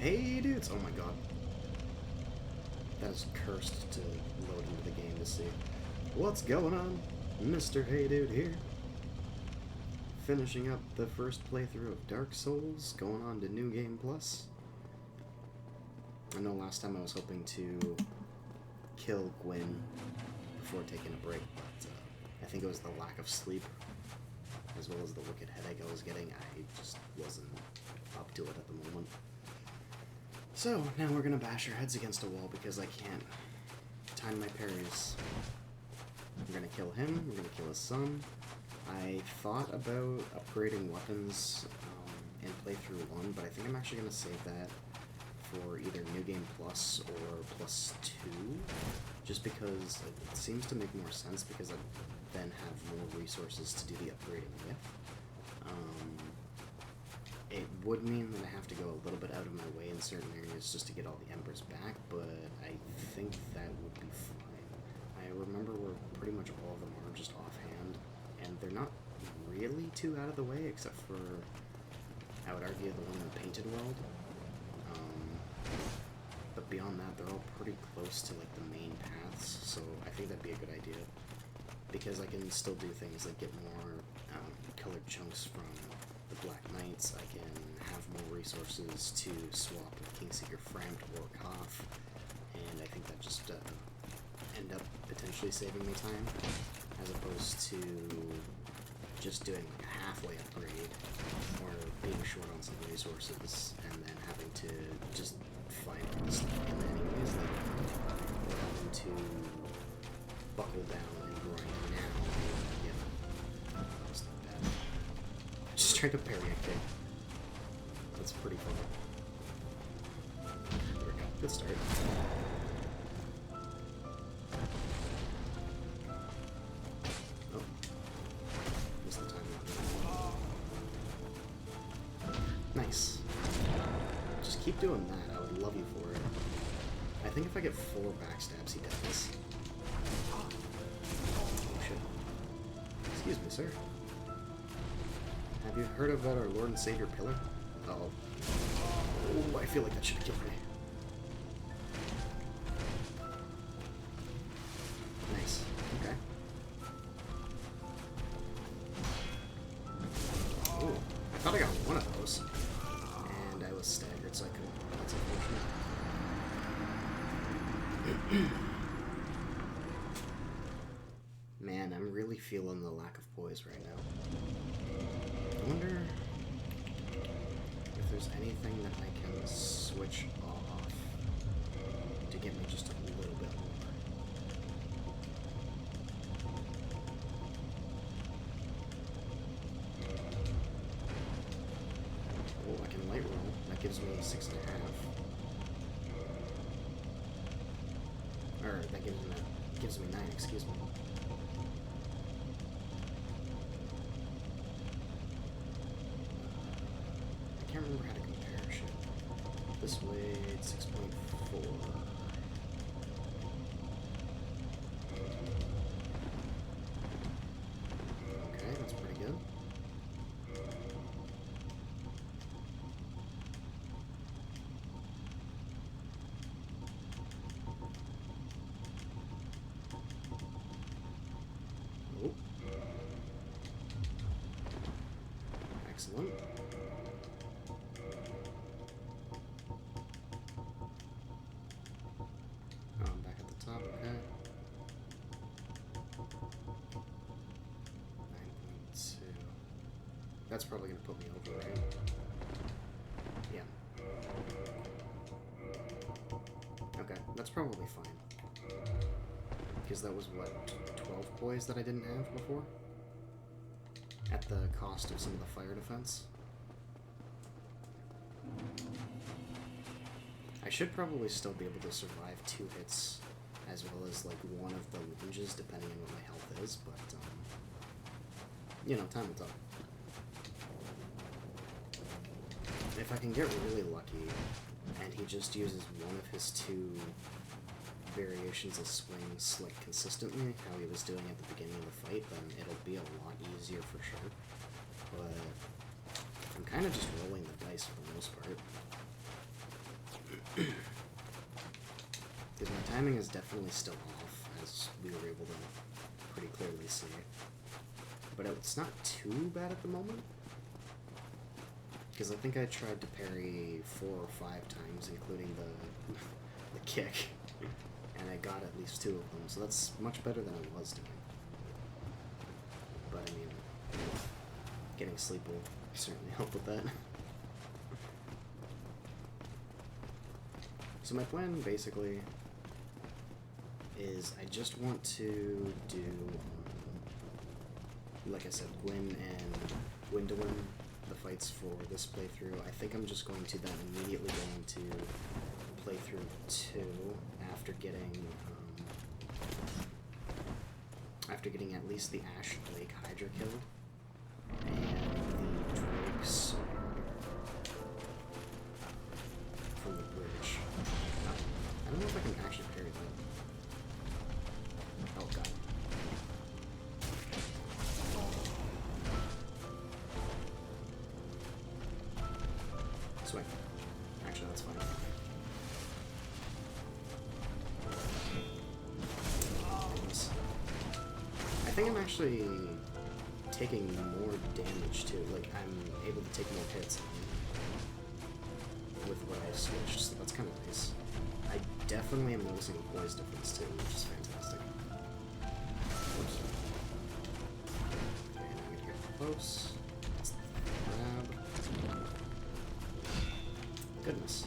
Hey dudes! Oh my god. That is cursed to load into the game to see. What's going on? Mr. Hey Dude here. Finishing up the first playthrough of Dark Souls, going on to New Game Plus. I know last time I was hoping to kill Gwyn before taking a break, but I think it was the lack of sleep, as well as the wicked headache I was getting. I just wasn't up to it at the moment. So, now we're gonna bash our heads against a wall because I can't time my parries. We're gonna kill him, we're gonna kill his son. I thought about upgrading weapons in playthrough 1, but I think I'm actually gonna save that for either New Game Plus or Plus 2, just because it seems to make more sense because I then have more resources to do the upgrading with. It would mean that I have to go a little bit out of my way in certain areas just to get all the embers back, but I think that would be fine. I remember where pretty much all of them are just offhand, and they're not really too out of the way, except for, I would argue, the one in the Painted World. But beyond that, they're all pretty close to like the main paths, so I think that'd be a good idea, because I can still do things like get more colored chunks from the Black Knights. I can have more resources to swap with Kingseeker Frampt or Koff, and I think that just end up potentially saving me time, as opposed to just doing like a halfway upgrade, or being short on some resources, and then having to just find all this stuff again anyways, like, we're having to buckle down and grind now. Yeah, that was not bad. Just tried to parry a kick. That's pretty funny. There we go. Good start. Oh. Missed the time. Nice. Just keep doing that. I would love you for it. I think if I get 4 backstabs, he dies. Oh shit. Excuse me, sir. Have you heard about our Lord and Savior Pillar? Uh-oh. Oh, I feel like that should have killed me. Nice. Okay. Oh, I thought I got one of those. And I was staggered, so I couldn't. That's unfortunate. Man, I'm really feeling the lack of poise right now. I wonder if there's anything that I can switch off to get me just a little bit more. Oh, I can light roll. That gives me 6.5. Or that gives me 9, excuse me. I can't remember how to compare shit. This way, it's 6.4. Okay, that's pretty good. Oh. Excellent. Back at the top, okay. 9.2. That's probably going to put me over, right? Yeah. Okay, that's probably fine. Because that was, what, 12 poise that I didn't have before? At the cost of some of the fire defense? I should probably still be able to survive 2 hits, as well as like one of the lunges, depending on what my health is, but, you know, time will tell. If I can get really lucky, and he just uses one of his 2 variations of swings like consistently, how he was doing at the beginning of the fight, then it'll be a lot easier for sure. But I'm kind of just rolling the dice for the most part. Because my timing is definitely still off, as we were able to pretty clearly see. But it's not too bad at the moment. Because I think I tried to parry 4 or 5 times, including the kick. And I got at least 2 of them, so that's much better than I was doing. But I mean, getting sleep will certainly help with that. So my plan, basically, is I just want to do, like I said, Gwyn and Gwendolyn, the fights for this playthrough. I think I'm just going to then immediately go into playthrough 2 after getting at least the Ash Lake Hydra kill and the Drake Sword from the bridge. I don't know if I can actually parry that. Oh god. Swing. Actually, that's fine. I think I'm actually taking more damage too. Like, I'm able to take more hits with what I switched, so that's kind of nice. I definitely am noticing a poise difference too, which is fantastic. Oops. Okay, now we get close. Let's grab. Goodness.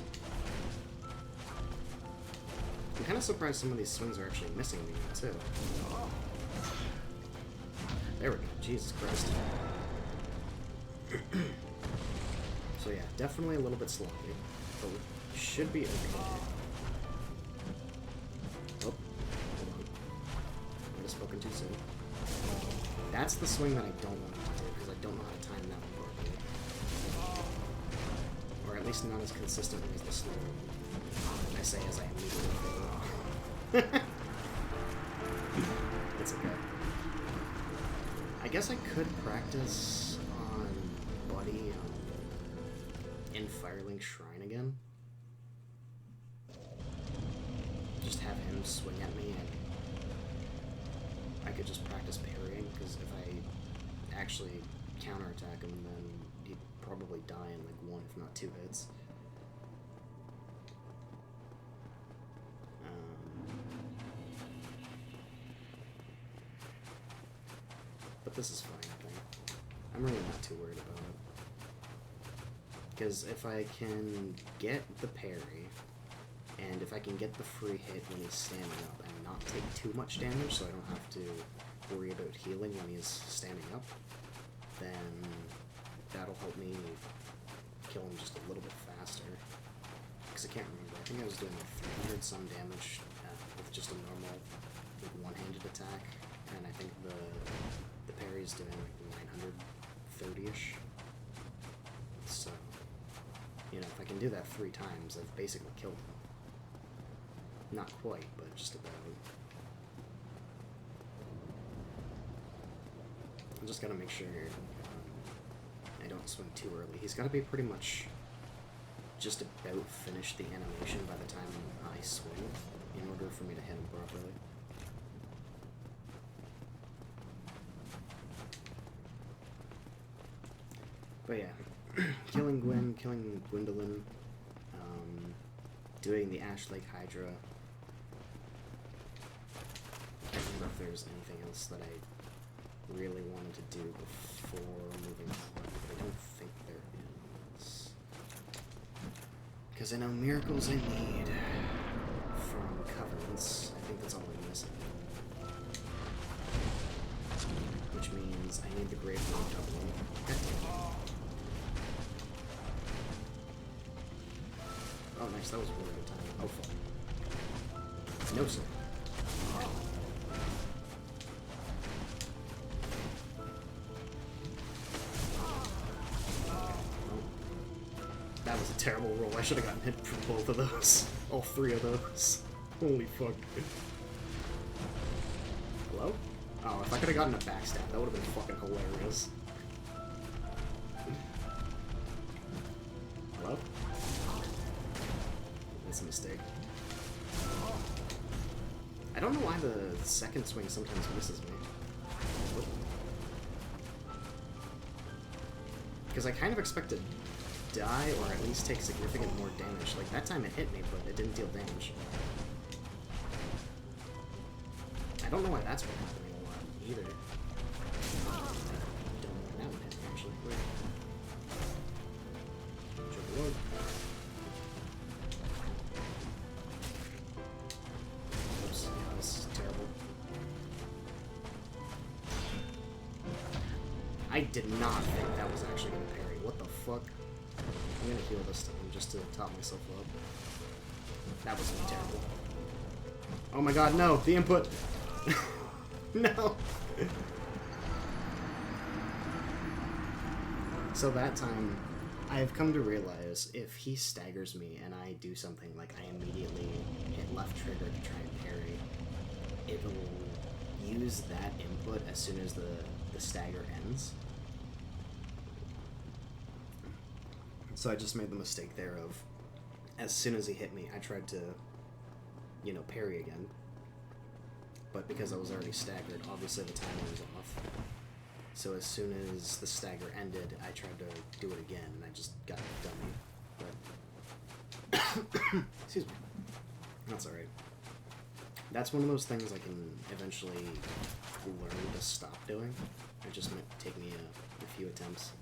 I'm kind of surprised some of these swings are actually missing me too. There we go. Jesus Christ. So yeah, definitely a little bit sloppy, but we should be okay. Oh, hold on. I might have spoken too soon. That's the swing that I don't want to do, because I don't know how to time that one properly. Or at least not as consistently as the slow one. I say as I immediately fail off. It's okay. I guess I could practice on Buddy in Firelink Shrine again. Just have him swing at me and I could just practice parrying, because if I actually counterattack him, then he'd probably die in like 1 if not 2 hits. But this is fine, I think. I'm really not too worried about it. Because if I can get the parry, and if I can get the free hit when he's standing up and not take too much damage, so I don't have to worry about healing when he's standing up, then that'll help me kill him just a little bit faster. Because I can't remember. I think I was doing like 300 some damage with just a normal like one-handed attack, and I think the parry's doing like 930-ish. So, you know, if I can do that 3 times, I've basically killed him. Not quite, but just about. I just gotta make sure I don't swing too early. He's gotta be pretty much just about finished the animation by the time I swing in order for me to hit him properly. But yeah, killing Gwyn, killing Gwendolyn, doing the Ash Lake Hydra. I can't remember if there's anything else that I really wanted to do before moving on, but I don't think there is. Because I know miracles I need from Covenants. I think that's all I'm missing. Which means I need the Grave Road doubling. Oh, nice. That was a really good time. Oh, fuck. No, sir. That was a terrible roll. I should have gotten hit for both of those. All 3 of those. Holy fuck. Hello? Oh, if I could have gotten a backstab, that would have been fucking hilarious. Hello? That's a mistake. I don't know why the second swing sometimes misses me. Because I kind of expect to die, or at least take significant more damage. Like, that time it hit me, but it didn't deal damage. I don't know why that's been happening a lot, either. I don't know why that would hit me, actually. Wait. Jump low. Oops, yeah, that was terrible. I did not think that was actually going to parry. What the fuck? I'm going to heal this time just to top myself up. That was terrible. Oh my god, no! The input! No! So that time, I've come to realize if he staggers me and I do something like I immediately hit left trigger to try and parry, it'll use that input as soon as the stagger ends. So I just made the mistake there of, as soon as he hit me, I tried to, you know, parry again. But because I was already staggered, obviously the timing was off. So as soon as the stagger ended, I tried to do it again, and I just got a dummy. But excuse me. That's alright. That's one of those things I can eventually learn to stop doing. It just might take me a few attempts.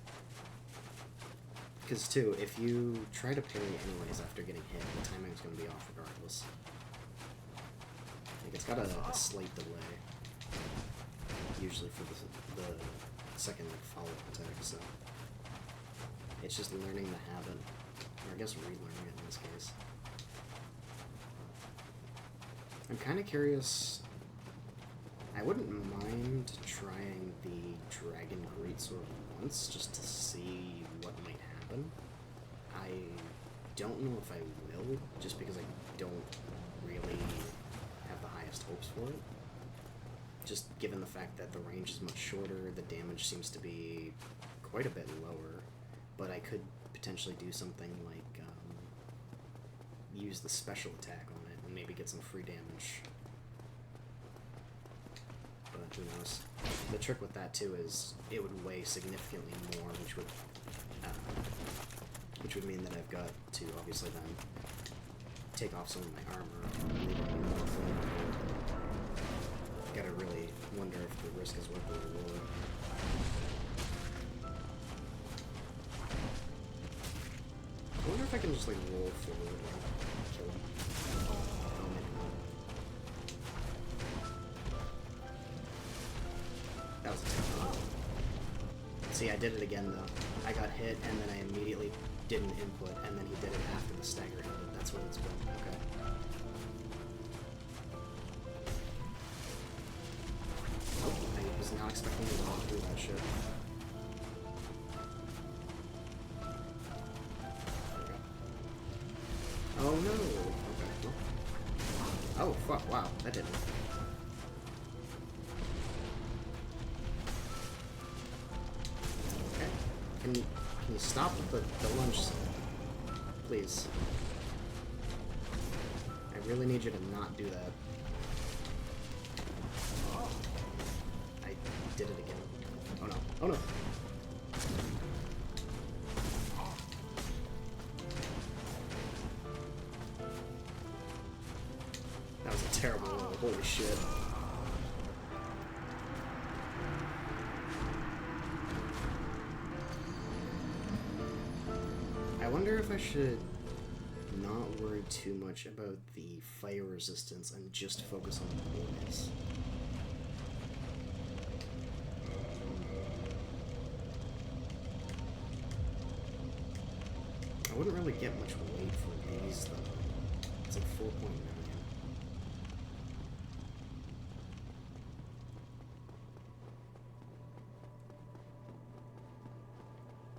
Because, too, if you try to parry anyways after getting hit, the timing's going to be off regardless. Like, it's got a slight delay, usually for the second, like, follow-up attack, so it's just learning the habit, or I guess relearning it in this case. I'm kind of curious. I wouldn't mind trying the Dragon Greatsword once, just to see what might happen. I don't know if I will, just because I don't really have the highest hopes for it. Just given the fact that the range is much shorter, the damage seems to be quite a bit lower, but I could potentially do something like use the special attack on it and maybe get some free damage. But who knows? The trick with that too is it would weigh significantly more, which would mean that I've got to obviously then take off some of my armor, leaving me more vulnerable. Gotta really wonder if the risk is worth the reward. I wonder if I can just like roll forward and kill him. Oh, maybe not. That was a terrible. See, I did it again though. I got hit and then I immediately didn't input, and then he did it after the stagger ended. That's what it's been. Okay. I was not expecting to walk through that shit. Okay. Oh no! Okay, well. Oh fuck, wow, that didn't. Okay. Can you stop with the lunge? Please. I really need you to not do that. I did it again. Oh no. Oh no. That was a terrible roll. Holy shit. I wonder if I should not worry too much about the fire resistance and just focus on the poise. I wouldn't really get much weight for these though. It's like 4.9.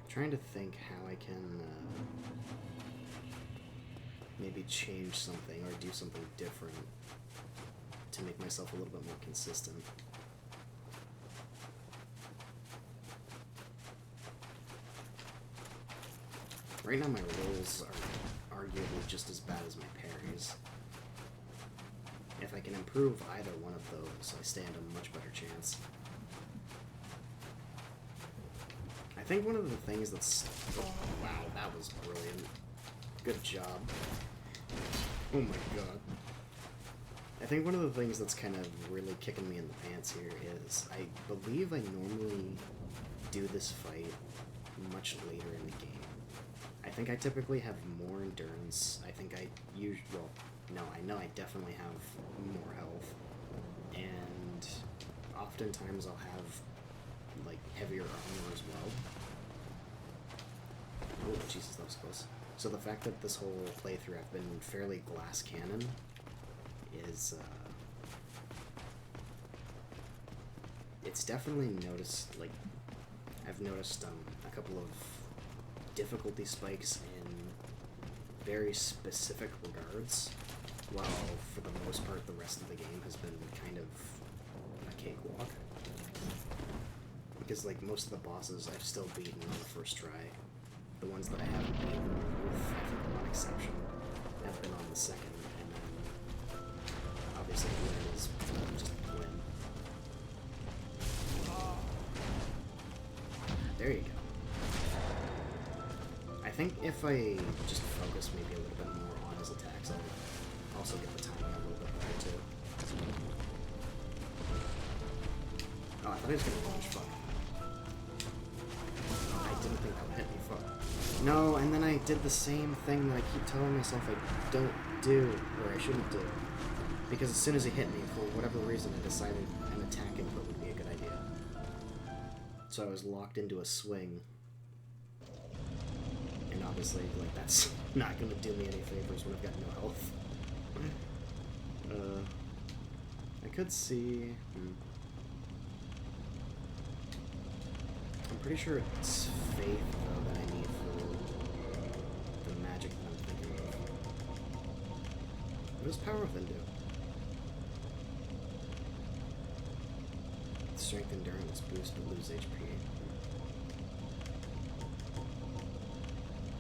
Trying to think how I can maybe change something or do something different to make myself a little bit more consistent. Right now my rolls are arguably just as bad as my parry. if I can improve either one of those, I stand a much better chance. I think one of the things that's... Oh, wow, that was brilliant. Good job. Oh my god. I think one of the things that's kind of really kicking me in the pants here is I believe I normally do this fight much later in the game. I think I typically have more endurance. I think I usually... Well, no, I know I definitely have more health. And oftentimes I'll have, like, heavier armor as well. Oh, Jesus, that was close. So the fact that this whole playthrough I've been fairly glass cannon is, it's definitely noticed, like, I've noticed a couple of difficulty spikes in very specific regards, while for the most part the rest of the game has been kind of a cakewalk. Because, like, most of the bosses I've still beaten on the first try. The ones that I haven't beaten, with, I think, one exception, have been on the second, and then, obviously, Gwyn is just Gwyn. There you go. I think if I just focus maybe a little bit more on his attacks, I'll also get the timing a little bit better, too. Oh, I thought he was going to launch fuck. I didn't think that would hit me, fuck. No, and then I did the same thing that I keep telling myself I don't do, or I shouldn't do. Because as soon as he hit me, for whatever reason, I decided an attack input would be a good idea. So I was locked into a swing. And obviously, like, that's not going to do me any favors when I've got no health. I could see... I'm pretty sure it's faith, though, that I need for the magic that I'm thinking of. What does Power Within do? Strength Endurance boost but lose HP.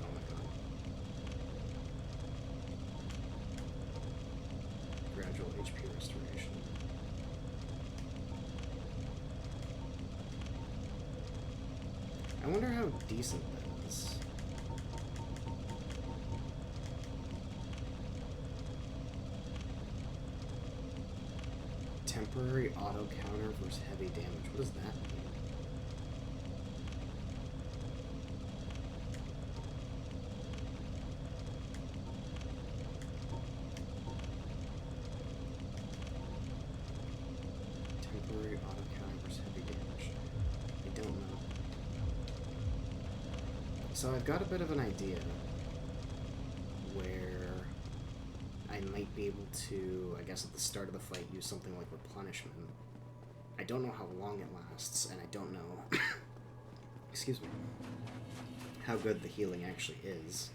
Oh my god. Gradual HP restoration. I wonder how decent that is. Temporary auto counter versus heavy damage. What does that mean? Temporary auto counter versus heavy damage. I don't know. So I've got a bit of an idea where I might be able to, I guess at the start of the fight, use something like replenishment. I don't know how long it lasts, and I don't know, excuse me, how good the healing actually is.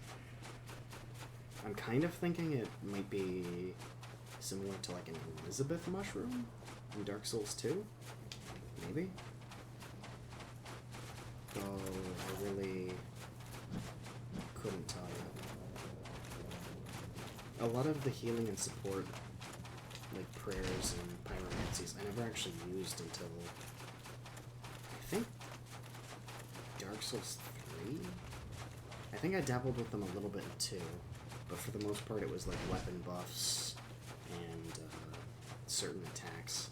I'm kind of thinking it might be similar to like an Elizabeth mushroom in Dark Souls 2, maybe? Though I really couldn't tell you. A lot of the healing and support, like prayers and pyromancies, I never actually used until, I think, Dark Souls 3? I think I dabbled with them a little bit in 2, but for the most part it was like weapon buffs and certain attacks.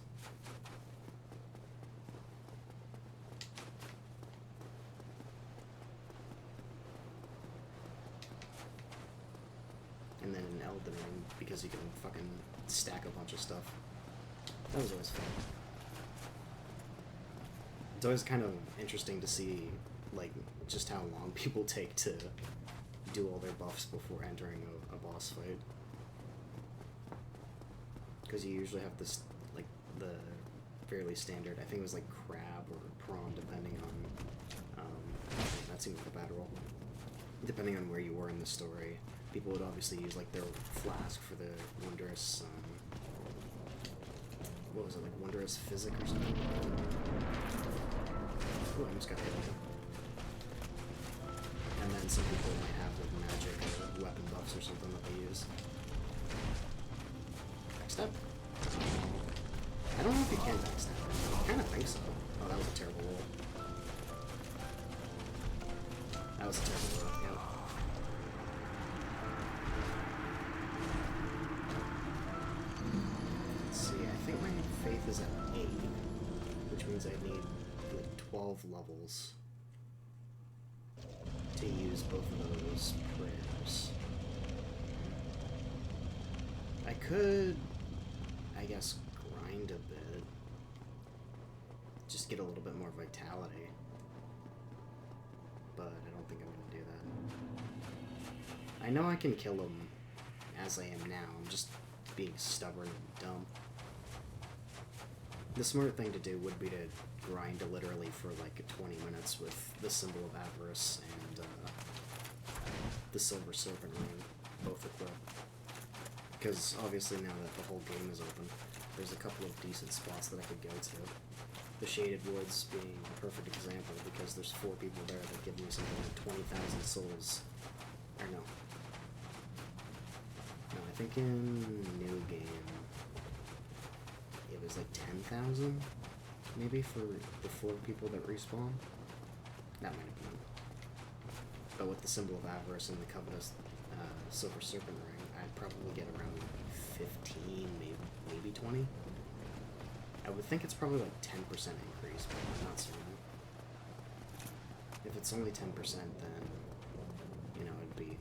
And then in Elden Ring, because you can fucking stack a bunch of stuff. That was always fun. It's always kind of interesting to see, like, just how long people take to do all their buffs before entering a boss fight. Because you usually have this, like, the fairly standard, I think it was like crab or prawn, depending on, that seemed like a bad roll. Depending on where you were in the story. People would obviously use, like, their flask for the wondrous, what was it, like, wondrous physic or something? Oh, I almost got hit. And then some people might have, like, magic or weapon buffs or something that they use. Next up. if you can backstab it. I kind of think so. Oh, that was a terrible roll. That was a terrible roll, yep. Let's see, I think my faith is at 8, which means I need like 12 levels to use both of those prayers. I could, I guess, grind a bit. Just get a little bit more vitality. But I don't think I'm going to do that. I know I can kill him as I am now. I'm just being stubborn and dumb. The smart thing to do would be to grind literally for like 20 minutes with the Symbol of Avarice and the Silver Serpent Ring, both equipped. Because obviously now that the whole game is open, there's a couple of decent spots that I could go to. The Shaded Woods being a perfect example because there's 4 people there that give me something like 20,000 souls. Or no. No, I think in New Game it was like 10,000 maybe for the 4 people that respawn. That might have been. But with the Symbol of Avarice and the Covetous Silver Serpent Ring, I'd probably get around 15, maybe 20. I would think it's probably like 10% increase, but I'm not certain. If it's only 10%, then, you know, it'd be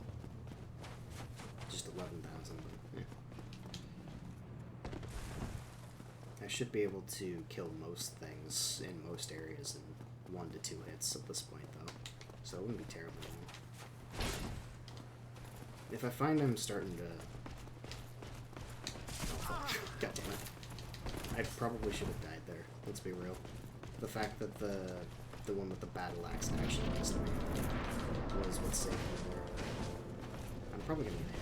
just 11,000, but yeah. I should be able to kill most things in most areas in 1 to 2 hits at this point, though, so it wouldn't be terrible. If I find I'm starting to... Oh, God damn it. I probably should have died there, let's be real. The fact that the one with the battle axe actually missed me was what saved me there. I'm probably gonna get hit.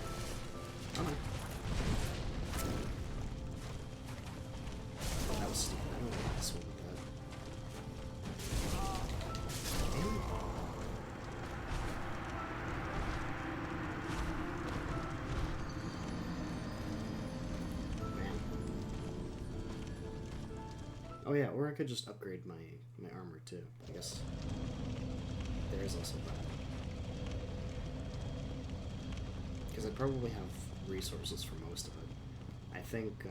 Oh no. Oh, that was stupid. I don't know why I swung with that. Damn it. Oh yeah, or I could just upgrade my armor too. I guess there is also that. Because I probably have resources for most of it. I think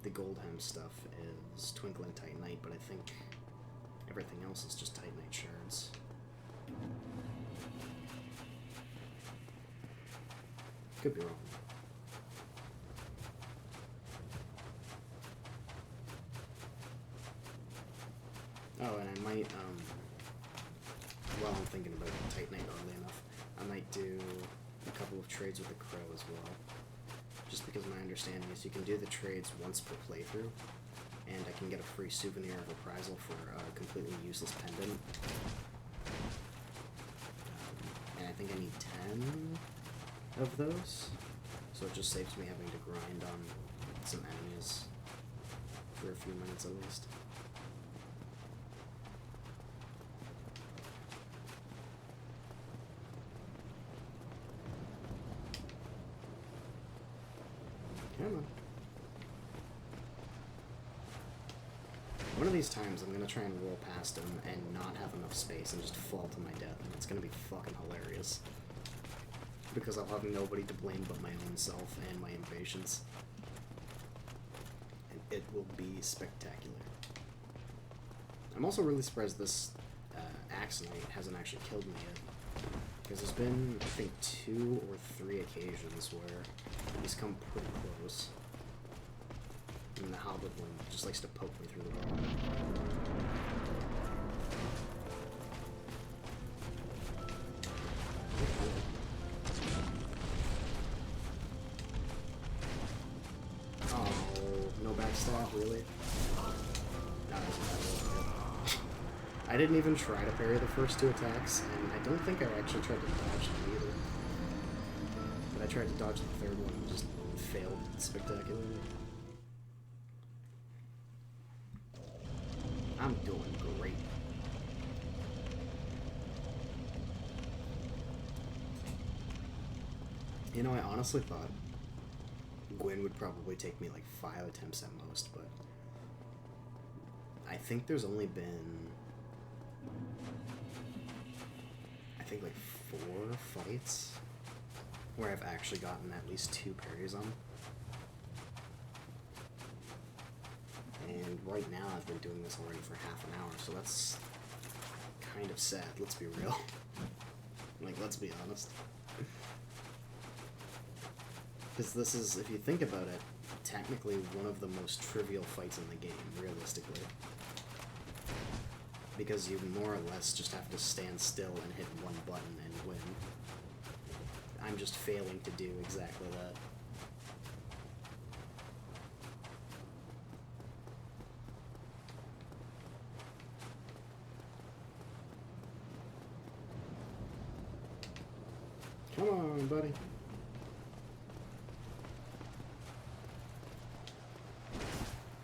the Goldhem stuff is Twinkling Titanite, but I think everything else is just Titanite shards. Could be wrong. Oh, and I might, while I'm thinking about Titanite early enough, I might do a couple of trades with the Crow as well. Just because my understanding is you can do the trades once per playthrough, and I can get a free souvenir of reprisal for a completely useless pendant. And I think I need 10 of those, so it just saves me having to grind on some enemies for a few minutes at least. Come on. One of these times I'm gonna try and roll past him and not have enough space and just fall to my death, and it's gonna be fucking hilarious. Because I'll have nobody to blame but my own self and my impatience. And it will be spectacular. I'm also really surprised this Axe Knight hasn't actually killed me yet. Because there's been, I think, 2 or 3 occasions where he's come pretty close. And the Hobbit one just likes to poke me through the wall. Oh, no backstab, really? No, I didn't even try to parry the first 2 attacks, and I don't think I actually tried to dodge them either. But I tried to dodge the 3rd one and just failed spectacularly. I'm doing great. You know, I honestly thought Gwyn would probably take me like 5 attempts at most, but I think there's only been, I think like 4 fights where I've actually gotten at least 2 parries on. And right now I've been doing this already for half an hour, so that's kind of sad, let's be real. Like, let's be honest. Because this is, if you think about it, technically one of the most trivial fights in the game, realistically. Because you more or less just have to stand still and hit one button and win. I'm just failing to do exactly that. Come on, buddy.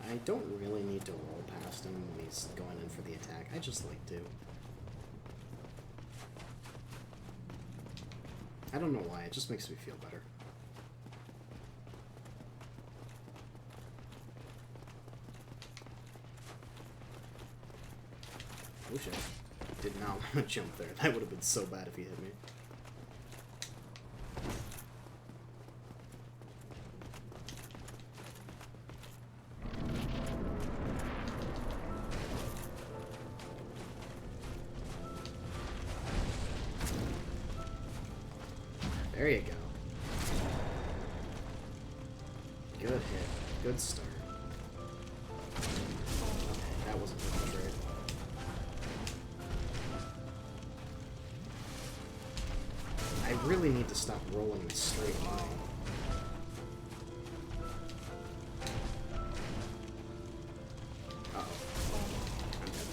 I don't really need to roll past him when he's going in for the attack. I just like to. I don't know why, it just makes me feel better. Oh shit. Did not want to jump there. That would have been so bad if he hit me. There you go. Good hit. Good start. Okay, that wasn't good trade. I really need to stop rolling in a straight line. Uh-oh. I'm dead.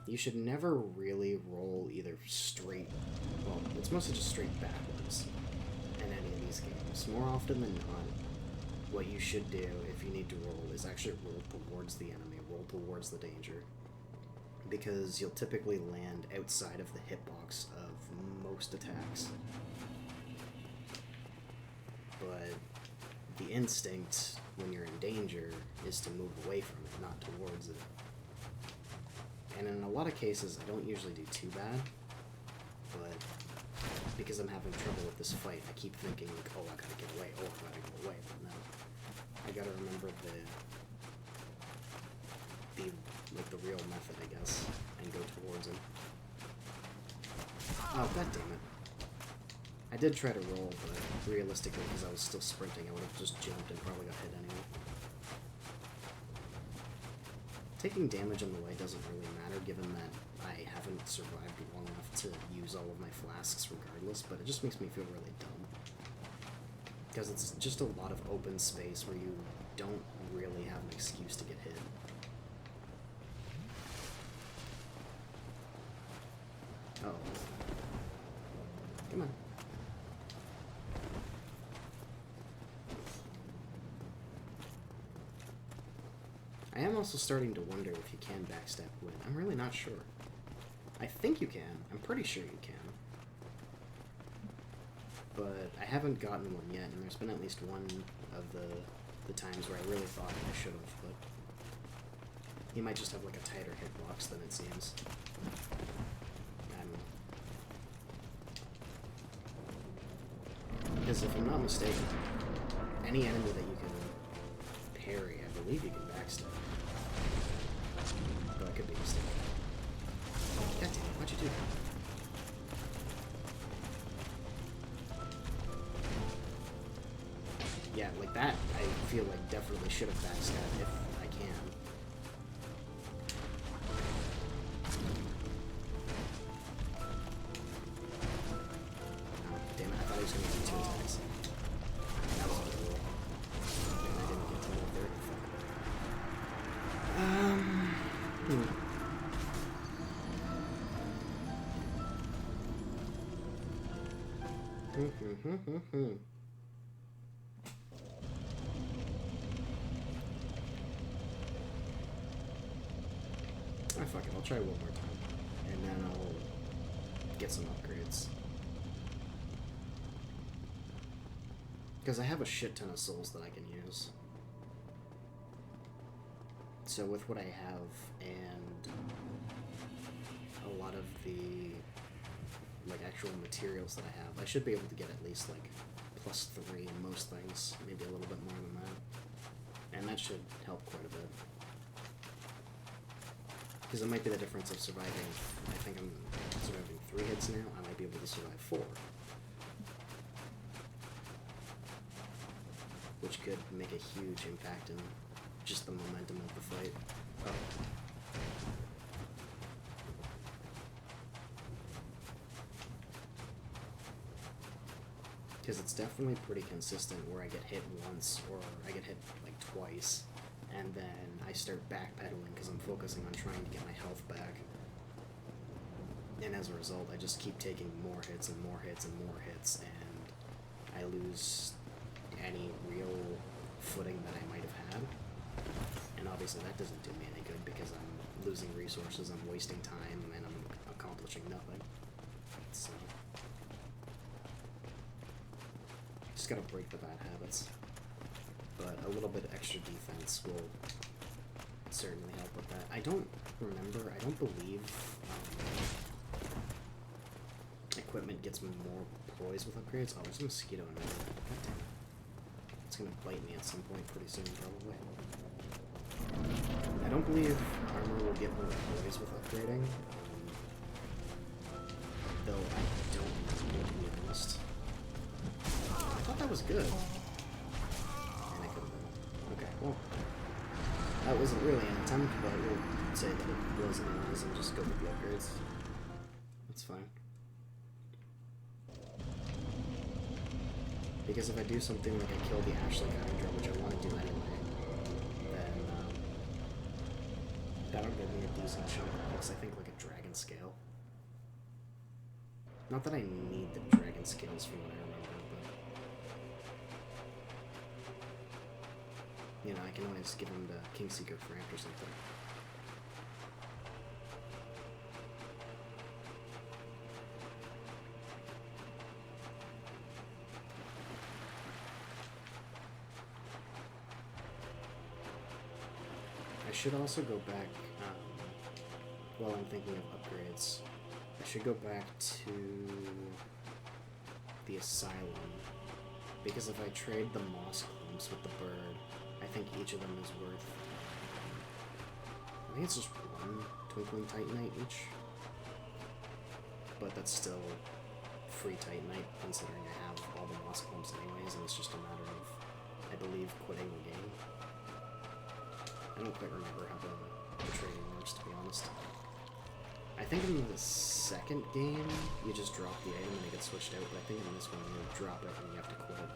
You should never really roll either straight, well, it's mostly just straight backwards in any of these games. More often than not, what you should do if you need to roll is actually roll towards the enemy, roll towards the danger. Because you'll typically land outside of the hitbox of most attacks. But the instinct when you're in danger is to move away from it, not towards it. And in a lot of cases, I don't usually do too bad, but because I'm having trouble with this fight, I keep thinking, like, oh, I gotta get away, oh, I gotta go away, but no. I gotta remember the real method, I guess, and go towards him. Oh, god damn it. I did try to roll, but realistically, because I was still sprinting, I would have just jumped and probably got hit anyway. Taking damage on the way doesn't really matter, given that I haven't survived long enough to use all of my flasks regardless, but it just makes me feel really dumb. Because it's just a lot of open space where you don't really have an excuse to get hit. Oh. Come on. I am also starting to wonder if you can backstab Gwyn. I'm really not sure. I think you can. I'm pretty sure you can. But I haven't gotten one yet, and there's been at least one of the times where I really thought I should have, but he might just have like a tighter hitbox than it seems. I don't know. Because if I'm not mistaken, any enemy that you can parry, I believe you can backstab. But I could be mistaken. God damn it, why'd you do that? Yeah, like that, I feel like definitely should have backstabbed if I can. Oh, damn it, I thought he was going to do 2 attacks. That was horrible. And I didn't get to move there. Ah, fuck it, I'll try one more time. And then I'll get some upgrades. Because I have a shit ton of souls that I can use. So with what I have and a lot of the like actual materials that I have, I should be able to get at least like +3 in most things, maybe a little bit more than that. And that should help quite a bit. Because it might be the difference of surviving, I think I'm surviving 3 hits now, I might be able to survive 4. Which could make a huge impact in just the momentum of the fight. Oh. Because it's definitely pretty consistent where I get hit once or I get hit like twice and then I start backpedaling because I'm focusing on trying to get my health back. And as a result, I just keep taking more hits and more hits and more hits and I lose any real footing that I might have had. And obviously that doesn't do me any good because I'm losing resources, I'm wasting time, and I'm accomplishing nothing. So just gotta break the bad habits. But a little bit extra defense will certainly help with that. I don't believe equipment gets more poise with upgrades. Oh, there's a mosquito in there. God damn it. It's gonna bite me at some point pretty soon, probably. I don't believe armor will get more poise with upgrading, though I don't know, to be honest. I thought that was good. And I couldn't. Okay, well, that wasn't really an attempt, but we'll say that it was anyways and just go with the upgrades. That's fine. Because if I do something like I kill the Ashley Hydra, which I want to do anyway, then that'll give me a decent chunk of this. I think like a dragon scale. Not that I need the dragon scales from what I remember, but you know, I can always give him the Kingseeker Cramp or something. I should also go back, while I'm thinking of upgrades, I should go back to the Asylum, because if I trade the moss clumps with the bird, I think each of them is worth, I think it's just 1 Twinkling Titanite each, but that's still free Titanite, considering I have all the moss clumps anyways, and it's just a matter of, I believe, quitting the game. I don't quite remember how the trading works, to be honest. I think in the second game, you just drop the item and it gets switched out, but I think in this one, you drop it and you have to quit it.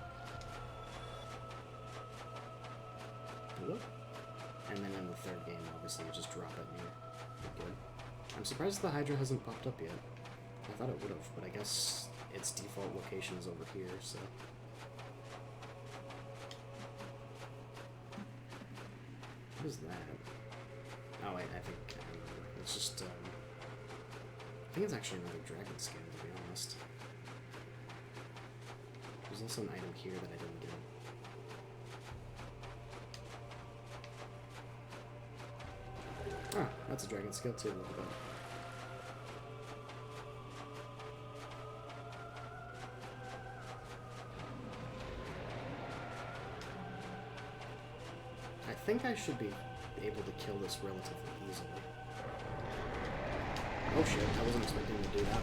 Hello? And then in the third game, obviously, you just drop it and you're good. I'm surprised the Hydra hasn't popped up yet. I thought it would have, but I guess its default location is over here, so... What is that? Oh wait, I think I remember. It's just, I think it's actually another dragon skin, to be honest. There's also an item here that I didn't get. Ah, that's a dragon skill too, look at that. I think I should be able to kill this relatively easily. Oh shit, I wasn't expecting to do that.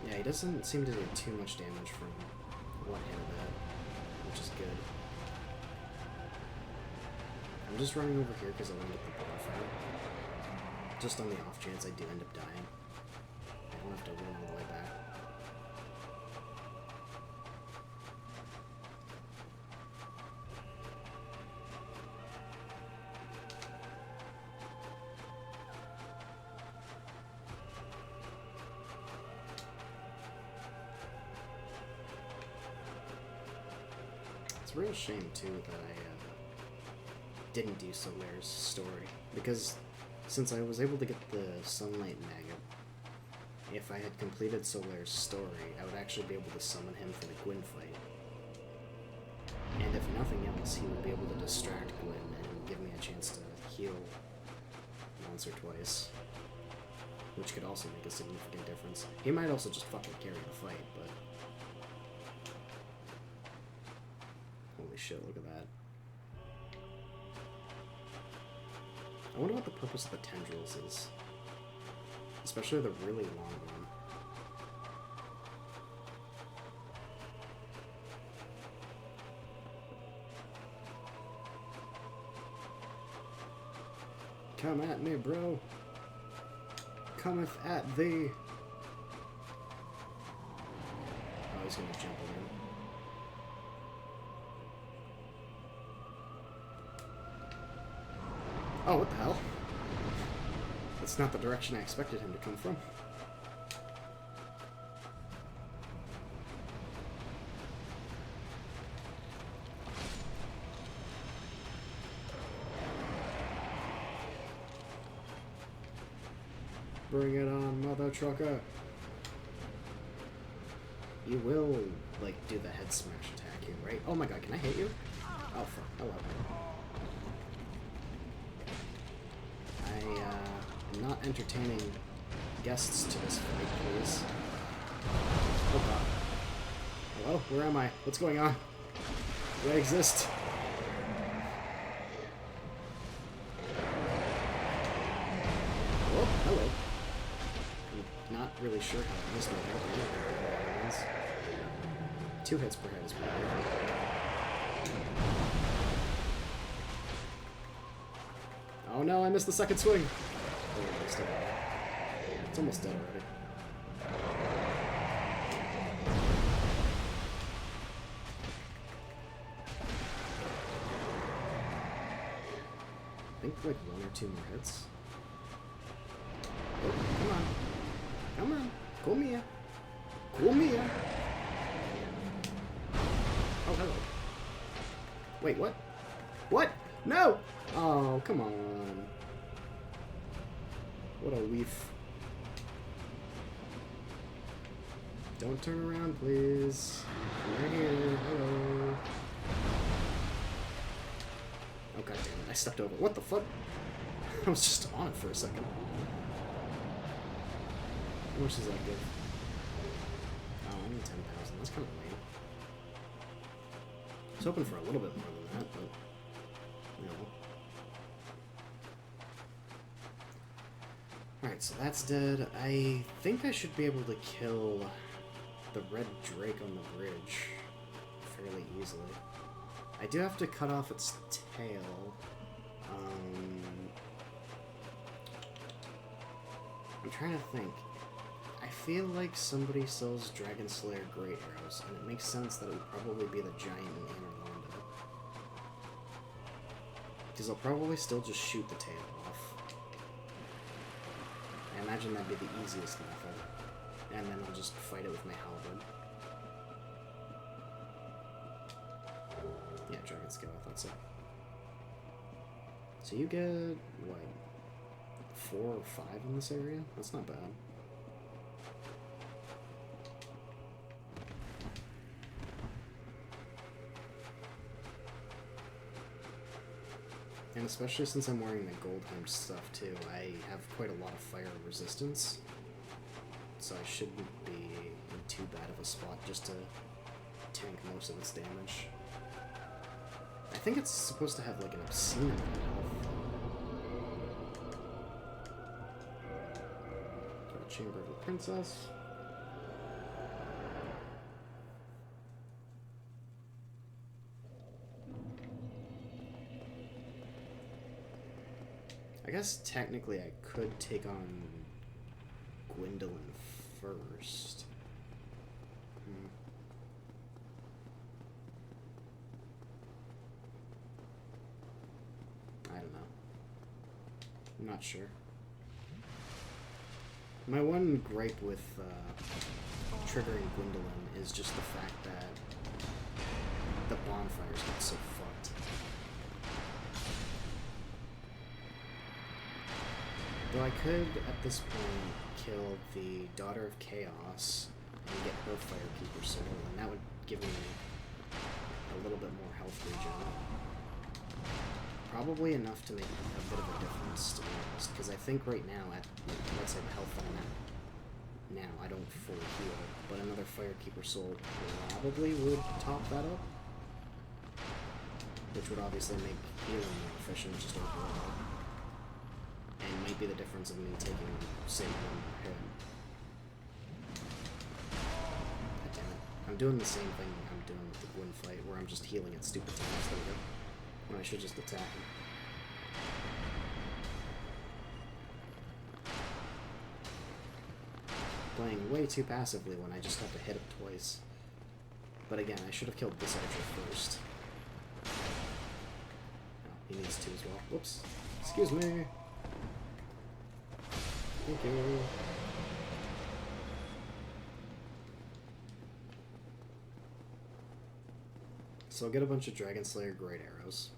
Yeah, he doesn't seem to do too much damage from one hit of that, which is good. I'm just running over here because I want to get the bonfire. Just on the off chance I do end up dying. I don't have to run all the way back. It's a real shame, too, that I didn't do Solaire's story, because since I was able to get the Sunlight Maggot, if I had completed Solair's story, I would actually be able to summon him for the Gwyn fight. And if nothing else, he would be able to distract Gwyn and give me a chance to heal once or twice. Which could also make a significant difference. He might also just fucking carry the fight, but... Holy shit, look at that. I wonder what the purpose of the tendrils is. Especially the really long one. Come at me, bro. Cometh at thee. Oh, he's gonna jump again. Oh, what the hell? That's not the direction I expected him to come from. Bring it on, mother trucker. You will, like, do the head smash attack here, right? Oh my god, can I hit you? Oh, fuck. Hello. I'm not entertaining guests to this fight, please. Oh god. Hello? Where am I? What's going on? Do I exist? Oh, hello. I'm not really sure how I missed my head. 2 hits per head is pretty good. Oh no, I missed the second swing! Oh, it's almost dead already. I think like 1 or 2 more hits. Oh, come on. Come on. Come here. Come here. Oh, hello. Wait, what? What? No! Oh, come on. What a weef. Don't turn around, please. I'm right here. Hello. Oh, god damn it. I stepped over. What the fuck? I was just on it for a second. How much does that give? Oh, I need 10,000. That's kind of lame. I was hoping for a little bit more than that, but... No. Alright, so that's dead. I think I should be able to kill the red drake on the bridge fairly easily. I do have to cut off its tail. I'm trying to think. I feel like somebody sells Dragon Slayer Great Arrows, and it makes sense that it would probably be the giant in Anorlando. Because I'll probably still just shoot the tail off. I imagine that'd be the easiest method. And then I'll just fight it with my halberd. Yeah, Dragon Scale, I thought so. So you get, what, 4 or 5 in this area? That's not bad. And especially since I'm wearing the gold hemmed stuff too, I have quite a lot of fire resistance. So I shouldn't be in too bad of a spot just to tank most of its damage. I think it's supposed to have like an obscene amount of health. Got a Chamber of the Princess. I guess technically I could take on Gwendolyn first. I don't know. I'm not sure. My one gripe with triggering Gwendolyn is just the fact that the bonfires get so fucked. Though I could, at this point, kill the Daughter of Chaos and get her Firekeeper Soul, and that would give me a little bit more health regen. Probably enough to make a bit of a difference, to be honest, because I think right now, at, let's say, the health that I'm at now, I don't fully heal, but another Firekeeper Soul probably would top that up, which would obviously make healing more efficient just overall, and might be the difference of me taking, say, one more hit. God damn it. I'm doing the same thing I'm doing with the Gwyn fight, where I'm just healing at stupid times. There we go. When I should just attack him. Playing way too passively when I just have to hit him twice. But again, I should have killed this archer first. Oh, he needs to as well. Whoops. Excuse me. Thank you. So I'll get a bunch of Dragon Slayer Great Arrows.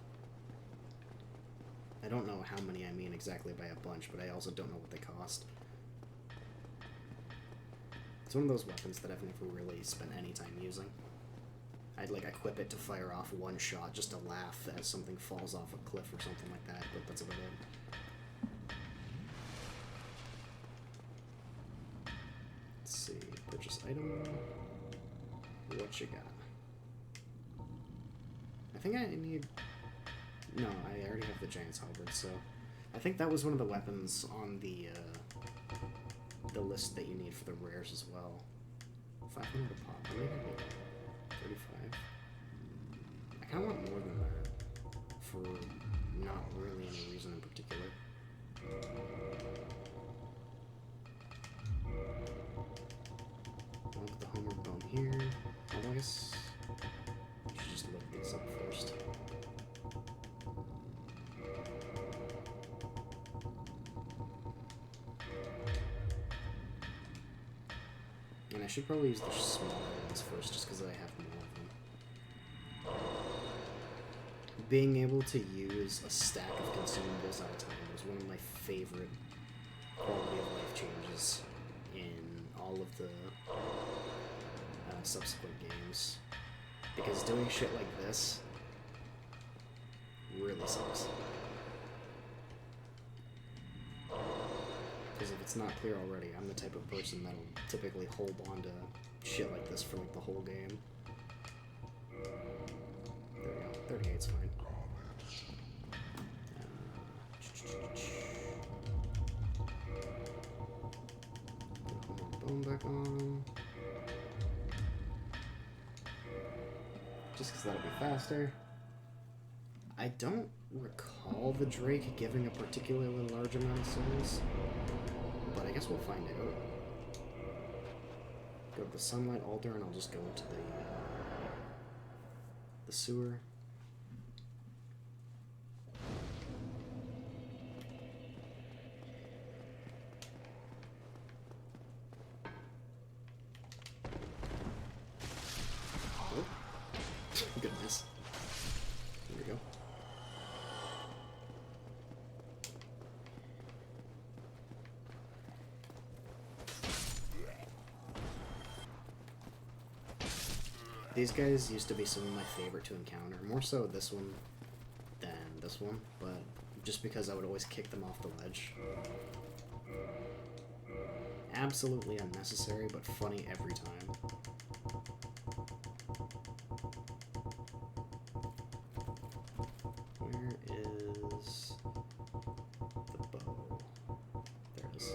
I don't know how many I mean exactly by a bunch, but I also don't know what they cost. It's one of those weapons that I've never really spent any time using. I'd like equip it to fire off one shot just to laugh as something falls off a cliff or something like that, but that's about it. Let's see, purchase item. What you got? I think I need... No, I already have the Giant's Halberd, so... I think that was one of the weapons on the list that you need for the rares as well. 500 a pop. Maybe 35. I kind of want more than that, for not really any reason in particular. I'll put the Homeward Bone here. Although I guess I should just look these up first. And I should probably use the smaller ones first, just because I have more of them. Being able to use a stack of consumables at a time was one of my favorite quality of life changes in all of the subsequent games. Because doing shit like this really sucks. Because if it's not clear already, I'm the type of person that'll typically hold on to shit like this for like the whole game. There we go. 38's fine. Bone back on. Just because that'll be faster. I don't recall the Drake giving a particularly large amount of souls, but I guess we'll find out. Go to the Sunlight Altar, and I'll just go into the sewer. Oh, goodness. There we go. These guys used to be some of my favorite to encounter, more so this one than this one, but just because I would always kick them off the ledge. Absolutely unnecessary, but funny every time. Where is the bow? There it is.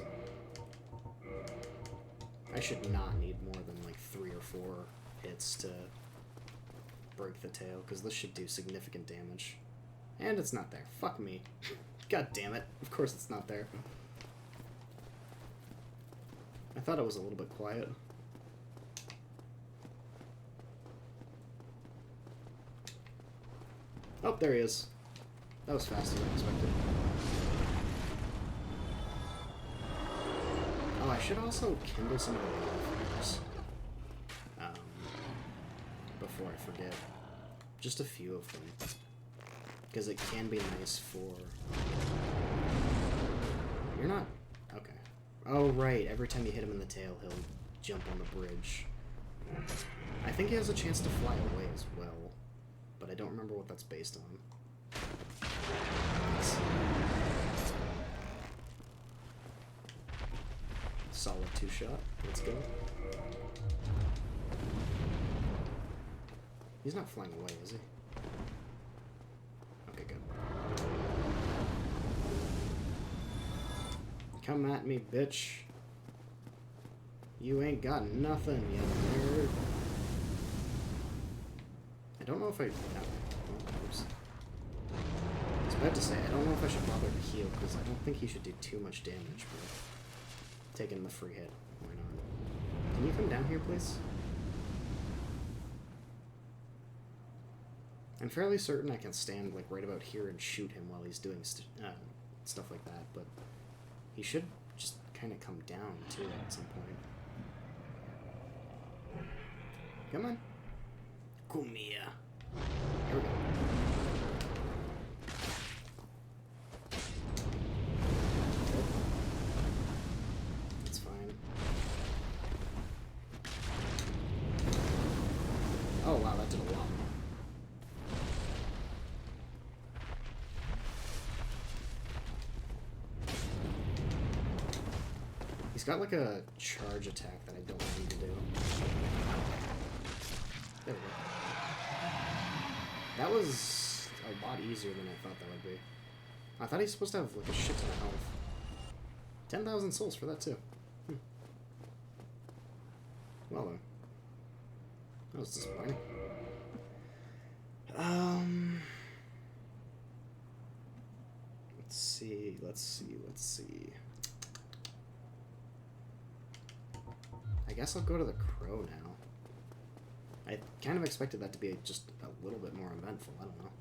I should not need more than like 3 or 4 hits to break the tail, because this should do significant damage. And it's not there. Fuck me. God damn it. Of course it's not there. I thought it was a little bit quiet. Oh, there he is. That was faster than expected. Oh, I should also kindle some of the bonfires. Before I forget. Just a few of them. Because it can be nice for... You're not... Okay. Oh, right. Every time you hit him in the tail, he'll jump on the bridge. I think he has a chance to fly away as well, but I don't remember what that's based on. Solid 2-shot. Let's go. He's not flying away, is he? Okay, good. Come at me, bitch. You ain't got nothing, you nerd. I don't know if I... Oh, oops. I was about to say, I don't know if I should bother to heal, because I don't think he should do too much damage, but taking the free hit, why not? Can you come down here, please? I'm fairly certain I can stand, like, right about here and shoot him while he's doing stuff like that, but he should just kind of come down, too, at some point. Come on. Come here. Here we go. That's fine. Oh, wow, that did a lot more. He's got like a charge attack that I don't want him to do. There we go. That was a lot easier than I thought that would be. I thought he's supposed to have like a shit ton of health. 10,000 souls for that too. Well then. That was disappointing. Let's see. I guess I'll go to the crow now. I kind of expected that to be just a little bit more eventful. I don't know.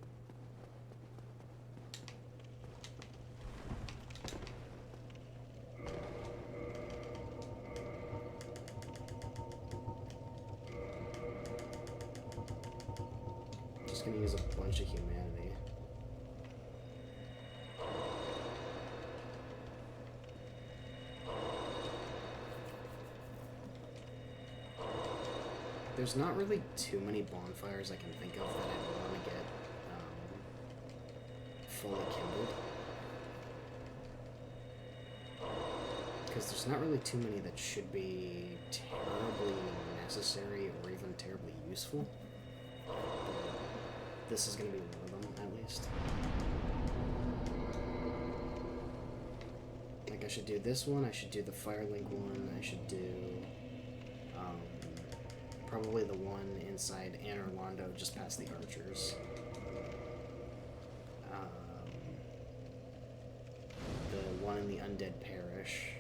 Just gonna use a bunch of humanity. There's not really too many bonfires I can think of that I want to get fully kindled. Because there's not really too many that should be terribly necessary or even terribly useful. This is going to be one of them, at least. Like, I should do this one, I should do the Firelink one, I should do... probably the one inside Anor Londo, just past the archers. The one in the Undead Parish.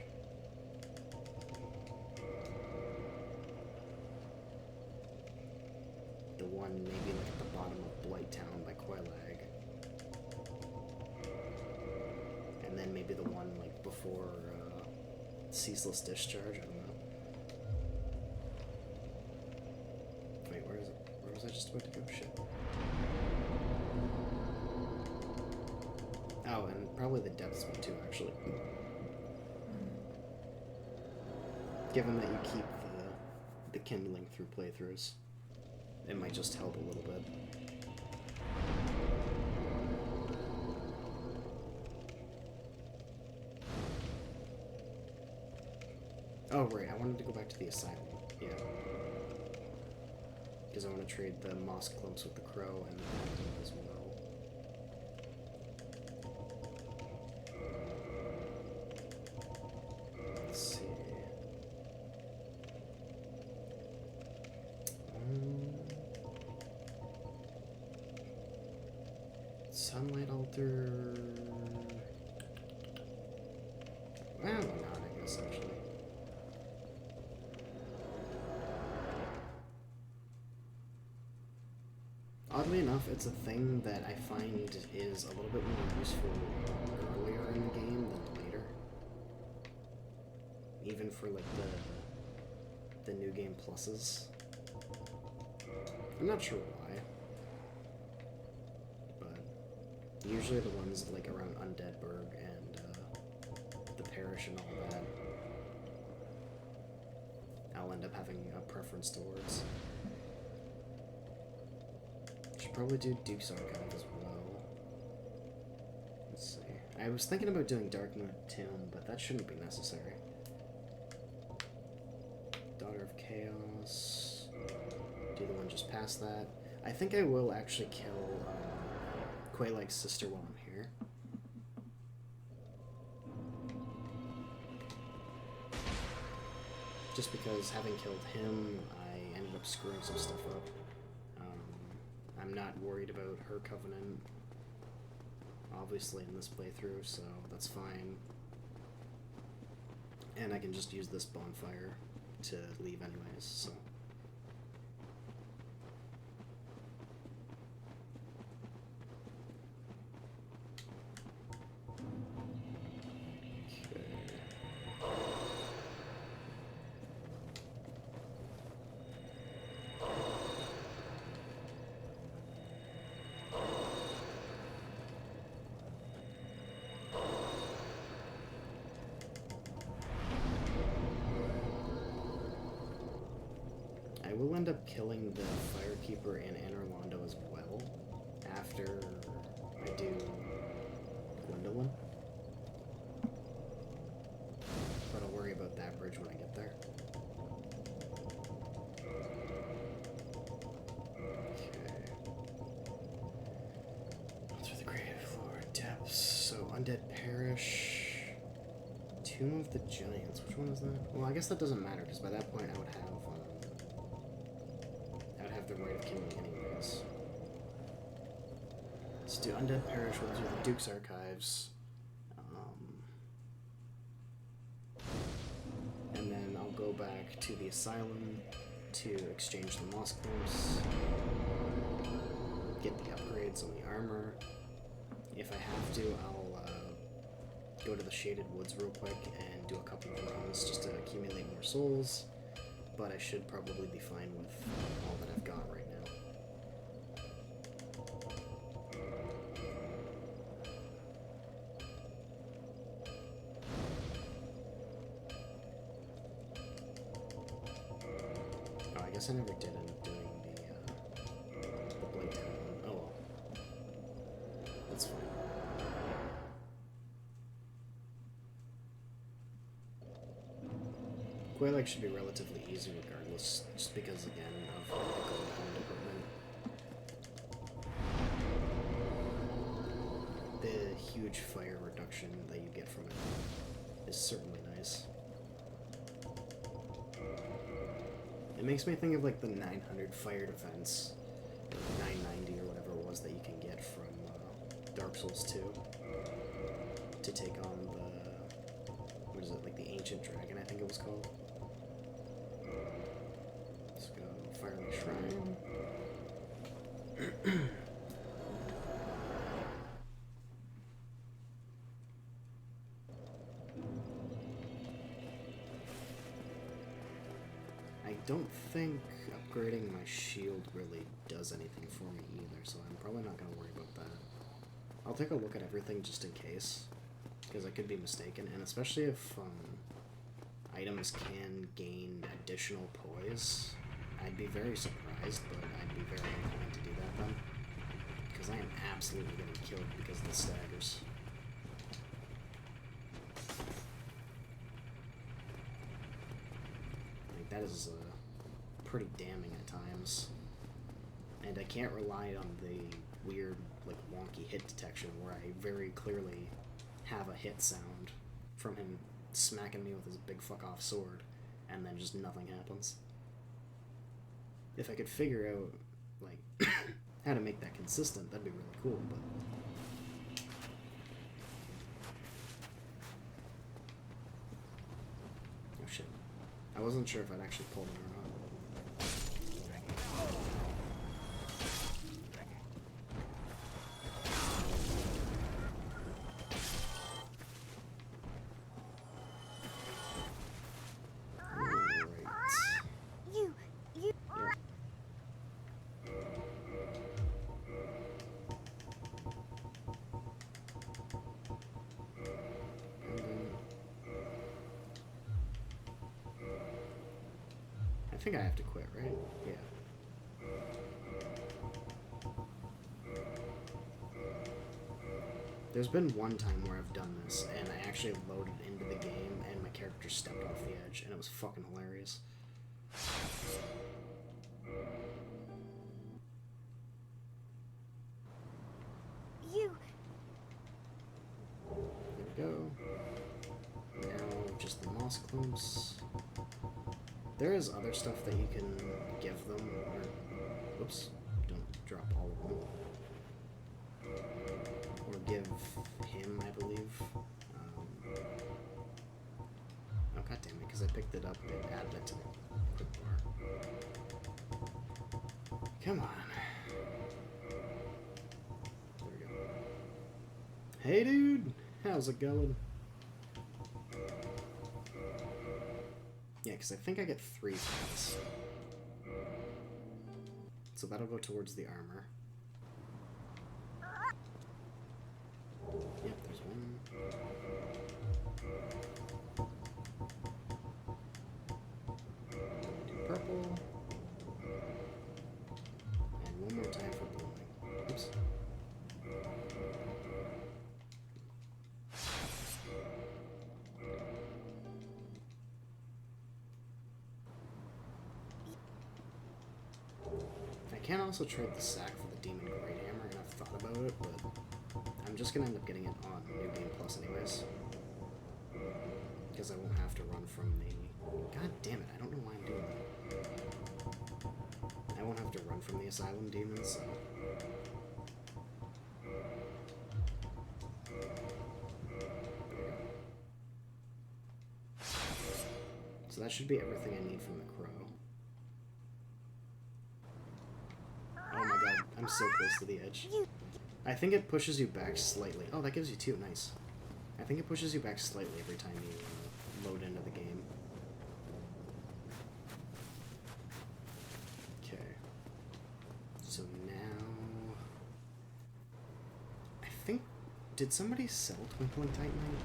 The one maybe like at the bottom of Blight Town by Quailag. And then maybe the one like before Ceaseless Discharge, I don't know. Where was I just about to go? Shit. Oh, and probably the depths one too, actually. Given that you keep the kindling through playthroughs, it might just help a little bit. Oh, right, I wanted to go back to the Asylum. Yeah. Because I want to trade the moss clumps with the crow and the phantom as well. Let's see. Sunlight altar. Well, not, I guess, actually. Oddly enough, it's a thing that I find is a little bit more useful earlier in the game than later. Even for like the new game pluses. I'm not sure why. But usually the ones like around Undeadburg and the Parish and all that I'll end up having a preference towards. Should probably do Duke's Archive as well. Let's see. I was thinking about doing Darkmoon Tomb, but that shouldn't be necessary. Daughter of Chaos. Do the one just past that. I think I will actually kill Quayleg's sister while I'm here. Just because having killed him, I ended up screwing some stuff up. I'm not worried about her covenant, obviously, in this playthrough, so that's fine. And I can just use this bonfire to leave anyways, so... I will end up killing the Firekeeper and Anor Londo as well after I do Gwendolyn. But I'll worry about that bridge when I get there. Okay. Through the Grave Floor Depths. So Undead Parish. Tomb of the Giants. Which one is that? Well, I guess that doesn't matter because by that point I would have the right of killing anyways. Let's do Undead Parish, we'll do the Duke's Archives. And then I'll go back to the Asylum to exchange the Moss Clumps, get the upgrades on the armor. If I have to, I'll go to the Shaded Woods real quick and do a couple of runs just to accumulate more souls. But I should probably be fine with all that I've got right now. Oh, I guess I never did end up doing the Blade one. Oh well. That's fine. Quayleg should be relatively easy regardless, just because, again, of the gold hound equipment. The huge fire reduction that you get from it is certainly nice. It makes me think of like the 900 fire defense, or 990 or whatever it was that you can get from Dark Souls 2 to take on the, what is it, like the Ancient Dragon, I think it was called. Let's go Firelink Shrine. I don't think upgrading my shield really does anything for me either, so I'm probably not going to worry about that. I'll take a look at everything just in case, because I could be mistaken, and especially if items can gain additional poise, I'd be very surprised, but I'd be very inclined to do that then, because I am absolutely getting killed because of the staggers. Like, that is pretty damning at times, and I can't rely on the weird, like, wonky hit detection where I very clearly have a hit sound from him smacking me with his big fuck off sword, and then just nothing happens. If I could figure out, like, how to make that consistent, that'd be really cool, but... Oh shit. I wasn't sure if I'd actually pulled it or not. think I have to quit, right? Yeah. There's been one time where I've done this, and I actually loaded into the game, and my character stepped off the edge, and it was fucking hilarious. There we go. Now, just the moss clumps. There is other stuff that you can give them, or... Whoops. Don't drop all of them. Or give him, I believe. Oh, god damn it, because I picked it up and added it to the quick bar. Come on. There we go. Hey, dude! How's it going? Yeah, because I think I get 3 things. So that'll go towards the armor. Yep, there's one. Do purple. And one more time for blooming. Oops. I can also trade the sack for the Demon Great Hammer, and I've thought about it, but I'm just gonna end up getting it on New Game Plus anyways. Because I won't have to run from the... God damn it, I don't know why I'm doing that. I won't have to run from the Asylum Demons, so... So that should be everything I need from the Crow. Oh my god, I'm so close to the edge. I think it pushes you back slightly. Oh, that gives you 2, nice. I think it pushes you back slightly every time you load into the game. Okay. So now... I think... Did somebody sell Twinkling Titanite?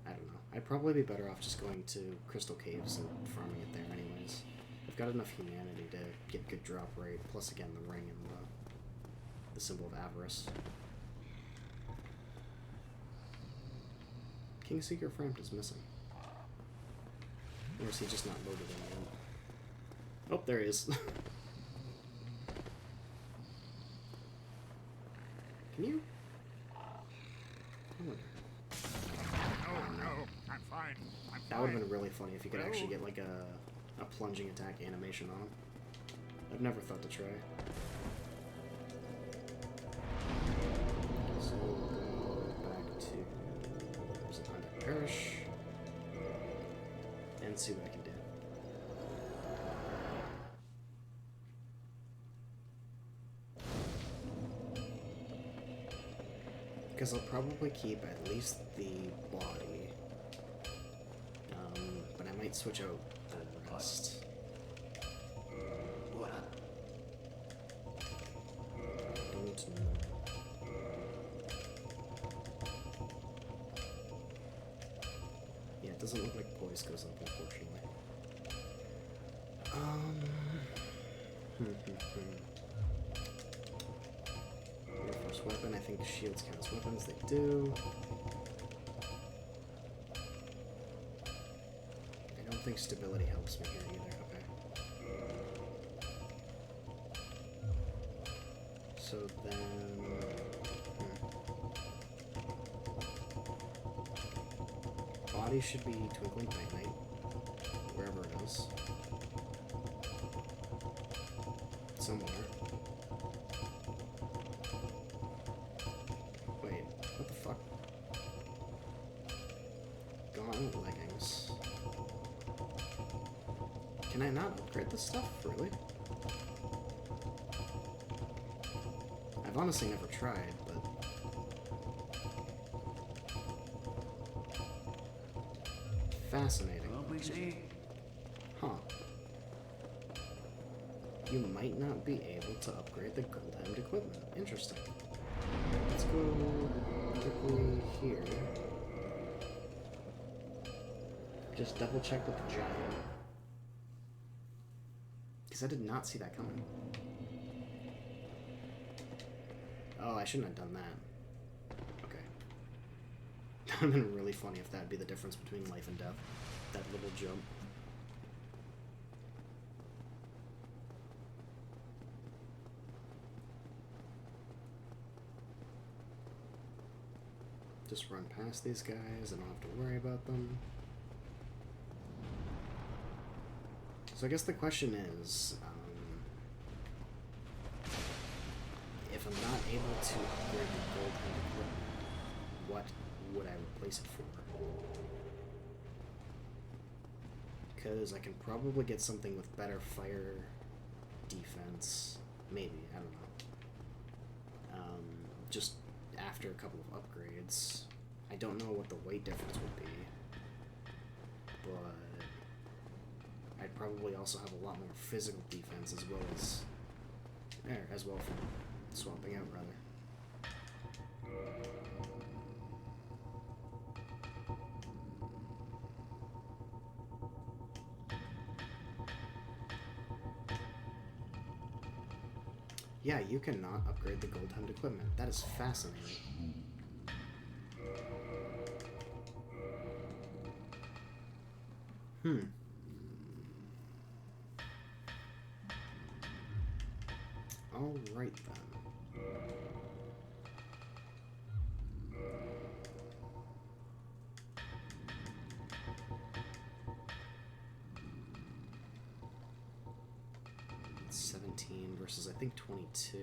I don't know. I'd probably be better off just going to Crystal Caves and farming it there anyways. I've got enough humanity to get good drop rate, plus again the ring and the symbol of avarice. Kingseeker Framed is missing. Or is he just not loaded in yet? Oh, there he is. Can you? I wonder. Oh no, I'm fine. That would have been really funny if you could actually get like a plunging attack animation on him. I've never thought to try. So we'll go back to Parish and see what I can do. Because I'll probably keep at least the body, but I might switch out the rest. Don't know. Yeah, it doesn't look like poise goes up, unfortunately. Your first weapon, I think shields count as weapons, they do. I don't think stability helps me here either, okay. So then... Body should be Twinkling Titanite, wherever it is. Somewhere. Wait, what the fuck? Gauntlet leggings. Can I not upgrade this stuff? Really? I've honestly never tried, but... Fascinating. Huh. You might not be able to upgrade the gold-hemmed equipment. Interesting. Let's go quickly here. Just double check with the giant. because I did not see that coming. Oh, I shouldn't have done that. Okay. That would have been really funny if that would be the difference between life and death. That little jump. Just run past these guys. I don't have to worry about them. So I guess the question is, if I'm not able to upgrade the gold and equipment, what would I replace it for? Because I can probably get something with better fire defense. Maybe, I don't know. Just after a couple of upgrades. I don't know what the weight difference would be, but I'd probably also have a lot more physical defense as well from swapping out, rather. Yeah, you cannot upgrade the gold-hemmed equipment. That is fascinating. Alright then. It's 17 versus I think 22.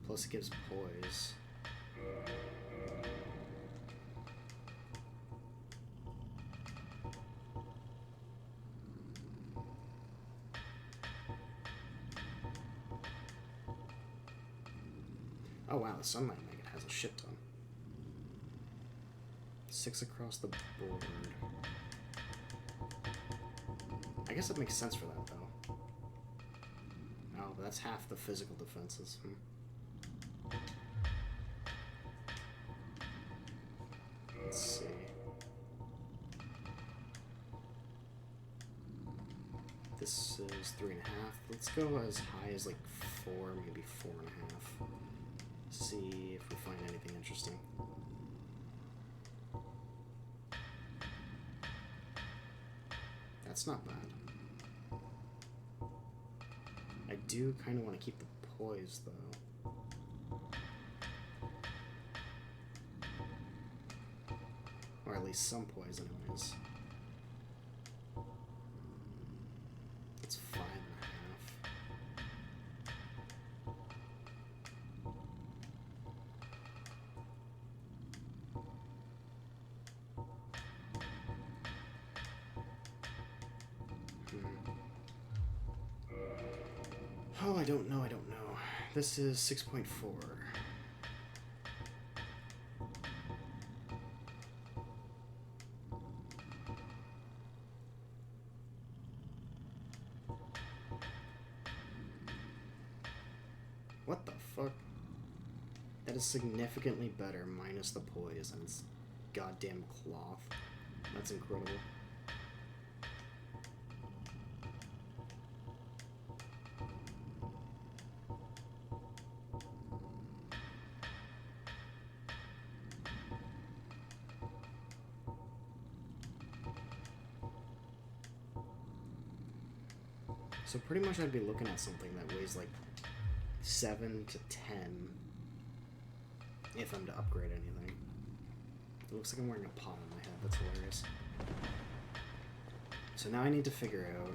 Plus it gives poise. Oh wow, the Sunlight Maggot has a shit ton. 6 across the board. I guess it makes sense for that, though. Oh, but that's half the physical defenses. Let's see. This is 3.5. Let's go as high as like 4, maybe 4.5. See if we find anything interesting. That's not bad. I do kind of want to keep the poise, though. Or at least some poise, anyways. It's 5.5. Oh, I don't know. This is 6.4. What the fuck? That is significantly better, minus the poise and its goddamn cloth. That's incredible. So pretty much I'd be looking at something that weighs like 7 to 10 if I'm to upgrade anything. It looks like I'm wearing a pot on my head. That's hilarious. So now I need to figure out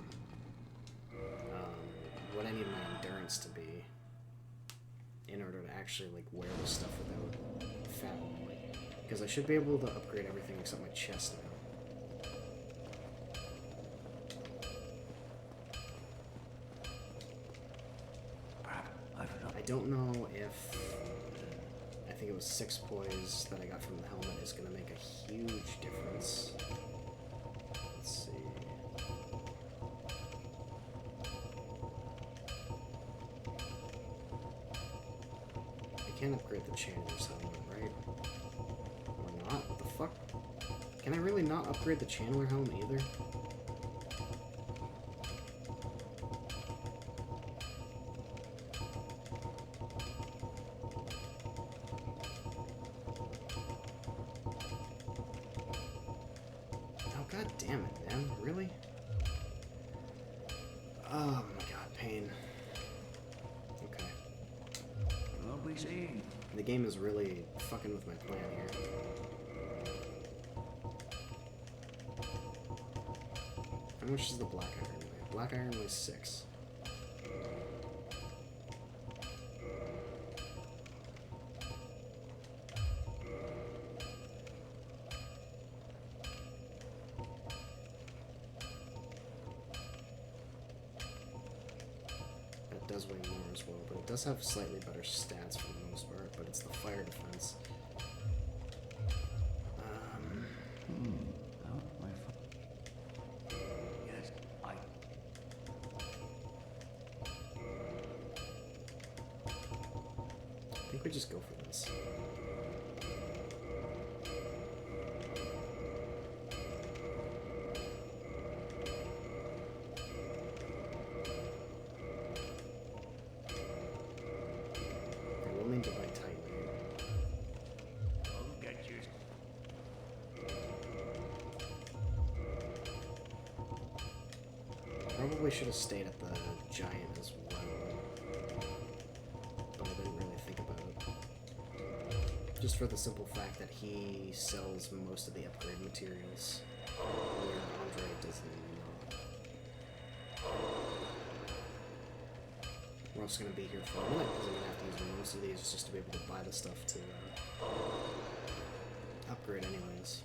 what I need my endurance to be in order to actually like wear this stuff without fat rolling. Because I should be able to upgrade everything except my chest now. I don't know if I think it was 6 poise that I got from the helmet is going to make a huge difference. Let's see. I can't upgrade the Chandler's helmet, right? Or not? What the fuck? Can I really not upgrade the Chandler helm either? Oh my god, pain. Okay. We'll be seeing. The game is really fucking with my plan here. How much is the black iron weigh? Black iron weighs 6. That does weigh more as well, but it does have slightly better stats for the most part, but it's the fire defense. Oh, my yes, I think we just go for this. I will need to buy Titan. will get you. Probably should have stayed at the giant as well, but I didn't really think about it. Just for the simple fact that he sells most of the upgrade materials, where Andre does not. We're also going to be here for a minute because I'm going to have to use most of these just to be able to buy the stuff to upgrade anyways.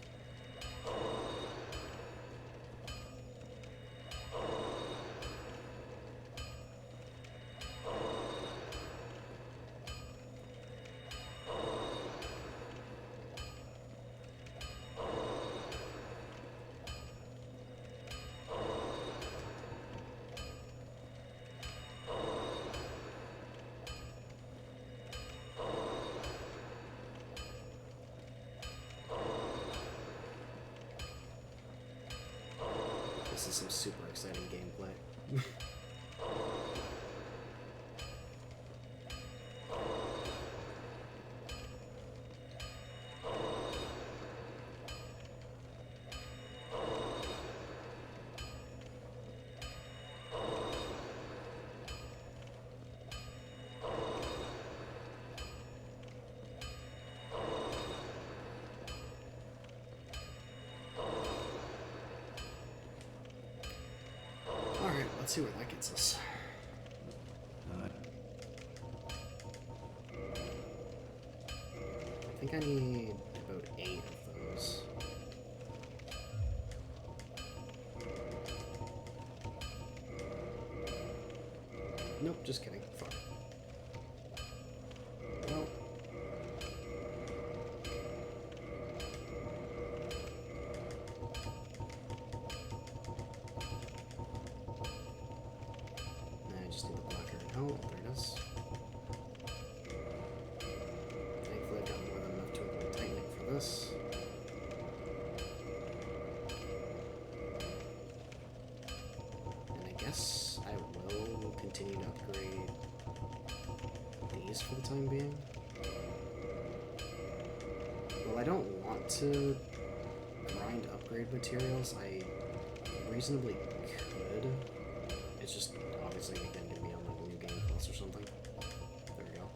This is some super exciting gameplay. Alright, let's see where that gets us. I think I need about 8 of those. Nope, just kidding. Fuck. Well. I just need the blocker. Oh, there it is. Thankfully, I've got more than enough to avoid tightening for this. And I guess I will continue to upgrade these for the time being. Well, I don't want to grind upgrade materials. I reasonably could. It's just obviously going to be on like New Game Plus or something. There we go.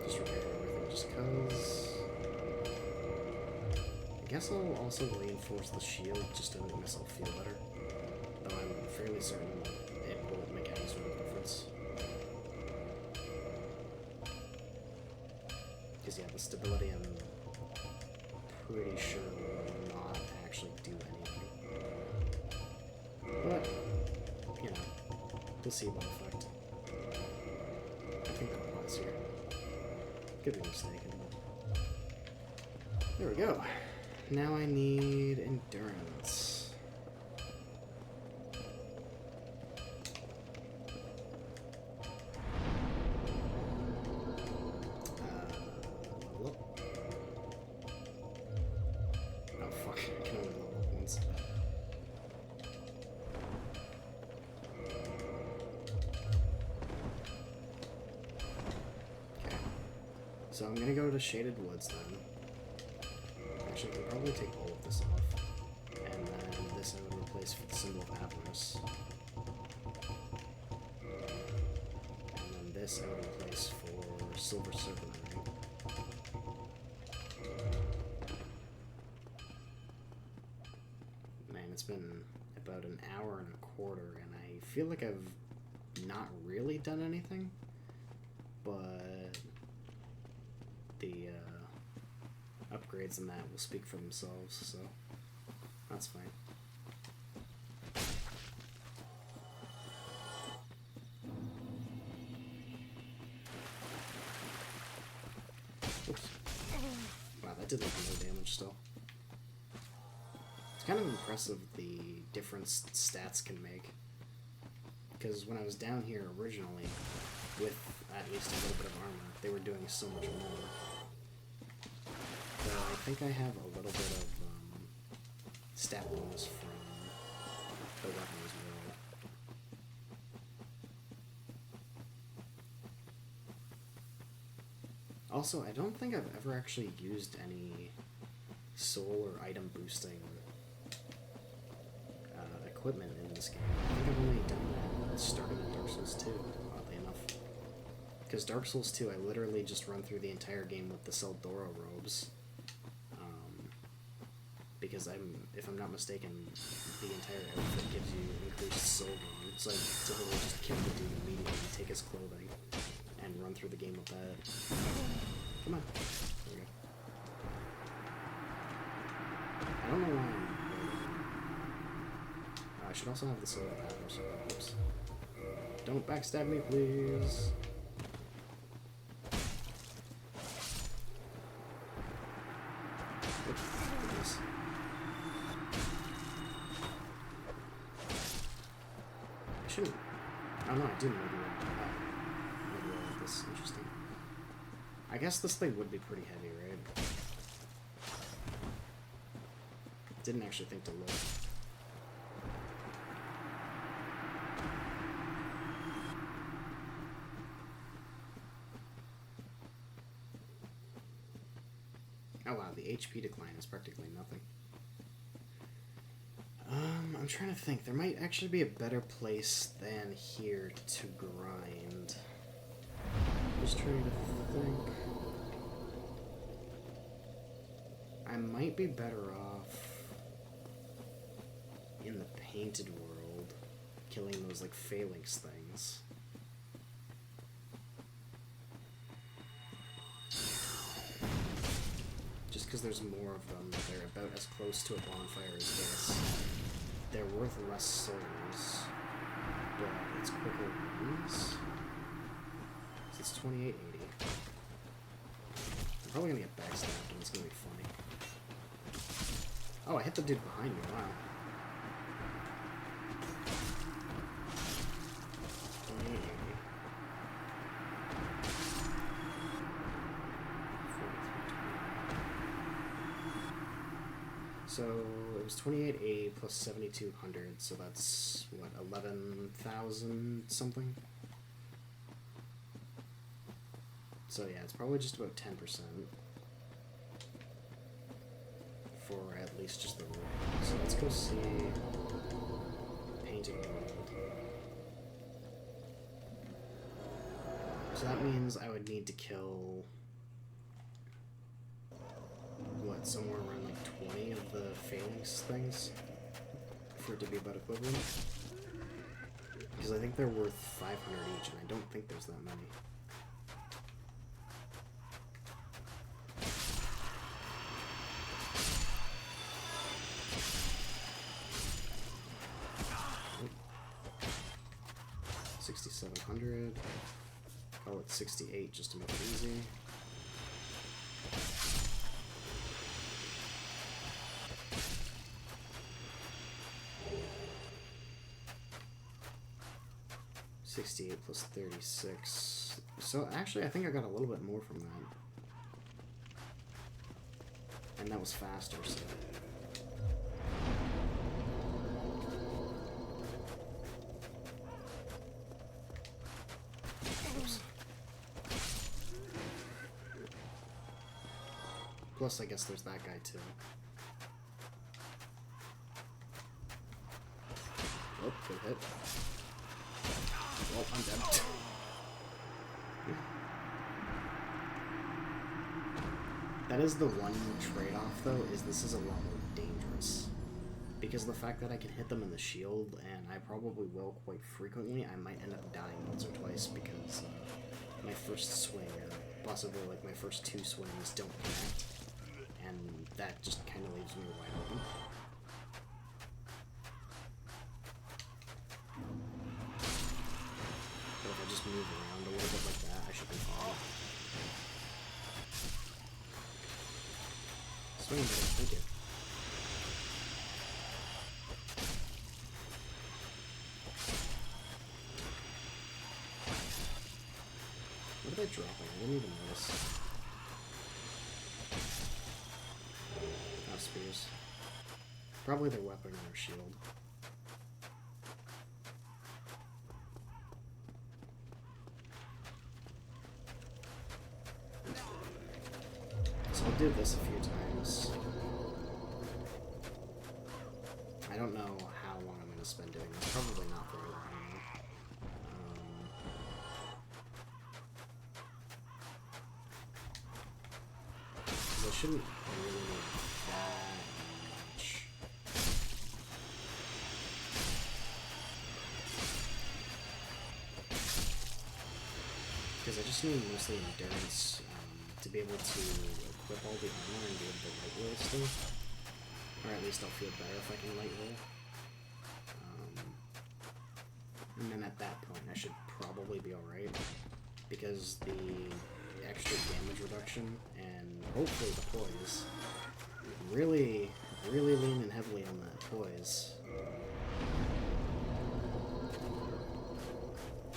Just repair everything just cause. I guess I'll also reinforce the shield just to make myself feel better. Though I'm fairly certain it won't make any sort of difference. Because yeah, the stability I'm pretty sure will not actually do anything. But, you know, placebo effect. I think that applies here. Could be mistaken, but... There we go. Now I need endurance. Level up. Oh fuck, I can only level up once. Okay. So I'm gonna go to Shaded Woods then. Actually, I can probably take all of this off. And then this I would replace with the symbol of avarice. And then this I would replace for silver serpent ring. Man, it's been about an hour and a quarter, and I feel like I've not really done anything, but the upgrades in that will speak for themselves, so that's fine. Oops. Wow, that did like no damage still. It's kind of impressive the difference stats can make. Because when I was down here originally, with at least a little bit of armor, they were doing so much more. But I think I have a little bit of stat bonus from the weapon as well. Also, I don't think I've ever actually used any soul or item boosting equipment in this game. I think I've only done that starting in Dark Souls 2, oddly enough. Because Dark Souls 2, I literally just run through the entire game with the Seldora robes. Because if I'm not mistaken, the entire outfit gives you increased soul gain. So I typically just kill the dude immediately, take his clothing, and run through the game with that. Come on. There we go. I don't know why I'm... I should also have the soul power, so oops. Don't backstab me, please. Oops, goodness. I shouldn't. Oh no, I didn't maybe roll this. Interesting. I guess this thing would be pretty heavy, right? Didn't actually think to look. Oh wow, the HP decline is practically nothing. I'm trying to think. There might actually be a better place than here to grind. Just trying to think. I might be better off in the painted world, killing those like phalanx things. Just because there's more of them, they're about as close to a bonfire as this. They're worth less souls, but it's quicker wins. So it's 2880. I'm probably gonna get backstabbed and it's gonna be funny. Oh, I hit the dude behind me, wow. 2880. So it was 2880 plus 7200, so that's what, 11,000 something? So yeah, it's probably just about 10% for at least just the room. So let's go see Painted World. So that means I would need to kill, what, somewhere around like 20 of the phalanx things for it to be about equivalent. Because I think they're worth 500 each, and I don't think there's that many. Oh. 6,700. Call it 68 just to make it easy. $68 plus 36. So actually, I think I got a little bit more from that. And that was faster, so. Oops. Plus, I guess there's that guy too. Oh, good hit. Well, I'm dead. That is the one trade-off, though, is this is a lot more dangerous. Because the fact that I can hit them in the shield, and I probably will quite frequently, I might end up dying once or twice because my first swing, possibly like my first 2 swings, don't connect. And that just kind of leaves me wide open. But if I just move around a little bit like that, I should be fine. Swing better, thank you. What are they dropping? I didn't even notice. Oh, spears. Probably their weapon and their shield. So I'll do this a few times. I don't know how long I'm going to spend doing this. Probably not very long. I shouldn't really need that much. Because I just need mostly endurance to be able to equip all the armor and be able to light roll still. Or at least I'll feel better if I can light roll. And then at that point I should probably be alright. Because the extra damage reduction and hopefully the poise. Really leaning heavily on that poise.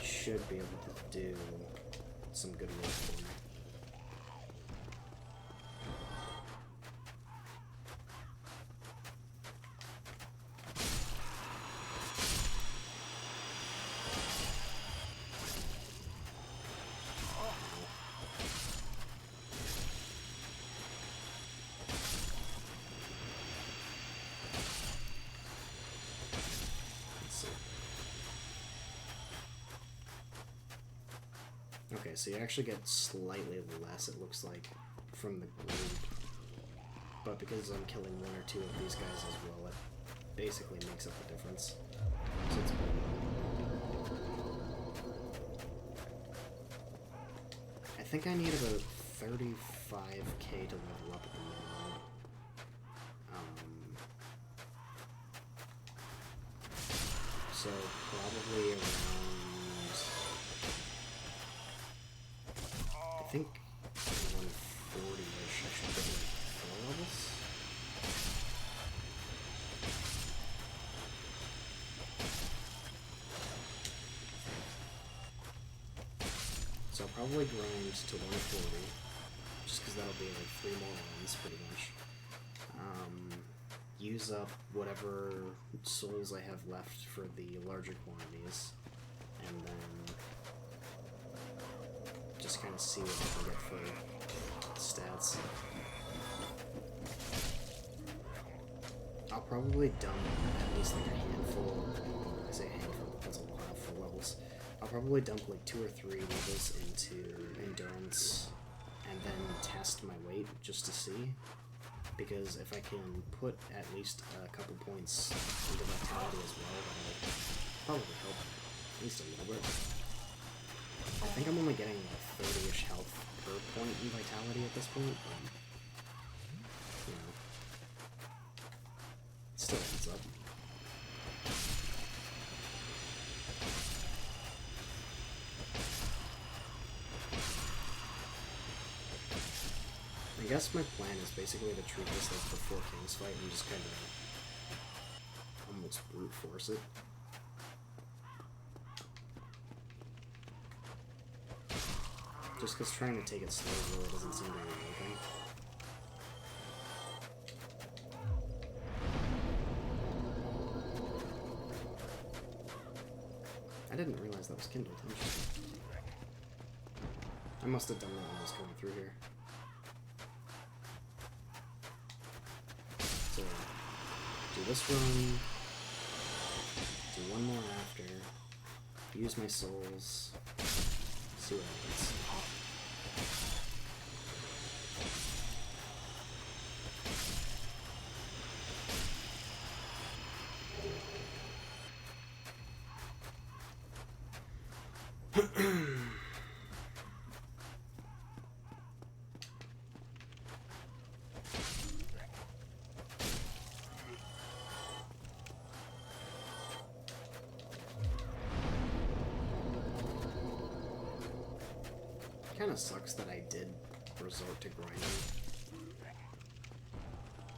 Should be able to do some good work for me. Okay, so you actually get slightly less, it looks like, from the group. But because I'm killing 1 or 2 of these guys as well, it basically makes up the difference. So it's better. I think I need about 35k to level up at the moment. So probably around... I think 140-ish, I should get like 4 levels. So I'll probably grind to 140, just because that'll be like 3 more runs, pretty much. Use up whatever souls I have left for the larger quantities, and then just kind of see what I can get for stats. I'll probably dump at least like a handful. I say a handful, that's a lot of full levels. I'll probably dump like 2 or 3 levels into endurance and then test my weight just to see. Because if I can put at least a couple points into vitality as well, that'll probably help at least a little bit. I think I'm only getting like 30-ish health per point in vitality at this point, but, you know, it still adds up. I guess my plan is basically to treat this like the 4 Kings fight and just kind of almost brute force it. Just because trying to take it slow really doesn't seem to be working. I didn't realize that was kindled. Interesting. I must have done that when I was coming through here. do this run, do one more after, use my souls, see what happens. Kind of sucks that I did resort to grinding,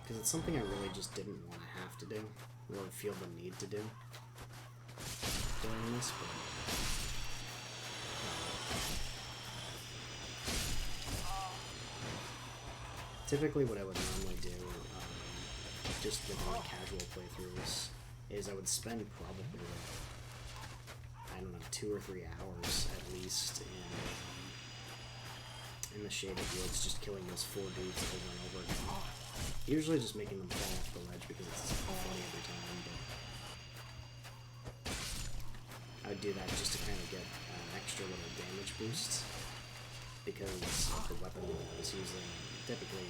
because it's something I really just didn't want to have to do, or feel the need to do during this, but typically what I would normally do, just with my casual playthroughs, is I would spend probably, I don't know, 2 or 3 hours at least in the Shaded Woods, just killing those 4 dudes over and over again. Usually just making them fall off the ledge because it's funny every time, but I would do that just to kind of get extra little damage boosts, because of the weapon that I was using. Typically,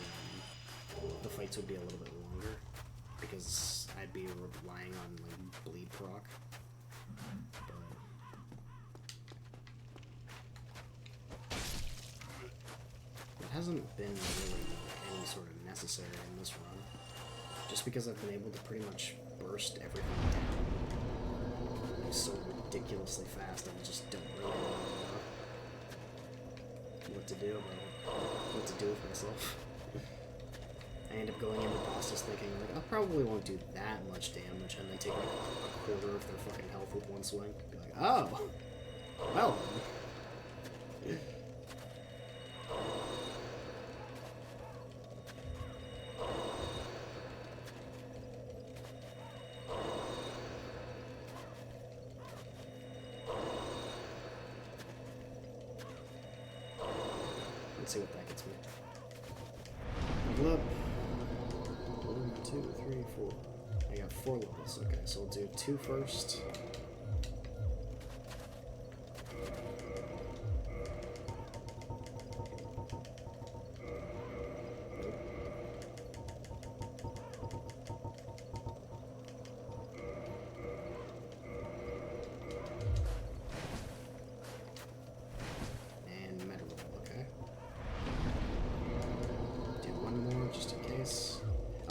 the fights would be a little bit longer, because I'd be relying on like bleed proc. Hasn't been really any sort of necessary in this run, just because I've been able to pretty much burst everything down like so ridiculously fast. I just don't really know what to do about it, what to do with myself. I end up going into bosses thinking like I probably won't do that much damage, and they take like a quarter of their fucking health with one swing. Be like, oh, well. Let's see what that gets me. Level up. 1, 2, 3, 4. I got 4 levels. Okay, so we'll do 2 first.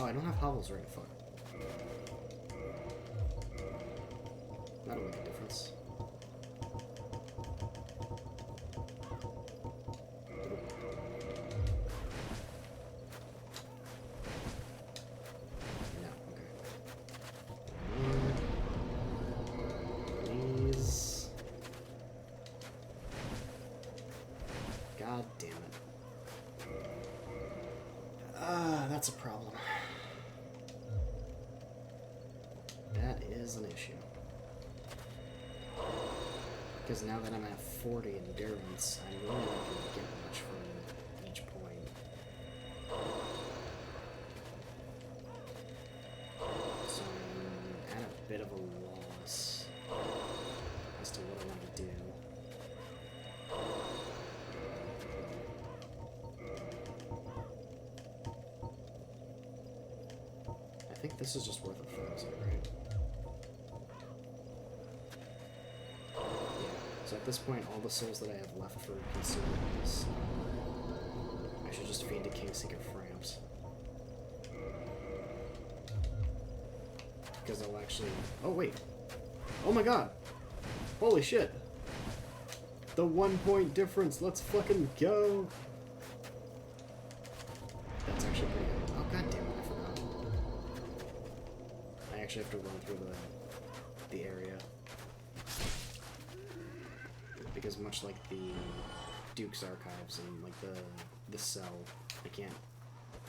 Oh, I don't have hovels right. Fuck. That'll make a difference. No, okay. Please. God damn it. That's a problem. That is an issue. Because now that I'm at 40 endurance, I'm really not going to get much from each point. So I'm at a bit of a loss as to what I want to do. I think this is just worth 1,000, right? So at this point, all the souls that I have left for consumables, I should just feed to Kingseeker Framps. Because I'll actually... Oh, wait. Oh my god! Holy shit! The 1 point difference! Let's fucking go! That's actually pretty good. Oh, god damn it, I forgot. I actually have to run through the area. Because much like the Duke's Archives and like the cell, I can't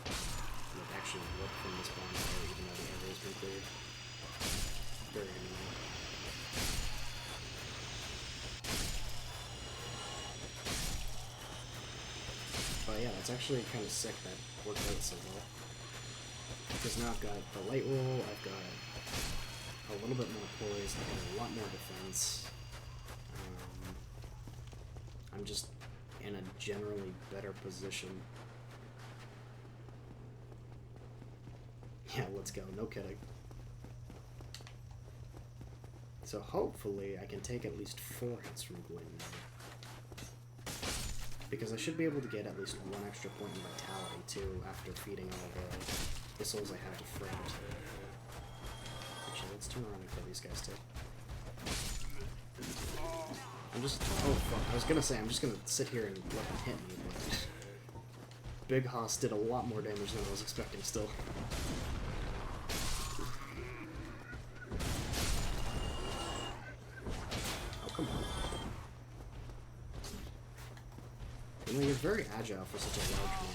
like actually look from this bonfire even though the area's been cleared. Very annoying. But yeah, that's actually kind of sick that worked out so well. Because now I've got the light roll, I've got a little bit more poise, I've got a lot more defense. I'm just in a generally better position. Yeah, let's go, no kidding. So hopefully I can take at least 4 hits from Gwyn now. Because I should be able to get at least 1 extra point in vitality too after feeding all the souls I have to friend. Actually, let's turn around and kill these guys too. I'm just... oh fuck, I was gonna say I'm just gonna sit here and let them hit me, but... Big Hoss did a lot more damage than I was expecting still. Oh, come on. You know, you're very agile for such a large man.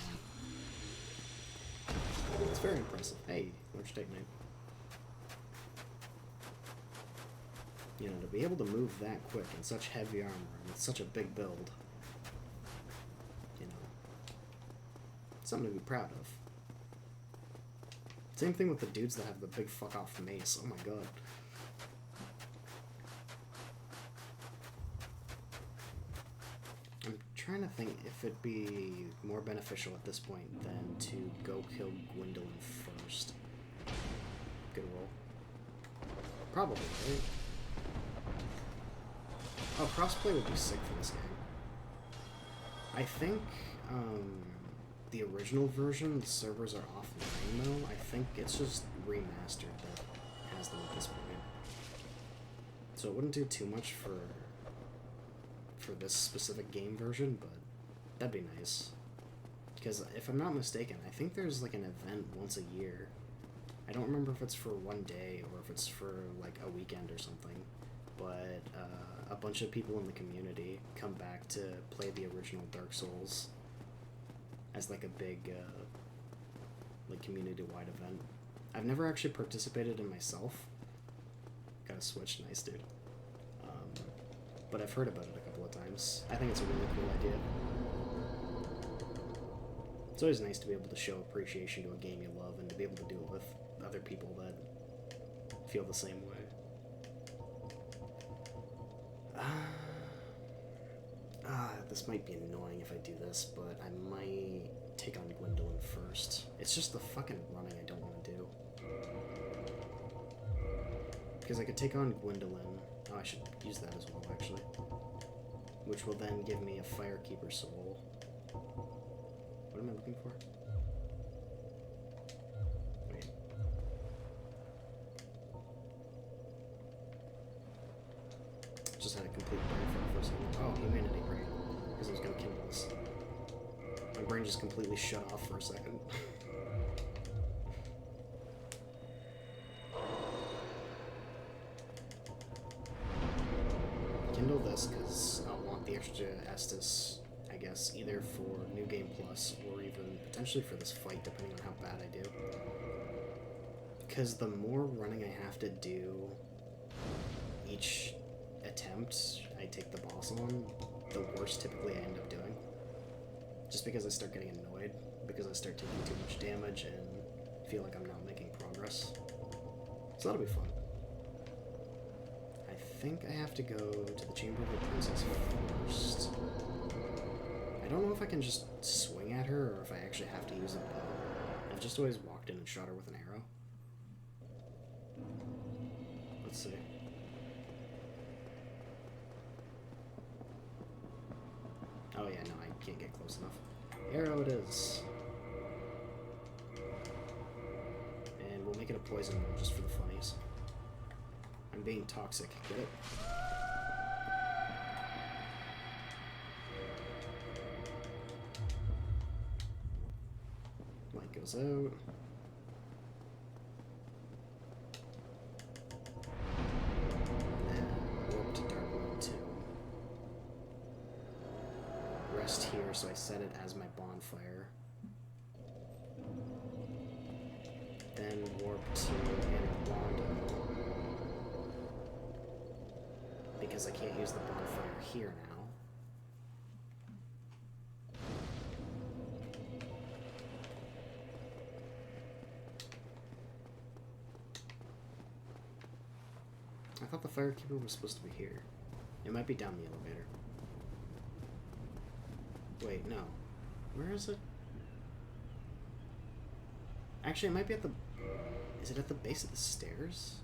It's very impressive. Hey, large take knight. You know, to be able to move that quick in such heavy armor and with such a big build, you know, something to be proud of. Same thing with the dudes that have the big fuck off mace. Oh my god. I'm trying to think if it'd be more beneficial at this point than to go kill Gwendolyn first. Good roll. Probably, right? Oh, crossplay would be sick for this game. I think, the original version, the servers are offline though. I think it's just remastered that has them at this point. So it wouldn't do too much for this specific game version, but that'd be nice. Because if I'm not mistaken, I think there's like an event once a year. I don't remember if it's for one day or if it's for like a weekend or something. But a bunch of people in the community come back to play the original Dark Souls as like a big like community-wide event. I've never actually participated in myself. Got a Switch, nice dude. But I've heard about it a couple of times. I think it's a really cool idea. It's always nice to be able to show appreciation to a game you love and to be able to do it with other people that feel the same way. This might be annoying if I do this, but I might take on Gwendolyn first. It's just the fucking running I don't want to do. Because I could take on Gwendolyn. Oh, I should use that as well, actually. Which will then give me a Firekeeper soul. What am I looking for? Wait. Just had a complete brain fart for a second. Oh, humanity brain. Because I was going to kill this. My brain just completely shut off for a second. Kindle this because I'll want the extra Estus, I guess, either for New Game Plus or even potentially for this fight, depending on how bad I do. Because the more running I have to do each attempt I take the boss on, the worse typically I end up doing. Just because I start getting annoyed, because I start taking too much damage and feel like I'm not making progress. So that'll be fun. I think I have to go to the Chamber of the Princess first. I don't know if I can just swing at her or if I actually have to use a bow. I've just always walked in and shot her with an arrow. Let's see. Oh yeah, no, I can't get close enough. Arrow it is. And we'll make it a poison one just for the funnies. I'm being toxic, get it? Light goes out. Here, so I set it as my bonfire. Then warp to Anawanda. Because I can't use the bonfire here now. I thought the firekeeper was supposed to be here. It might be down the elevator. Wait, no. Where is it? Actually, it might be at the... Is it at the base of the stairs?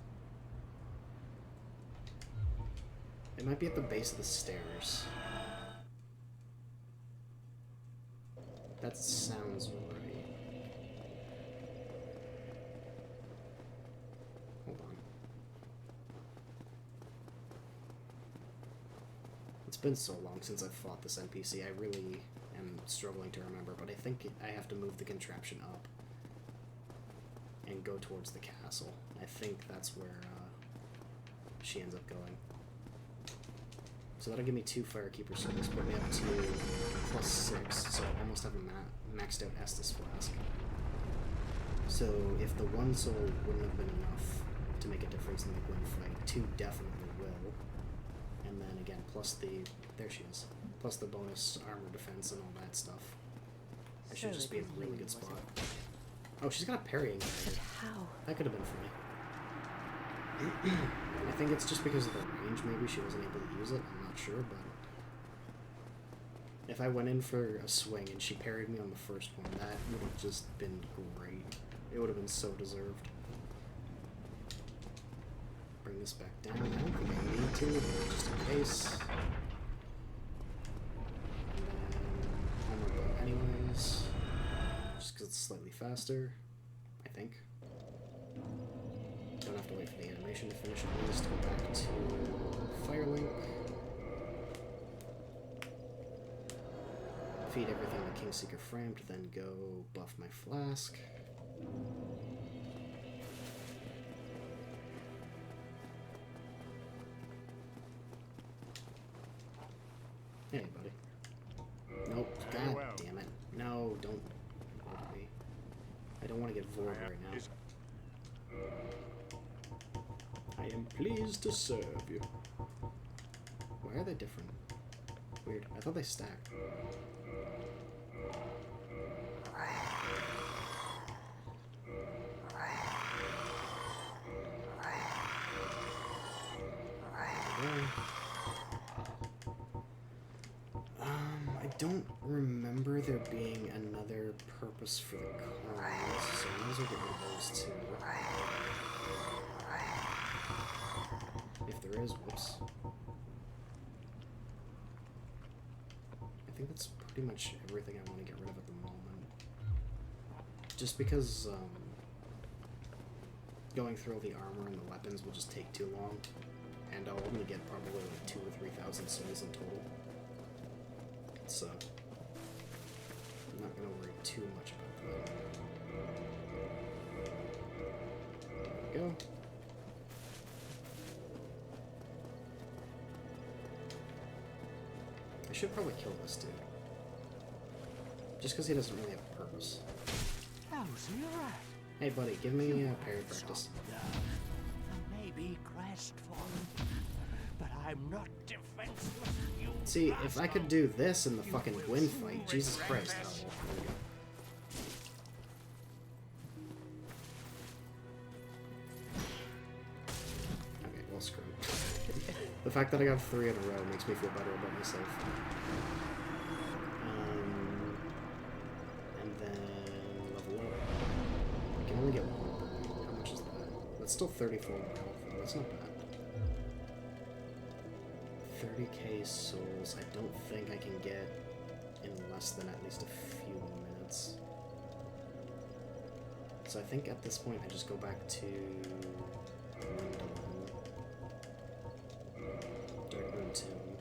It might be at the base of the stairs. That sounds right. Hold on. It's been so long since I've fought this NPC, I really am struggling to remember, but I think I have to move the contraption up and go towards the castle. I think that's where she ends up going. So that'll give me 2 Firekeeper souls, put me up to +6, so I almost have a maxed out Estus Flask. So if the 1 soul wouldn't have been enough to make a difference in the Gwyn fight, 2 definitely will. And then again, plus the... There she is. Plus the bonus armor defense and all that stuff. I should just be in a really good spot. Oh, she's got a parrying dagger. How? That could have been funny. I think it's just because of the range, maybe she wasn't able to use it, I'm not sure, but... If I went in for a swing and she parried me on the first one, that would have just been great. It would have been so deserved. Bring this back down. I don't think I need to, but just in case. And then armor bow anyways. Just because it's slightly faster, I think. Don't have to wait for the animation to finish at least. Go back to Firelink. Feed everything the Kingseeker framed, then go buff my flask. Hey, buddy. Nope. God well. damn it. No, don't. Me. I don't want to get Vorg right now. I am pleased to serve you. Why are they different? Weird. I thought they stacked. I don't remember there being another purpose for the coins, so I might as well get rid of those two. If there is, whoops. I think that's pretty much everything I want to get rid of at the moment. Just because, going through all the armor and the weapons will just take too long, and I'll only get probably like 2,000 or 3,000 souls in total. So, I'm not going to worry too much about that. There we go. I should probably kill this dude. Just because he doesn't really have a purpose. How's you at? Hey buddy, give me a parry practice. I may be crestfallen, but I'm not defenseless. You See, if I could do this in the fucking Gwyn fight, Jesus Christ. Oh, well, there we go. Okay, well, screw it. The fact that I got 3 in a row makes me feel better about myself. And then level up. I can only get 1. How much is that? That's still 34 health, though. That's not bad. 30k souls, I don't think I can get in less than at least a few minutes. So I think at this point I just go back to Gwendolyn. Darkmoon Tomb.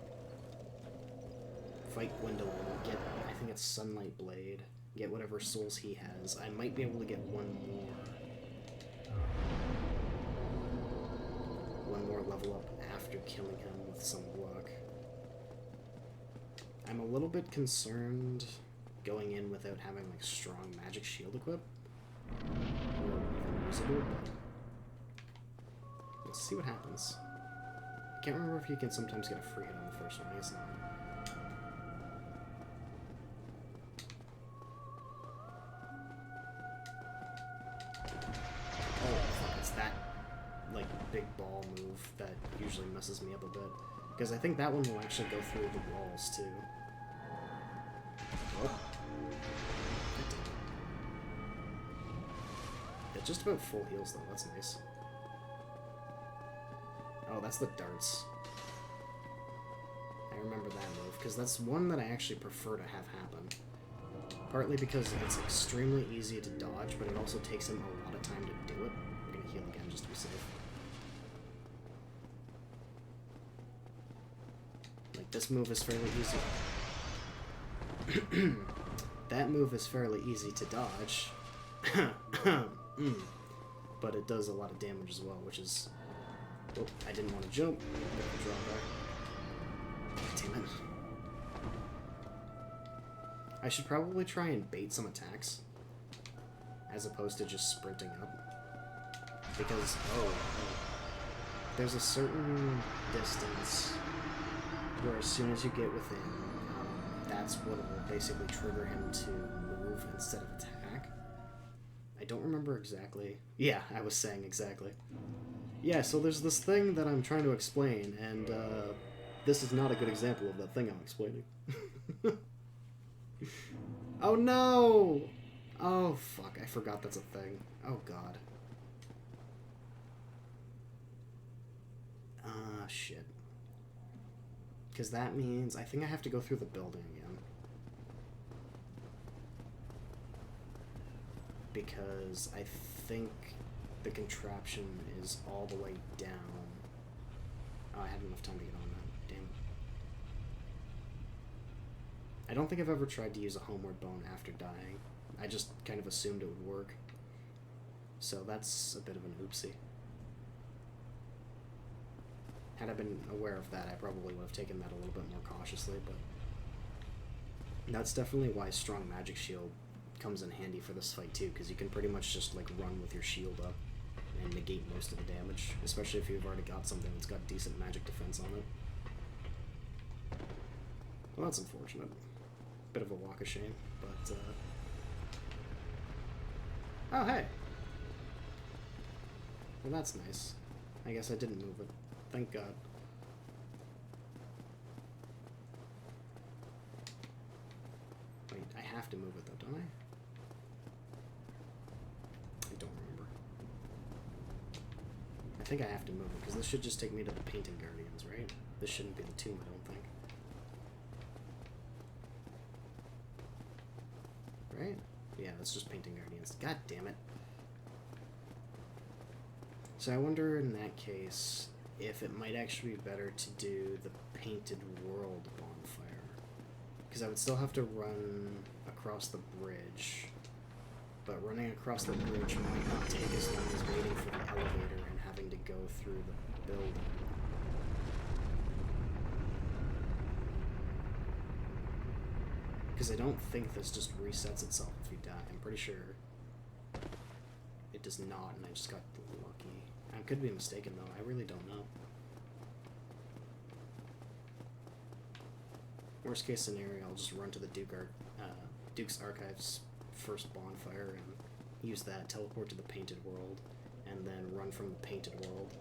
Fight Gwendolyn, get, I think it's Sunlight Blade, get whatever souls he has. I might be able to get one more level up after killing him with some luck. I'm a little bit concerned going in without having like strong magic shield equip, or even usable, but let's see what happens. I can't remember if you can sometimes get a free hit on the first one. I guess not. Oh fuck, it's that. like, big ball move that usually messes me up a bit. Because I think that one will actually go through the walls, too. Oh. It's just about full heals, though. That's nice. Oh, that's the darts. I remember that move, because that's one that I actually prefer to have happen. Partly because it's extremely easy to dodge, but it also takes him a lot of time to do it. I'm gonna heal again just to be safe. Like, this move is fairly easy. That move is fairly easy to dodge. But it does a lot of damage as well, which is... Oh, I didn't want to jump. Damn it. I should probably try and bait some attacks, as opposed to just sprinting up. Because, there's a certain distance where as soon as you get within, that's what will basically trigger him to move instead of attack. I don't remember exactly. Yeah, I was saying exactly. Yeah, so there's this thing that I'm trying to explain, and this is not a good example of that thing I'm explaining. Oh no! Oh fuck, I forgot that's a thing. Oh god. Ah, shit. Because that means I think I have to go through the building again. Because I think the contraption is all the way down. Oh, I had enough time to get on that. Damn it. I don't think I've ever tried to use a homeward bone after dying. I just kind of assumed it would work. So that's a bit of an oopsie. Had I been aware of that, I probably would have taken that a little bit more cautiously, but that's definitely why Strong Magic Shield comes in handy for this fight too, because you can pretty much just like run with your shield up and negate most of the damage, especially if you've already got something that's got decent magic defense on it. Well, that's unfortunate. Bit of a walk of shame, but oh, hey! Well, that's nice. I guess I didn't move it. Thank God. Wait, I have to move it though, don't I? I don't remember. I think I have to move it, because this should just take me to the Painting Guardians, right? This shouldn't be the tomb, I don't think. Right? Yeah, that's just Painting Guardians. God damn it. So I wonder in that case if it might actually be better to do the Painted World bonfire. Because I would still have to run across the bridge. But running across the bridge might not take as long as waiting for the elevator and having to go through the building. Because I don't think this just resets itself if you die. I'm pretty sure it does not, and I just got lucky. I could be mistaken, though. I really don't know. Worst case scenario, I'll just run to the Duke's Archives first bonfire and use that, teleport to the Painted World, and then run from the Painted World.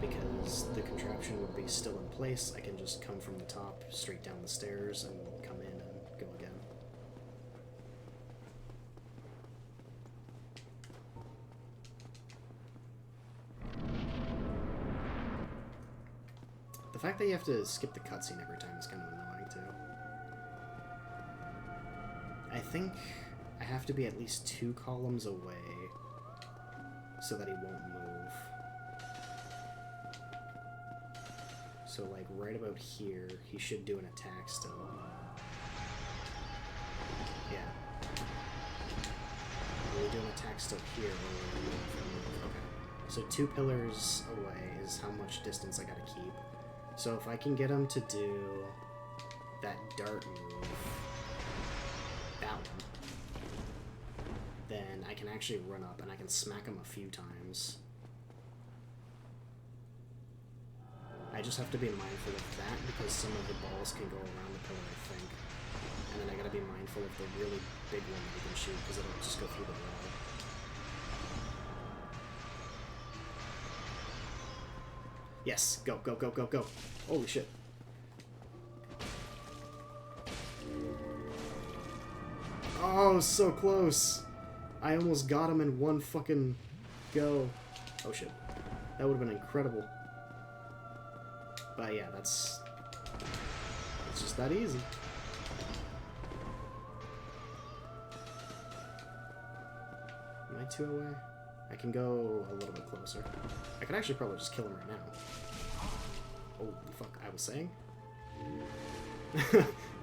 Because the contraption would be still in place, I can just come from the top, straight down the stairs, and come in and go again. The fact that you have to skip the cutscene every time is kind of annoying, too. I think I have to be at least 2 columns away so that he won't move. So, like, right about here, he should do an attack still. Yeah. Will we do an attack still here? Okay. So 2 pillars away is how much distance I gotta keep. So if I can get him to do that dart move, that one, then I can actually run up and I can smack him a few times. I just have to be mindful of that because some of the balls can go around the pillar, I think. And then I gotta be mindful of the really big one that you can shoot because it'll just go through the wall. Yes, go, go, go, go, go. Holy shit. Oh, so close. I almost got him in one fucking go. Oh shit. That would have been incredible. But yeah, it's just that easy. Am I 2 away? I can go a little bit closer. I could actually probably just kill him right now. Holy fuck, I was saying?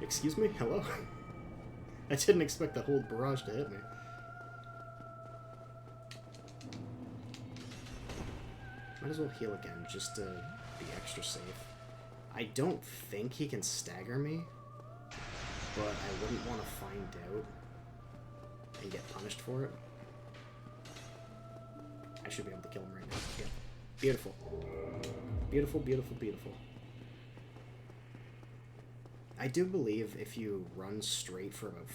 Excuse me? Hello? I didn't expect that whole barrage to hit me. Might as well heal again, just to be extra safe. I don't think he can stagger me, but I wouldn't want to find out and get punished for it. I should be able to kill him right now. Yeah. Beautiful. Beautiful, beautiful, beautiful. I do believe if you run straight for about,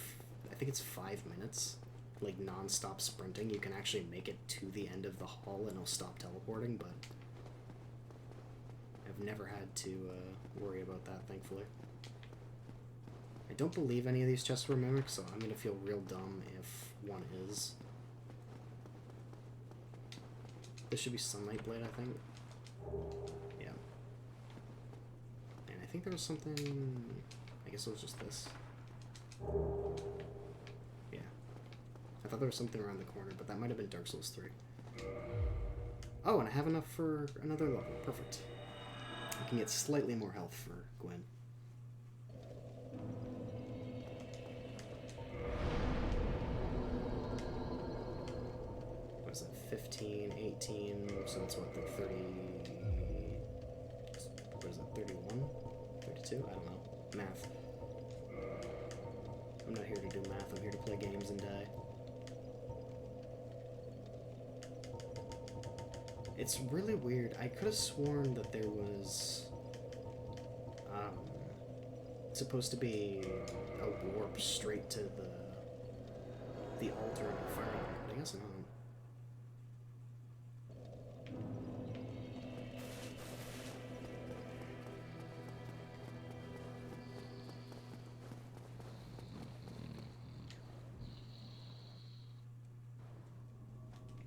I think it's 5 minutes, like non-stop sprinting, you can actually make it to the end of the hall and it'll stop teleporting, but I've never had to worry about that, thankfully. I don't believe any of these chests were mimics, so I'm going to feel real dumb if one is. This should be Sunlight Blade, I think. Yeah. And I think there was something... I guess it was just this. Yeah. I thought there was something around the corner, but that might have been Dark Souls 3. Oh, and I have enough for another level. Perfect. I can get slightly more health for Gwen. What is it? 15, 18, so that's what, like 30... What is it, 31? 32? I don't know. Math. I'm not here to do math, I'm here to play games and die. It's really weird. I could have sworn that there was supposed to be a warp straight to the altar and the fire, but I guess not.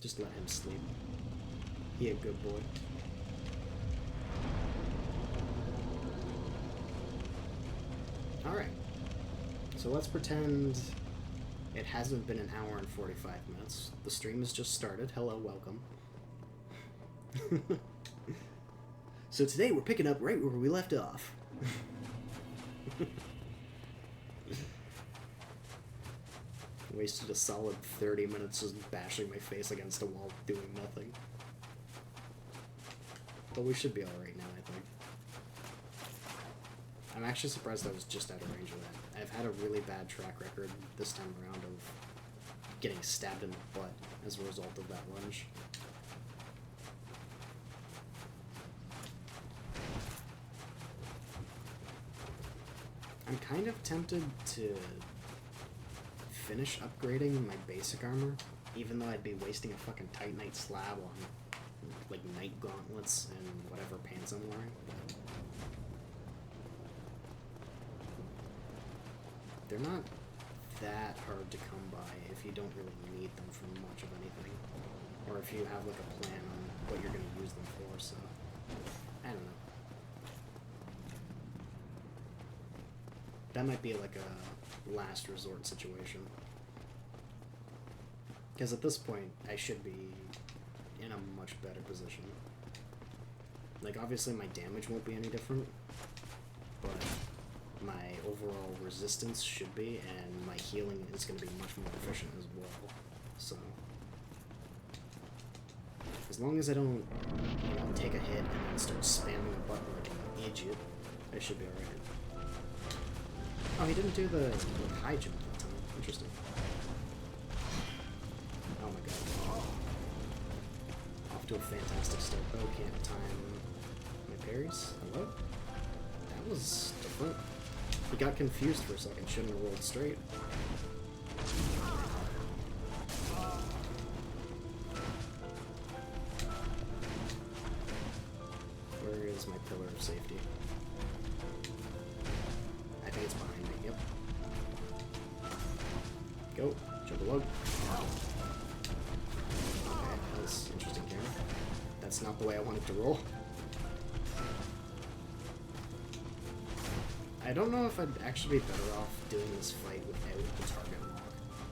Just let him sleep. He a good boy. Alright. So let's pretend it hasn't been an hour and 45 minutes. The stream has just started. Hello, welcome. So today we're picking up right where we left off. Wasted a solid 30 minutes just bashing my face against a wall doing nothing. But we should be alright now, I think. I'm actually surprised I was just out of range of that. I've had a really bad track record this time around of getting stabbed in the butt as a result of that lunge. I'm kind of tempted to finish upgrading my basic armor, even though I'd be wasting a fucking Titanite slab on, like, night gauntlets and whatever pants I'm wearing. They're not that hard to come by if you don't really need them for much of anything, or if you have, like, a plan on what you're going to use them for, so, I don't know. That might be, like, a last resort situation. Because at this point, I should be in a much better position. Like, obviously my damage won't be any different, but my overall resistance should be, and my healing is going to be much more efficient as well. So, as long as I don't, you know, take a hit and then start spamming a button like an idiot, I should be alright. Oh, he didn't do the high jump that time. Interesting. Oh my god. Off to a fantastic start. Oh, can't time my parries. Hello? That was different. He got confused for a second. Shouldn't have rolled straight. Where pillar of safety. I think it's behind me, yep. Go, jump a log. Okay, that was interesting camera. That's not the way I wanted to roll. I don't know if I'd actually be better off doing this fight without the target lock.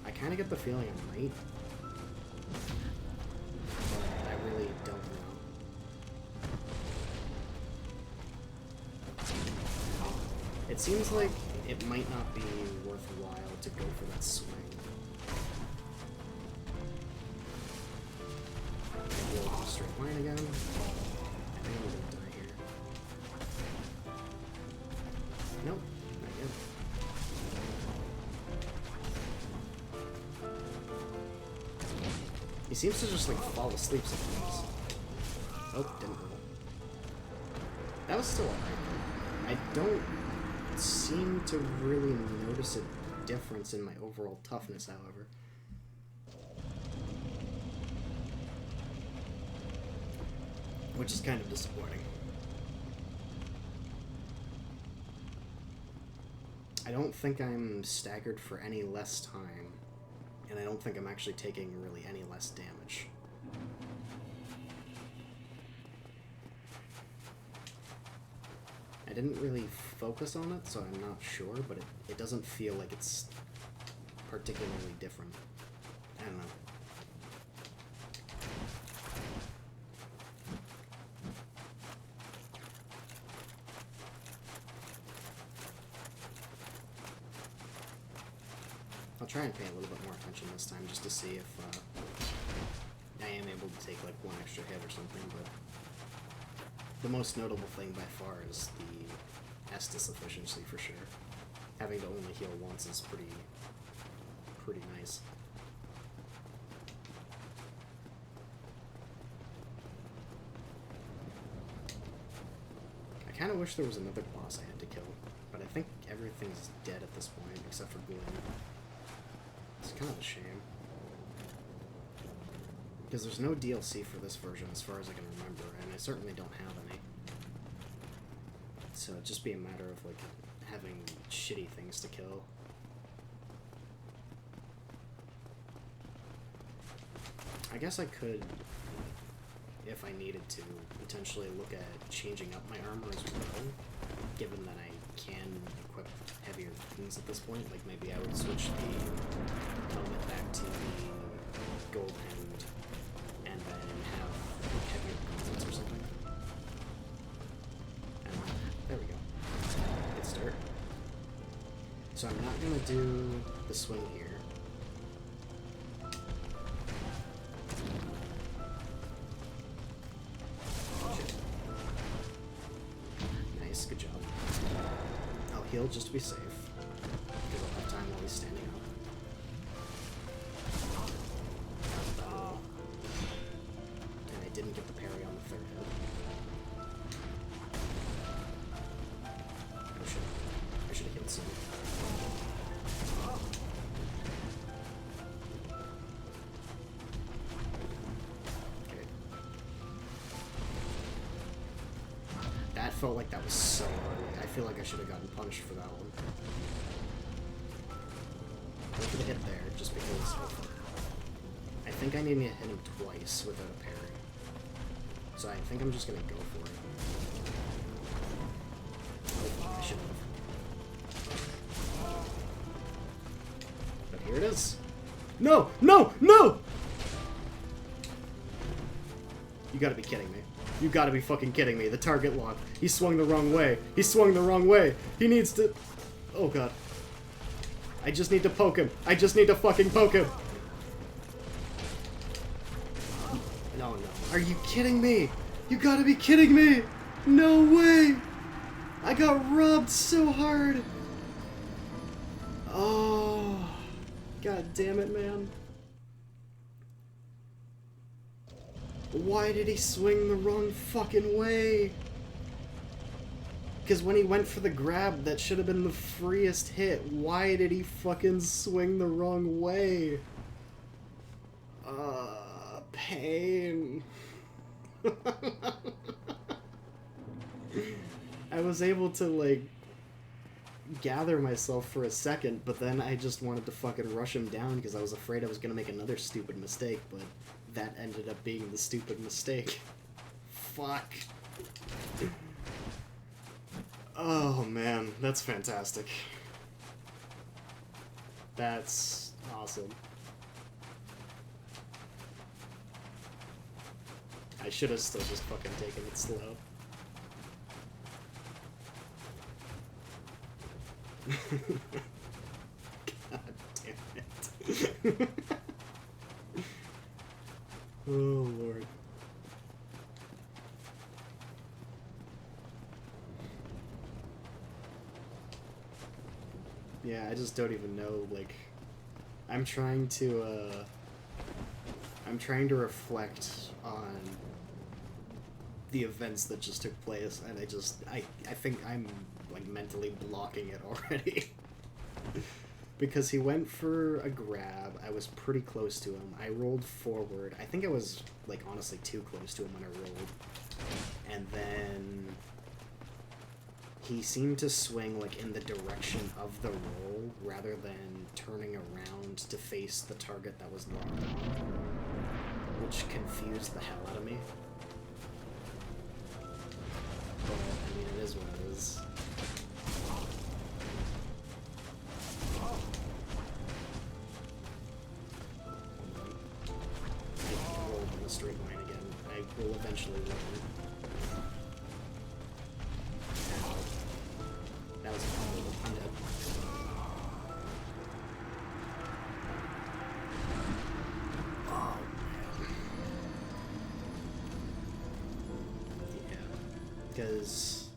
I kind of get the feeling I might. But I really don't know. It seems like it might not be worthwhile to go for that swing. Maybe we'll go straight line again. I think I'm gonna die here. Nope, not yet. He seems to just like fall asleep sometimes. Oh, didn't roll. That was still alright. I don't seem to really notice a difference in my overall toughness, however. Which is kind of disappointing. I don't think I'm staggered for any less time, and I don't think I'm actually taking really any less damage. I didn't really focus on it, so I'm not sure, but it doesn't feel like it's particularly different. I don't know. I'll try and pay a little bit more attention this time just to see if I am able to take like one extra hit or something, but the most notable thing by far is the Estus efficiency for sure. Having to only heal once is pretty nice. I kind of wish there was another boss I had to kill, but I think everything's dead at this point except for Gwen. It's kind of a shame. Because there's no DLC for this version as far as I can remember, and I certainly don't have any. So it'd just be a matter of, like, having shitty things to kill. I guess I could, if I needed to, potentially look at changing up my armor as well, given that I can equip heavier things at this point. Like, maybe I would switch the helmet back to the gold hand, and then have heavier gauntlets or something. And there we go. Good start. So I'm not gonna do the swing here. Shit. Nice, good job. I'll heal just to be safe, because I'll have time while he's standing up. And I didn't get the parry on the third hit. Oh shit. I should have hit some. Okay. That felt like that was so early. I feel like I should have gotten punished for that one. Go for the hit there, just because. Oh, fuck. I think I need to hit him twice without a parry. So I think I'm just gonna go for it. Oh, I should have. But here it is. No! No! No! You gotta be kidding me. You gotta be fucking kidding me. The target lock. He swung the wrong way. He swung the wrong way. He needs to... Oh god. I just need to poke him. I just need to fucking poke him. No, no. Are you kidding me? You gotta be kidding me! No way! I got robbed so hard! Oh... God damn it, man. Why did he swing the wrong fucking way? Because when he went for the grab, that should have been the freest hit. Why did he fucking swing the wrong way? Pain. was able to, like, gather myself for a second, but then I just wanted to fucking rush him down because I was afraid I was gonna make another stupid mistake, but that ended up being the stupid mistake. Fuck. Oh, man. That's fantastic. That's awesome. I should have still just fucking taken it slow. God damn it. Oh, Lord. Yeah, I just don't even know, like, I'm trying to reflect on the events that just took place, and I think I'm, like, mentally blocking it already. Because he went for a grab, I was pretty close to him, I rolled forward, I think I was, like, honestly too close to him when I rolled, and then he seemed to swing, like, in the direction of the roll, rather than turning around to face the target that was locked on, which confused the hell out of me. But, I mean, it is what it is. I rolled in a straight line again. I will eventually learn. That was a combo. I'm dead. Oh, man. Yeah. Because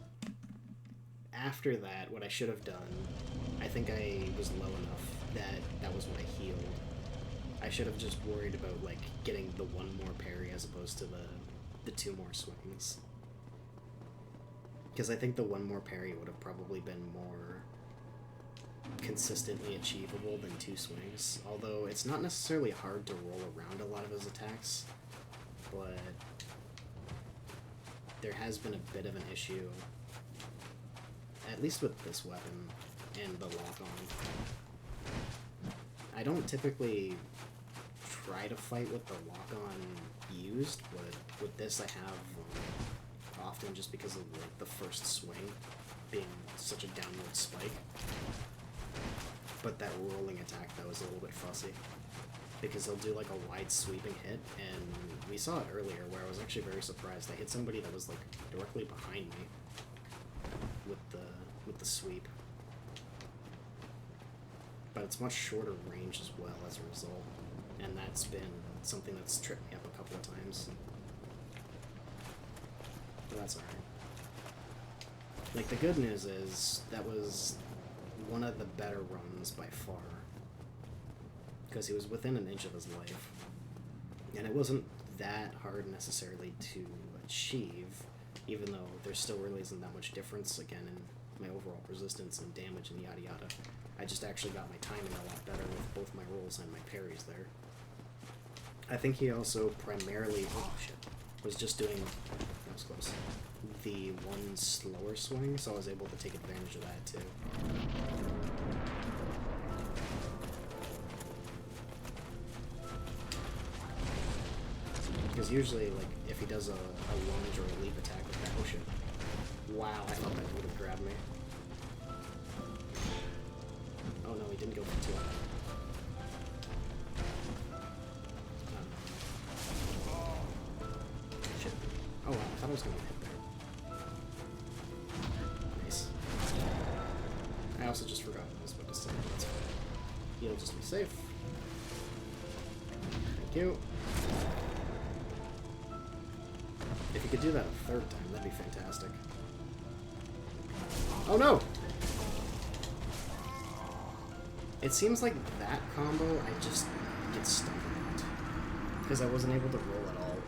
after that, what I should have done, I think I was low enough that that was what I healed. I should have just worried about, like, getting the one more parry as opposed to the two more swings. Because I think the one more parry would have probably been more consistently achievable than two swings. Although it's not necessarily hard to roll around a lot of his attacks, but there has been a bit of an issue, at least with this weapon and the lock-on. I don't typically try to fight with the lock-on used, but with this I have often, just because of, like, the first swing being such a downward spike. But that rolling attack, though, is a little bit fussy, because he'll do, like, a wide sweeping hit, and we saw it earlier where I was actually very surprised. I hit somebody that was, like, directly behind me with the sweep. But it's much shorter range as well as a result, and that's been something that's tripped me up a couple of times. But that's alright. Like, the good news is, that was one of the better runs by far. Because he was within an inch of his life. And it wasn't that hard necessarily to achieve, even though there still really isn't that much difference, again, in my overall resistance and damage and yada yada. I just actually got my timing a lot better with both my rolls and my parries there. I think he also primarily, oh shit, was just doing, that was close, the one slower swing, so I was able to take advantage of that too. Because usually, like, if he does a lunge or a leap attack with that, oh shit. Wow, I thought that would have grabbed me. Oh no, he didn't go for two. Shit. Oh wow, I thought I was gonna hit there. Nice. I also just forgot what I was about to say. That's fine. He'll just be safe. Thank you. If you could do that a third time, that'd be fantastic. Oh no! It seems like that combo, I just get stuck in it. Because I wasn't able to roll at all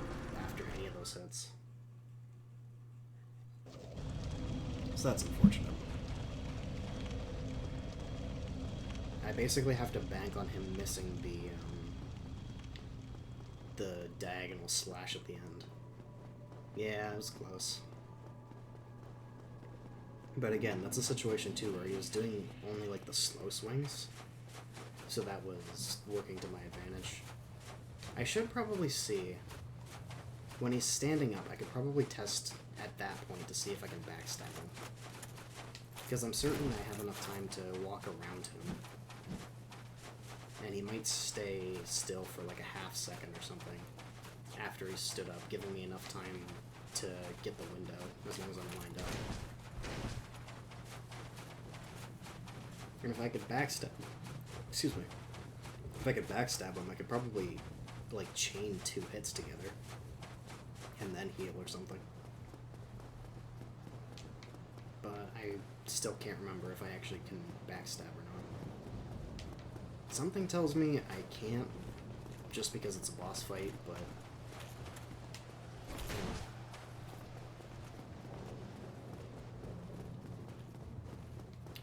after any of those hits. So that's unfortunate. I basically have to bank on him missing the diagonal slash at the end. Yeah, it was close. But again, that's a situation too where he was doing only like the slow swings, so that was working to my advantage. I should probably see, when he's standing up, I could probably test at that point to see if I can backstab him. Because I'm certain I have enough time to walk around him. And he might stay still for like a half second or something after he stood up, giving me enough time to get the window, as long as I'm lined up. And if I could backstab, excuse me, if I could backstab him, I could probably, like, chain 2 hits together, and then heal or something. But I still can't remember if I actually can backstab or not. Something tells me I can't, just because it's a boss fight, but...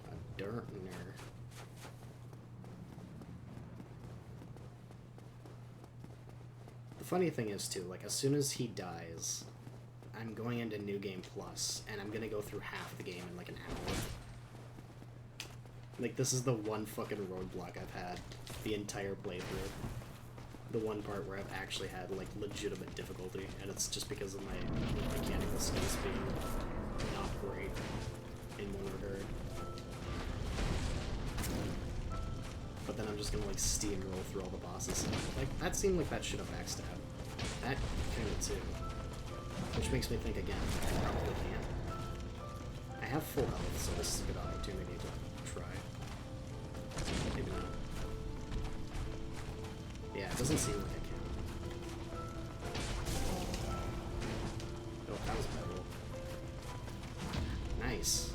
A Dartner. The funny thing is, too, like, as soon as he dies, I'm going into New Game Plus, and I'm gonna go through half the game in, like, an hour. Like, this is the one fucking roadblock I've had the entire playthrough. The one part where I've actually had, like, legitimate difficulty, and it's just because of my mechanical skills being not great in one regard. But then I'm just gonna, like, steamroll through all the bosses. Like, that seemed like that should have backstabbed. That kind of too. Which makes me think again, I probably can't. I have full health, so this is a good opportunity to try. Maybe not. Yeah, it doesn't seem like I can. Oh, that was a bad roll. Nice.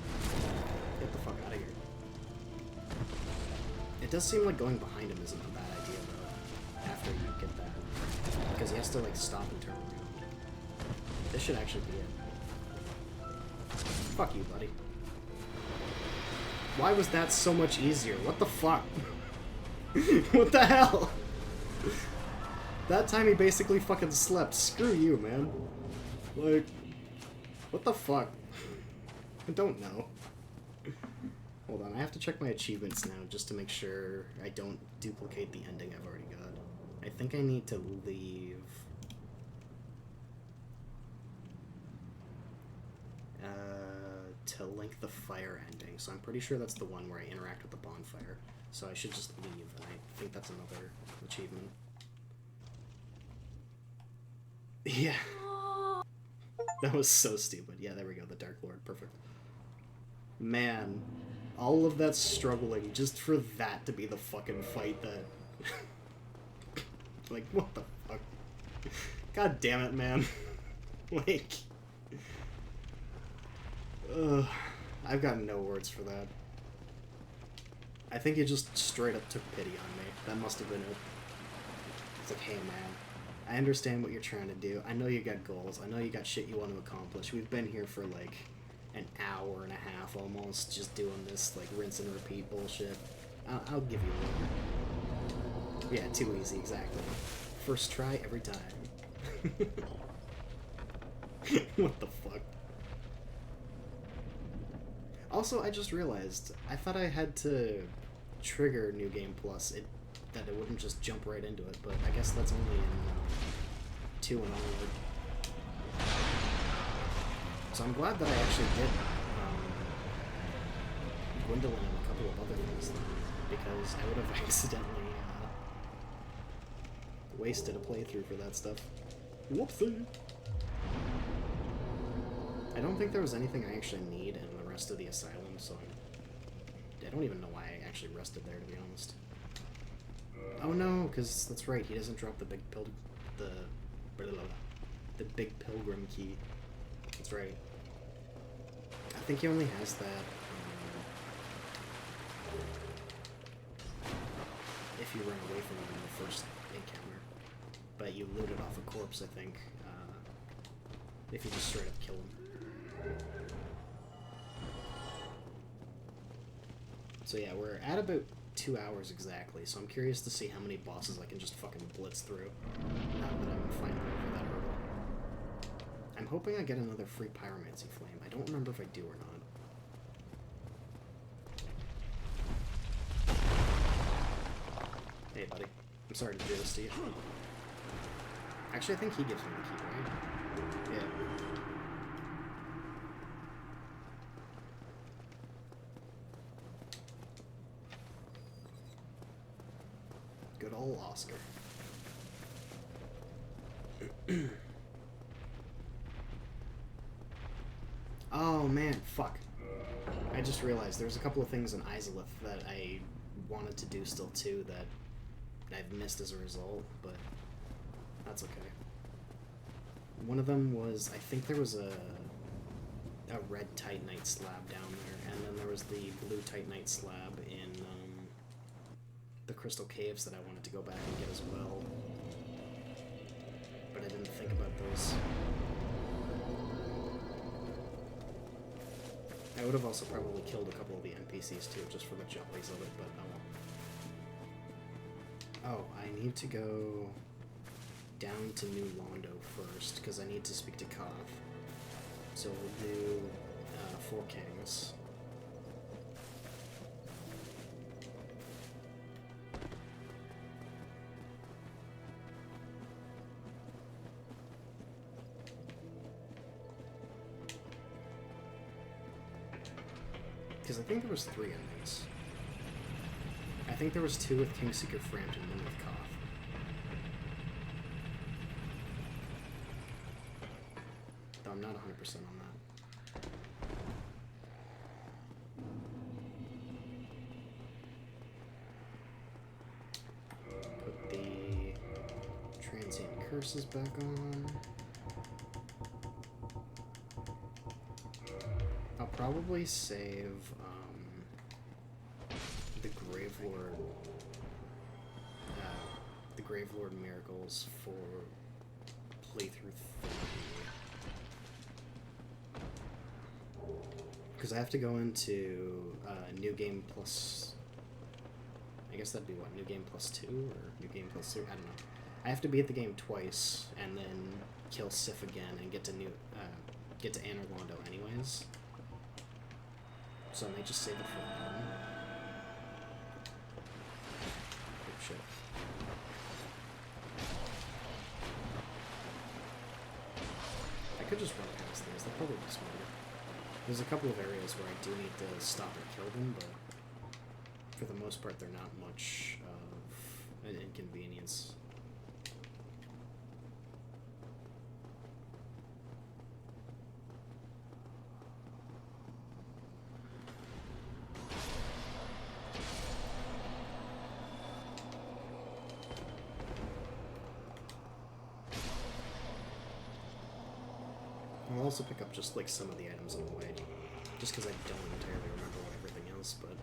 Get the fuck out of here. It does seem like going behind him isn't a bad idea, though, after you get that. Because he has to, like, stop and turn around. This should actually be it. Fuck you, buddy. Why was that so much easier? What the fuck? What the hell? That time he basically fucking slept. Screw you, man. Like, what the fuck? I don't know. Hold on, I have to check my achievements now just to make sure I don't duplicate the ending I've already got. I think I need to leave... to link the fire ending, so I'm pretty sure that's the one where I interact with the bonfire. So I should just leave, and I think that's another achievement. Yeah. That was so stupid. Yeah, there we go, the Dark Lord, perfect. Man, all of that struggling just for that to be the fucking fight that... Like, what the fuck? God damn it, man. Like... I've got no words for that. I think he just straight up took pity on me. That must have been it. It's like, hey man, I understand what you're trying to do. I know you got goals. I know you got shit you want to accomplish. We've been here for like an hour and a half almost just doing this like rinse and repeat bullshit. I'll give you one. Yeah, too easy, exactly. First try every time. What the fuck? Also, I just realized, I thought I had to trigger New Game Plus, that it wouldn't just jump right into it, but I guess that's only in 2 and onward. So I'm glad that I actually did Gwendolyn and a couple of other things, because I would have accidentally wasted a playthrough for that stuff. Whoopsie! I don't think there was anything I actually need in the rest of the asylum, so I don't even know why I actually rested there, to be honest. Oh no, because that's right, he doesn't drop the big the big pilgrim key. That's right. I think he only has that if you run away from him in the first encounter. But you loot it off a corpse, I think, if you just straight up kill him. So yeah, we're at about 2 hours exactly, so I'm curious to see how many bosses I can just fucking blitz through now that I'm finally over that hurdle. I'm hoping I get another free pyromancy flame. I don't remember if I do or not. Hey, buddy. I'm sorry to do this to you. Actually, I think he gives me the key, right? Yeah. Good old Oscar. Oh man, fuck. I just realized there's a couple of things in Izalith that I wanted to do still too that I've missed as a result, but that's okay. One of them was, I think there was a red Titanite slab down there, and then there was the blue Titanite slab in the Crystal Caves that I wanted to go back and get as well. But I didn't think about those. I would have also probably killed a couple of the NPCs too, just for the jollies of it, but oh well. Oh, I need to go down to New Londo first, because I need to speak to Koth. So we'll do Four Kings. Because I think there was 3 endings. I think there was 2 with Kingseeker Frampton and 1 with Koth. Though I'm not 100% on that. Put the transient curses back on. I'll probably save the Gravelord Miracles for playthrough 3. Because I have to go into New Game Plus... I guess that'd be what, New Game Plus 2 or New Game Plus 3? I don't know. I have to beat the game twice and then kill Sif again and get to Anor Londo anyways. So I may just save it for that. Oh shit. I could just run past these, they'll probably be smarter. There's a couple of areas where I do need to stop and kill them, but for the most part they're not much of an inconvenience. I'll also pick up just like some of the items on the way, just because I don't entirely remember what everything else, but...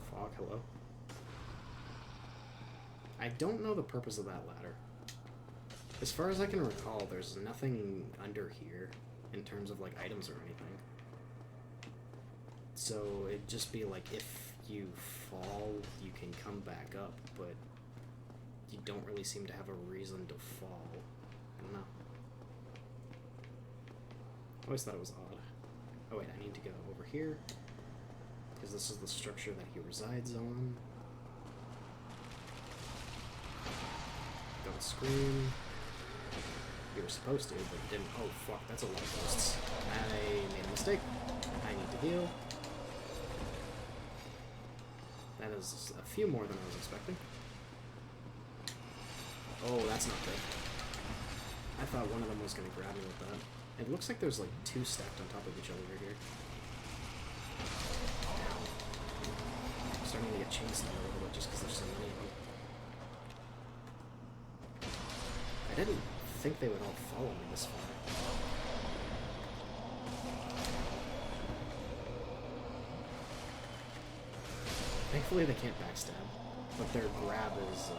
Fog, hello? I don't know the purpose of that ladder. As far as I can recall, there's nothing under here in terms of like items or anything. So it'd just be like if you fall, you can come back up, but you don't really seem to have a reason to fall. I don't know. I always thought it was odd. Oh wait, I need to go over here, because this is the structure that he resides on. Don't scream. You were supposed to, but you didn't. Oh fuck, that's a lot of ghosts. I made a mistake. I need to heal. That is a few more than I was expecting. Oh, that's not good. I thought one of them was going to grab me with that. It looks like there's like 2 stacked on top of each other here. I'm starting to get chased a little bit just because there's so many of them. I didn't think they would all follow me this far. Thankfully they can't backstab, but their grab is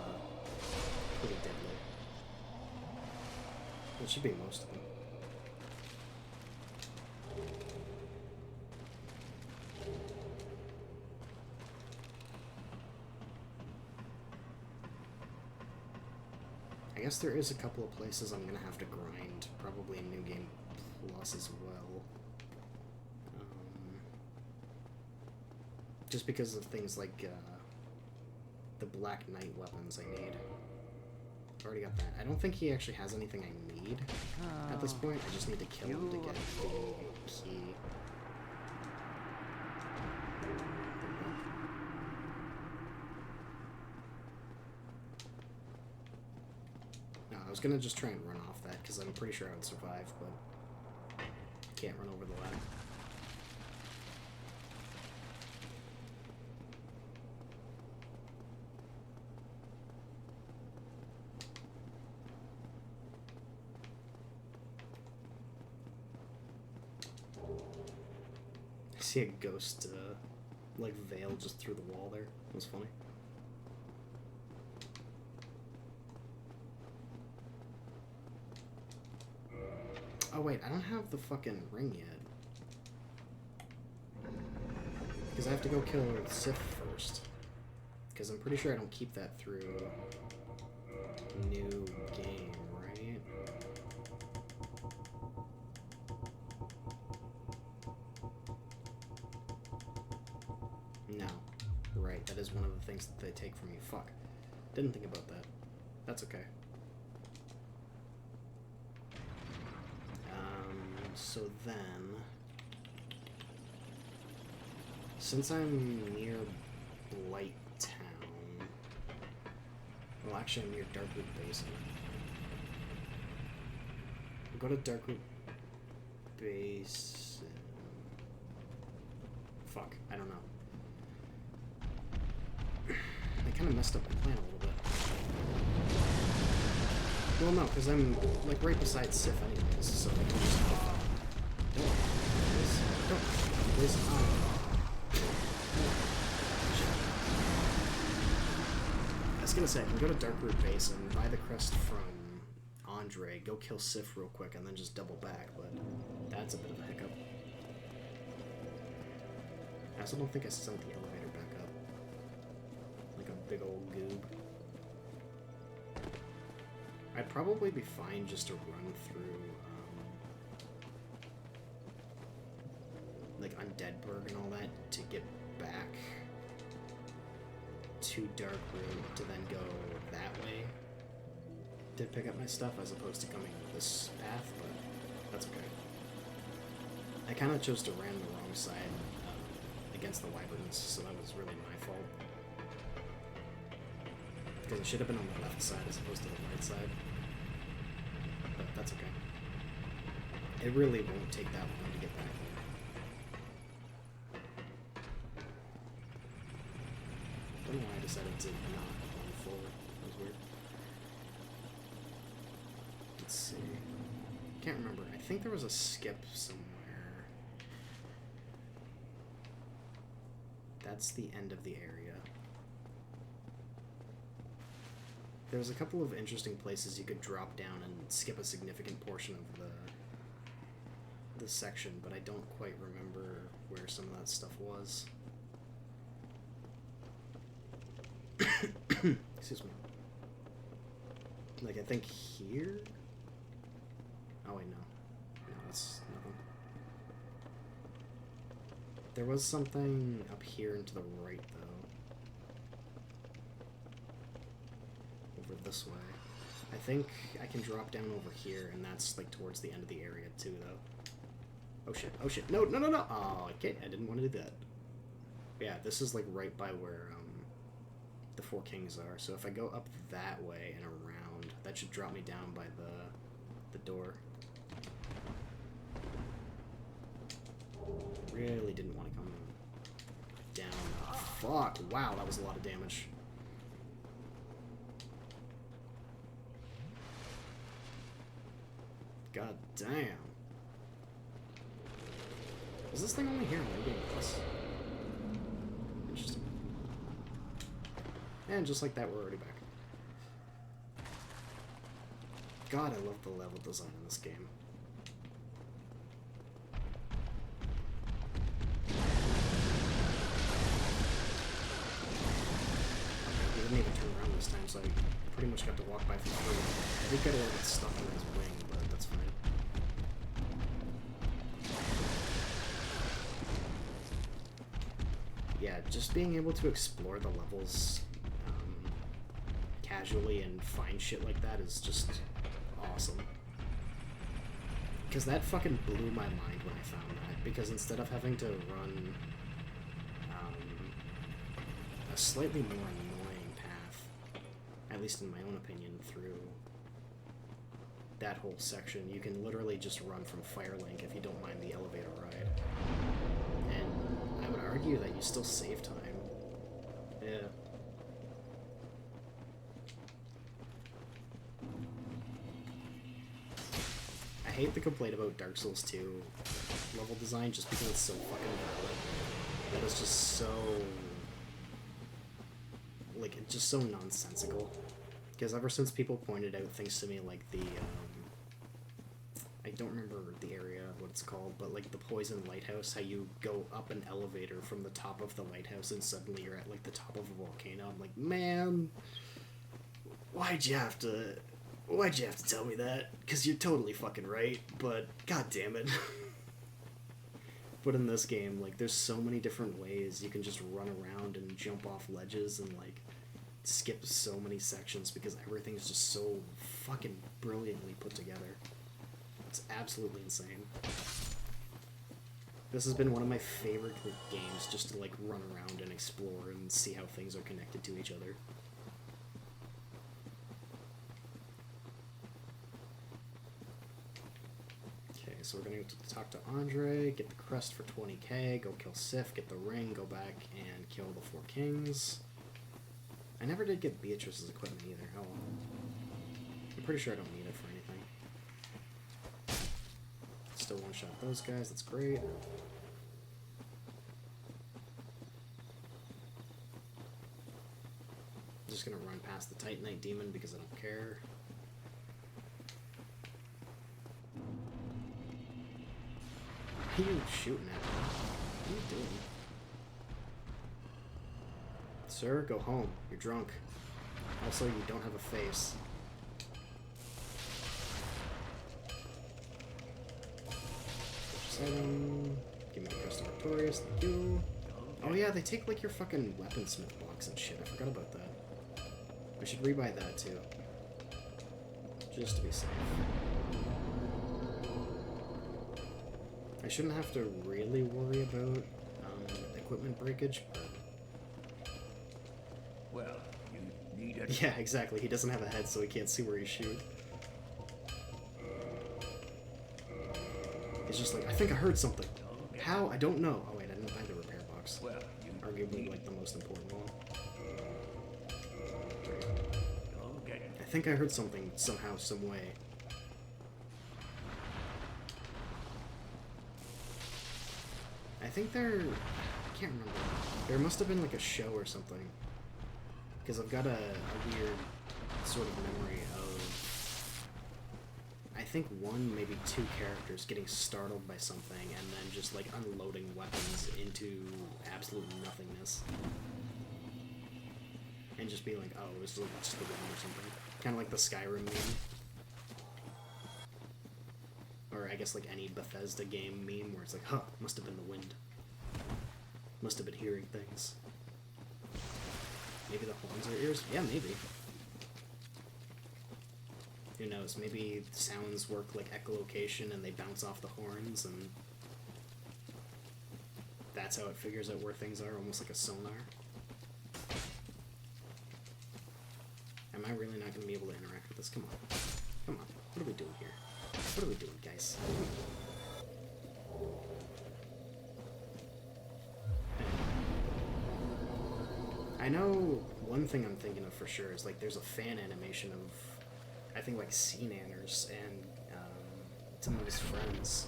pretty deadly. It should be most of them. guess there is a couple of places I'm gonna have to grind, probably in New Game Plus as well. Just because of things like the Black Knight weapons I need. Already got that. I don't think he actually has anything I need at this point. I just need to kill him to get the key. No, I was gonna just try and run off that because I'm pretty sure I would survive, but can't run over the ladder. I see a ghost, like, veil just through the wall there. It was funny. Oh wait, I don't have the fucking ring yet. Because I have to go kill Sif first. Because I'm pretty sure I don't keep that through New Game, right? No. Right, that is one of the things that they take from you. Fuck. Didn't think about that. That's okay. So then, since I'm near Blight Town, well actually I'm near Darkroot Basin. We'll go to Darkroot Basin. Fuck, I don't know. I kind of messed up my plan a little bit. Well no, because I'm like right beside Sif anyways, so I can just I was gonna say, I can go to Darkroot Basin, buy the crest from Andre, go kill Sif real quick, and then just double back, but that's a bit of a hiccup. I also don't think I sent the elevator back up. Like a big old goob. I'd probably be fine just to run through like Undeadburg and all that to get back to Darkroot to then go that way to pick up my stuff as opposed to coming this path, but that's okay. I kind of chose to ram the wrong side against the wyverns, so that was really my fault. Because it should have been on the left side as opposed to the right side. But that's okay. It really won't take that long to get back there. I don't know why I decided to not go forward. That was weird. Let's see. Can't remember. I think there was a skip somewhere. That's the end of the area. There's a couple of interesting places you could drop down and skip a significant portion of the section, but I don't quite remember where some of that stuff was. Excuse me. Like, I think here? Oh, wait, no. No, that's nothing. There was something up here and to the right, though. Over this way. I think I can drop down over here, and that's, like, towards the end of the area, too, though. Oh, shit. Oh, shit. No, no, no, no! Oh, okay. I didn't want to do that. Yeah, this is, like, right by where, the Four Kings are. So if I go up that way and around, that should drop me down by the door. Really didn't want to come down. Oh, fuck. Wow, that was a lot of damage. God damn. Is this thing only here in New Game Plus? Interesting. And just like that, we're already back. God, I love the level design in this game. Okay, we didn't even turn around this time, so I pretty much got to walk by for free. I did get a little bit stuck in his wing, but that's fine. Yeah, just being able to explore the levels casually and find shit like that is just awesome. Because that fucking blew my mind when I found that. Because instead of having to run a slightly more annoying path, at least in my own opinion, through that whole section, you can literally just run from Firelink if you don't mind the elevator ride. And I would argue that you still save time. Yeah. I hate the complaint about Dark Souls 2 level design just because it's so fucking valid. That is just so... like, it's just so nonsensical. Because ever since people pointed out things to me like the, I don't remember the area, what it's called, but like the Poison Lighthouse, how you go up an elevator from the top of the lighthouse and suddenly you're at like the top of a volcano. I'm like, man, why'd you have to tell me that? Because you're totally fucking right, but god damn it. But in this game, like, there's so many different ways you can just run around and jump off ledges and, like, skip so many sections because everything's just so fucking brilliantly put together. It's absolutely insane. This has been one of my favorite games just to, like, run around and explore and see how things are connected to each other. So we're going to talk to Andre, get the crest for 20k, go kill Sif, get the ring, go back and kill the 4 kings. I never did get Beatrice's equipment either. Oh well. I'm pretty sure I don't need it for anything. Still one-shot those guys, that's great. I'm just going to run past the Titanite demon because I don't care. What are you shooting at? What are you doing? Sir, go home. You're drunk. Also, you don't have a face. Purchase item. Give me the crest of Victorious. Thank you. Oh yeah, they take like your fucking weaponsmith box and shit. I forgot about that. I should rebuy that too. Just to be safe. I shouldn't have to really worry about equipment breakage, but... Well, you need it. Yeah, exactly. He doesn't have a head, so he can't see where you shoot. He's just like, I think I heard something. How? I don't know. Oh wait, I didn't buy the repair box. Well, arguably like the most important one. okay. I think I heard something somehow, some way. I think I can't remember. There must have been like a show or something. Because I've got a weird sort of memory of, I think 1, maybe 2 characters getting startled by something and then just like unloading weapons into absolute nothingness. And just being like, oh, it was just the wind or something. Kind of like the Skyrim meme. Or I guess like any Bethesda game meme where it's like, huh, must have been the wind. Must have been hearing things. Maybe the horns are ears? Yeah, maybe. Who knows? Maybe sounds work like echolocation and they bounce off the horns and that's how it figures out where things are, almost like a sonar. Am I really not going to be able to interact with this? Come on. Come on. What are we doing here? What are we doing, guys? I know one thing I'm thinking of for sure is like there's a fan animation of, I think like Sea-Nanners and some of his friends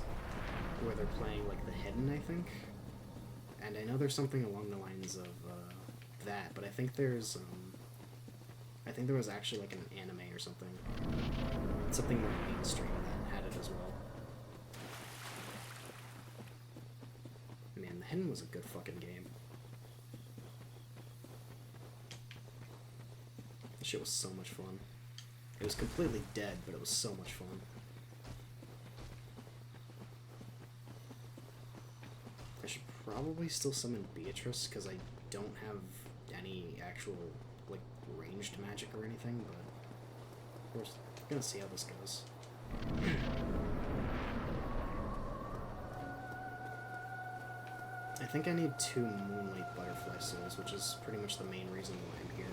where they're playing like The Hidden, I think. And I know there's something along the lines of that, but I think there's I think there was actually like an anime or something. Something more mainstream that had it as well. Man, The Hidden was a good fucking game. shit was so much fun. It was completely dead, but it was so much fun. I should probably still summon Beatrice, because I don't have any actual, like, ranged magic or anything, but we're gonna see how this goes. I think I need 2 Moonlight Butterfly Souls, which is pretty much the main reason why I'm here.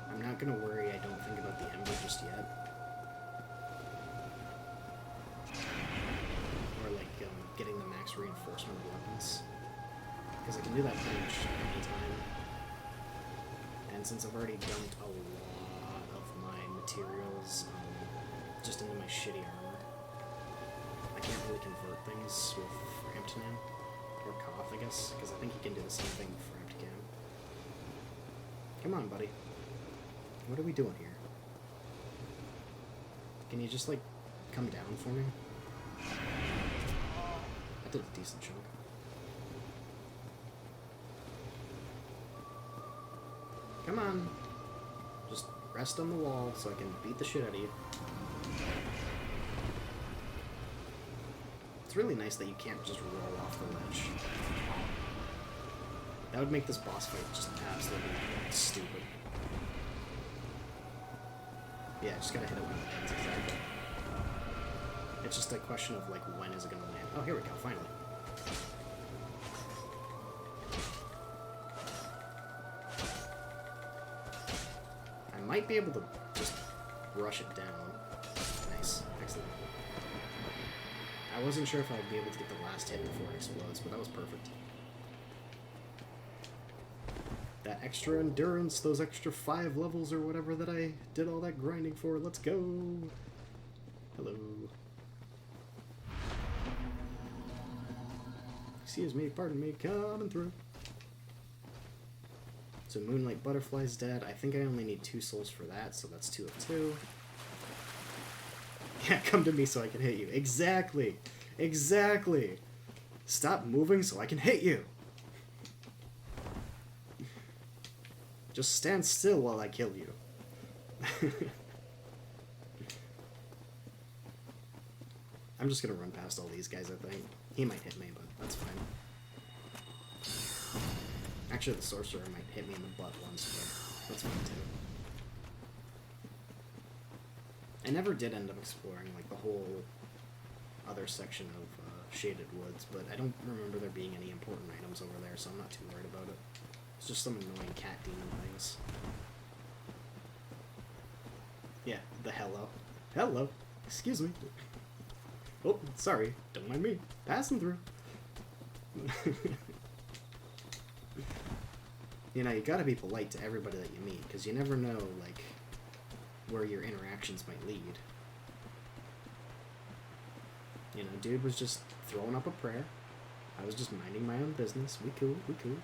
I'm not gonna worry, I don't think about the Ember just yet. Or, like, getting the max reinforcement of weapons. Because I can do that pretty much anytime. And since I've already dumped a lot of my materials just into my shitty armor, I can't really convert things with Ramped now. Or Koth, I guess, because I think you can do the same thing with Ramped Cam. Come on, buddy. What are we doing here? Can you just, like, come down for me? I did a decent chunk. Come on. Just rest on the wall so I can beat the shit out of you. It's really nice that you can't just roll off the ledge. That would make this boss fight just absolutely stupid. Yeah, just gotta hit it when it lands, exactly. It's just a question of, like, when is it gonna land? Oh, here we go, finally. I might be able to just rush it down. Nice, excellent. I wasn't sure if I'd be able to get the last hit before it explodes, but that was perfect. That extra endurance, those extra 5 levels or whatever that I did all that grinding for. Let's go! Hello. Excuse me, pardon me, coming through. So Moonlight Butterfly's dead. I think I only need 2 souls for that, so that's 2 of 2. Yeah, come to me so I can hit you. Exactly! Exactly! Stop moving so I can hit you! Just stand still while I kill you. I'm just gonna run past all these guys, I think. He might hit me, but that's fine. Actually, the sorcerer might hit me in the butt once, but that's fine too. I never did end up exploring, like, the whole other section of Shaded Woods, but I don't remember there being any important items over there, so I'm not too worried about it. It's just some annoying cat demon things. Yeah, the hello. Hello. Excuse me. Oh, sorry. Don't mind me. Passing through. You know, you gotta be polite to everybody that you meet, because you never know, like, where your interactions might lead. You know, dude was just throwing up a prayer. I was just minding my own business. We cool, we cool.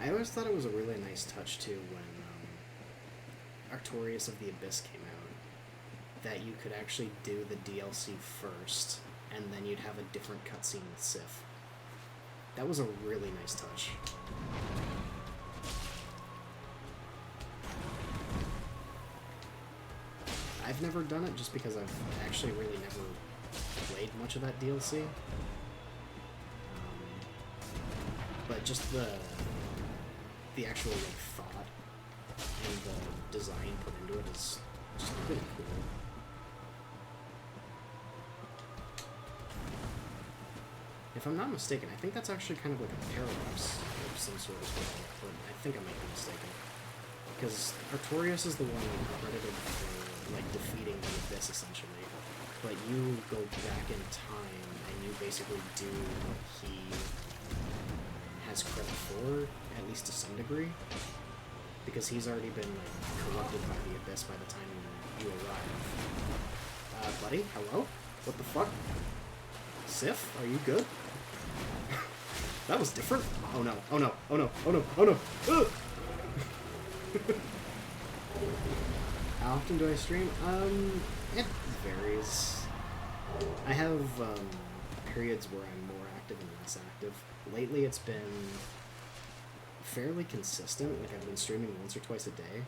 I always thought it was a really nice touch, too, when Artorias of the Abyss came out, that you could actually do the DLC first, and then you'd have a different cutscene with Sif. That was a really nice touch. I've never done it just because I've actually really never played much of that DLC. But just the actual, like, thought and the design put into it is just really cool. If I'm not mistaken, I think that's actually kind of like a paradox of some sort as well, but I think I might be mistaken. Because Artorias is the one credited for, like, defeating the Abyss, essentially. But you go back in time, and you basically do what he has credit for, at least to some degree. Because he's already been, like, corrupted by the Abyss by the time you arrive. Buddy? Hello? What the fuck? Sif? Are you good? That was different. Oh no, oh no, oh no, oh no, oh no! Ugh! How often do I stream? It varies. I have periods where I'm more active and less active. Lately it's been fairly consistent, like I've been streaming once or twice a day.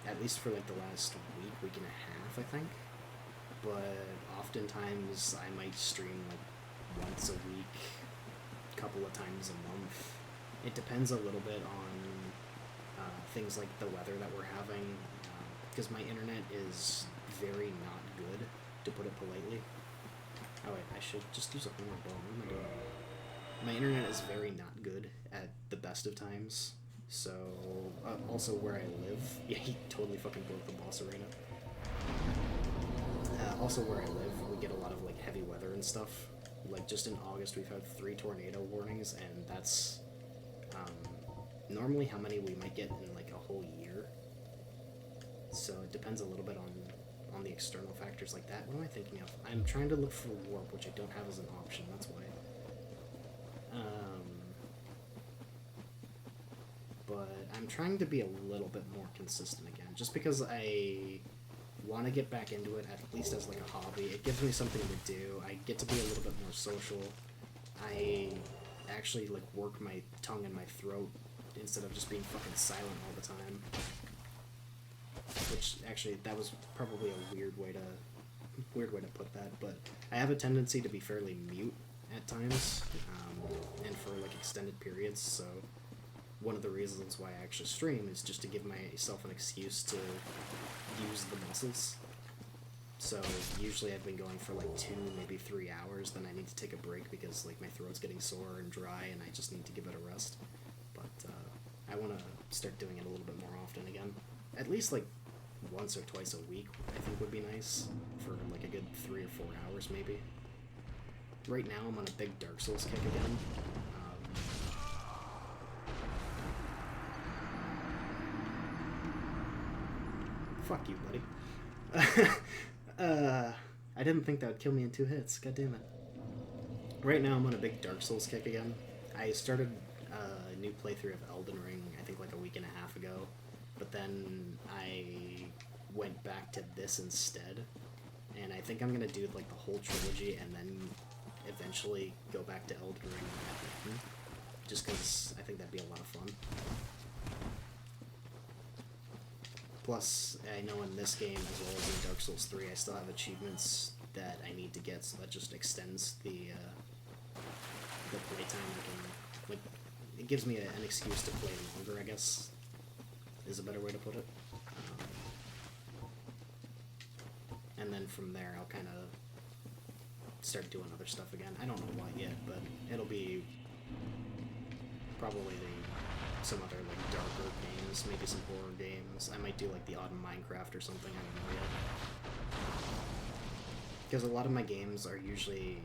At least for like the last week and a half, I think. But oftentimes I might stream like once a week, a couple of times a month. It depends a little bit on things like the weather that we're having, because my internet is very not good, to put it politely. Oh wait, I should just use a horn ball. What am I doing? My internet is very not good at the best of times. So, also where I live, yeah, he totally fucking broke the boss arena. Also where I live, we get a lot of like heavy weather and stuff. Like just in August, we've had 3 tornado warnings, and that's normally how many we might get in like a whole year. So it depends a little bit on the external factors like that. What am I thinking of? I'm trying to look for warp, which I don't have as an option. That's why. But I'm trying to be a little bit more consistent again, just because I want to get back into it, at least as like a hobby. It gives me something to do. I get to be a little bit more social. I actually like work my tongue in my throat instead of just being fucking silent all the time. Which actually, that was probably a weird way to put that, but I have a tendency to be fairly mute at times, and for like extended periods. So one of the reasons why I actually stream is just to give myself an excuse to use the muscles. So usually I've been going for like 2, maybe 3 hours, then I need to take a break because like my throat's getting sore and dry and I just need to give it a rest. But I want to start doing it a little bit more often again. At least like once or twice a week, I think would be nice for like a good 3 or 4 hours maybe. Right now I'm on a big Dark Souls kick again. Fuck you, buddy. I didn't think that would kill me in 2 hits. God damn it. Right now I'm on a big Dark Souls kick again. I started a new playthrough of Elden Ring, I think like a week and a half ago. But then I went back to this instead. And I think I'm going to do like the whole trilogy and then eventually go back to Elden Ring at the end. Just because I think that'd be a lot of fun. Plus, I know in this game, as well as in Dark Souls 3, I still have achievements that I need to get, so that just extends the playtime. Like, it gives me an excuse to play longer, I guess, is a better way to put it. And then from there, I'll kind of start doing other stuff again. I don't know what yet, but it'll be probably some other like darker games, maybe some horror games. I might do like the odd Minecraft or something, I don't know yet. Because a lot of my games are usually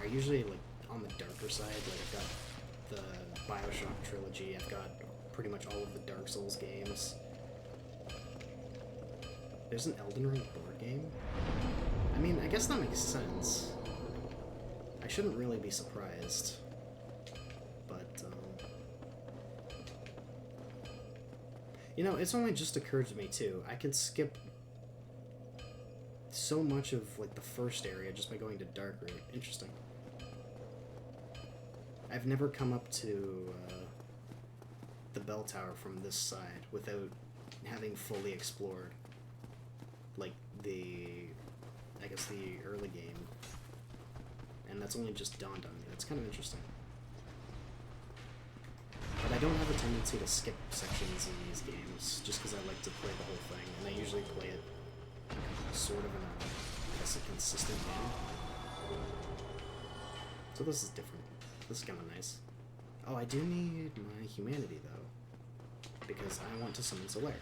like on the darker side. Like I've got the BioShock trilogy, I've got pretty much all of the Dark Souls games. There's an Elden Ring board game? I mean, I guess that makes sense. I shouldn't really be surprised. But, you know, it's only just occurred to me, too. I could skip so much of, like, the first area just by going to Dark Route. Interesting. I've never come up to, the bell tower from this side without having fully explored, like, I guess the early game. And that's only just dawned on me. That's kind of interesting. But I don't have a tendency to skip sections in these games, just because I like to play the whole thing, and I usually play it sort of in a consistent game. So this is different. This is kind of nice. Oh, I do need my humanity, though, because I want to summon Solaire.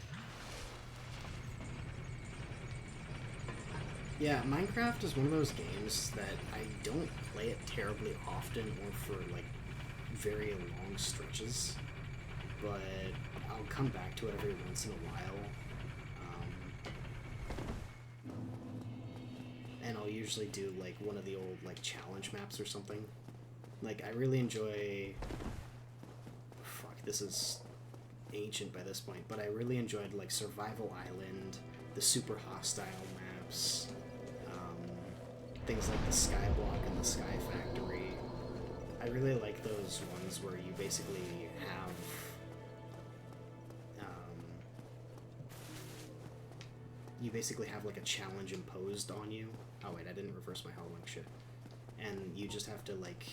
Yeah, Minecraft is one of those games that I don't play it terribly often or for, like, very long stretches, but I'll come back to it every once in a while, and I'll usually do, like, one of the old, like, challenge maps or something. Like, I really enjoy this is ancient by this point, but I really enjoyed like Survival Island, the super hostile maps, things like the Skyblock and the Sky Factory. I really like those ones where you basically have like a challenge imposed on you. Oh wait, I didn't reverse my Hollow Link shit. And you just have to like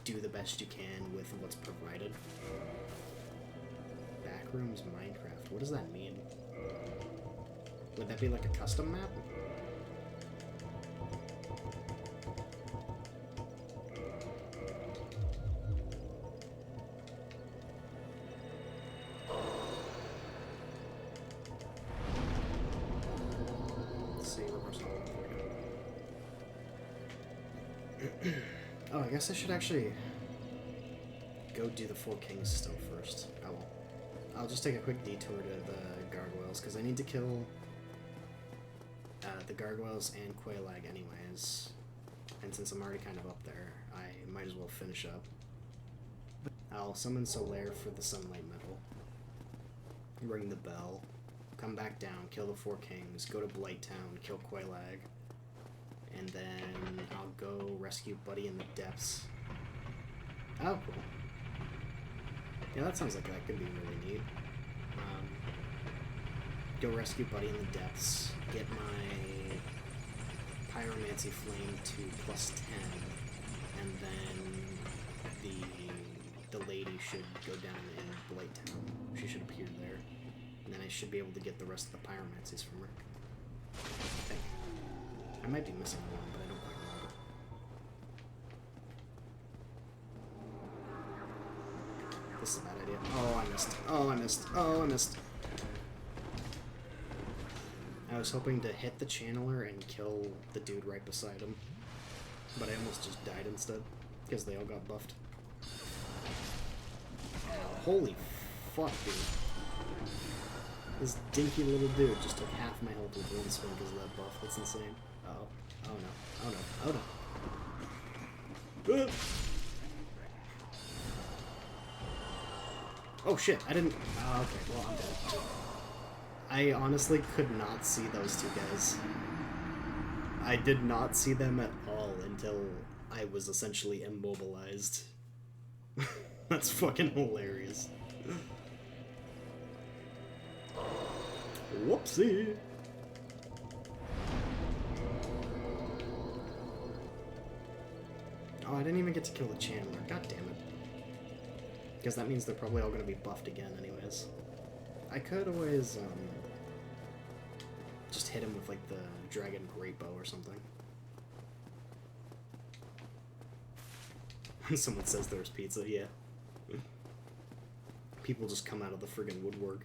do the best you can with what's provided. Backrooms Minecraft. What does that mean? Would that be like a custom map? Oh, I guess I should actually go do the Four Kings stuff first. Oh well. I'll just take a quick detour to the gargoyles, because I need to kill the gargoyles and Quelaag anyways. And since I'm already kind of up there, I might as well finish up. I'll summon Solaire for the Sunlight Metal. Ring the bell. Come back down, kill the Four Kings, go to Blighttown, kill Quelaag. And then I'll go rescue Buddy in the Depths. Oh, cool. Yeah, that sounds like that could be really neat. Go rescue Buddy in the Depths, get my Pyromancy Flame to +10, and then the lady should go down in Blighttown. She should appear there. And then I should be able to get the rest of the Pyromancies from her. I think. I might be missing one, but I don't quite remember. This is a bad idea. Oh, I missed. Oh, I missed. Oh, I missed. I was hoping to hit the channeler and kill the dude right beside him, but I almost just died instead, because they all got buffed. Holy fuck, dude. This dinky little dude just took half my health with one swing because of that buff. That's insane. Uh-oh. Oh no. Oh no. Oh no. Oh shit, I didn't... Oh, okay, well, I'm dead. I honestly could not see those two guys. I did not see them at all until I was essentially immobilized. That's fucking hilarious. Whoopsie! Oh, I didn't even get to kill the channeler. God damn it. Because that means they're probably all going to be buffed again anyways. I could always, just hit him with, like, the Dragon Great Bow or something. Someone says there's pizza, yeah. People just come out of the friggin' woodwork.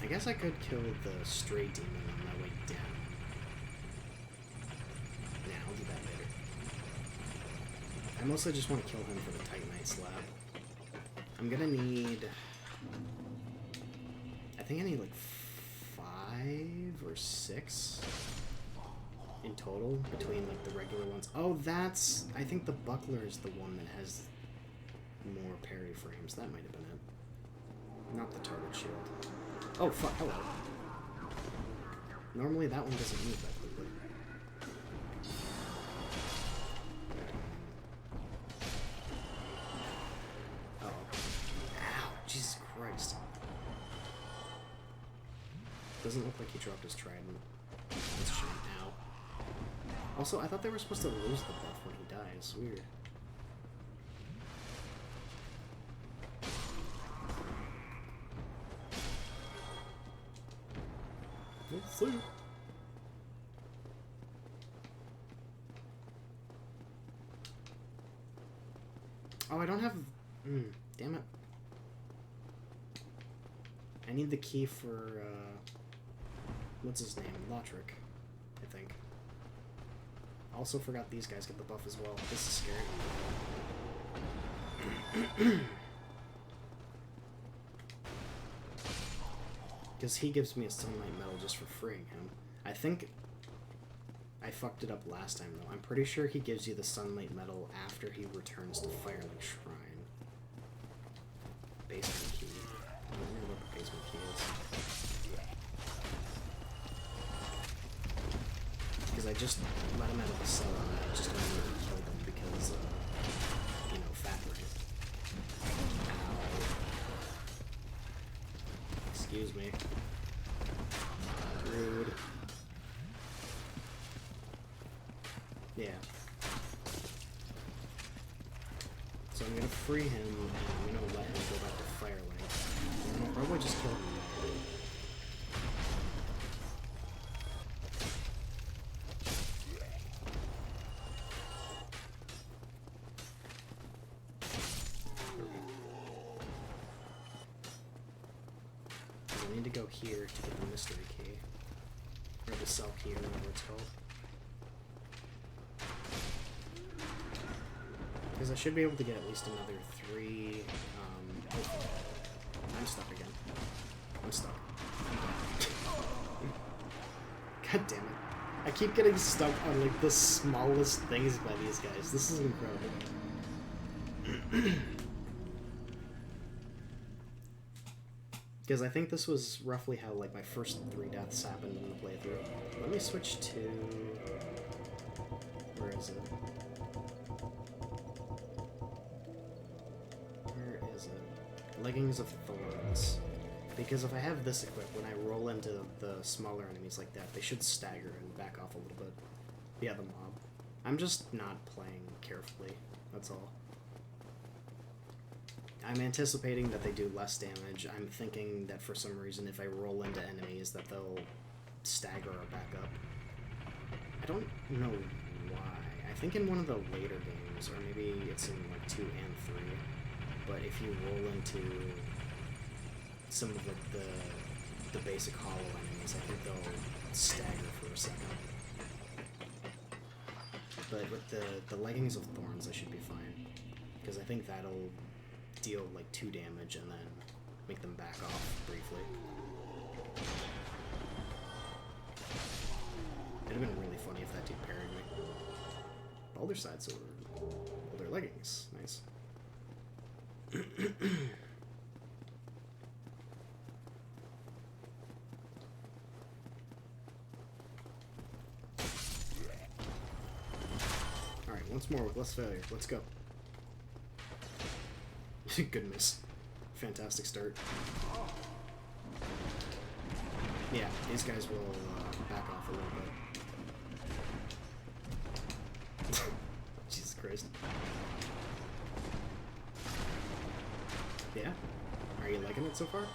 I guess I could kill the Stray Demon on my way down. Nah, I'll do that later. I mostly just want to kill him for the Titanite slab. I'm gonna need... I think I need like 5 or 6 in total between like the regular ones. Oh, that's... I think the Buckler is the one that has more parry frames. That might have been it. Not the Target Shield. Oh, fuck, hello. Normally that one doesn't move that quickly. Oh. Ow, Jesus Christ. Doesn't look like he dropped his trident. That's a shame. Ow. Also, I thought they were supposed to lose the buff when he dies. Weird. Let's see. Oh, I don't have... damn it. I need the key for, what's his name? Lotric, I think. I also forgot these guys get the buff as well. This is scary. Because he gives me a sunlight medal just for freeing him. I think I fucked it up last time, though. I'm pretty sure he gives you the sunlight medal after he returns to Firelink Shrine. Basement key. I don't remember what the basement key is. Because I just let him out of the cell and I just immediately killed him because, you know, fat brain. Ow. Excuse me. Rude. Yeah. So I'm gonna free him and I'm gonna let him go back to Firelink. And then I'll probably just kill him now. I need to go here to get the mystery key. Or the cell key, or whatever it's called. Because I should be able to get at least another 3, oh, I'm stuck again. I'm stuck. God damn it. I keep getting stuck on, like, the smallest things by these guys. This is incredible. Because I think this was roughly how, like, my first 3 deaths happened in the playthrough. Let me switch to... Where is it? Where is it? Leggings of Thorns. Because if I have this equipped, when I roll into the smaller enemies like that, they should stagger and back off a little bit. Yeah, the mob. I'm just not playing carefully, that's all. I'm anticipating that they do less damage. I'm thinking that for some reason if I roll into enemies that they'll stagger or back up. I don't know why. I think in one of the later games, or maybe it's in like 2 and 3, but if you roll into some of the basic hollow enemies, I think they'll stagger for a second. But with the Leggings of Thorns, I should be fine. Because I think that'll deal like 2 damage and then make them back off briefly. It'd have been really funny if that dude parried me. Boulder Side Sword. Boulder Leggings. Nice. Alright, once more with less failure. Let's go. Good miss. Fantastic start. Yeah, these guys will back off a little bit. Jesus Christ. Yeah? Are you liking it so far?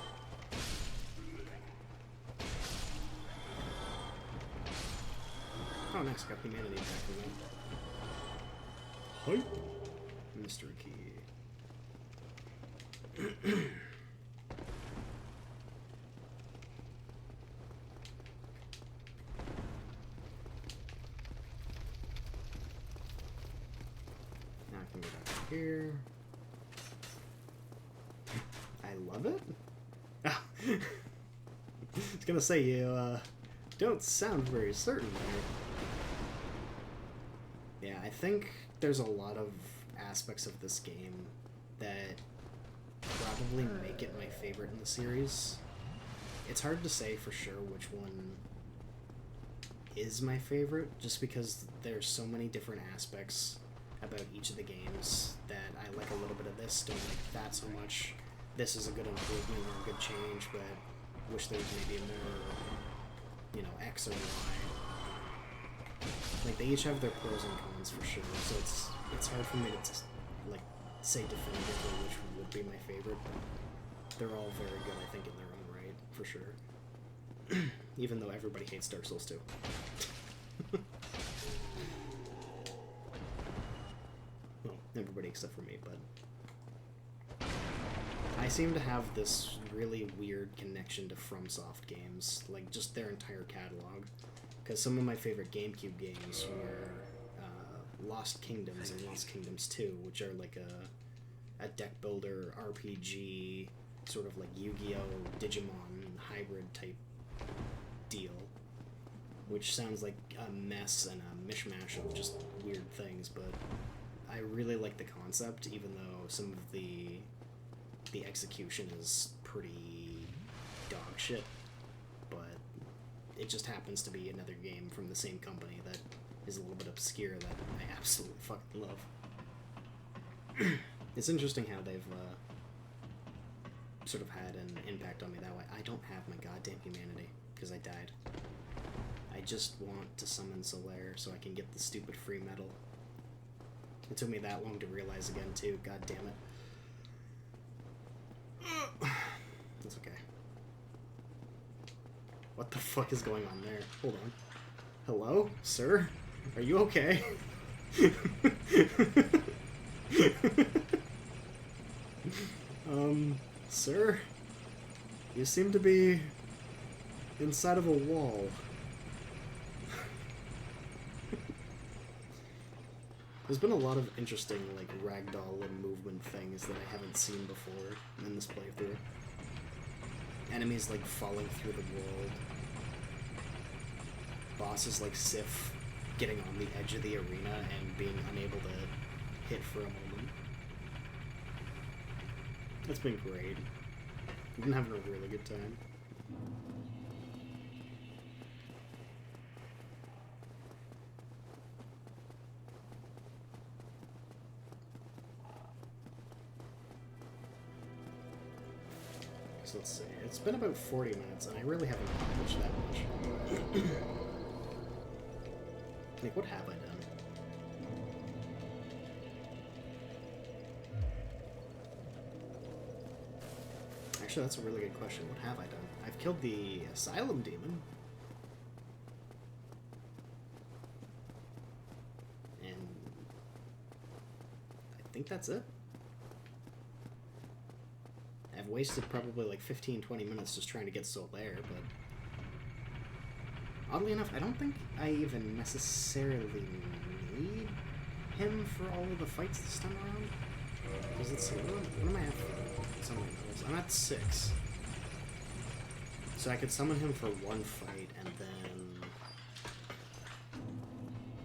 Oh, nice. Got humanity back from them. Hi. Mystery key. Now I can go back here. I love it? Ah. I was gonna say, you don't sound very certain there. Yeah, I think there's a lot of aspects of this game that probably make it my favorite in the series. It's hard to say for sure which one is my favorite, just because there's so many different aspects about each of the games that I like a little bit of this, don't like that so much. This is a good improvement or a good change, but wish there was maybe more, you know, X or Y. Like, they each have their pros and cons for sure, so it's hard for me to, like, say definitively which one would be my favorite, but they're all very good, I think, in their own right, for sure. Even though everybody hates Dark Souls 2. Well, everybody except for me, but I seem to have this really weird connection to FromSoft games, like just their entire catalog, because some of my favorite GameCube games were Lost Kingdoms and Lost Kingdoms 2, which are like a deck builder RPG sort of like Yu-Gi-Oh! Digimon hybrid type deal, which sounds like a mess and a mishmash of just weird things, but I really like the concept, even though some of the execution is pretty dog shit, but it just happens to be another game from the same company that is a little bit obscure that I absolutely fucking love. It's interesting how they've sort of had an impact on me that way. I don't have my goddamn humanity, because I died. I just want to summon Solaire so I can get the stupid free medal. It took me that long to realize again, too. God damn it. That's okay. What the fuck is going on there? Hold on. Hello? Sir? Are you okay? Sir? You seem to be inside of a wall. There's been a lot of interesting, like, ragdoll and movement things that I haven't seen before in this playthrough. Enemies, like, falling through the world. Bosses like Sif getting on the edge of the arena and being unable to hit for a moment. That's been great. I've been having a really good time. So let's see. It's been about 40 minutes, and I really haven't accomplished that much. Like, what have I done? Actually, that's a really good question. What have I done? I've killed the Asylum Demon. And I think that's it. I've wasted probably like 15-20 minutes just trying to get Solaire, but oddly enough, I don't think I even necessarily need him for all of the fights this time around. Because let's see, what am I at for summoning levels? I'm at 6. So I could summon him for one fight, and then...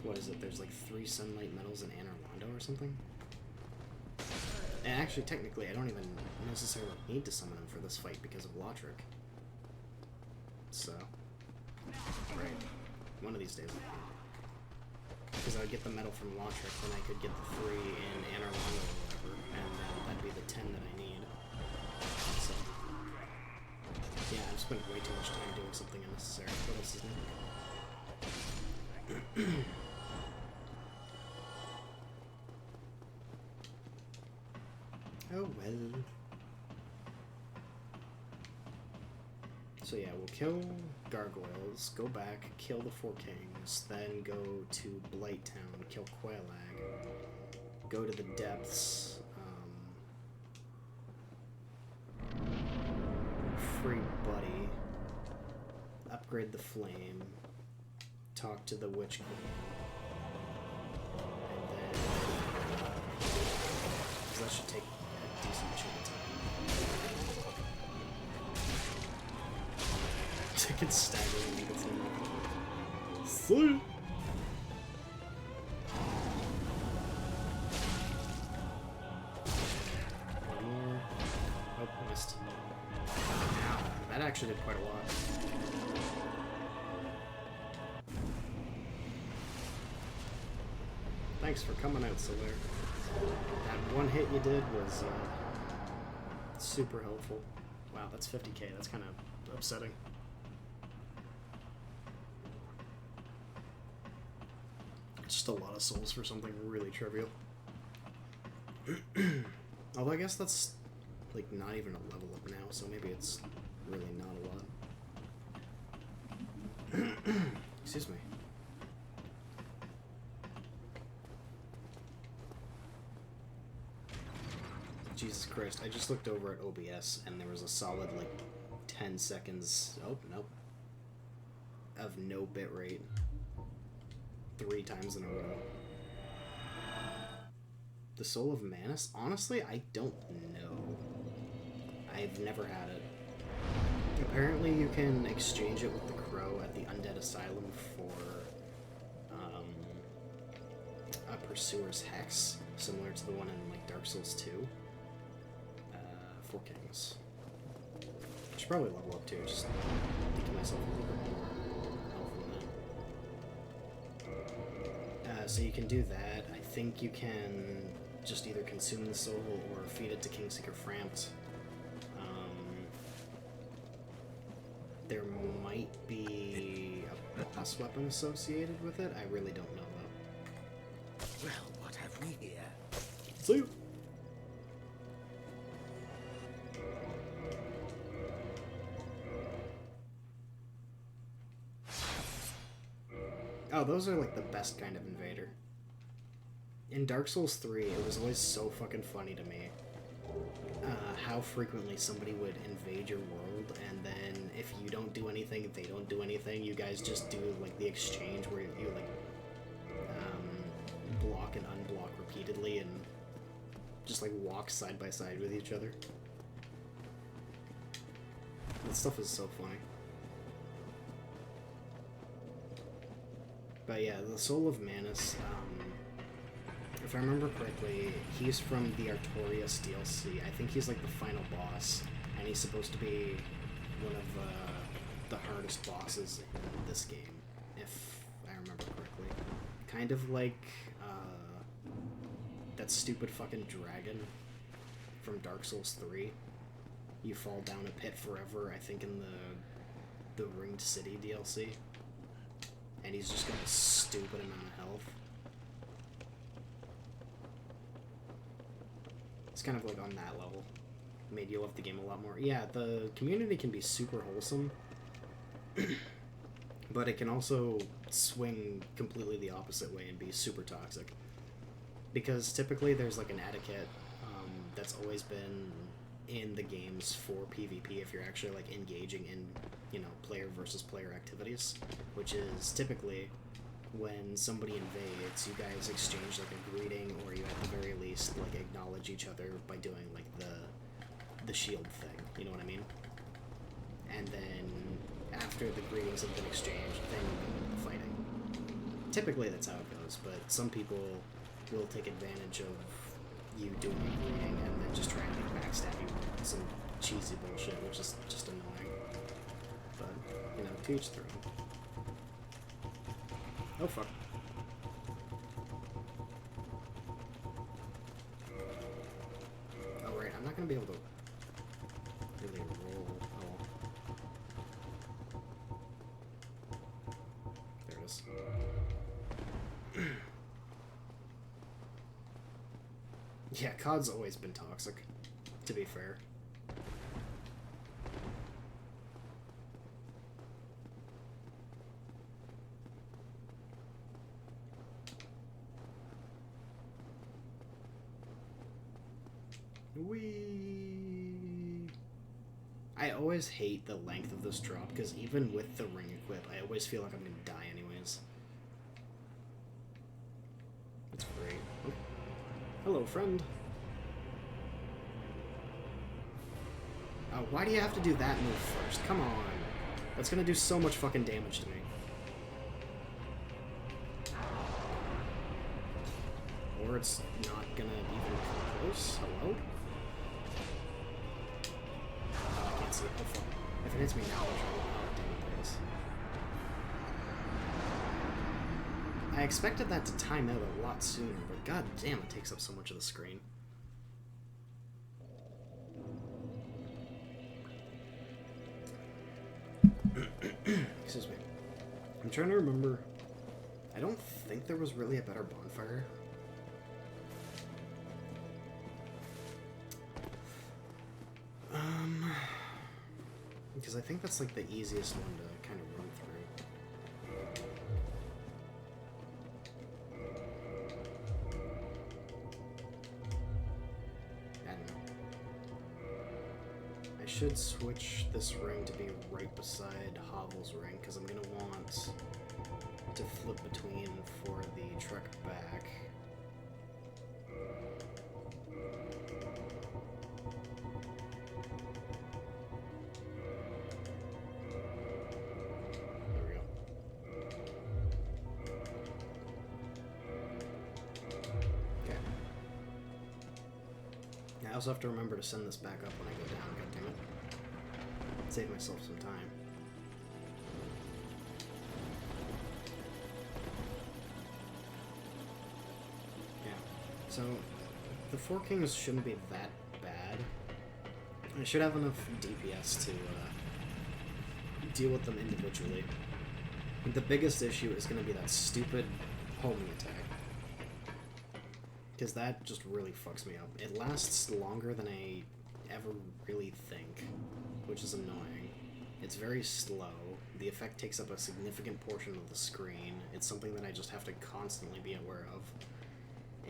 What is it? There's like 3 Sunlight Medals in Anor Londo or something? And actually, technically, I don't even necessarily need to summon him for this fight because of Lotric. So... Right. One of these days I can. Because I would get the medal from Lotric, then I could get the 3 in Anor Londo or whatever, and then that'd be the 10 that I need. So... Yeah, I've spent way too much time doing something unnecessary. What else is new? Oh well. So yeah, we'll kill Gargoyles, go back, kill the 4 Kings, then go to Blight Town, kill Quailag, go to the Depths, free Buddy, upgrade the Flame, talk to the Witch Queen, and then, 'cause that should take a decent chunk of time. I can stagger when he gets in. See? One more. Oh, missed. That actually did quite a lot. Thanks for coming out, Solaire. That one hit you did was super helpful. Wow, that's 50k. That's kind of upsetting. Just a lot of souls for something really trivial. Although I guess that's like not even a level up now, so maybe it's really not a lot. Excuse me. Jesus Christ, I just looked over at OBS and there was a solid like 10 seconds, oh nope, of no bitrate. 3 times in a row. The Soul of Manus? Honestly, I don't know. I've never had it. Apparently you can exchange it with the crow at the Undead Asylum for a Pursuer's Hex, similar to the one in like Dark Souls 2. Four Kings. I should probably level up too, just to give myself a little bit more health than that. So you can do that. I think you can just either consume the soul or feed it to Kingseeker Framped. There might be a boss weapon associated with it. I really don't know though. Well, what have we here? See you. Oh, those are like the best kind of invader. In Dark Souls 3, it was always so fucking funny to me how frequently somebody would invade your world, and then if you don't do anything, they don't do anything. You guys just do like the exchange where you like block and unblock repeatedly and just like walk side by side with each other. That stuff is so funny. But yeah, the Soul of Manus, if I remember correctly, he's from the Artorias DLC. I think he's like the final boss, and he's supposed to be one of the hardest bosses in this game, if I remember correctly. Kind of like that stupid fucking dragon from Dark Souls 3. You fall down a pit forever, I think in the Ringed City DLC. And he's just got a stupid amount of health. It's kind of like on that level. Made you love the game a lot more. Yeah, the community can be super wholesome, but it can also swing completely the opposite way and be super toxic. Because typically there's like an etiquette that's always been in the games for PvP if you're actually like engaging in, you know, player versus player activities, which is typically when somebody invades, you guys exchange like a greeting, or you at the very least like acknowledge each other by doing like the shield thing, you know what I mean? And then after the greetings have been exchanged, then you go into the fighting. Typically that's how it goes, but some people will take advantage of you doing a greeting and then just try and like backstab you with some cheesy bullshit, which is just annoying. But, you know, to each their own. Oh fuck. Oh right, I'm not gonna be able to really roll. Oh. There it is. Yeah, COD's always been toxic, to be fair. Whee! I always hate the length of this drop, because even with the ring equip, I always feel like I'm gonna die anyways. It's great. Oh. Hello, friend. Oh, why do you have to do that move first? Come on. That's gonna do so much fucking damage to me. Or it's not gonna even come close. Hello? Oh, I can't see it. Oh, fuck. If it hits me now, I'll try to... Oh, damn it, please. I expected that to time out a lot sooner, but god damn, it takes up so much of the screen. Excuse me. I'm trying to remember. I don't think there was really a better bonfire. Because I think that's like the easiest one to kind of run through. I don't know. I should switch this ring to be right beside Hovel's ring, because I'm going to want to flip between for the trek back. also have to remember to send this back up when I go down, goddammit. Save myself some time. Yeah. So, the Four Kings shouldn't be that bad. I should have enough DPS to deal with them individually. The biggest issue is going to be that stupid homing attack. Because that just really fucks me up. It lasts longer than I ever really think, which is annoying. It's very slow. The effect takes up a significant portion of the screen. It's something that I just have to constantly be aware of.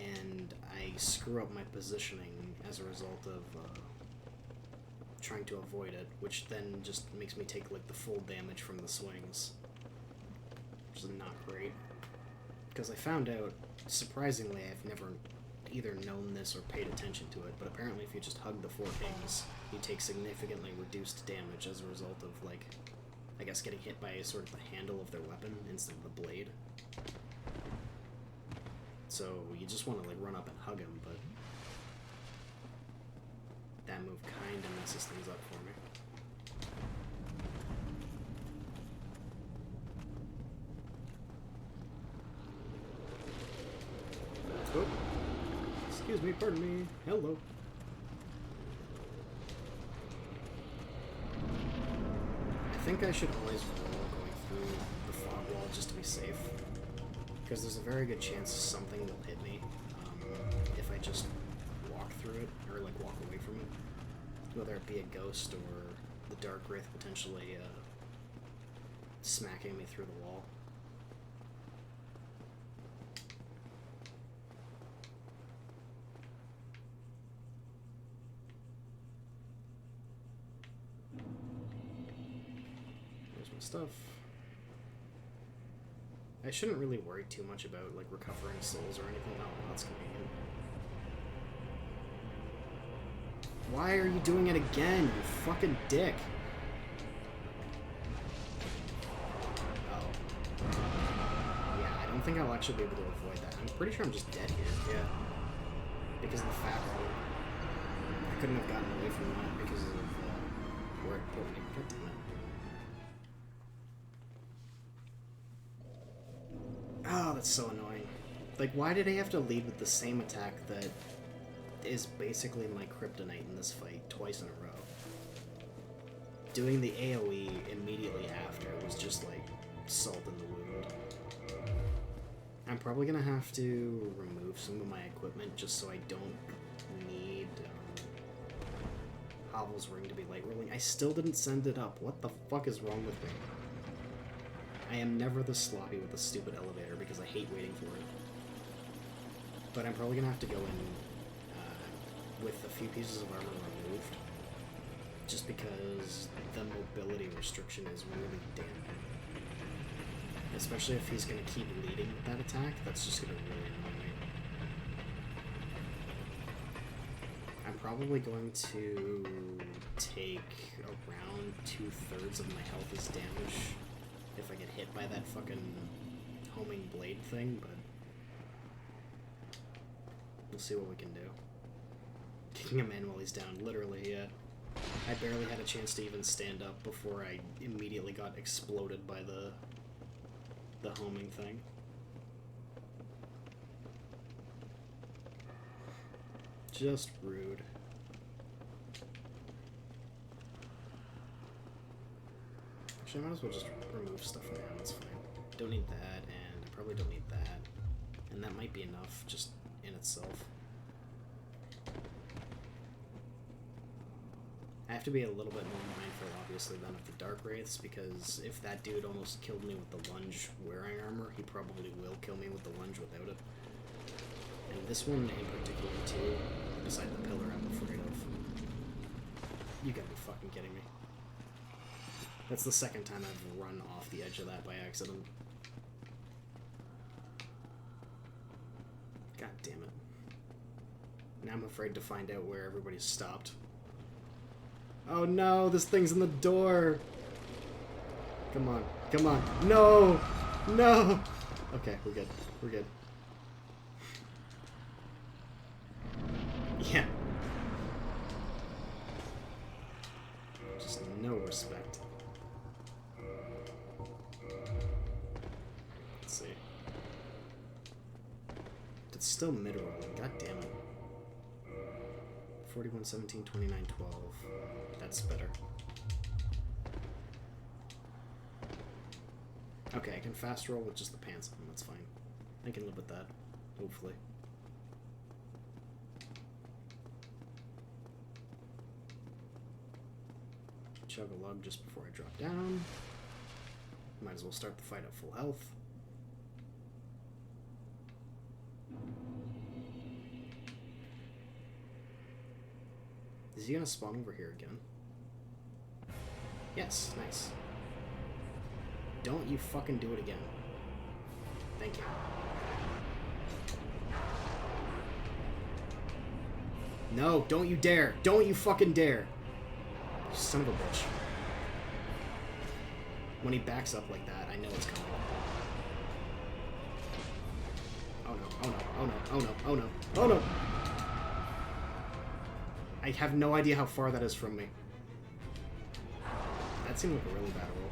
And I screw up my positioning as a result of trying to avoid it, which then just makes me take like the full damage from the swings. Which is not great. Because I found out, surprisingly, I've never either known this or paid attention to it, but apparently if you just hug the Four Kings, you take significantly reduced damage as a result of, like, I guess getting hit by sort of the handle of their weapon instead of the blade. So you just want to, like, run up and hug him, but that move kind of messes things up for me. Oh. Excuse me, pardon me. Hello. I think I should always roll going through the fog wall just to be safe. Because there's a very good chance something will hit me if I just walk through it, or like walk away from it. Whether it be a ghost or the Dark Wraith potentially smacking me through the wall. Stuff. I shouldn't really worry too much about like recovering souls or anything. Oh, that's convenient. Why are you doing it again, you fucking dick? Oh. Yeah, I don't think I'll actually be able to avoid that. I'm pretty sure I'm just dead here. Yeah. Because of the fact that I couldn't have gotten away from that because of where it put me. God damn it. Oh, that's so annoying. Like, why did I have to lead with the same attack that is basically my kryptonite in this fight twice in a row? Doing the AoE immediately after was just, like, salt in the wound. I'm probably gonna have to remove some of my equipment just so I don't need Hovel's Ring to be light rolling. I still didn't send it up. What the fuck is wrong with me? I am never this sloppy with the stupid elevator because I hate waiting for it. But I'm probably gonna have to go in with a few pieces of armor removed, just because the mobility restriction is really damning. Especially if he's gonna keep leading with that attack, that's just gonna really annoy me. I'm probably going to take around 2/3 of my health as damage if I get hit by that fucking homing blade thing, but we'll see what we can do. Kicking a man while he's down, literally, yeah. I barely had a chance to even stand up before I immediately got exploded by the homing thing. Just rude. Actually, I might as well just remove stuff now, it's fine. Don't need that, and I probably don't need that. And that might be enough, just in itself. I have to be a little bit more mindful, obviously, then of the Dark Wraiths, because if that dude almost killed me with the lunge wearing armor, he probably will kill me with the lunge without it. And this one in particular, too, beside the pillar I'm afraid of. You gotta be fucking kidding me. That's the second time I've run off the edge of that by accident. God damn it. Now I'm afraid to find out where everybody's stopped. Oh no, this thing's in the door! Come on, come on. No! No! Okay, we're good. We're good. Yeah. it's still mid-rolling. God damn it. 41, 17, 29, 12. That's better. Okay, I can fast roll with just the pants on. That's fine. I can live with that, hopefully. Chug a lug just before I drop down. Might as well start the fight at full health. Is he gonna spawn over here again? Yes, nice. Don't you fucking do it again. Thank you. No, don't you dare. Don't you fucking dare. You son of a bitch. When he backs up like that, I know it's coming. Oh no, oh no, oh no, oh no, oh no, oh no! I have no idea how far that is from me. That seemed like a really bad roll.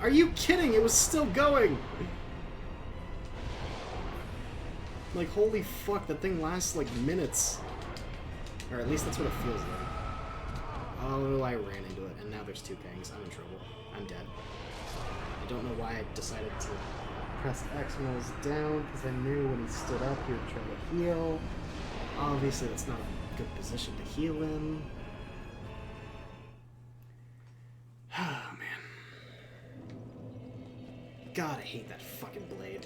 Are you kidding? It was still going! Like, holy fuck, that thing lasts like minutes. Or at least that's what it feels like. Oh, I ran into it, and now there's two Kangs. I'm in trouble. I'm dead. I don't know why I decided to press X when I was down, because I knew when he stood up he would try to heal. Obviously, that's not a good position to heal in. Oh, man. God, I hate that fucking blade.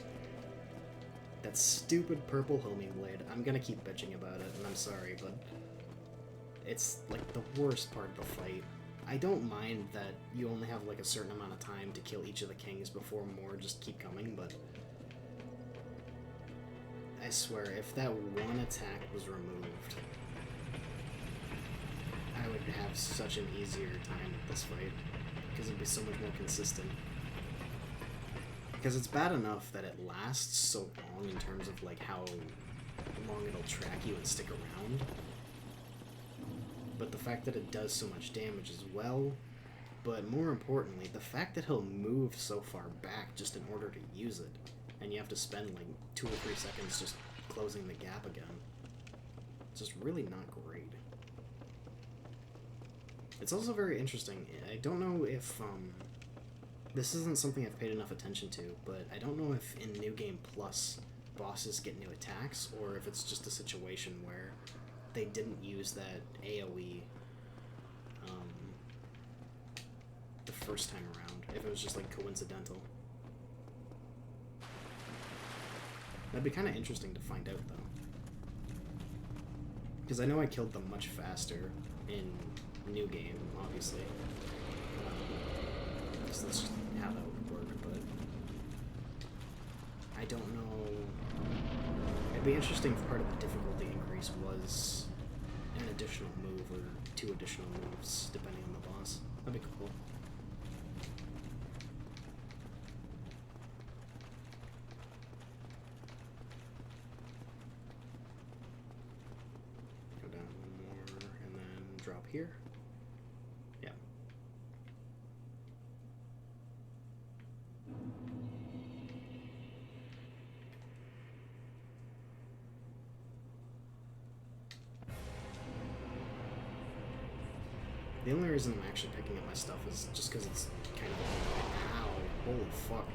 That stupid purple homing blade. I'm gonna keep bitching about it, and I'm sorry, but it's like the worst part of the fight. I don't mind that you only have like a certain amount of time to kill each of the kings before more just keep coming, but I swear, if that one attack was removed, I would have such an easier time with this fight, because it'd be so much more consistent. Because it's bad enough that it lasts so long in terms of like how long it'll track you and stick around. But the fact that it does so much damage as well, but more importantly, the fact that he'll move so far back just in order to use it, and you have to spend like 2 or 3 seconds just closing the gap again. It's just really not great. It's also very interesting. I don't know if, this isn't something I've paid enough attention to, but I don't know if in New Game Plus bosses get new attacks, or if it's just a situation where they didn't use that AoE the first time around, if it was just like coincidental. That'd be kind of interesting to find out though, because I know I killed them much faster in New Game, obviously, because that's just how that would work, but I don't know. It'd be interesting if part of the difficulty increase was an additional move or 2 additional moves, depending on the boss. That'd be cool. Go down one more and then drop here. Yeah. The only reason I'm actually picking up my stuff is just because it's kind of... Ow. Holy fuck.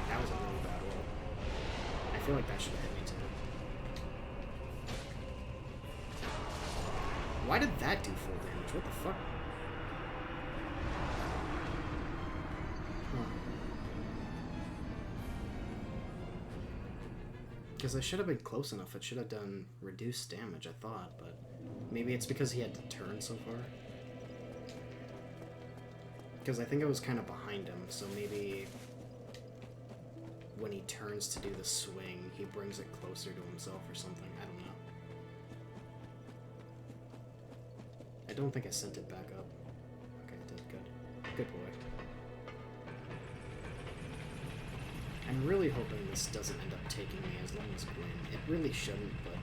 That was a really bad roll. I feel like that should have hit me too. Why did that do full damage? What the fuck? Because I should have been close enough. It should have done reduced damage, I thought, but maybe it's because he had to turn so far. Because I think I was kind of behind him, so maybe when he turns to do the swing, he brings it closer to himself or something. I don't know. I don't think I sent it back up. Okay, I did. Good. Good boy. I'm really hoping this doesn't end up taking me as long as Gwyn. It really shouldn't, but...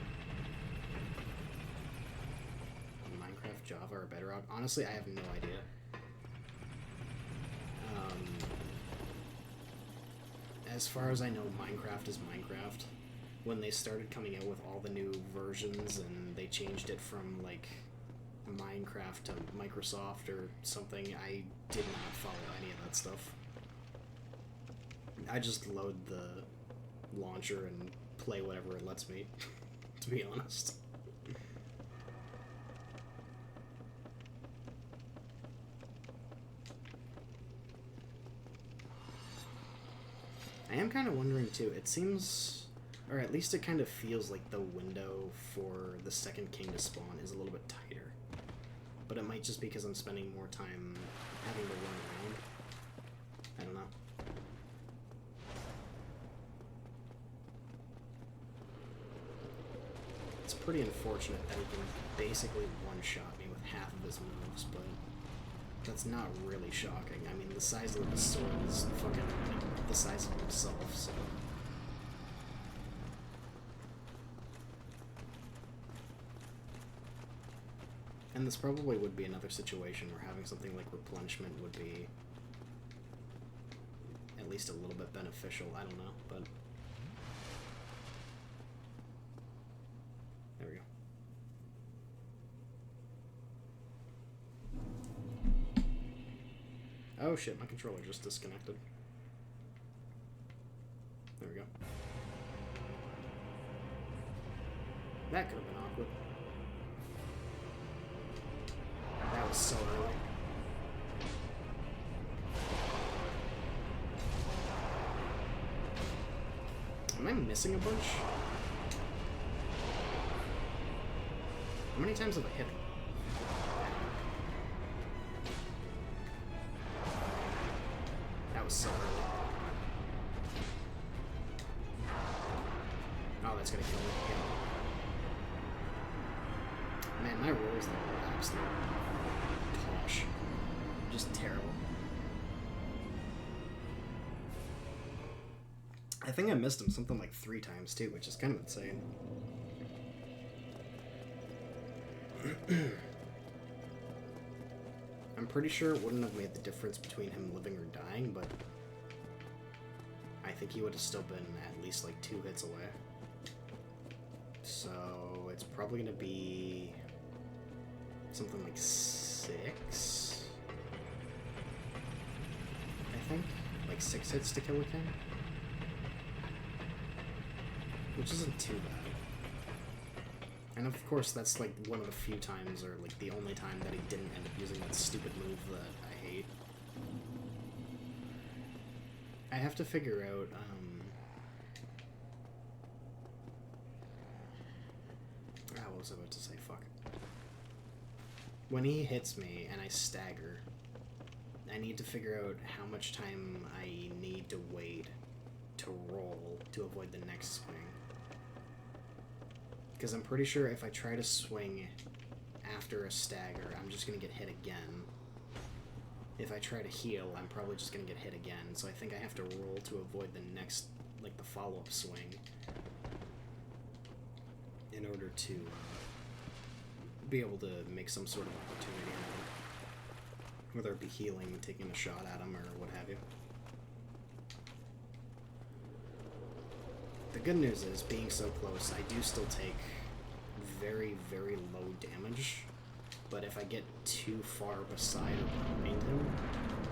Minecraft, Java, or Bedrock? Honestly, I have no idea. as far as I know, Minecraft is Minecraft. When they started coming out with all the new versions and they changed it from, like, Minecraft to Microsoft or something, I did not follow any of that stuff. I just load the launcher and play whatever it lets me, to be honest. I am kind of wondering too, it seems, or at least it kind of feels like the window for the second king to spawn is a little bit tighter. But it might just be because I'm spending more time having to run around. I don't know. It's pretty unfortunate that he can basically one-shot me with half of his moves, but that's not really shocking. I mean, the size of the sword is fucking the size of himself, so... And this probably would be another situation where having something like replenishment would be at least a little bit beneficial. I don't know, but... There we go. Oh shit, my controller just disconnected. There we go. That could have been awkward. That was so early. Am I missing a bunch? How many times have I hit him? That was so early. Oh, that's gonna kill me. Yeah. Man, my rolls there are absolute tosh. Just terrible. I think I missed him something like 3 times too, which is kind of insane. I'm pretty sure it wouldn't have made the difference between him living or dying, but I think he would have still been at least like 2 hits away. So it's probably gonna be something like 6, I think. Like 6 hits to kill a king. Which isn't too bad. And of course that's like one of the few times, or like the only time, that he didn't end up using that stupid move that I hate. I have to figure out, what was I about to say? Fuck. When he hits me and I stagger, I need to figure out how much time I need to wait to roll to avoid the next swing. Because I'm pretty sure if I try to swing after a stagger, I'm just going to get hit again. If I try to heal, I'm probably just going to get hit again. So I think I have to roll to avoid the next, like the follow-up swing, in order to be able to make some sort of opportunity on him. Whether it be healing, taking a shot at him, or what have you. The good news is, being so close, I do still take very, very low damage, but if I get too far beside or behind him,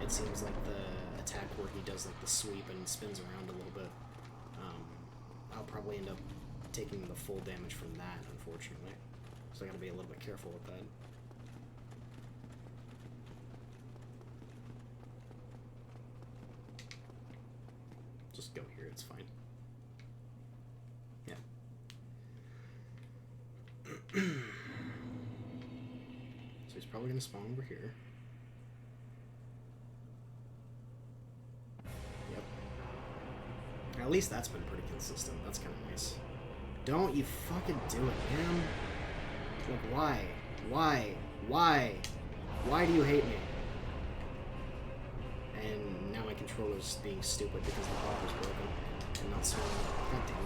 it seems like the attack where he does like the sweep and spins around a little bit, I'll probably end up taking the full damage from that, unfortunately. So I gotta be a little bit careful with that. Just go here, it's fine. Yeah. So he's probably gonna spawn over here. Yep. At least that's been pretty consistent. That's kind of nice. Don't you fucking do it, man. Like, why? Why? Why? Why do you hate me? And now my controller's being stupid because the bumper's broken and not swinging. God damn it.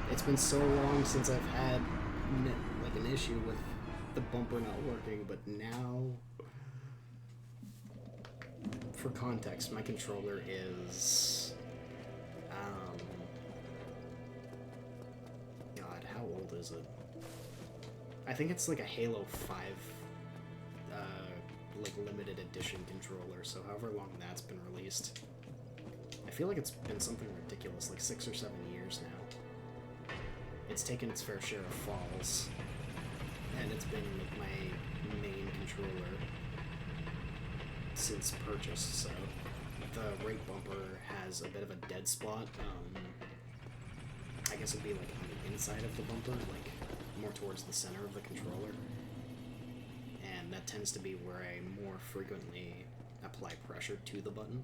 It's been so long since I've had like an issue with the bumper not working, but now for context, my controller is, God, how old is it? I think it's like a Halo 5, like limited edition controller, so however long that's been released. I feel like it's been something ridiculous, like 6 or 7 years now. It's taken its fair share of falls, and it's been like my main controller since purchase, so the right bumper has a bit of a dead spot. I guess it'd be like on the inside of the bumper, like more towards the center of the controller. And that tends to be where I more frequently apply pressure to the button.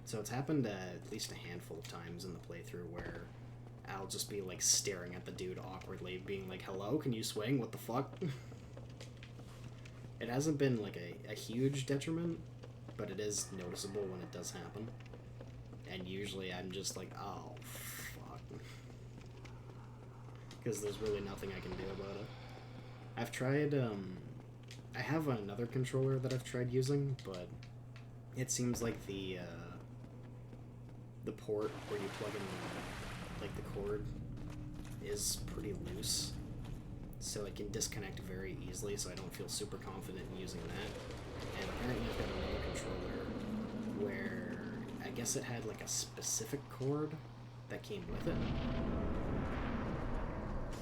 So it's happened at least a handful of times in the playthrough where I'll just be like staring at the dude awkwardly, being like, hello, can you swing? What the fuck? It hasn't been like a huge detriment, but it is noticeable when it does happen. And usually I'm just like, oh, fuck. Because there's really nothing I can do about it. I've tried, I have another controller that I've tried using, but it seems like the port where you plug in like the cord is pretty loose, so it can disconnect very easily, so I don't feel super confident in using that. And apparently I've got another controller where I guess it had like a specific cord that came with it.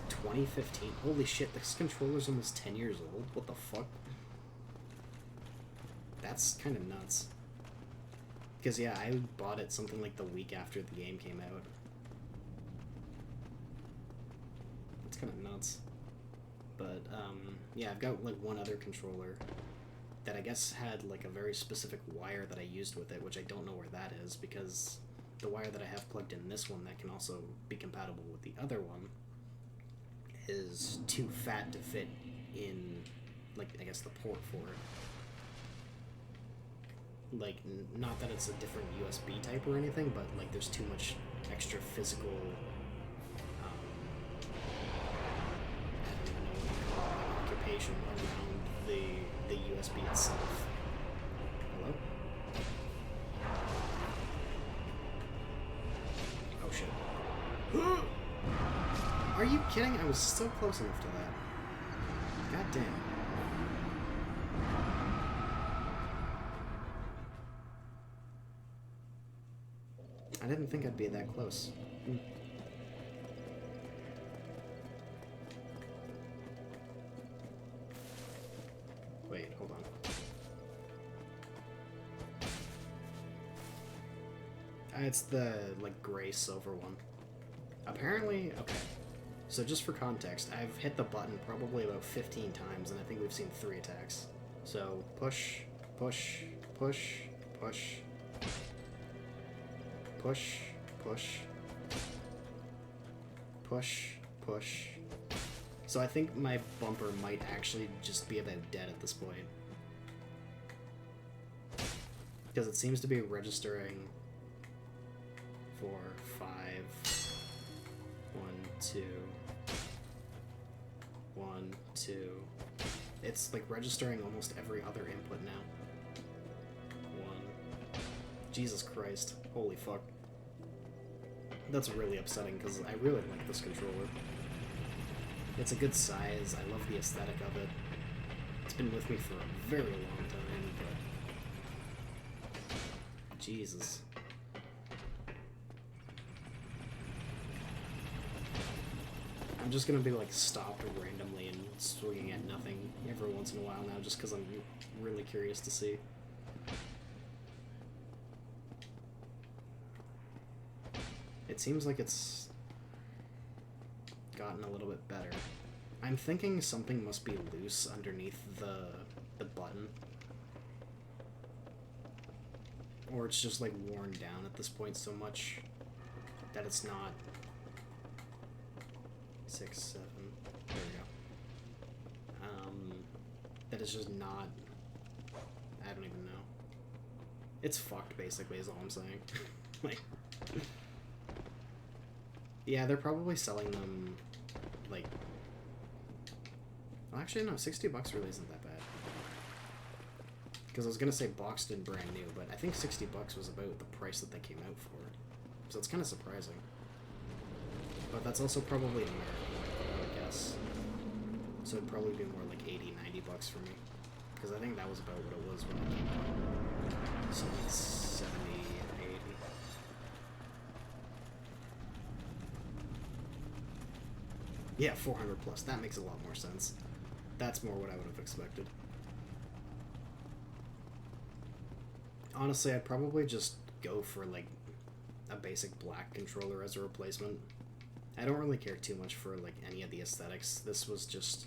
2015. Holy shit, this controller's almost 10 years old. What the fuck? That's kind of nuts. Because, yeah, I bought it something like the week after the game came out. It's kind of nuts. But, yeah, I've got, like, one other controller that I guess had, like, a very specific wire that I used with it, which I don't know where that is, because the wire that I have plugged in this one that can also be compatible with the other one is too fat to fit in, like, I guess the port for it. Like, not that it's a different USB type or anything, but, like, there's too much extra physical, I don't even know what you call it, occupation around the USB itself. Hello? Oh, shit. Are you kidding? I was so close enough to that. God damn. I didn't think I'd be that close. Wait, hold on. It's the, like, gray silver one. Apparently, okay. So just for context, I've hit the button probably about 15 times, and I think we've seen 3 attacks. So, push, push, push, push, push, push, push, push. So I think my bumper might actually just be about dead at this point. Because it seems to be registering for 5, 1, 2, 1, 2. It's like registering almost every other input now. 1. Jesus Christ. Holy fuck. That's really upsetting because I really like this controller. It's a good size. I love the aesthetic of it. It's been with me for a very long time, but Jesus. I'm just gonna be like stopped randomly and swinging at nothing every once in a while now just because I'm really curious to see. It seems like it's gotten a little bit better. I'm thinking something must be loose underneath the button. Or it's just like worn down at this point so much that it's not 6, 7, there we go. That is just not, I don't even know. It's fucked basically is all I'm saying. Like, yeah, they're probably selling them, like, well, actually, no, $60 really isn't that bad. Because I was gonna say boxed and brand new, but I think $60 was about the price that they came out for. So it's kind of surprising. But that's also probably in America, I would guess. So it'd probably be more like $80, $90 for me. Because I think that was about what it was when it came out. So it's 70 or 80. Yeah, 400 plus. That makes a lot more sense. That's more what I would have expected. Honestly, I'd probably just go for like a basic black controller as a replacement. I don't really care too much for like any of the aesthetics. This was just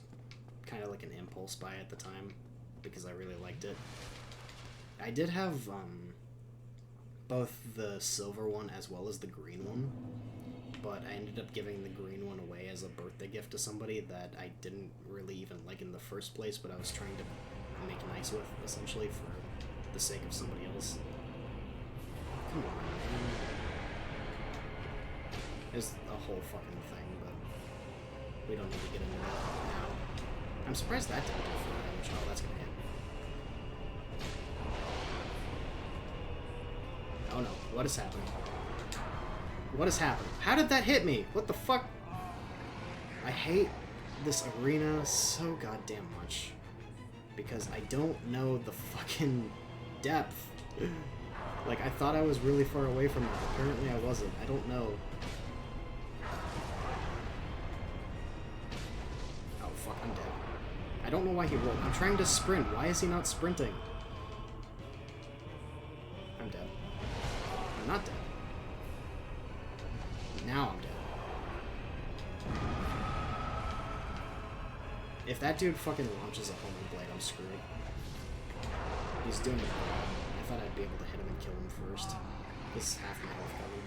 kind of like an impulse buy at the time because I really liked it. I did have both the silver one as well as the green one, but I ended up giving the green one away as a birthday gift to somebody that I didn't really even like in the first place, but I was trying to make nice with, essentially, for the sake of somebody else. Come on, man. There's a whole fucking thing, but we don't need to get into that now. I'm surprised that didn't do full damage. Oh, that's gonna hit. Oh no, what has happened? What has happened? How did that hit me? What the fuck? I hate this arena so goddamn much. Because I don't know the fucking depth. Like, I thought I was really far away from it. Apparently I wasn't. I don't know. Oh, fuck, I'm dead. I don't know why he rolled. I'm trying to sprint. Why is he not sprinting? I'm dead. I'm not dead. Now I'm dead. If that dude fucking launches a homing blade, I'm screwed. He's doing it. I thought I'd be able to hit him and kill him first. This is half my health coming.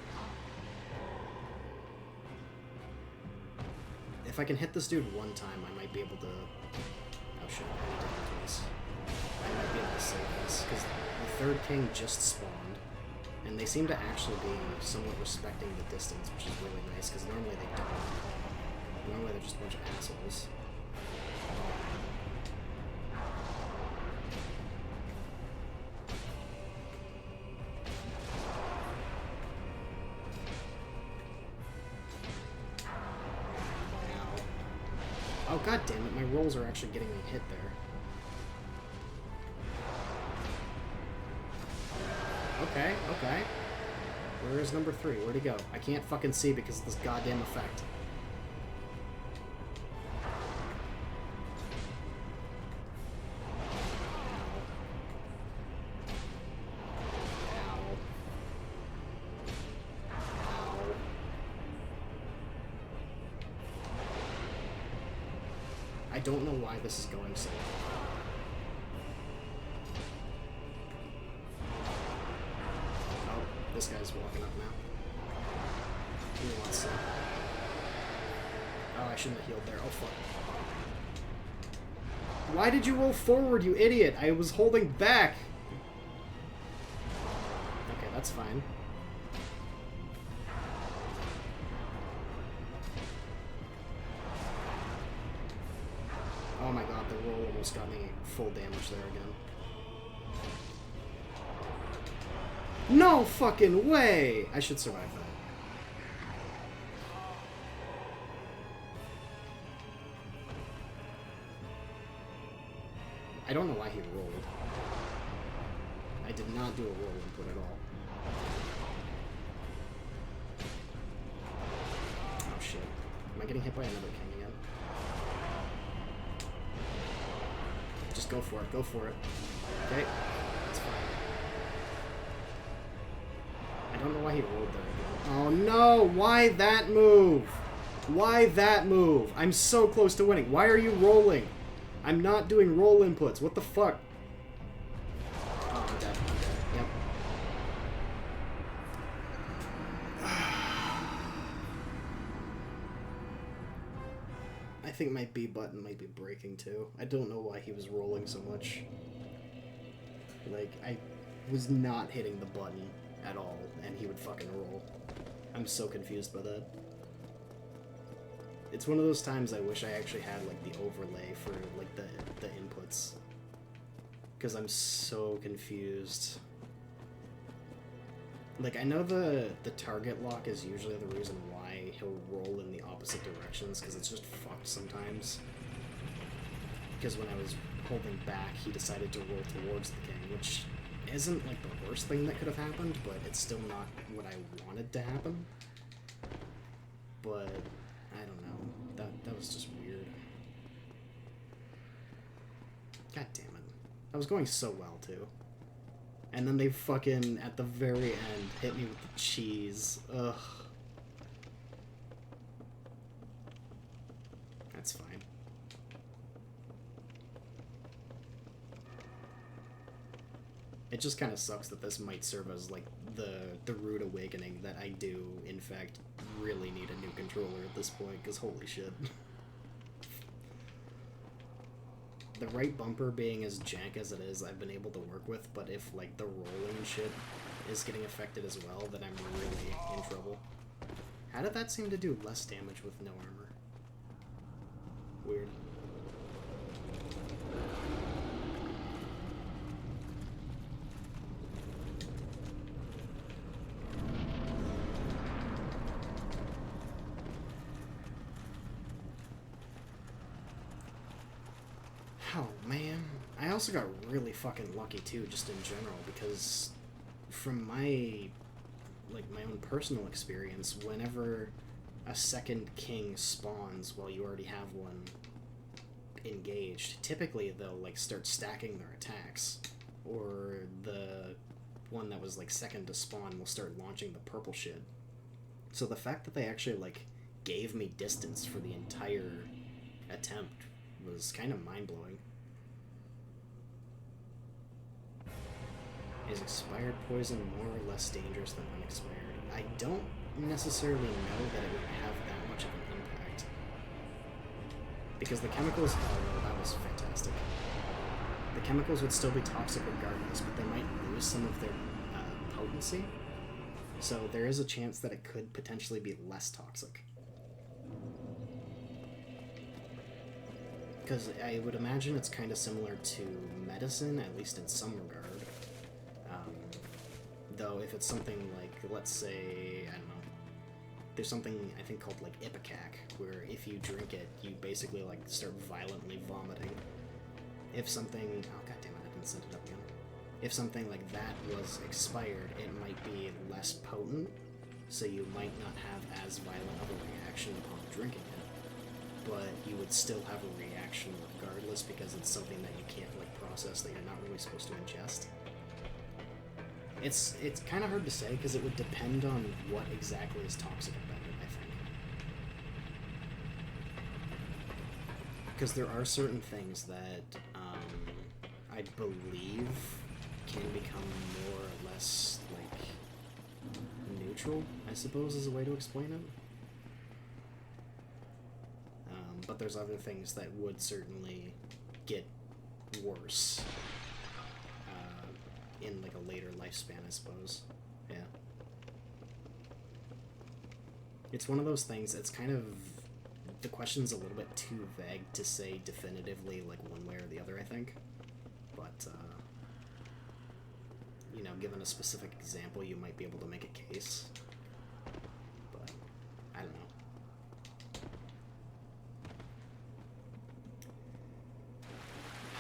If I can hit this dude one time, I might be able to... Oh shit, I need to hit this. I might be able to save this, because the third king just spawned, and they seem to actually be somewhat respecting the distance, which is really nice, because normally they don't. Normally they're just a bunch of assholes. Oh, god damn it, my rolls are actually getting me hit there. Okay, okay. Where is number 3? Where'd he go? I can't fucking see because of this goddamn effect. I don't know why this is going so well. Oh, this guy's walking up now. He wants some. Oh, I shouldn't have healed there. Oh, fuck. Why did you roll forward, you idiot? I was holding back. Okay, that's fine. Oh my god, the roll almost got me full damage there again. No fucking way! I should survive that. I don't know why he rolled. I did not do a roll input at all. Oh shit. Am I getting hit by another king again? Just go for it, go for it. Okay, that's fine. I don't know why he rolled there again. Oh no, why that move? Why that move? I'm so close to winning. Why are you rolling? I'm not doing roll inputs. What the fuck? Oh, I'm dead. I'm dead. Yep. I think my B button might be breaking too. I don't know why he was rolling so much. Like, I was not hitting the button at all, and he would fucking roll. I'm so confused by that. It's one of those times I wish I actually had, like, the overlay for, like, the inputs. Because I'm so confused. Like, I know the target lock is usually the reason why he'll roll in the opposite directions, because it's just fucked sometimes. Because when I was holding back, he decided to roll towards the king, which isn't, like, the worst thing that could have happened, but it's still not what I wanted to happen. But, I don't know. That was just weird. God damn it. I was going so well, too. And then they fucking, at the very end, hit me with the cheese. Ugh. That's fine. It just kind of sucks that this might serve as, like, the rude awakening that I do, in fact, really need a new controller at this point, because holy shit. The right bumper being as jank as it is, I've been able to work with, but if, like, the rolling shit is getting affected as well, then I'm really in trouble. How did that seem to do less damage with no armor? Weird. Oh, man. I also got really fucking lucky, too, just in general, because from my own personal experience, whenever a second king spawns while you already have one engaged, typically they'll, like, start stacking their attacks, or the one that was, like, second to spawn will start launching the purple shit. So the fact that they actually, like, gave me distance for the entire attempt was kind of mind-blowing. Is expired poison more or less dangerous than unexpired? I don't necessarily know that it would have that much of an impact. Because the chemicals... Oh no, that was fantastic. The chemicals would still be toxic regardless, but they might lose some of their potency. So there is a chance that it could potentially be less toxic. Because I would imagine it's kind of similar to medicine, at least in some regard. Though if it's something like, let's say, I don't know, there's something I think called like Ipecac, where if you drink it, you basically like start violently vomiting. If something, oh goddammit, I didn't set it up again. If something like that was expired, it might be less potent, so you might not have as violent of a reaction upon drinking it. But you would still have a reaction regardless because it's something that you can't like process, that you're not really supposed to ingest. It's kind of hard to say because it would depend on what exactly is toxic about it, I think. Because there are certain things that I believe can become more or less like neutral, I suppose is a way to explain it. But there's other things that would certainly get worse in like a later lifespan, I suppose. Yeah. It's one of those things, it's kind of, the question's a little bit too vague to say definitively like one way or the other, I think. But, you know, given a specific example, you might be able to make a case. But, I don't know.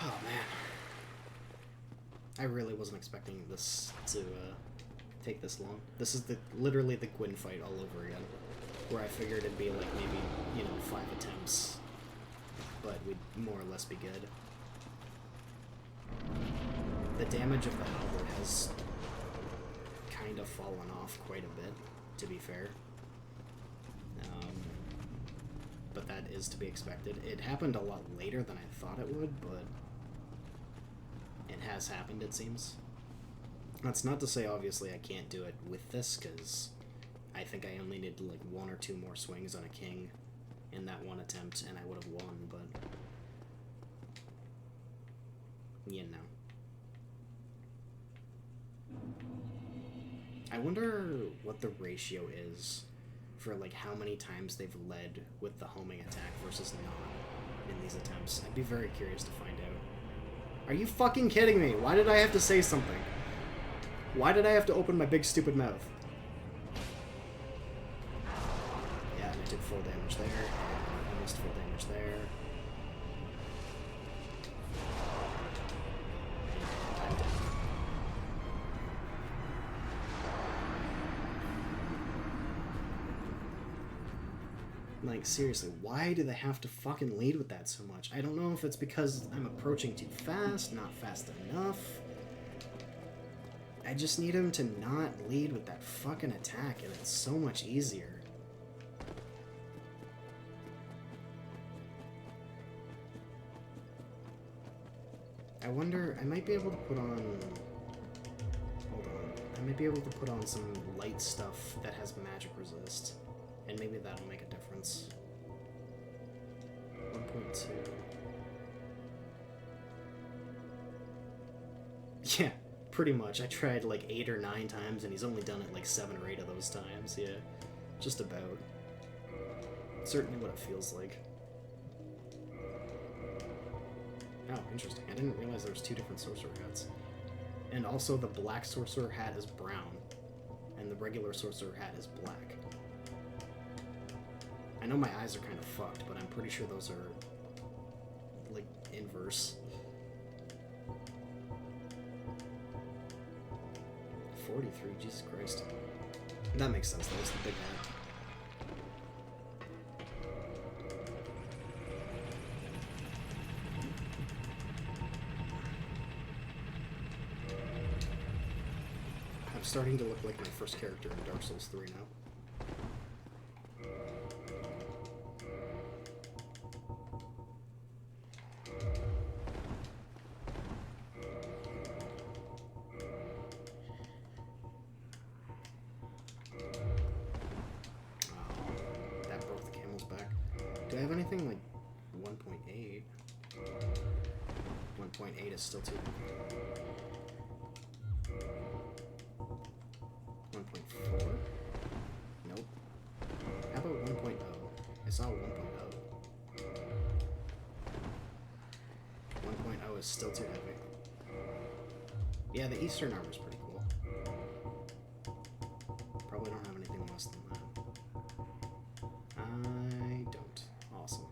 Oh, man. I really wasn't expecting this to take this long. This is literally the Gwyn fight all over again, where I figured it'd be like maybe, you know, 5 attempts, but we'd more or less be good. The damage of the halberd has kind of fallen off quite a bit, to be fair. But that is to be expected. It happened a lot later than I thought it would, but it has happened, it seems. That's not to say, obviously, I can't do it with this, because I think I only needed, like, 1 or 2 more swings on a king in that one attempt, and I would have won, but... you know. I wonder what the ratio is for, like, how many times they've led with the homing attack versus not in these attempts. I'd be very curious to find out. Are you fucking kidding me? Why did I have to say something? Why did I have to open my big stupid mouth? Yeah, and I did full damage there, and almost full damage there. I'm dead. Like, seriously, why do they have to fucking lead with that so much? I don't know if it's because I'm approaching too fast, not fast enough. I just need him to not lead with that fucking attack, and it's so much easier. I wonder, I might be able to put on... Hold on. I might be able to put on some light stuff that has magic resist. And maybe that'll make a difference. 1.2. Yeah, pretty much. I tried like 8 or 9 times, and he's only done it like 7 or 8 of those times. Yeah, just about. Certainly what it feels like. Oh, interesting. I didn't realize there was 2 different sorcerer hats. And also the black sorcerer hat is brown, and the regular sorcerer hat is black. I know my eyes are kind of fucked, but I'm pretty sure those are, like, inverse. 43, Jesus Christ. That makes sense, though. It's the big hat. I'm starting to look like my first character in Dark Souls 3 now. Do I have anything like 1.8? 1.8 is still too big. 1.4? Nope. How about 1.0? I saw 1.0. 1.0 is still too heavy. Yeah, the Eastern armor is pretty cool. Probably don't have anything less than that. I don't. Awesome.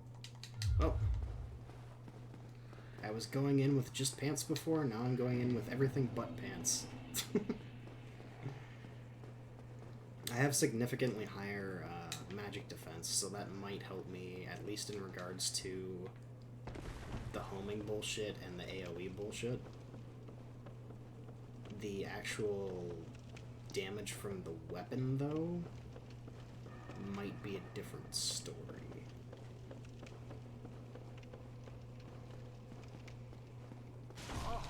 Oh. I was going in with just pants before, now I'm going in with everything but pants. I have significantly higher magic defense, so that might help me, at least in regards to the homing bullshit and the AoE bullshit. The actual damage from the weapon, though, might be a different story. Ow.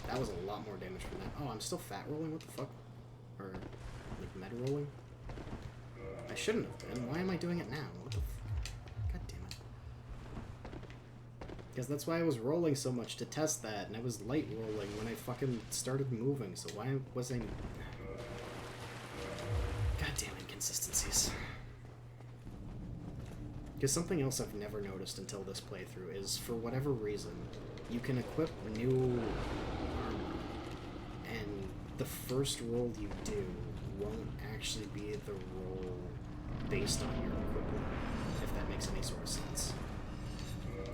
That was a lot more damage from that. Oh, I'm still fat rolling? What the fuck? Or, like, meta rolling? I shouldn't have been. Why am I doing it now? What the God damn it. Because that's why I was rolling so much, to test that, and I was light rolling when I fucking started moving, so why was I... Goddamn inconsistencies. Because something else I've never noticed until this playthrough is, for whatever reason, you can equip new armor, and the first roll you do won't actually be the roll based on your equipment, if that makes any sort of sense.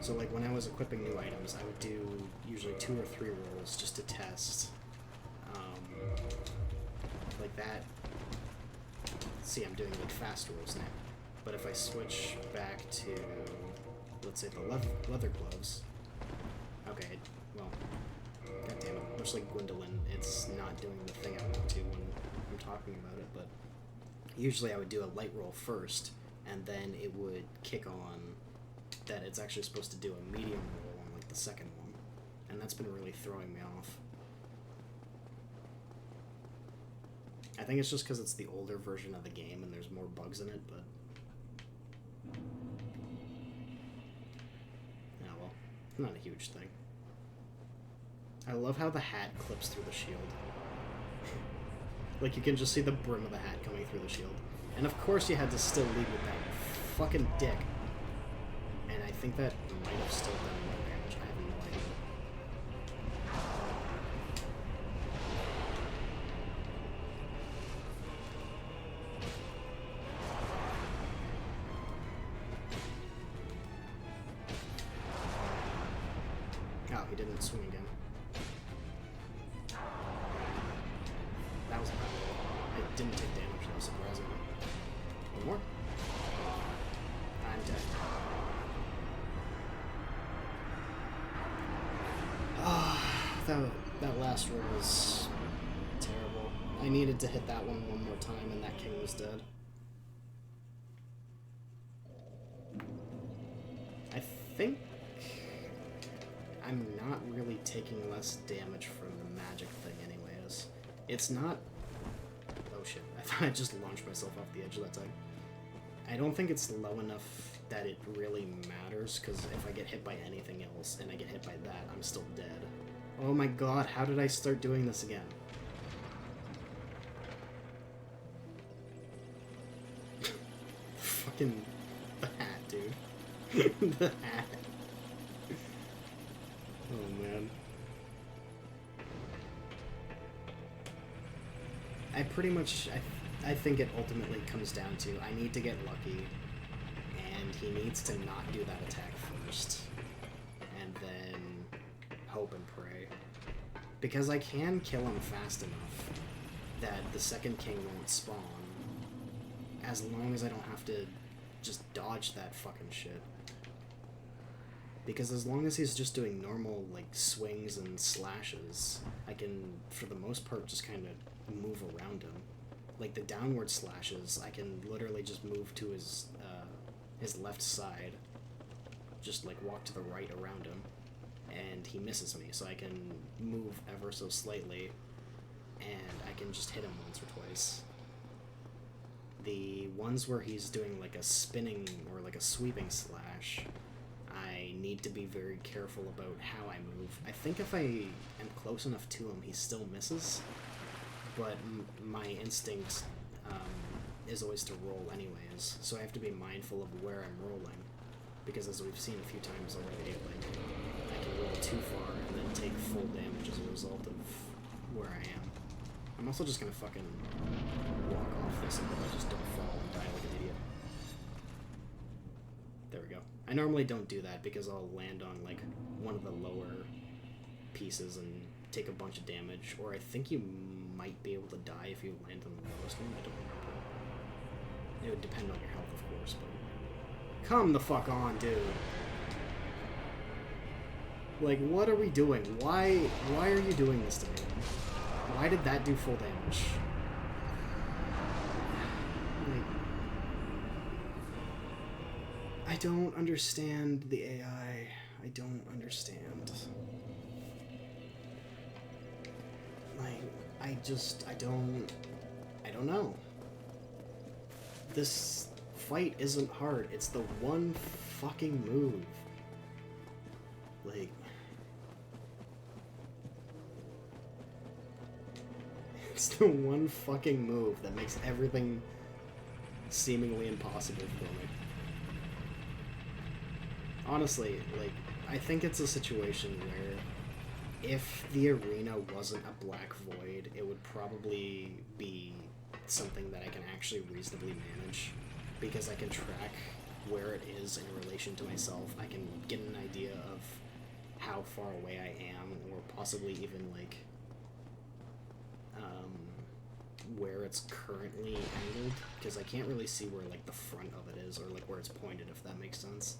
So, like, when I was equipping new items, I would do usually 2 or 3 rolls just to test. Like that. See, I'm doing, like, fast rolls now. But if I switch back to, let's say, the leather gloves... Okay, well, god damn it. Much like Gwendolyn, it's not doing the thing I want to when I'm talking about it, but usually I would do a light roll first, and then it would kick on that it's actually supposed to do a medium roll on, like, the second one. And that's been really throwing me off. I think it's just because it's the older version of the game and there's more bugs in it, but... Yeah, well, not a huge thing. I love how the hat clips through the shield. Like, you can just see the brim of the hat coming through the shield. And of course you had to still lead with that fucking dick. And I think that might have still done more damage. I have no idea. he didn't swing again. That was a bad roll. It didn't take damage though, surprisingly. One more. I'm dead. That last roll was terrible. I needed to hit that one more time and that king was dead. I think I'm not really taking less damage from the magic thing anyways. It's not... Oh shit, I thought I just launched myself off the edge of that time. I don't think it's low enough that it really matters, because if I get hit by anything else and I get hit by that, I'm still dead. Oh my god, how did I start doing this again? Fucking... the hat, dude. The hat. Oh man. I pretty much... I think it ultimately comes down to I need to get lucky, and he needs to not do that attack first, and then hope and pray. Because I can kill him fast enough that the second king won't spawn, as long as I don't have to just dodge that fucking shit. Because as long as he's just doing normal, like, swings and slashes, I can, for the most part, just kind of move around him. Like, the downward slashes, I can literally just move to his left side, just, like, walk to the right around him, and he misses me, so I can move ever so slightly, and I can just hit him once or twice. The ones where he's doing, like, a spinning or, like, a sweeping slash, I need to be very careful about how I move. I think if I am close enough to him, he still misses, but my instinct is always to roll anyways, so I have to be mindful of where I'm rolling, because as we've seen a few times already, like, I can roll too far and then take full damage as a result of where I am. I'm also just gonna fucking walk off this and I just don't fall and die like an idiot. There we go. I normally don't do that because I'll land on, like, one of the lower pieces and take a bunch of damage, or I think you might be able to die if you land on the lowest one. I don't remember. It would depend on your health, of course, but... Come the fuck on, dude! Like, what are we doing? Why are you doing this to me? Why did that do full damage? Like... I don't understand the AI. I don't understand. Like, I don't know. This fight isn't hard. It's the one fucking move. Like... It's the one fucking move that makes everything seemingly impossible for me. Honestly, like, I think it's a situation where if the arena wasn't a black void, it would probably be something that I can actually reasonably manage, because I can track where it is in relation to myself. I can get an idea of how far away I am, or possibly even, like, where it's currently angled, because I can't really see where, like, the front of it is, or, like, where it's pointed, if that makes sense.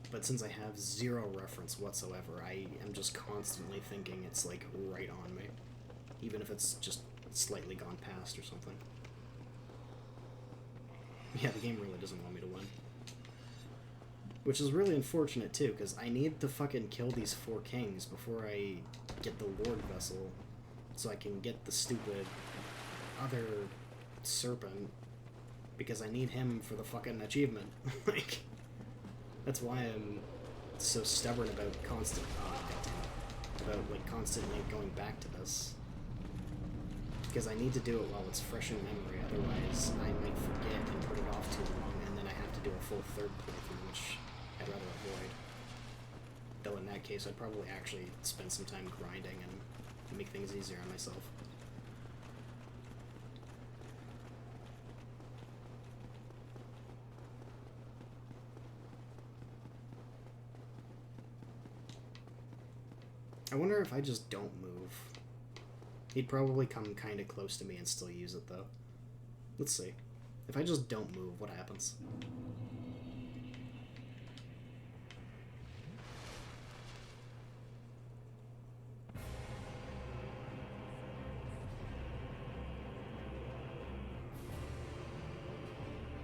But since I have zero reference whatsoever, I am just constantly thinking it's, like, right on me. Even if it's just slightly gone past or something. Yeah, the game really doesn't want me to win. Which is really unfortunate, too, because I need to fucking kill these 4 kings before I get the Lord Vessel, so I can get the stupid other serpent, because I need him for the fucking achievement. Like... That's why I'm so stubborn about constantly going back to this. Because I need to do it while it's fresh in memory, otherwise I might forget and put it off too long, and then I have to do a full third playthrough, which I'd rather avoid. Though in that case, I'd probably actually spend some time grinding and make things easier on myself. wonder if I just don't move. He'd probably come kind of close to me and still use it, though. Let's see. If I just don't move, what happens?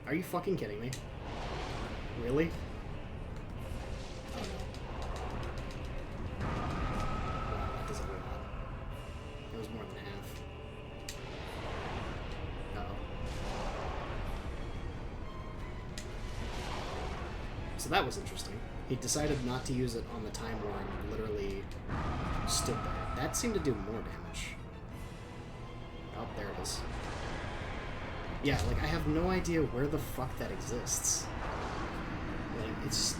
Are you fucking kidding me? Really? Oh no. Wow, that does a lot. It was more than half. Uh-oh. So that was interesting. He decided not to use it on the time where I literally stood there. That seemed to do more damage. Oh, there it is. Yeah, like, I have no idea where the fuck that exists. Like, it's...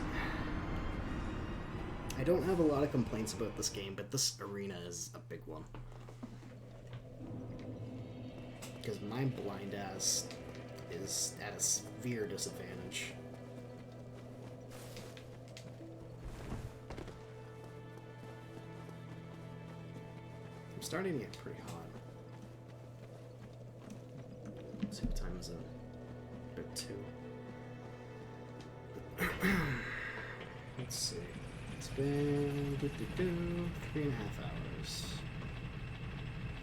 I don't have a lot of complaints about this game, but this arena is a big one. Because my blind ass is at a severe disadvantage. I'm starting to get pretty hot. Let's see what time is it? About 2. Let's see. It's been 3.5 hours.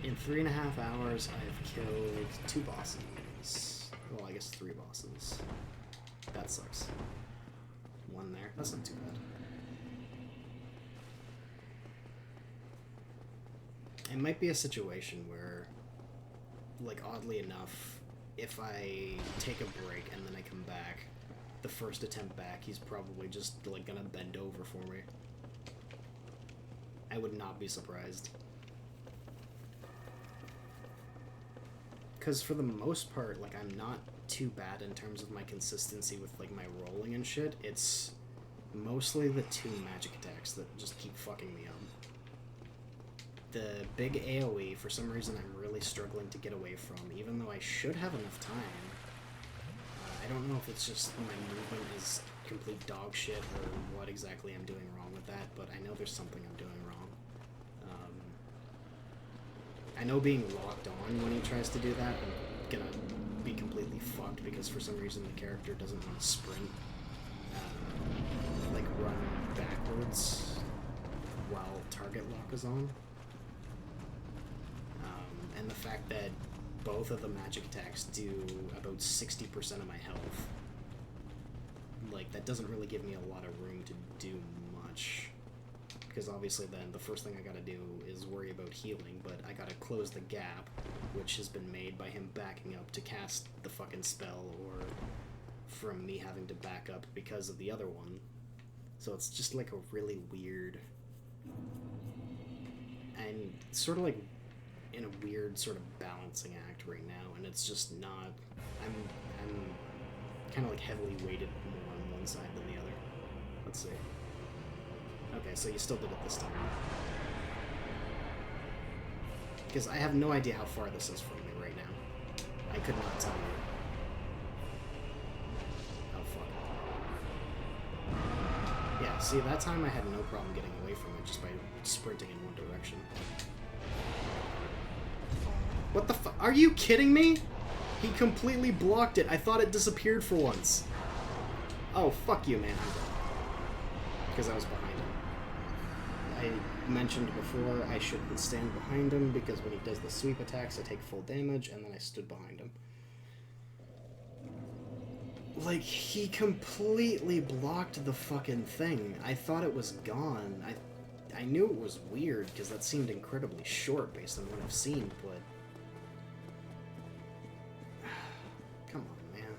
In 3.5 hours, I've killed 2 bosses. Well, I guess 3 bosses. That sucks. 1 there. That's not too bad. It might be a situation where, like, oddly enough, if I take a break and then I come back, the first attempt back, he's probably just, like, gonna bend over for me. I would not be surprised. Because for the most part, like, I'm not too bad in terms of my consistency with, like, my rolling and shit. It's mostly the 2 magic attacks that just keep fucking me up. The big AoE, for some reason, I'm really struggling to get away from, even though I should have enough time. I don't know if it's just my movement is complete dog shit or what exactly I'm doing wrong with that, but I know there's something I'm doing wrong. I know being locked on when he tries to do that, I'm gonna be completely fucked because for some reason the character doesn't want to sprint, like run backwards while target lock is on. And the fact that both of the magic attacks do about 60% of my health, like, that doesn't really give me a lot of room to do much. Because obviously then the first thing I gotta do is worry about healing, but I gotta close the gap, which has been made by him backing up to cast the fucking spell, or from me having to back up because of the other one. So it's just like a really weird, and sort of like in a weird sort of balancing act right now, and it's just not, I'm kind of like heavily weighted more on one side than the other. Let's see. Okay, so you still did it this time. Because I have no idea how far this is from me right now. I could not tell you. Oh, fuck. Yeah, see, that time I had no problem getting away from it just by sprinting in one direction. What the fuck? Are you kidding me? He completely blocked it. I thought it disappeared for once. Oh, fuck you, man. I'm dead. Because I was behind him. I mentioned before I shouldn't stand behind him because when he does the sweep attacks, I take full damage, and then I stood behind him. Like, he completely blocked the fucking thing. I thought it was gone. I knew it was weird because that seemed incredibly short based on what I've seen, but... Come on, man.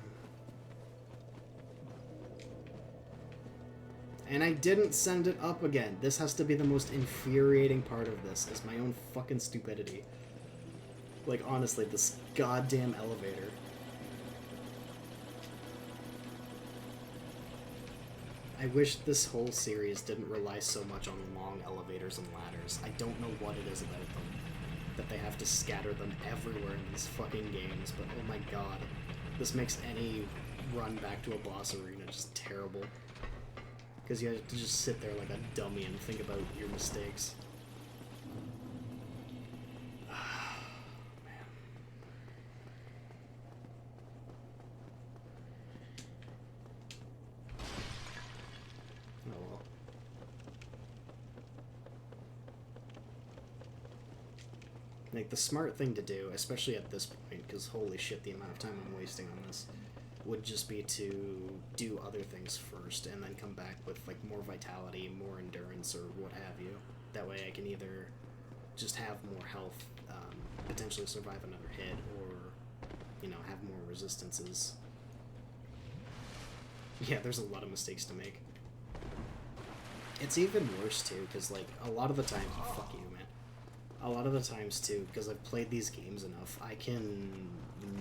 And I didn't send it up again. This has to be the most infuriating part of this, is my own fucking stupidity. Like, honestly, this goddamn elevator. I wish this whole series didn't rely so much on long elevators and ladders. I don't know what it is about them, that they have to scatter them everywhere in these fucking games, but oh my god. This makes any run back to a boss arena just terrible. Because you have to just sit there like a dummy and think about your mistakes. Like, the smart thing to do, especially at this point, because holy shit, the amount of time I'm wasting on this, would just be to do other things first and then come back with, like, more vitality, more endurance, or what have you. That way I can either just have more health, potentially survive another hit, or, you know, have more resistances. Yeah, there's a lot of mistakes to make. It's even worse, too, because, like, a lot of the times... Oh, fuck you, man. A lot of the times, too, because I've played these games enough, I can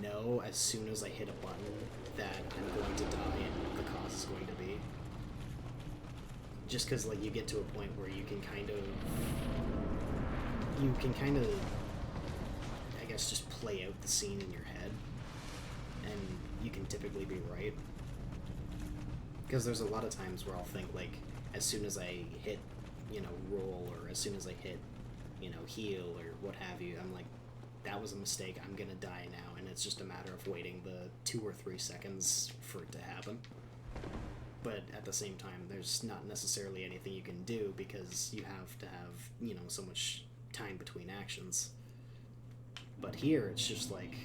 know as soon as I hit a button that I'm going to die and what the cause is going to be. Just because, like, you get to a point where you can kind of... I guess, just play out the scene in your head. And you can typically be right. Because there's a lot of times where I'll think, like, as soon as I hit, you know, roll, or as soon as I hit, you know, heal, or what have you, I'm like, that was a mistake, I'm gonna die now, and it's just a matter of waiting the 2 or 3 seconds for it to happen. But at the same time, there's not necessarily anything you can do, because you have to have, you know, so much time between actions. But here, it's just like,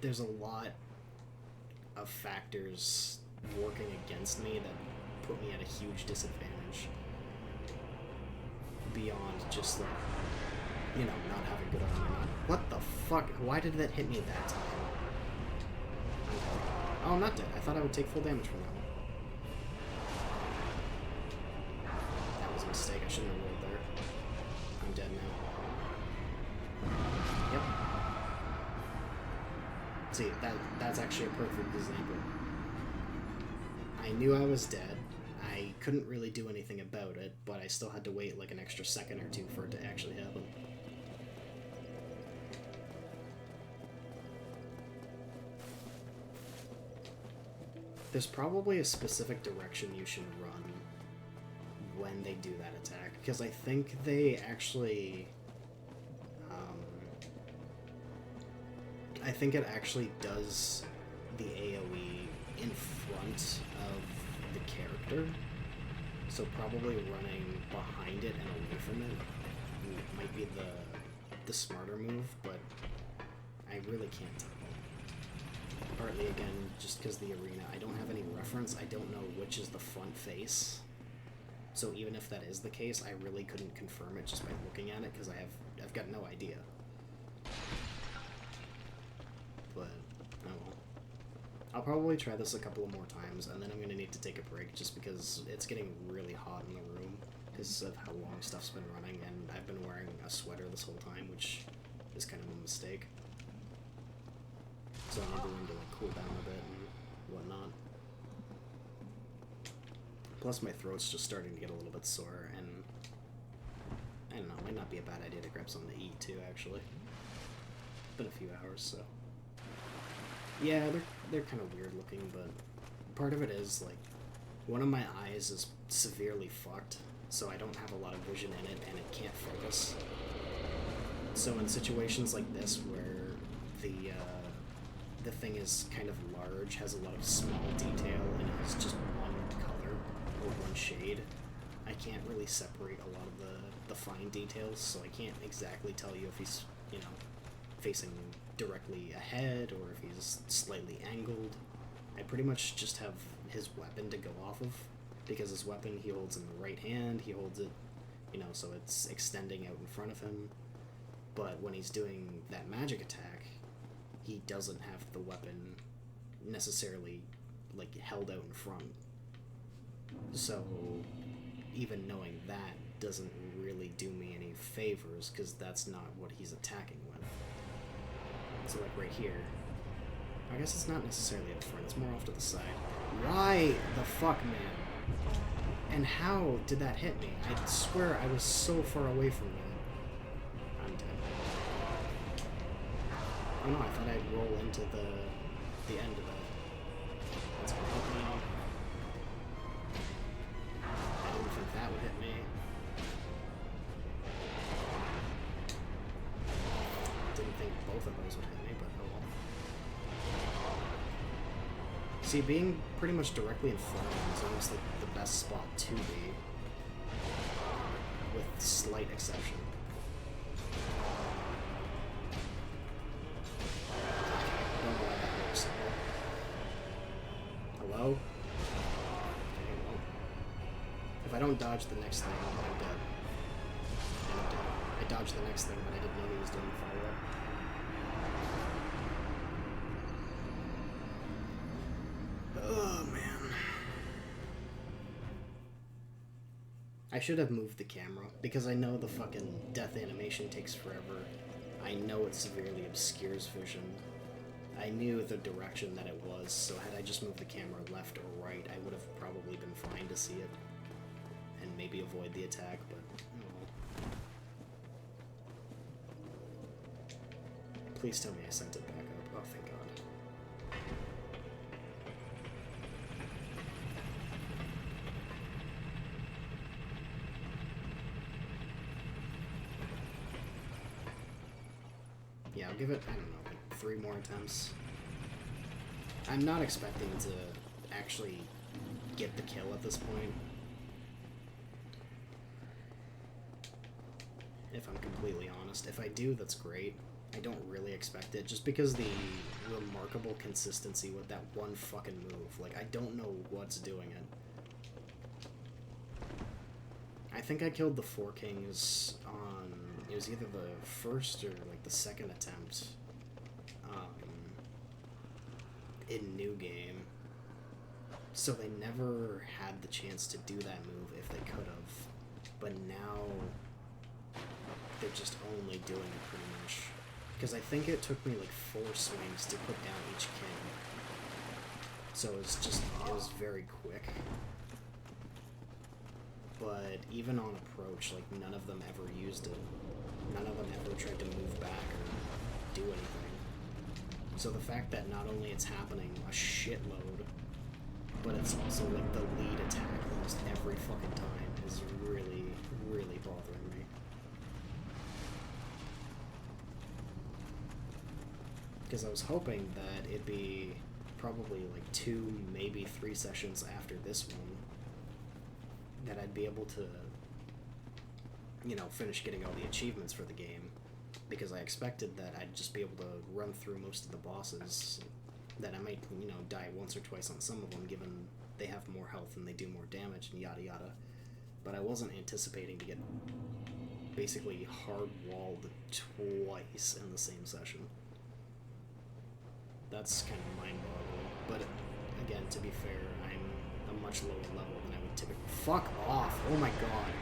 there's a lot of factors working against me that put me at a huge disadvantage beyond just, like, you know, not having good armor. What the fuck? Why did that hit me that time? Oh, I'm not dead. I thought I would take full damage from that one. That was a mistake. I shouldn't have rolled there. I'm dead now. Yep. See, that's actually a perfect example. I knew I was dead. I couldn't really do anything about it, but I still had to wait like an extra second or two for it to actually happen. There's probably a specific direction you should run when they do that attack, because I think they actually... I think it actually does the AoE in front of the character, so probably running behind it and away from it might be the smarter move, but I really can't tell. Partly, again, just because the arena, I don't have any reference, I don't know which is the front face, so even if that is the case, I really couldn't confirm it just by looking at it, because I've got no idea. But, oh well. I'll probably try this a couple of more times, and then I'm going to need to take a break, just because it's getting really hot in the room, because of how long stuff's been running, and I've been wearing a sweater this whole time, which is kind of a mistake. So I need room to like cool down a bit and whatnot. Plus my throat's just starting to get a little bit sore, and I don't know, it might not be a bad idea to grab something to eat too, actually. It's been a few hours, so. Yeah, they're kind of weird looking, but part of it is, like, one of my eyes is severely fucked, so I don't have a lot of vision in it, and it can't focus. So in situations like this, where the thing is kind of large, has a lot of small detail, and is just one color, or one shade, I can't really separate a lot of the fine details, so I can't exactly tell you if he's, you know, facing directly ahead, or if he's slightly angled. I pretty much just have his weapon to go off of, because his weapon he holds in the right hand, he holds it, you know, so it's extending out in front of him, but when he's doing that magic attack, he doesn't have the weapon necessarily, like, held out in front. So, even knowing that doesn't really do me any favors, because that's not what he's attacking with. So, like, right here, I guess it's not necessarily up front, it's more off to the side. Why the fuck, man? And how did that hit me? I swear I was so far away from that. I'm dead. Oh no, I thought I'd roll into the end of it. That's what hit me. I didn't think that would hit me. Didn't think both of those would hit me, but oh well. See, being pretty much directly in front of him is almost like the best spot to be, with slight exception. I don't dodge the next thing, I'm dead. And I'm dead. I dodged the next thing, but I didn't know he was doing the follow-up. Oh, man. I should have moved the camera, because I know the fucking death animation takes forever. I know it severely obscures vision. I knew the direction that it was, so had I just moved the camera left or right, I would have probably been fine to see it. And maybe avoid the attack, but oh well. Please tell me I sent it back up. Oh, thank God. Yeah, I'll give it, I don't know, like 3 more attempts. I'm not expecting to actually get the kill at this point. If I'm completely honest. If I do, that's great. I don't really expect it, just because the remarkable consistency with that one fucking move. Like, I don't know what's doing it. I think I killed the 4 kings on... It was either the first or, like, the second attempt in New Game. So they never had the chance to do that move if they could have. But now they're just only doing it pretty much. Because I think it took me like 4 swings to put down each king. So it was very quick. But even on approach, like, none of them ever used it. None of them ever tried to move back or do anything. So the fact that not only it's happening a shitload, but it's also like the lead attack almost every fucking time is really, really bothering me. Because I was hoping that it'd be probably like 2, maybe 3 sessions after this one that I'd be able to, you know, finish getting all the achievements for the game, because I expected that I'd just be able to run through most of the bosses, that I might, you know, die once or twice on some of them, given they have more health and they do more damage and yada yada. But I wasn't anticipating to get basically hard-walled twice in the same session. That's kind of mind-boggling. But again, to be fair, I'm a much lower level than I would typically... Fuck off! Oh my god!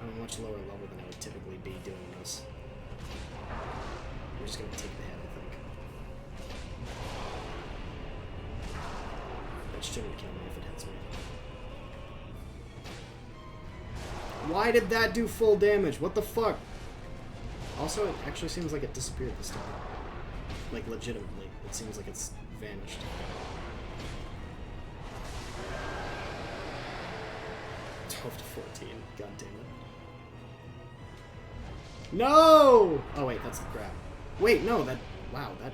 I'm a much lower level than I would typically be doing this. I'm just gonna take the head, I think. That shouldn't kill me if it hits me. Why did that do full damage? What the fuck? Also, it actually seems like it disappeared this time. Like, legitimately. It seems like it's vanished. To 14. God damn it. No! Oh wait, that's the crab. Wait, no, that... Wow, that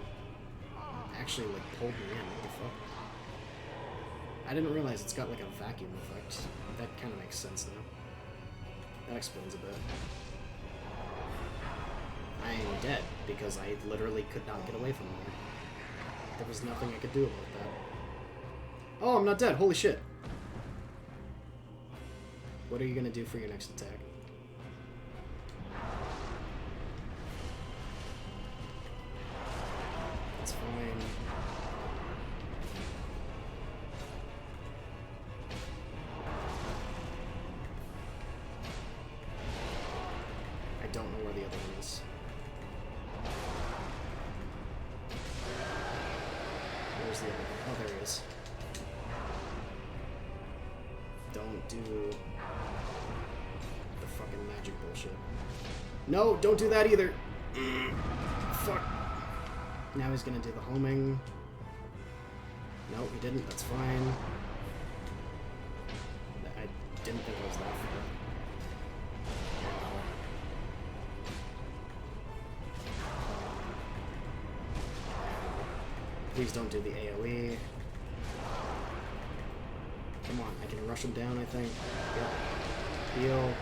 actually, like, pulled me in. What the fuck? I didn't realize it's got, like, a vacuum effect. That kind of makes sense now. That explains a bit. I am dead, because I literally could not get away from them. There was nothing I could do about that. Oh, I'm not dead! Holy shit! What are you gonna do for your next attack? That's fine. I don't know where the other one is. Where's the other one? Oh, there he is. Don't do the fucking magic bullshit. No, don't do that either. Fuck. Now he's gonna do the homing. No, he didn't. That's fine. I didn't think it was that far. Please don't do the AoE. Come on, I can rush him down, I think. Yep. Heal.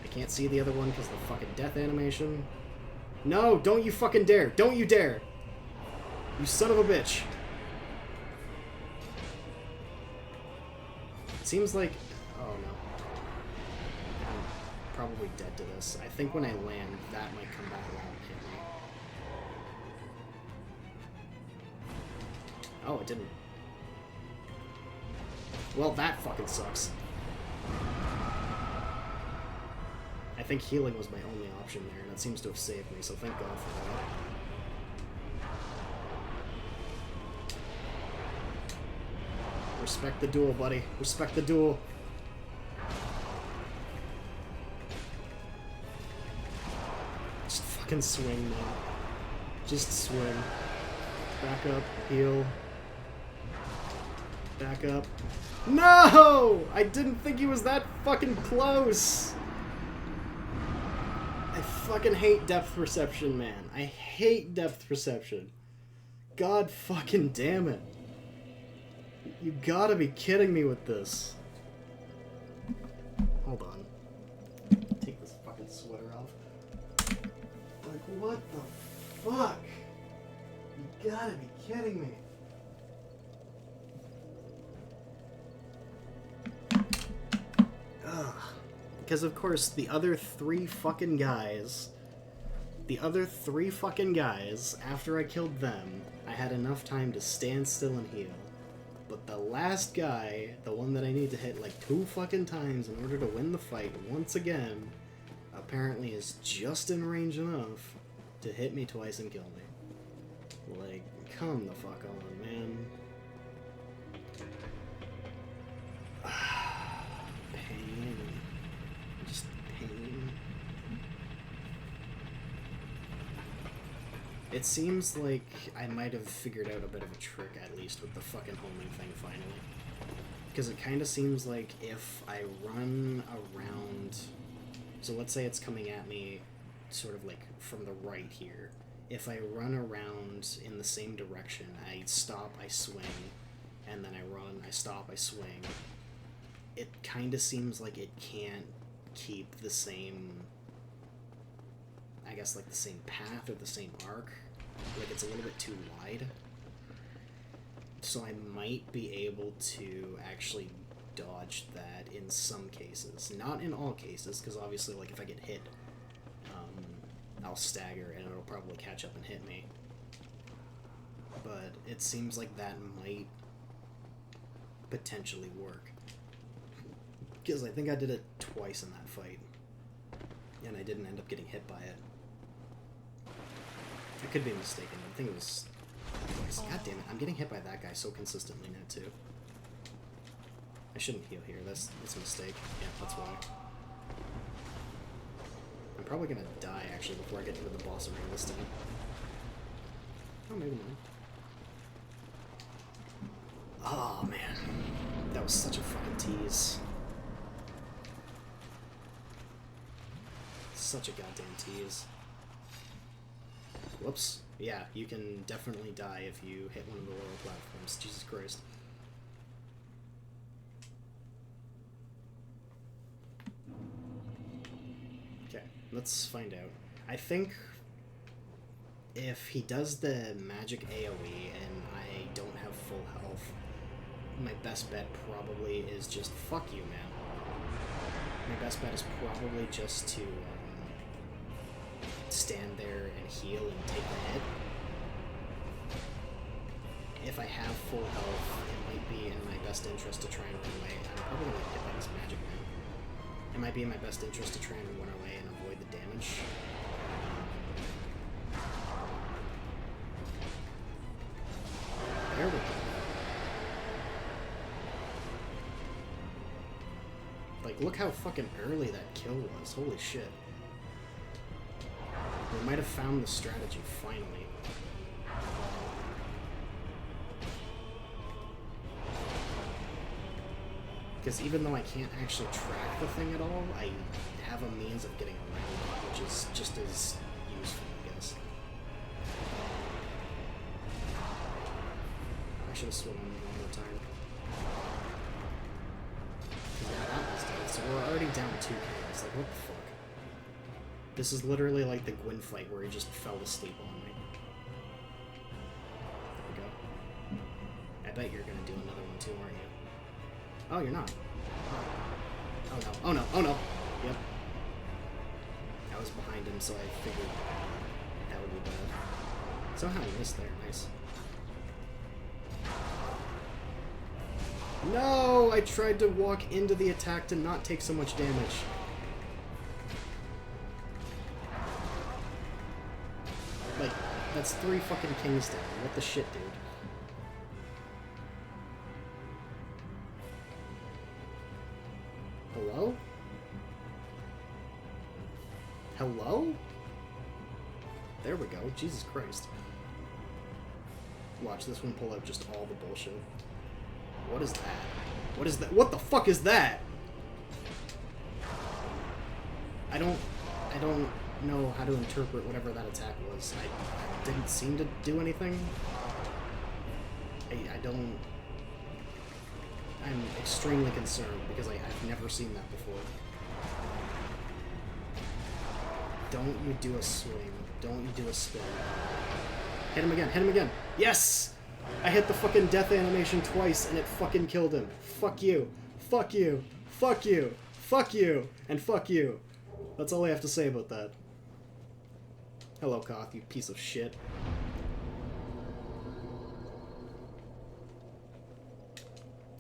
I can't see the other one because of the fucking death animation. No, don't you fucking dare. Don't you dare. You son of a bitch. It seems like... Oh no. I'm probably dead to this. I think when I land, that might come back around and hit me. Oh, it didn't. Well, that fucking sucks. I think healing was my only option there, and it seems to have saved me, so thank God for that. Respect the duel, buddy. Respect the duel. Just fucking swing, man. Just swing. Back up, heal. Back up. No! I didn't think he was that fucking close! I fucking hate depth perception, man. I hate depth perception. God fucking damn it. You gotta be kidding me with this. Hold on. Take this fucking sweater off. Like, what the fuck? You gotta be kidding me. Ugh. Because, of course, the other three fucking guys, after I killed them, I had enough time to stand still and heal. But the last guy, the one that I need to hit like 2 fucking times in order to win the fight once again, apparently is just in range enough to hit me twice and kill me. Like, come the fuck on, man. Pain. Just pain. It seems like I might have figured out a bit of a trick, at least, with the fucking homing thing, finally. Because it kind of seems like if I run around... So let's say it's coming at me sort of like from the right here. If I run around in the same direction, I stop, I swing, and then I run, I stop, I swing, it kind of seems like it can't keep the same... I guess like the same path or the same arc. Like it's a little bit too wide. So I might be able to actually dodge that in some cases. Not in all cases, because obviously like if I get hit, I'll stagger and it'll probably catch up and hit me. But it seems like that might potentially work. Because I think I did it twice in that fight. And I didn't end up getting hit by it. I could be mistaken. I think it was twice. God damn it, I'm getting hit by that guy so consistently now, too. I shouldn't heal here. That's a mistake. Yeah, that's why. I'm probably gonna die, actually, before I get into the boss arena this time. Oh, maybe not. Oh, man. That was such a fucking tease. Such a goddamn tease. Whoops. Yeah, you can definitely die if you hit one of the lower platforms. Jesus Christ. Okay, let's find out. I think if he does the magic AoE and I don't have full health, my best bet probably is just fuck you, man. My best bet is probably just to stand there and heal and take the hit. If I have full health, it might be in my best interest to try and run away. I'm probably going to hit by this magic now. It might be in my best interest to try and run away and avoid the damage. There we go. Like, look how fucking early that kill was. Holy shit. We might have found the strategy, finally. Because even though I can't actually track the thing at all, I have a means of getting around it, which is just as useful, I guess. I should have swung on it one more time. Yeah, that was dead, so we're already down 2 kills. Like, what the fuck? This is literally like the Gwyn fight where he just fell asleep on me. There we go. I bet you're gonna do another one too, aren't you? Oh, you're not. Oh no, oh no, oh no! Yep. I was behind him, so I figured that would be bad. Somehow I missed there, nice. No! I tried to walk into the attack to not take so much damage. Like, that's 3 fucking kings down. What the shit, dude? Hello? Hello? There we go. Jesus Christ. Watch this one pull out just all the bullshit. What is that? What is that? What the fuck is that? I don't know how to interpret whatever that attack was. I didn't seem to do anything. I'm extremely concerned because I've never seen that before. Don't you do a swing. Don't you do a spin. Hit him again. Hit him again. Yes! I hit the fucking death animation twice and it fucking killed him. Fuck you. Fuck you. Fuck you. Fuck you. And fuck you. That's all I have to say about that. Hello, Koth, you piece of shit.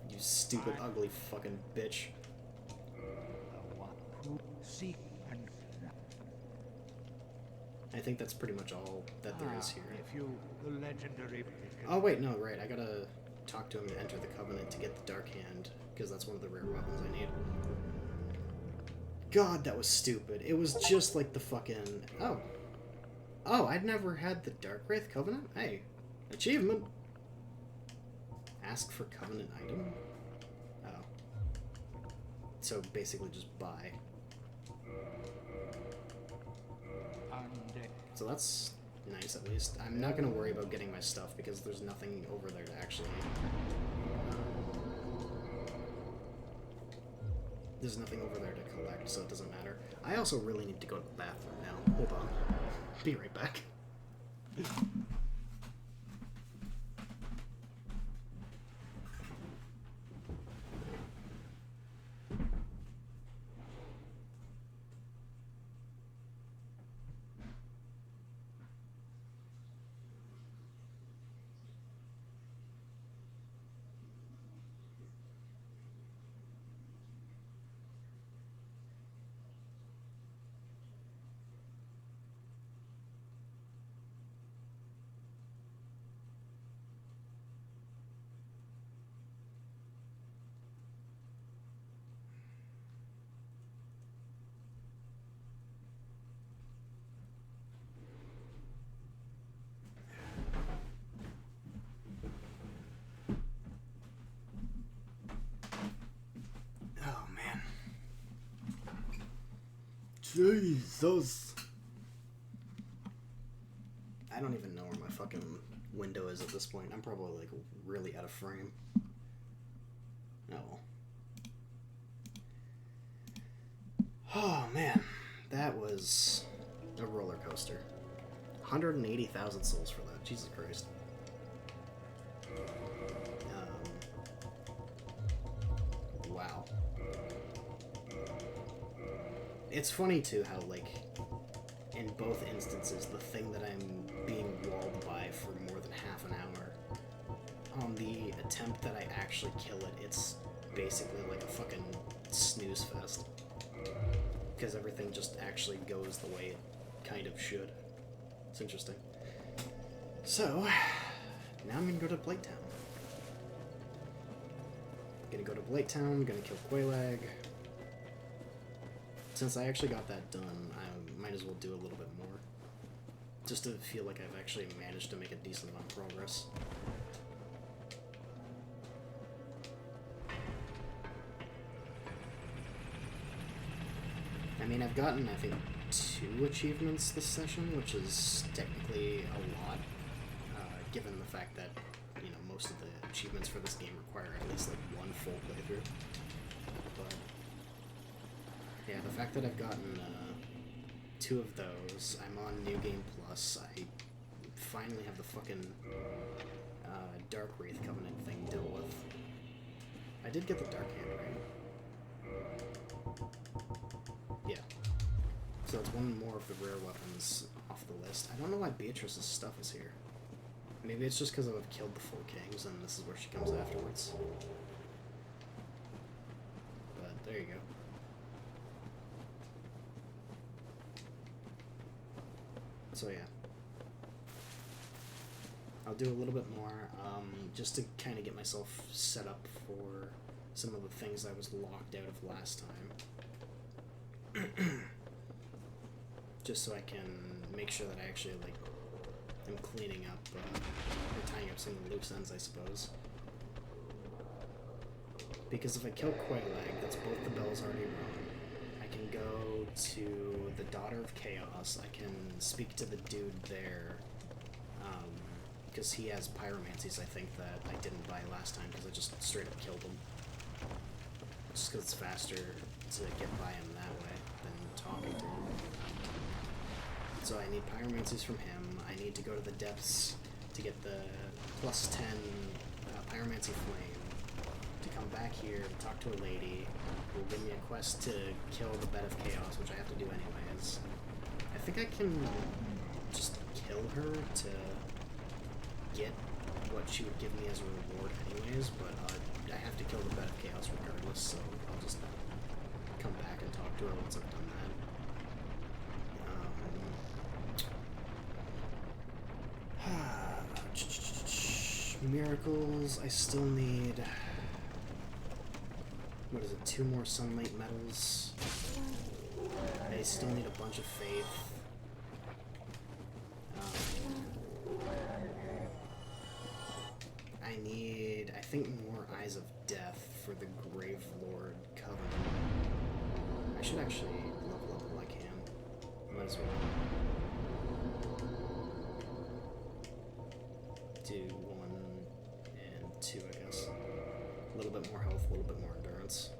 You stupid, ugly fucking bitch. I think that's pretty much all that there is here. If you, the legendary... Oh wait, no, right. I gotta talk to him to enter the Covenant to get the Dark Hand, because that's one of the rare weapons I need. God, that was stupid. It was just like the fucking... Oh. Oh, I'd never had the Dark Wraith Covenant? Hey, achievement. Ask for Covenant item? Oh. So basically just buy. So that's nice, at least. I'm not going to worry about getting my stuff, because there's nothing over there to actually... there's nothing over there to collect, so it doesn't matter. I also really need to go to the bathroom now. Hold on. Be right back. Jesus. I don't even know where my fucking window is at this point. I'm probably like really out of frame. Oh. Oh man, that was a roller coaster. 180,000 souls for that. Jesus Christ. Wow. It's funny, too, how, like, in both instances, the thing that I'm being walled by for more than half an hour, on the attempt that I actually kill it, it's basically like a fucking snooze fest. Because everything just actually goes the way it kind of should. It's interesting. So, now I'm gonna go to Blighttown. Gonna go to Blighttown, gonna kill Quelaag. Since I actually got that done, I might as well do a little bit more. Just to feel like I've actually managed to make a decent amount of progress. I mean, I've gotten, I think, 2 achievements this session, which is technically a lot, given the fact that, you know, most of the achievements for this game require at least, like, 1 full playthrough. But yeah, the fact that I've gotten 2 of those, I'm on New Game Plus, I finally have the fucking Dark Wraith Covenant thing dealt with. I did get the Dark Hand, right? Yeah. So it's one more of the rare weapons off the list. I don't know why Beatrice's stuff is here. Maybe it's just because I've killed the 4 kings and this is where she comes afterwards. But there you go. So yeah. I'll do a little bit more, just to kind of get myself set up for some of the things I was locked out of last time. Just so I can make sure that I actually, like, am cleaning up, or tying up some of the loose ends, I suppose. Because if I kill Quaylag, that's both the bells already rung. I can go to the Daughter of Chaos, I can speak to the dude there, because he has pyromancies, I think, that I didn't buy last time because I just straight up killed him. Just because it's faster to get by him that way than talking to him. So I need pyromancies from him. I need to go to the depths to get the +10 pyromancy flame. To come back here to talk to a lady who will give me a quest to kill the Bed of Chaos, which I have to do anyways. I think I can just kill her to get what she would give me as a reward anyways, but I have to kill the Bed of Chaos regardless, so I'll just come back and talk to her once I've done that. Miracles, I still need, what is it, 2 more Sunlight Medals. I still need a bunch of Faith. I need, I think, more Eyes of Death for the Grave Lord Covenant. I should actually level up while I can. Might as well. Do 1 and 2, I guess. A little bit more health, a little bit more endurance.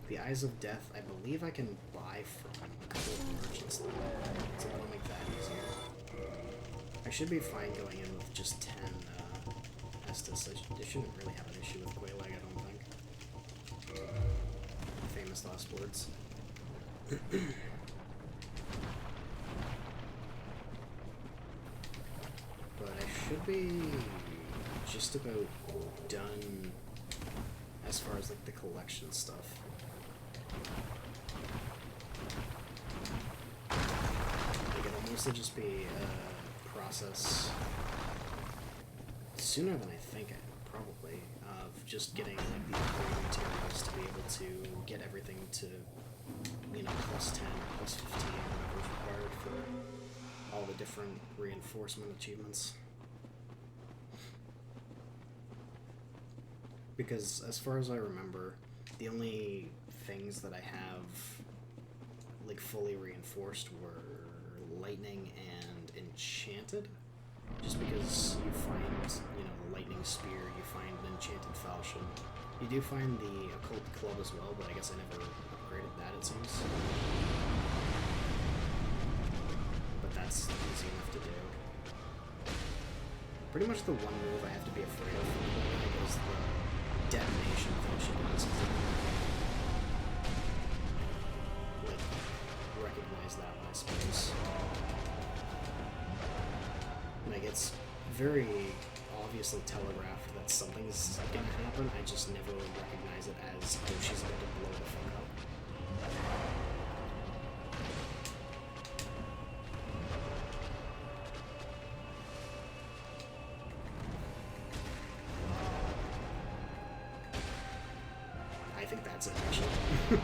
The Eyes of Death, I believe I can buy from a couple of merchants, so that'll make that easier. I should be fine going in with just 10 Estus. I shouldn't really have an issue with Quaylag, I don't think. Famous last words. But I should be just about done as far as, like, the collection stuff. Like, it'll mostly just be a process sooner than I think, probably, of just getting, like, the upgrading materials to be able to get everything to, you know, +10 or +15, whatever's required for all the different reinforcement achievements. Because, as far as I remember, the only things that I have, like, fully reinforced were Lightning and Enchanted. Just because you find, you know, the Lightning Spear, you find an Enchanted Falchion. You do find the Occult Club as well, but I guess I never upgraded that, it seems. But that's easy enough to do. Pretty much the one move I have to be afraid of is the detonation thing she does. Like, recognize that one, I suppose. Like, it's very obviously telegraphed that something's gonna happen, I just never recognize it as, oh, she's about to blow the fuck up. I think that's it, actually.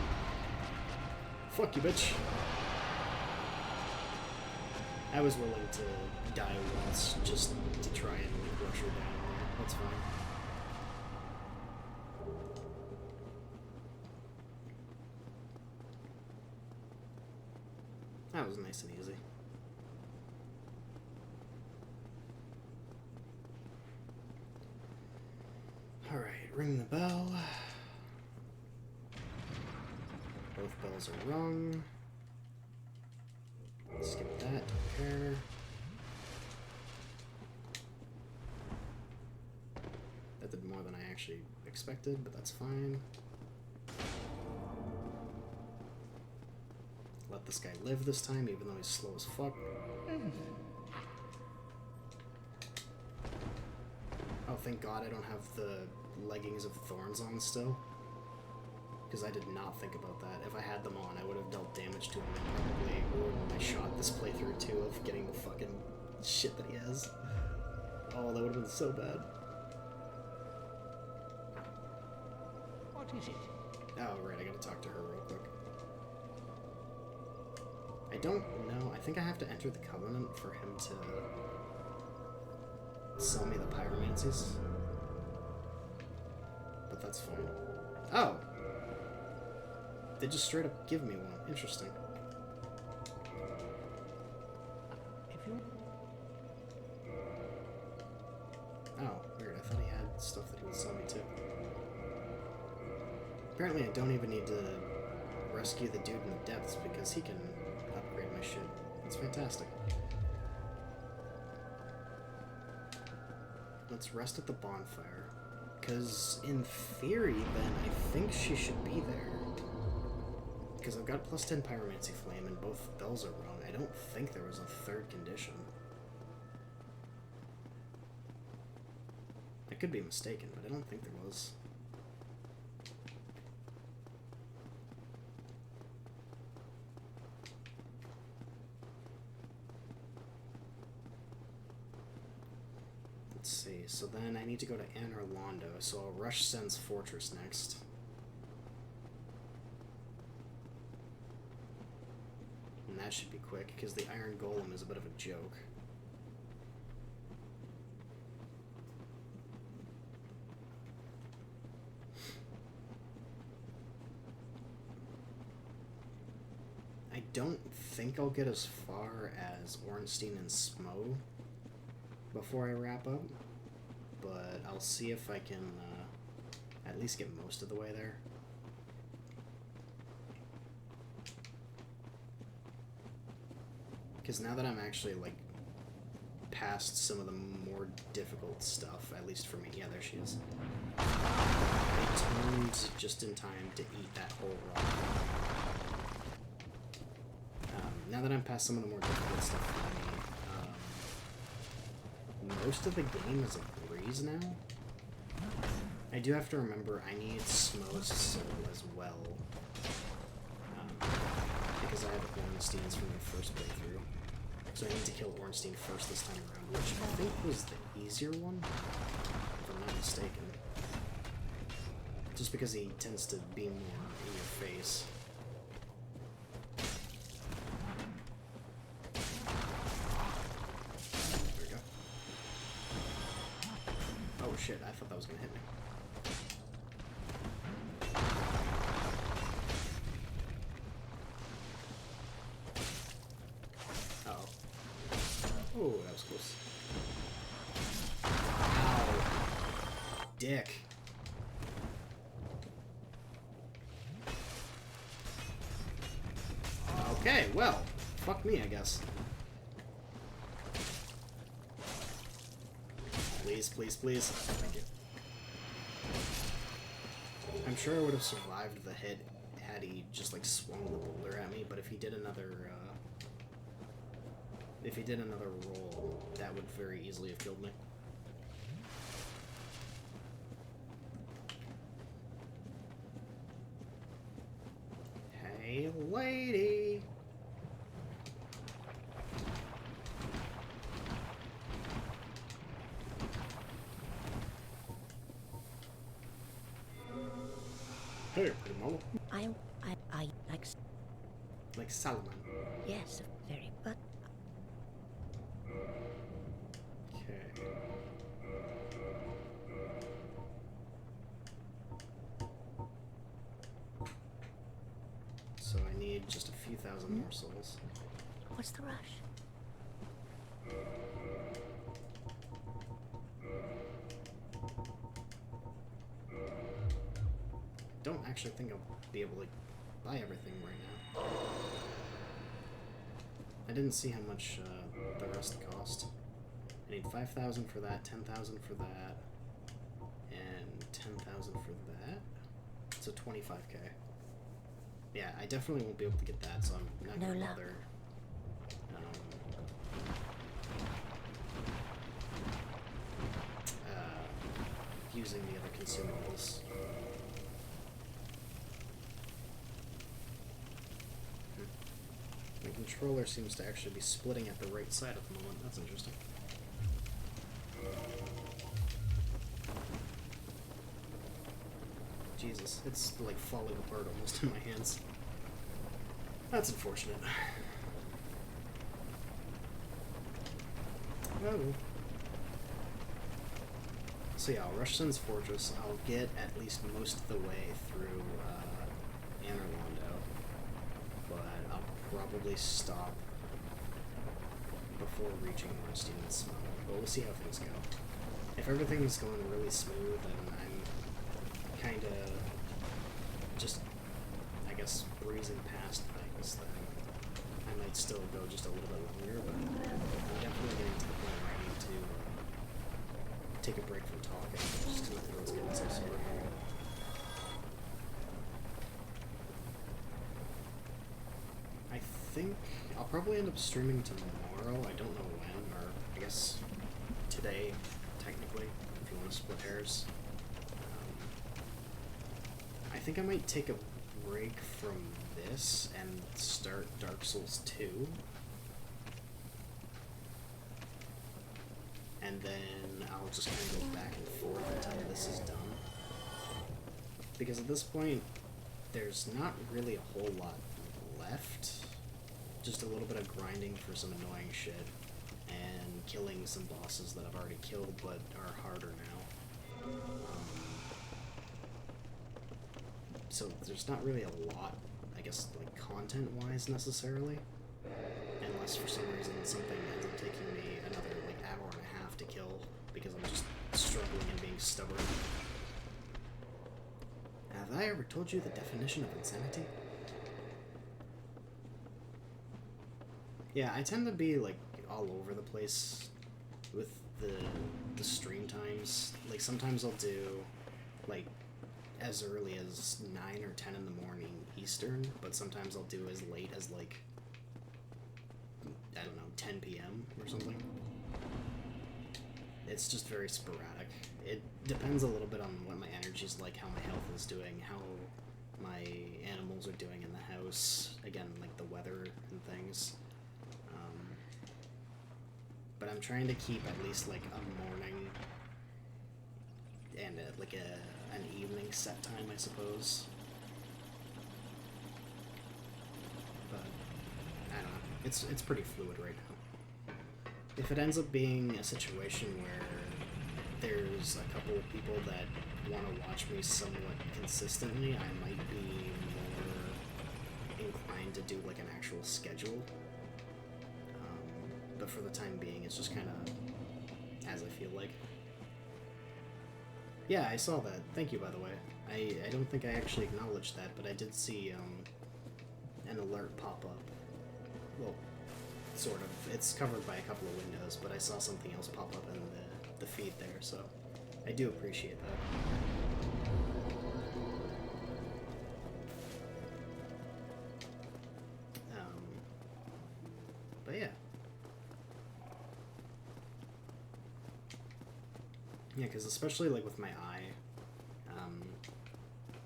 Fuck you, bitch. I was willing to die once just to try and, like, rush her down there. That's fine. That was nice and easy. Alright, ring the bell. Both bells are rung. Skip that, don't care. That did more than I actually expected, but that's fine. Let this guy live this time, even though he's slow as fuck. Oh, thank God I don't have the leggings of thorns on still. Because I did not think about that. If I had them on, I would have dealt damage to him and probably ruined my shot this playthrough too of getting the fucking shit that he has. Oh, that would have been so bad. What is it? Oh, right, I gotta talk to her real quick. I don't know. I think I have to enter the Covenant for him to sell me the pyromancies. But that's fine. Oh! They just straight up give me one. Interesting. If you... Oh, weird. I thought he had stuff that he would sell me too. Apparently I don't even need to rescue the dude in the depths because he can upgrade my shit. That's fantastic. Let's rest at the bonfire. Because in theory, then, I think she should be there. Because I've got plus 10 pyromancy flame and both bells are wrong. I don't think there was a third condition. I could be mistaken, but I don't think there was. Let's see, so then I need to go to Anor Londo, so I'll rush Sen's Fortress next. And that should be quick, because the Iron Golem is a bit of a joke. I don't think I'll get as far as Ornstein and Smo before I wrap up, but I'll see if I can at least get most of the way there. Because now that I'm actually, like, past some of the more difficult stuff, at least for me. Yeah, there she is. I turned just in time to eat that whole rock. Now that I'm past some of the more difficult stuff for me, most of the game is a breeze now. I do have to remember I need Smo's soul as well. Because I have Ornstein's from the first playthrough. So I need to kill Ornstein first this time around, which I think was the easier one, if I'm not mistaken. Just because he tends to be more in your face. There we go. Oh shit, I thought that was gonna hit me. Oh, that was close. Ow. Dick. Okay, well, fuck me, I guess. Please, please, please. Thank you. I'm sure I would have survived the hit had he just, like, swung the boulder at me, but if he did another, roll, that would very easily have killed me. Hey, lady! Hey, pretty mama. I like... Like Salomon. Yes, very, but... Okay. So I need just a few thousand more souls. What's the rush? Don't actually think I'll be able to buy everything right now. I didn't see how much the rest cost. I need 5,000 for that, 10,000 for that, and 10,000 for that. So 25k. Yeah, I definitely won't be able to get that, so I'm not gonna bother. Using the other consumables. The controller seems to actually be splitting at the right side at the moment. That's interesting. Jesus, it's like falling apart almost in my hands. That's unfortunate. Oh. So yeah, I'll rush Sun's Fortress. I'll get at least most of the way through Anor Londo, but I'll probably stop before reaching Rusty and Smoke. But we'll see how things go. If everything's going really smooth and I'm kind of just, I guess, breezing past things, then I might still go just a little bit longer, but I'm definitely getting to the point where I need to take a break from talking, just because my throat's getting so sore. I think I'll probably end up streaming tomorrow. I don't know when, or I guess today, technically, if you want to split hairs. I think I might take a break from this and start Dark Souls 2. And then I'll just kind of go back and forth until this is done. Because at this point, there's not really a whole lot left. Just a little bit of grinding for some annoying shit, and killing some bosses that I've already killed but are harder now. So there's not really a lot, I guess, like content-wise necessarily. Unless for some reason something ends up taking me another like hour and a half to kill because I'm just struggling and being stubborn. Have I ever told you the definition of insanity? Yeah, I tend to be like all over the place with the stream times. Like sometimes I'll do like as early as 9 or 10 in the morning Eastern, but sometimes I'll do as late as like, I don't know, 10 p.m. or something. It's just very sporadic. It depends a little bit on what my energy's like, how my health is doing, how my animals are doing in the house, again, like the weather and things. But I'm trying to keep at least like a morning and like an evening set time, I suppose. But I don't know. It's pretty fluid right now. If it ends up being a situation where there's a couple of people that want to watch me somewhat consistently, I might be more inclined to do like an actual schedule. But for the time being, it's just kind of as I feel like. Yeah, I saw that. Thank you, by the way. I don't think I actually acknowledged that, but I did see an alert pop up. Well, sort of. It's covered by a couple of windows, but I saw something else pop up in the feed there, so I do appreciate that. But yeah. Yeah, because especially like with my eye,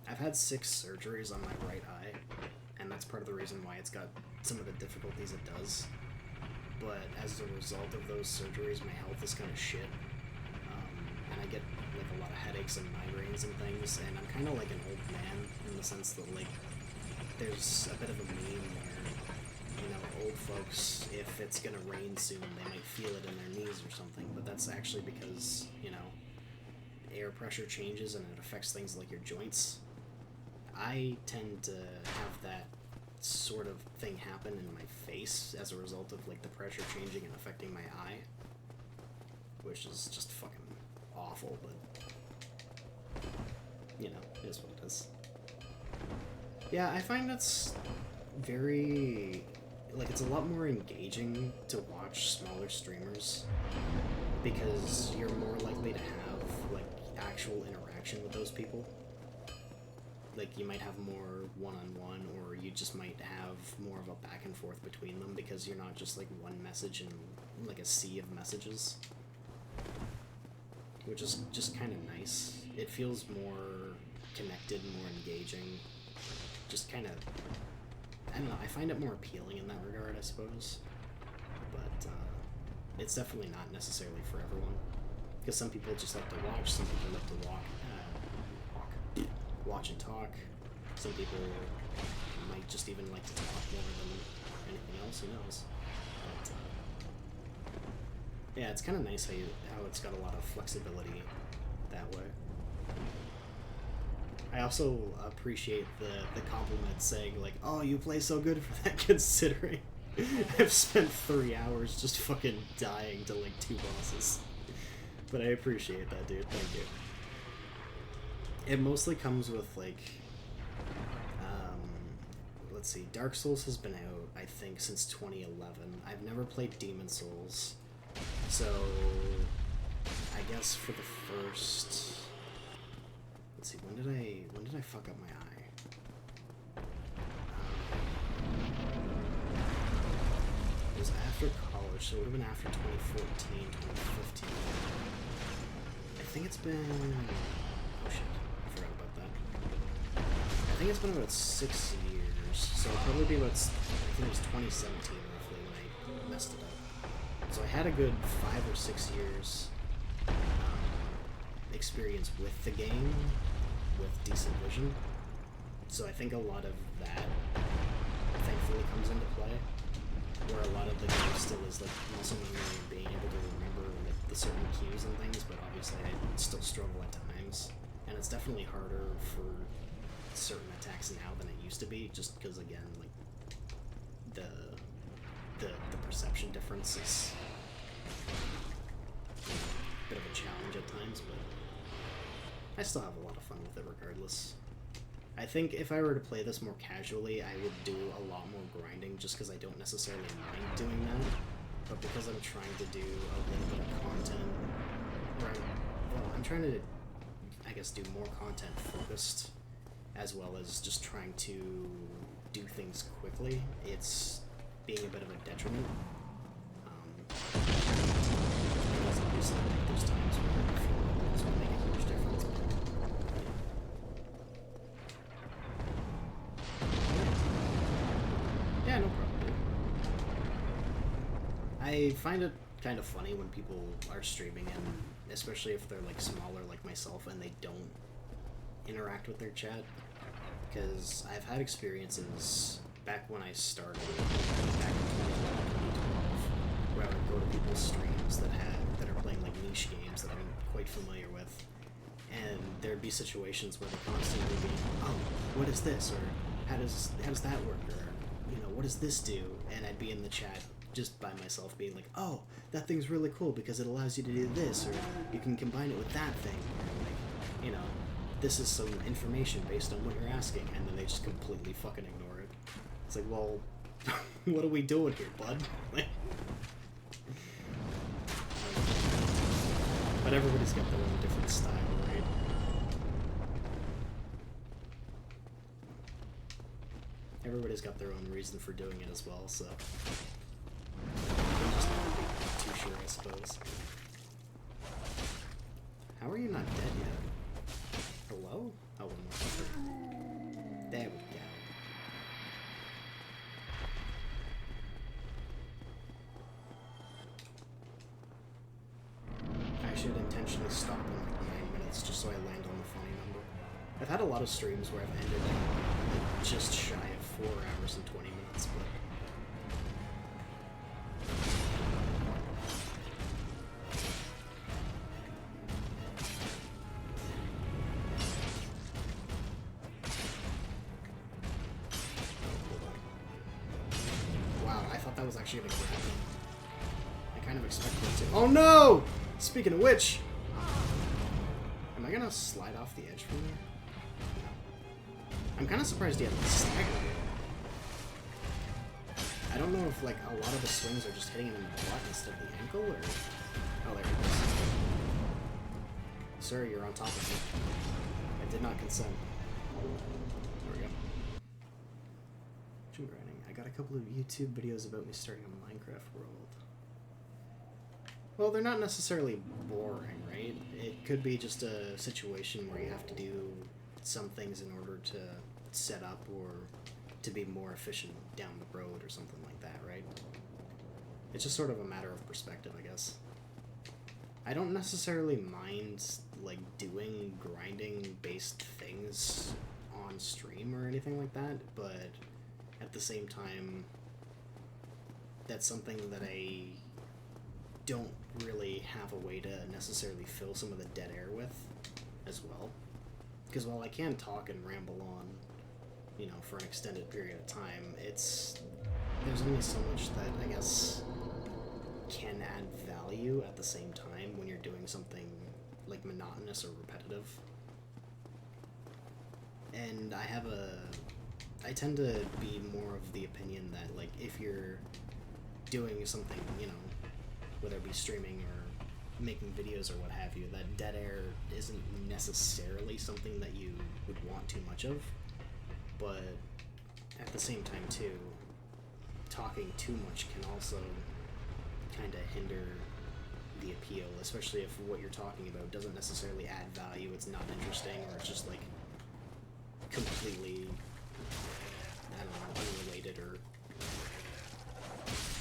I've had 6 surgeries on my right eye, and that's part of the reason why it's got some of the difficulties it does. But as a result of those surgeries, my health is kind of shit, and I get like a lot of headaches and migraines and things, and I'm kind of like an old man in the sense that like there's a bit of a meme where, you know, old folks, if it's gonna rain soon, they might feel it in their knees or something, but that's actually because, you know, air pressure changes and it affects things like your joints. I tend to have that sort of thing happen in my face as a result of like the pressure changing and affecting my eye, which is just fucking awful, but you know, it is what it is. Yeah, I find that's very... like, it's a lot more engaging to watch smaller streamers because you're more likely to have, like, actual interaction with those people. Like, you might have more one-on-one, or you just might have more of a back and forth between them because you're not just, like, one message and, like, a sea of messages. Which is just kind of nice. It feels more connected, more engaging. Just kind of... I don't know, I find it more appealing in that regard, I suppose. But, it's definitely not necessarily for everyone. Because some people just like to watch, some people like to watch and talk. Some people might just even like to talk more than anything else, who knows. But, yeah, it's kind of nice how it's got a lot of flexibility that way. I also appreciate the compliment saying, like, oh, you play so good for that, considering I've spent 3 hours just fucking dying to, like, 2 bosses. But I appreciate that, dude. Thank you. It mostly comes with, like, let's see, Dark Souls has been out, I think, since 2011. I've never played Demon Souls, so I guess for the first... Let's see, when did I fuck up my eye? It was after college, so it would have been after 2014, 2015. I think it's been... Oh shit, I forgot about that. I think it's been about 6 years, so it'll probably be about... I think it was 2017 roughly when I messed it up. So I had a good 5 or 6 years experience with the game, with decent vision. So I think a lot of that thankfully comes into play, where a lot of the game still is like muscle memory and being able to remember like the certain cues and things, but obviously I still struggle at times, and it's definitely harder for certain attacks now than it used to be, just because again, like the perception difference is a bit of a challenge at times, but I still have a lot of fun with it regardless. I think if I were to play this more casually, I would do a lot more grinding just because I don't necessarily mind doing that. But because I'm trying to do a little bit of content, I'm trying to, I guess, do more content focused, as well as just trying to do things quickly, it's being a bit of a detriment. Because obviously there's times where I feel like this will make a huge difference. Yeah, no problem. I find it kind of funny when people are streaming, and especially if they're like smaller like myself and they don't interact with their chat, because I've had experiences back when I started, back in 2012, where I would go to people's streams that are playing like niche games that I'm quite familiar with, and there'd be situations where they're constantly being, oh, what is this, or how does that work, or what does this do? And I'd be in the chat just by myself being like, oh, that thing's really cool because it allows you to do this, or you can combine it with that thing, or like, this is some information based on what you're asking, and then they just completely fucking ignore it. It's like, well, what are we doing here, bud? Like, but everybody's got their own different style, right? Everybody's got their own reason for doing it as well, so I'm just not too sure, I suppose. How are you not dead yet? Hello? Oh, one more second. There we go. I should intentionally stop in like 9 minutes just so I land on the funny number. I've had a lot of streams where I've ended like just shy of 4 hours and 20 minutes, but... Wow, I thought that was actually gonna grab me. I kind of expected it to. Oh no! Speaking of which, am I gonna slide off the edge from there? No. I'm kind of surprised he had the stagger. I don't know if, like, a lot of the swings are just hitting him in the butt instead of the ankle, or... Oh, there he is. Sir, you're on top of me. I did not consent. There we go. Gym grinding. I got a couple of YouTube videos about me starting a Minecraft world. Well, they're not necessarily boring, right? It could be just a situation where you have to do some things in order to set up or to be more efficient down the road or something like that, right? It's just sort of a matter of perspective, I guess. I don't necessarily mind, like, doing grinding-based things on stream or anything like that, but at the same time, that's something that I don't really have a way to necessarily fill some of the dead air with as well. Because while I can talk and ramble on, you know, for an extended period of time, there's only so much that I guess can add value at the same time when you're doing something like monotonous or repetitive. And I tend to be more of the opinion that, like, if you're doing something, you know, whether it be streaming or making videos or what have you, that dead air isn't necessarily something that you would want too much of. But at the same time, too, talking too much can also kind of hinder the appeal, especially if what you're talking about doesn't necessarily add value, it's not interesting, or it's just, like, completely, I don't know, unrelated or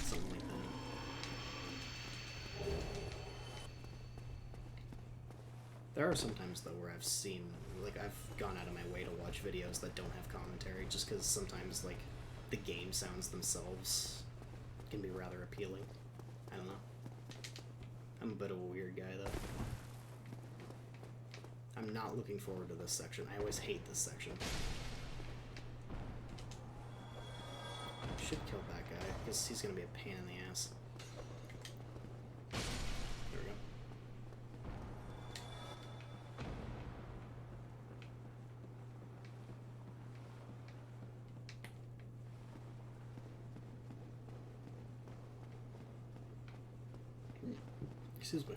something like that. There are some times, though, where I've seen, like, I've gone out of my way to watch videos that don't have commentary, just because sometimes, like, the game sounds themselves can be rather appealing. I don't know. I'm a bit of a weird guy, though. I'm not looking forward to this section. I always hate this section. Should kill that guy, because he's gonna be a pain in the ass. There we go. Excuse me.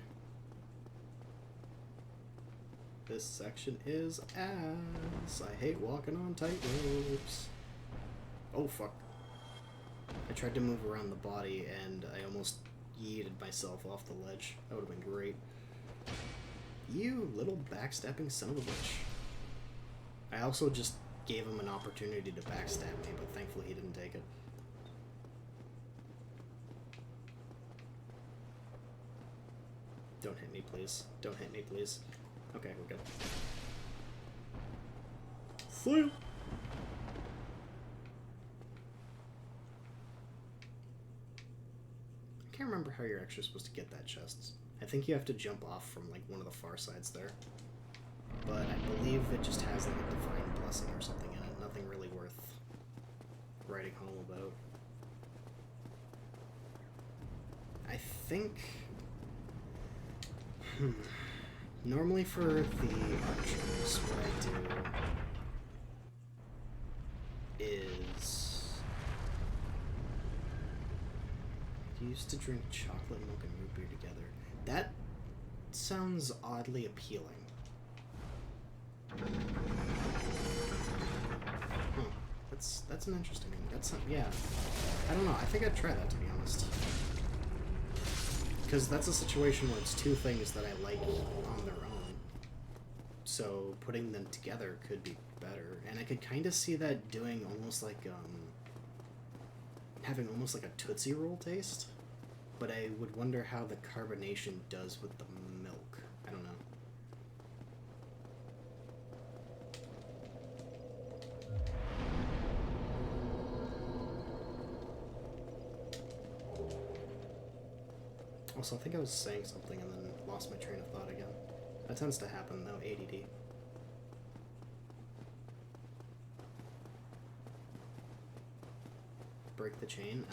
This section is ass. I hate walking on tight ropes. Oh, fuck. I tried to move around the body and I almost yeeted myself off the ledge. That would have been great. You little backstabbing son of a bitch. I also just gave him an opportunity to backstab me, but thankfully he didn't take it. Don't hit me, please. Don't hit me, please. Okay, we're good. Flail! I can't remember how you're actually supposed to get that chest. I think you have to jump off from, like, one of the far sides there. But I believe it just has, like, a divine blessing or something in it. Nothing really worth writing home about. I think... Normally for the archers, what I do is... I used to drink chocolate milk and root beer together. That sounds oddly appealing. Huh. That's an interesting one. That's not, yeah. I don't know. I think I'd try that, to be honest. Because that's a situation where it's two things that I like on their own. So putting them together could be better. And I could kind of see that doing almost like, having almost like a Tootsie Roll taste. But I would wonder how the carbonation does with the milk. I don't know. Also, I think I was saying something and then lost my train of thought again. That tends to happen, though, ADD. Break the chain?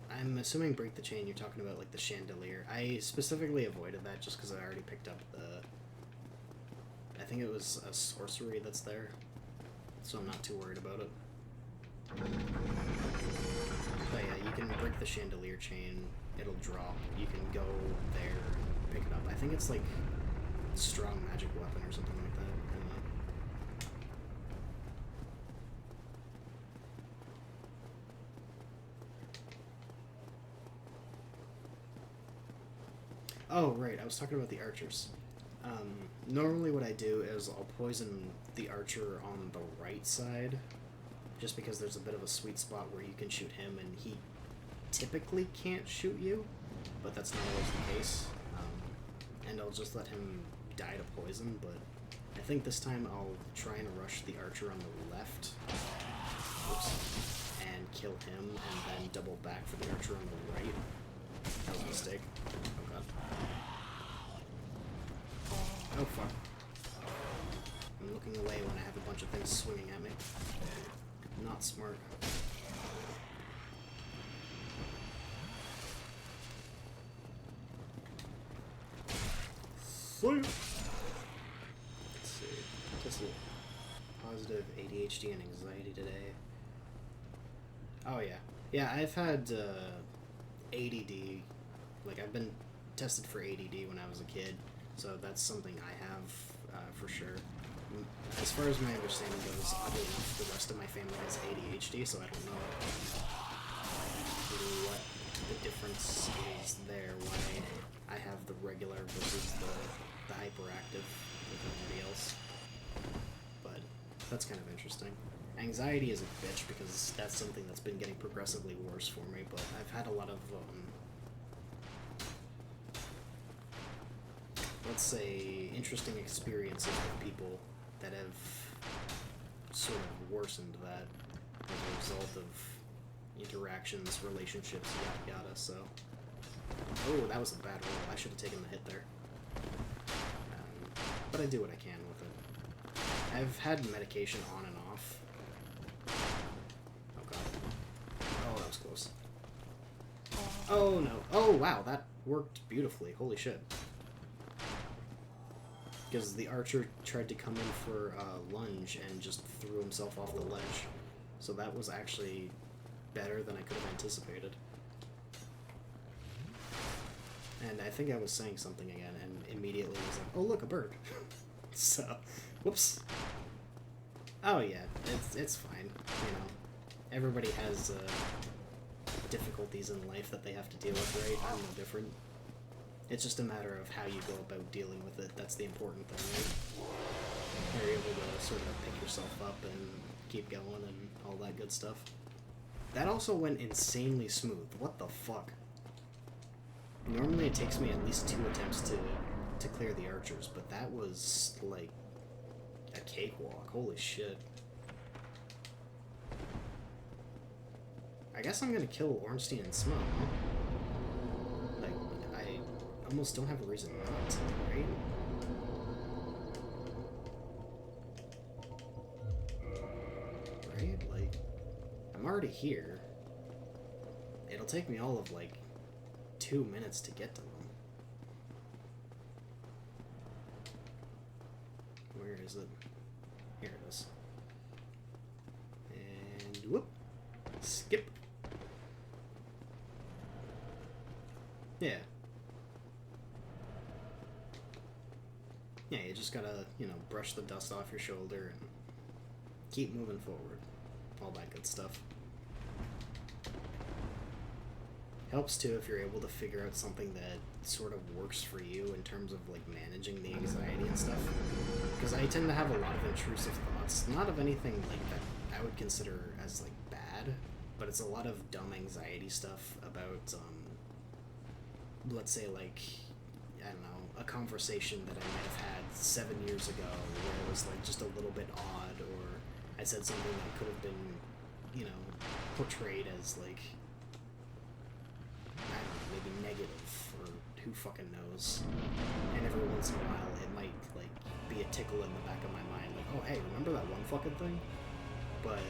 I'm assuming break the chain, you're talking about, like, the chandelier. I specifically avoided that just because I already picked up the... I think it was a sorcery that's there. so I'm not too worried about it. But yeah, you can break the chandelier chain, it'll drop. You can go there and pick it up. I think it's like strong magic weapon or something like that. I don't know. Oh, right, I was talking about the archers. Normally what I do is I'll poison the archer on the right side, just because there's a bit of a sweet spot where you can shoot him and he typically can't shoot you, but that's not always the case. And I'll just let him die to poison, but I think this time I'll try and rush the archer on the left. Oops. And kill him, and then double back for the archer on the right. That was a mistake. Oh god. Oh fuck. I'm looking away when I have a bunch of things swinging at me. Not smart. Let's see. Just a positive ADHD and anxiety today. Oh yeah. Yeah, I've had ADD. Like, I've been tested for ADD when I was a kid, so that's something I have for sure. As far as my understanding goes, oddly enough, the rest of my family has ADHD, so I don't know what the difference is there, why I have the regular versus the hyperactive with everybody else. But that's kind of interesting. Anxiety is a bitch because that's something that's been getting progressively worse for me, but I've had a lot of, let's say, interesting experiences with people that have sort of worsened that as a result of interactions, relationships, yada yada, so... Oh, that was a bad roll. I should have taken the hit there. But I do what I can with it. I've had medication on and off. Oh god. Oh, that was close. Oh no. Oh wow, that worked beautifully. Holy shit. Because the archer tried to come in for a lunge and just threw himself off the ledge. So that was actually better than I could have anticipated. And I think I was saying something again, and immediately was like, oh look, a bird. So, whoops. Oh yeah, it's fine, you know. Everybody has difficulties in life that they have to deal with, right? I'm no different. It's just a matter of how you go about dealing with it. That's the important thing, right? You're able to sort of pick yourself up and keep going and all that good stuff. That also went insanely smooth. What the fuck? Normally it takes me at least 2 attempts to clear the archers, but that was like a cakewalk. Holy shit. I guess I'm gonna kill Ornstein and Smoke. Like, I almost don't have a reason not to, right? Right? Like, I'm already here. It'll take me all of, like, 2 minutes to get to them. Where is it? Here it is. And whoop. Skip. Yeah. Yeah, you just gotta, you know, brush the dust off your shoulder and keep moving forward. All that good stuff. Helps too if you're able to figure out something that sort of works for you in terms of like managing the anxiety and stuff. Because I tend to have a lot of intrusive thoughts, not of anything like that I would consider as like bad, but it's a lot of dumb anxiety stuff about, let's say like, I don't know, a conversation that I might have had 7 years ago where it was like just a little bit odd, or I said something that could have been, you know, portrayed as like, I don't know, maybe negative, or who fucking knows. And every once in a while it might like be a tickle in the back of my mind, like, oh hey, remember that one fucking thing? But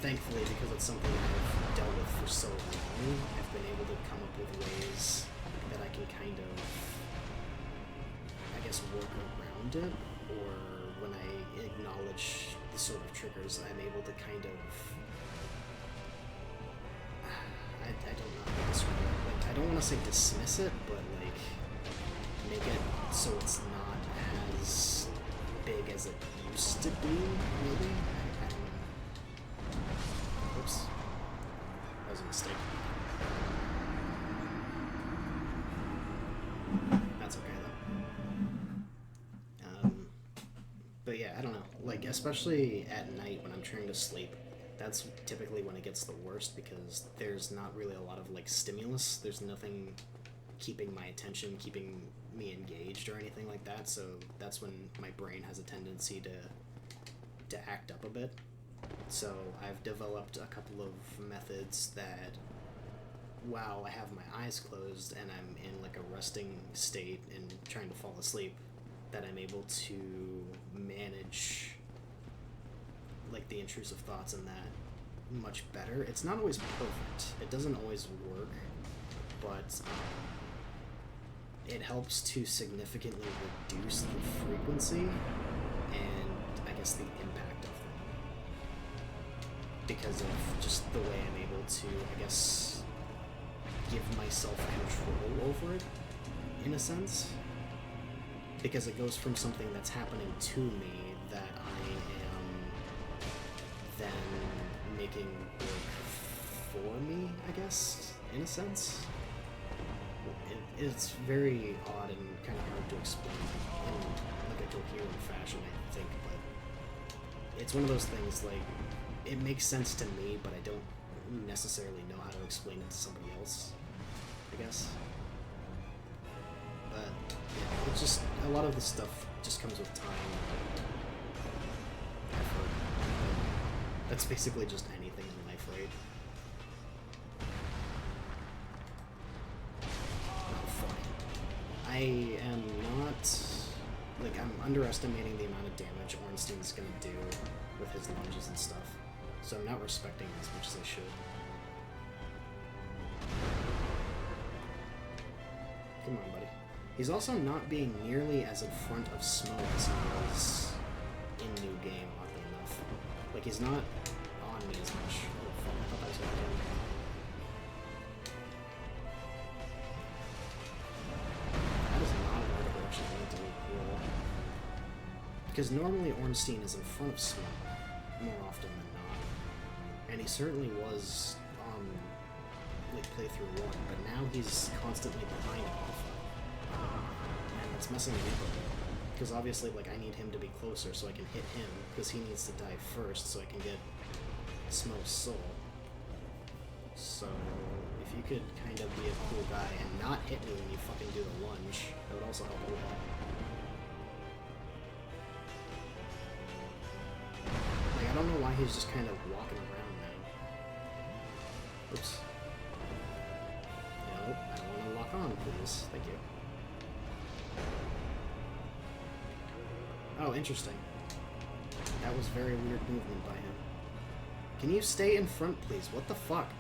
thankfully, because it's something that I've dealt with for so long, I've been able to come up with ways that I can kind of, I guess, work around it, or when I acknowledge the sort of triggers, I'm able to kind of... I don't know how to describe it. Like, I don't want to say dismiss it, but, like, make it so it's not as big as it used to be, maybe? I don't know. Oops. That was a mistake. That's okay, though. But yeah, I don't know. Like, especially at night when I'm trying to sleep, that's typically when it gets the worst, because there's not really a lot of, like, stimulus. There's nothing keeping my attention, keeping me engaged or anything like that, so that's when my brain has a tendency to act up a bit. So I've developed a couple of methods that, while I have my eyes closed and I'm in, like, a resting state and trying to fall asleep, that I'm able to manage, like, the intrusive thoughts and that much better. It's not always perfect. It doesn't always work, but it helps to significantly reduce the frequency and, I guess, the impact of them. Because of just the way I'm able to, I guess, give myself control over it, in a sense. Because it goes from something that's happening to me that I am then making work for me, I guess, in a sense. It's very odd and kind of hard to explain in, like, a coherent fashion, I think, but it's one of those things, like, it makes sense to me, but I don't necessarily know how to explain it to somebody else, I guess. But yeah, it's just, a lot of the stuff just comes with time and effort. That's basically just anything in life, right? Oh, fine. I am not... Like, I'm underestimating the amount of damage Ornstein's gonna do with his lunges and stuff. So I'm not respecting it as much as I should. Come on, buddy. He's also not being nearly as in front of Smoke as he was in New Game, oddly enough. Like, he's not on me as much. Oh, fuck, I thought that was gonna kill me. That is not an art direction I need to roll. Because normally Ornstein is in front of Smoke more often than not. And he certainly was on, like, playthrough 1, but now he's constantly behind Alpha. And that's messing me up a bit. Because obviously, like, I need him to be closer so I can hit him, because he needs to die first so I can get Smoke's soul. So, if you could kind of be a cool guy and not hit me when you fucking do the lunge, that would also help a lot. Like, I don't know why he's just kind of walking around now. Oops. Nope, I don't want to lock on, please. Thank you. Oh, interesting. That was very weird movement by him. Can you stay in front, please? What the fuck?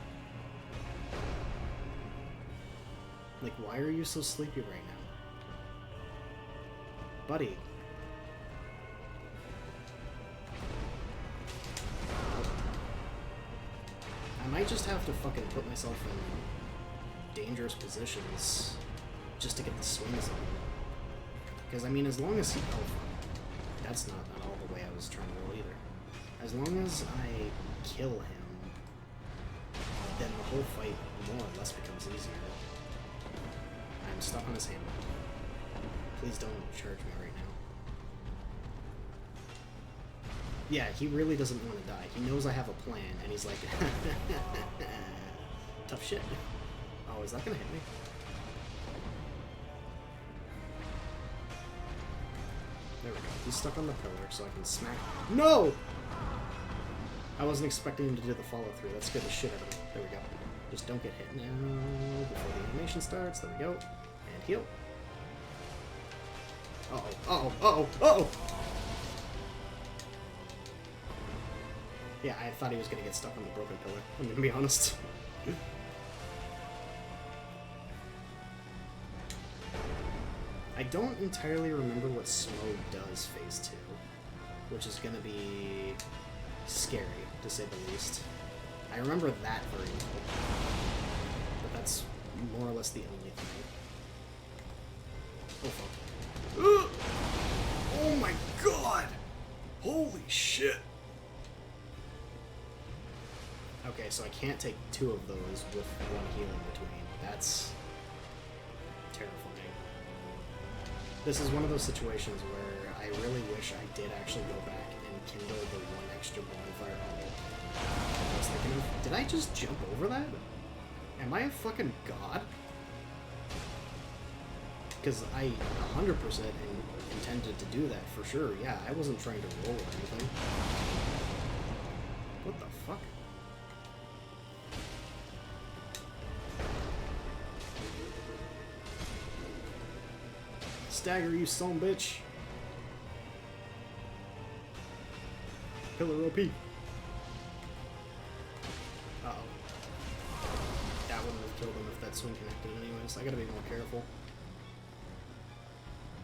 Like, why are you so sleepy right now? Buddy. I might just have to fucking put myself in dangerous positions just to get the swings on. Because, I mean, as long as he... Oh, that's not at all the way I was trying to roll either. As long as I kill him, then the whole fight more or less becomes easier. I'm stuck on his hammer. Please don't charge me right now. Yeah, he really doesn't want to die. He knows I have a plan, and he's like, tough shit. Oh, is that gonna hit me? There we go. He's stuck on the pillar, so I can smack him. No! I wasn't expecting him to do the follow-through. That scared the shit out of me. There we go. Just don't get hit now before the animation starts. There we go. And heal. Uh-oh. Uh-oh. Uh-oh. Uh-oh! Yeah, I thought he was going to get stuck on the broken pillar. I'm going to be honest. I don't entirely remember what Smoke does phase 2. which is going to be scary, to say the least. I remember that very well, but that's more or less the only thing. Oh, fuck. Oh my god! Holy shit! Okay, so I can't take 2 of those with 1 heal in between. That's terrifying. This is one of those situations where I really wish I did actually go back and kindle the 1 extra bonfire level. I was thinking of, did I just jump over that? Am I a fucking god? Because I 100% intended to do that for sure. Yeah, I wasn't trying to roll or anything. What the fuck? Stagger, you son bitch. Pillar OP. Uh-oh. That wouldn't have killed him if that swing connected anyways. I gotta be more careful.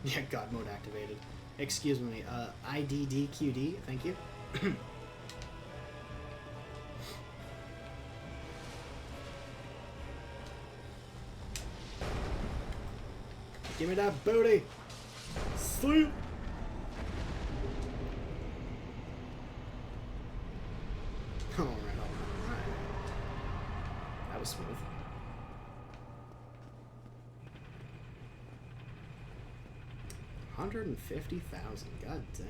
Yeah, God mode activated. Excuse me, IDDQD, thank you. Give me that booty! Sleep! Alright. That was smooth. $150,000, god damn.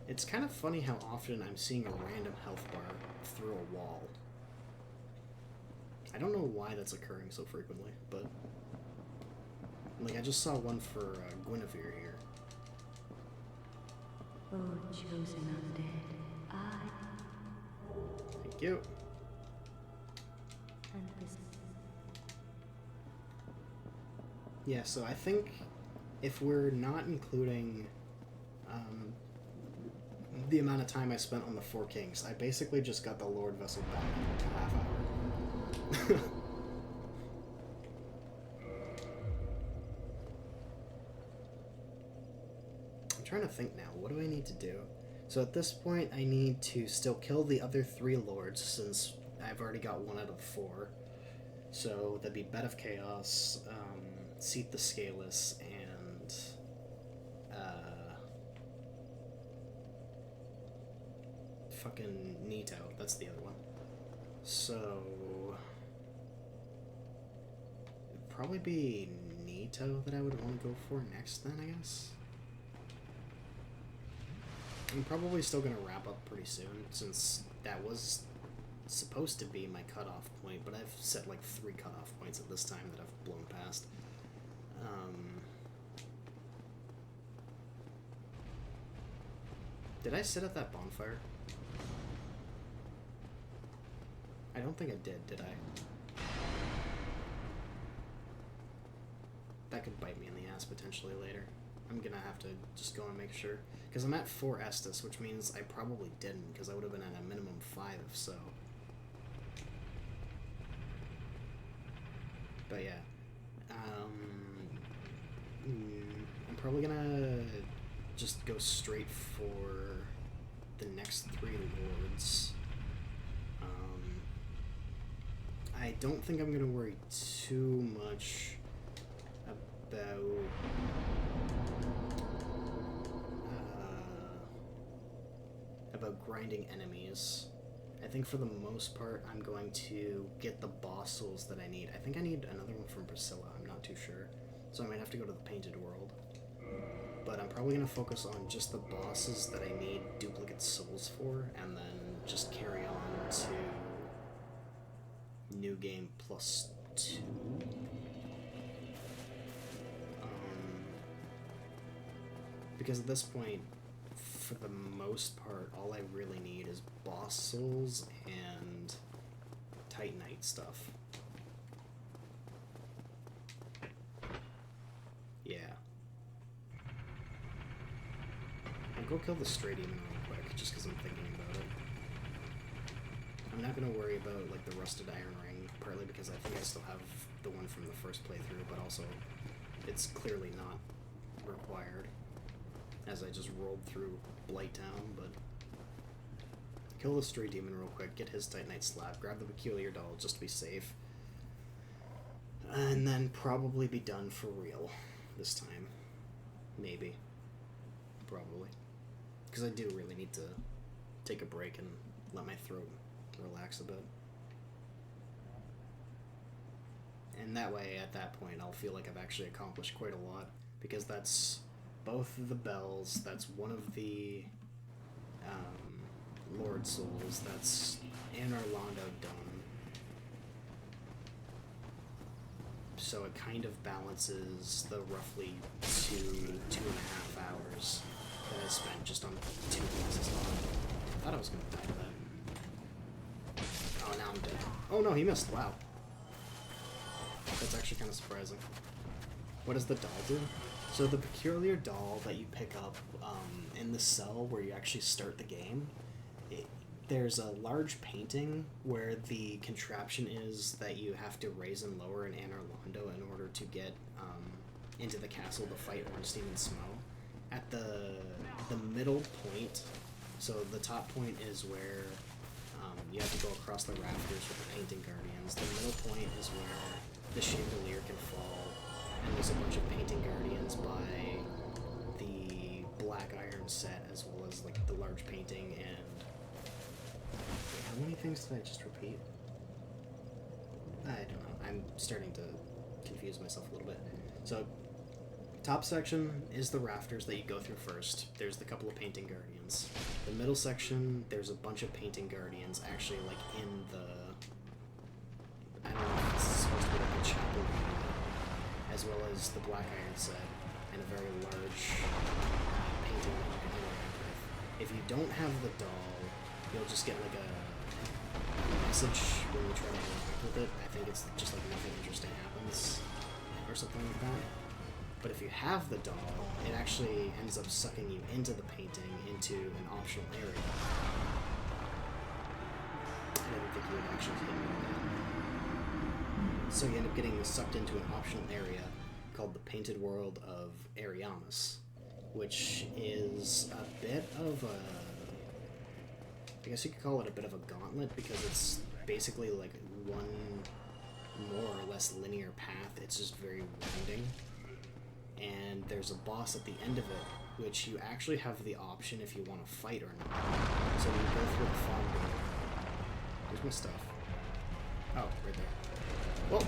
It's kind of funny how often I'm seeing a random health bar through a wall. I don't know why that's occurring so frequently, but... Like, I just saw one for Guinevere here. Oh, chosen undead, Thank you. and this. Yeah, so I think if we're not including the amount of time I spent on the 4 Kings, I basically just got the Lord Vessel back in a half hour. I'm trying to think now, what do I need to do? So at this point, I need to still kill the other 3 lords, since I've already got 1 out of 4. So that'd be Bed of Chaos, Seat the Scaleless, and fucking Nito. That's the other one. So it'd probably be Nito that I would want to go for next then, I guess. I'm probably still going to wrap up pretty soon, since that was supposed to be my cutoff point, but I've set like 3 cutoff points at this time that I've blown past. Did I sit at that bonfire? I don't think I did I? That could bite me in the ass potentially later. I'm gonna have to just go and make sure. Because I'm at 4 Estus, which means I probably didn't, because I would have been at a minimum 5 if so. But yeah. I'm probably gonna just go straight for the next 3 lords. I don't think I'm gonna worry too much about grinding enemies. I think for the most part I'm going to get the boss souls that I need. I think I need another one from Priscilla, I'm not too sure. So I might have to go to the Painted World. But I'm probably going to focus on just the bosses that I need duplicate souls for, and then just carry on to New Game +2. Because at this point, for the most part, all I really need is boss souls and Titanite stuff. Yeah. I'll go kill the Stray Demon real quick, just because I'm thinking about it. I'm not gonna worry about like the rusted iron ring, partly because I think I still have the one from the first playthrough, but also it's clearly not required, as I just rolled through Blighttown. But kill the stray demon real quick, get his Titanite slab, grab the peculiar doll just to be safe, and then probably be done for real this time. Maybe. Probably. Because I do really need to take a break and let my throat relax a bit. And that way, at that point, I'll feel like I've actually accomplished quite a lot. Because that's both of the bells, that's one of the Lord Souls, that's Anor Londo done. So it kind of balances the roughly 2.5 hours that I spent just on 2 bosses alone. I thought I was going to die to that. Oh, now I'm dead. Oh no, he missed. Wow. That's actually kind of surprising. What does the doll do? So the peculiar doll that you pick up in the cell where you actually start the game, there's a large painting where the contraption is that you have to raise and lower in Anor Londo in order to get into the castle to fight Ornstein and Smough. At the middle point, so the top point is where you have to go across the rafters with the painting guardians. The middle point is where the chandelier can fall, and there's a bunch of painting guardians by the black iron set, as well as like the large painting. And wait, how many things did I just repeat? I don't know. I'm starting to confuse myself a little bit. So top section is the rafters that you go through first. There's the couple of painting guardians. The middle section, there's a bunch of painting guardians actually like in the, I don't know if it's supposed to be like a chapel, as well as the black iron set and a very large painting that you can interact with. If you don't have the doll, you'll just get like a message when you try to interact with it. I think it's just like nothing interesting happens or something like that. But if you have the doll, it actually ends up sucking you into the painting, into an optional area. I didn't think you would actually hit me with that. So you end up getting sucked into an optional area called the Painted World of Ariamis, which is a bit of a, I guess you could call it a bit of a gauntlet, because it's basically like one more or less linear path. It's just very winding. And there's a boss at the end of it, which you actually have the option if you want to fight or not. So you go through the fog door. Where's my stuff? Oh, right there. Well,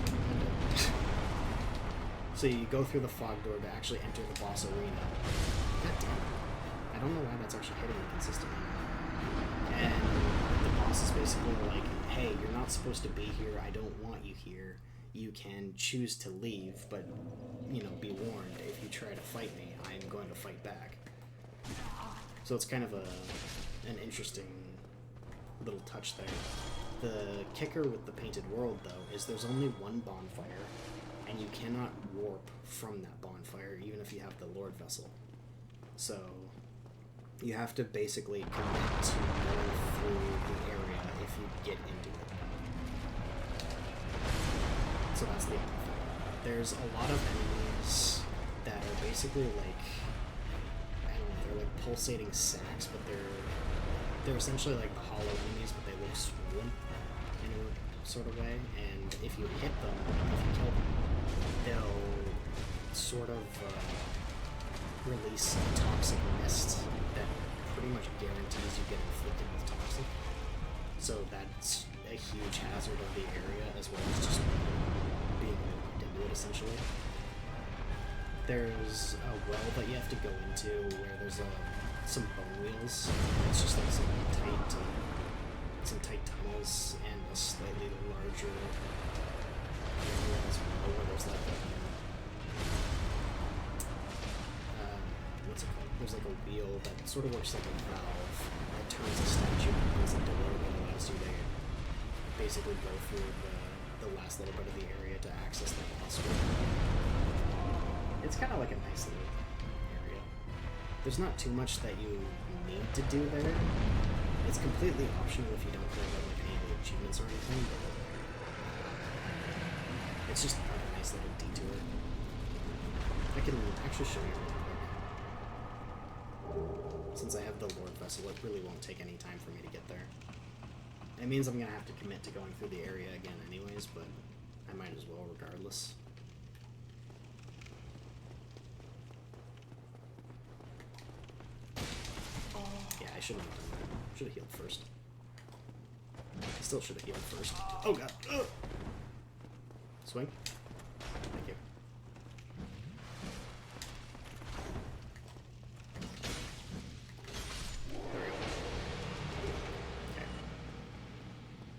so you go through the fog door to actually enter the boss arena. God damn it. I don't know why that's actually hitting me consistently. And the boss is basically like, hey, you're not supposed to be here, I don't want you here. You can choose to leave, but, you know, be warned, if you try to fight me, I'm going to fight back. So it's kind of an interesting little touch there. The kicker with the Painted World, though, is there's only one bonfire, and you cannot warp from that bonfire, even if you have the Lord Vessel. So you have to basically commit to going through the area if you get into it. So that's the other thing. There's a lot of enemies that are basically like, I don't know, they're like pulsating sacks, but they're essentially like the hollow enemies, but they look swollen in a sort of way. And if you hit them, if you kill them, they'll sort of release a toxic mist that pretty much guarantees you get inflicted with toxic. So that's a huge hazard of the area, as well as just being locked into it, essentially. There's a well that you have to go into where there's some bone wheels. It's just like some tight tunnels, and a slightly larger area as well, where there's like what's it called? There's like a wheel that sort of works like a valve that turns a statue and opens a door that allows you to basically go through the last little bit of the area to access the boss room. It's kind of like a nice little area. There's not too much that you need to do there. It's completely optional if you don't care about like any of the achievements or anything, but it's just a nice little detour. I can actually show you real quick. Since I have the Lord Vessel, it really won't take any time for me to get there. It means I'm gonna have to commit to going through the area again anyways, but I might as well regardless. Yeah, I shouldn't have done that. Should have healed first. Still should have healed first. Oh god! Ugh. Swing. Thank you. There we go. Okay.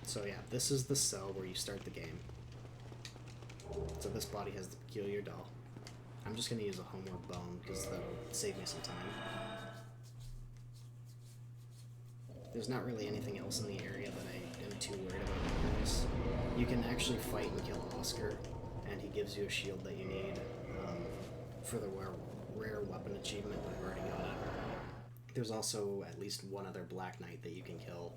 So yeah, this is the cell where you start the game. So this body has the peculiar doll. I'm just gonna use a homeward bone because that'll save me some time. There's not really anything else in the area that I am too worried about anyways. You can actually fight and kill Oscar, and he gives you a shield that you need for the rare weapon achievement, but I've already got it. There's also at least one other Black Knight that you can kill,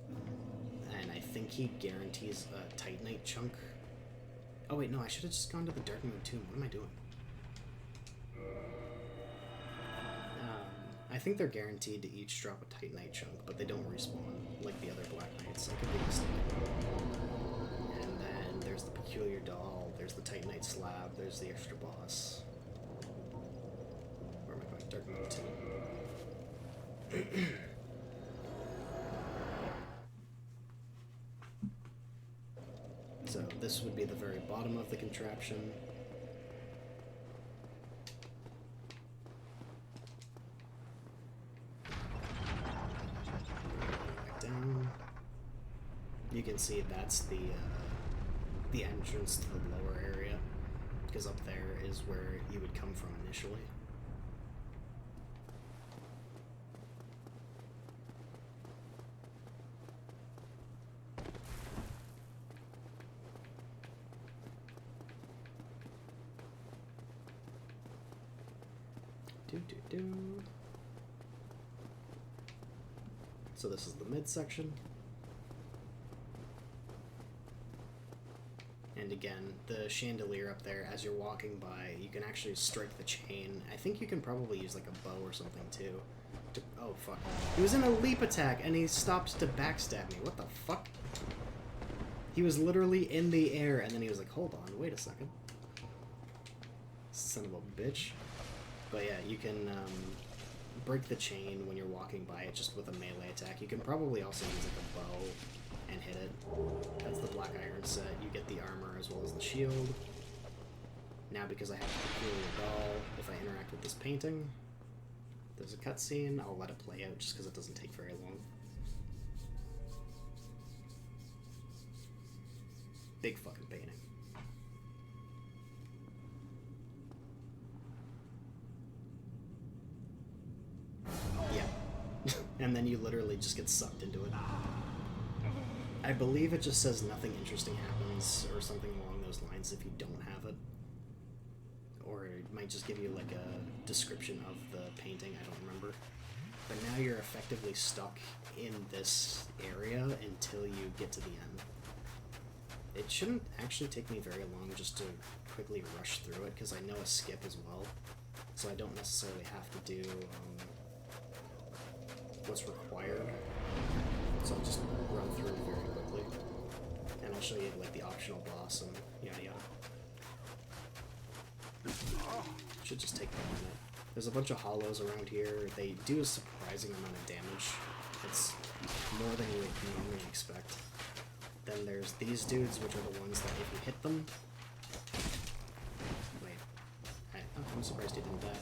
and I think he guarantees a Titanite chunk. Oh wait, no, I should have just gone to the Dark Moon Tomb. What am I doing? I think they're guaranteed to each drop a Titanite chunk, but they don't respawn like the other Black Knights. I could be mistaken. And then there's the peculiar doll, there's the Titanite slab, there's the extra boss. Where am I going? Dark Moon Tomb. So this would be the very bottom of the contraption. You can see that's the entrance to the lower area, because up there is where you would come from initially. So this is the midsection. And again, the chandelier up there, as you're walking by, you can actually strike the chain. I think you can probably use like a bow or something too. Oh fuck. He was in a leap attack and he stopped to backstab me. What the fuck? He was literally in the air and then he was like, hold on, wait a second. Son of a bitch. But yeah, you can break the chain when you're walking by it just with a melee attack. You can probably also use like a bow and hit it. That's the black iron set. You get the armor as well as the shield. Now because I have the peculiar doll, if I interact with this painting, there's a cutscene. I'll let it play out just because it doesn't take very long. Big fucking painting. Yeah. And then you literally just get sucked into it. I believe it just says nothing interesting happens or something along those lines if you don't have it. Or it might just give you like a description of the painting, I don't remember. But now you're effectively stuck in this area until you get to the end. It shouldn't actually take me very long just to quickly rush through it because I know a skip as well. So I don't necessarily have to do what's required. So I'll just run through it very quickly. And I'll show you like the optional boss and yada yada. Should just take a minute. There's a bunch of hollows around here. They do a surprising amount of damage. It's more than you would normally expect. Then there's these dudes, which are the ones that if you hit them... Wait. I'm surprised he didn't die.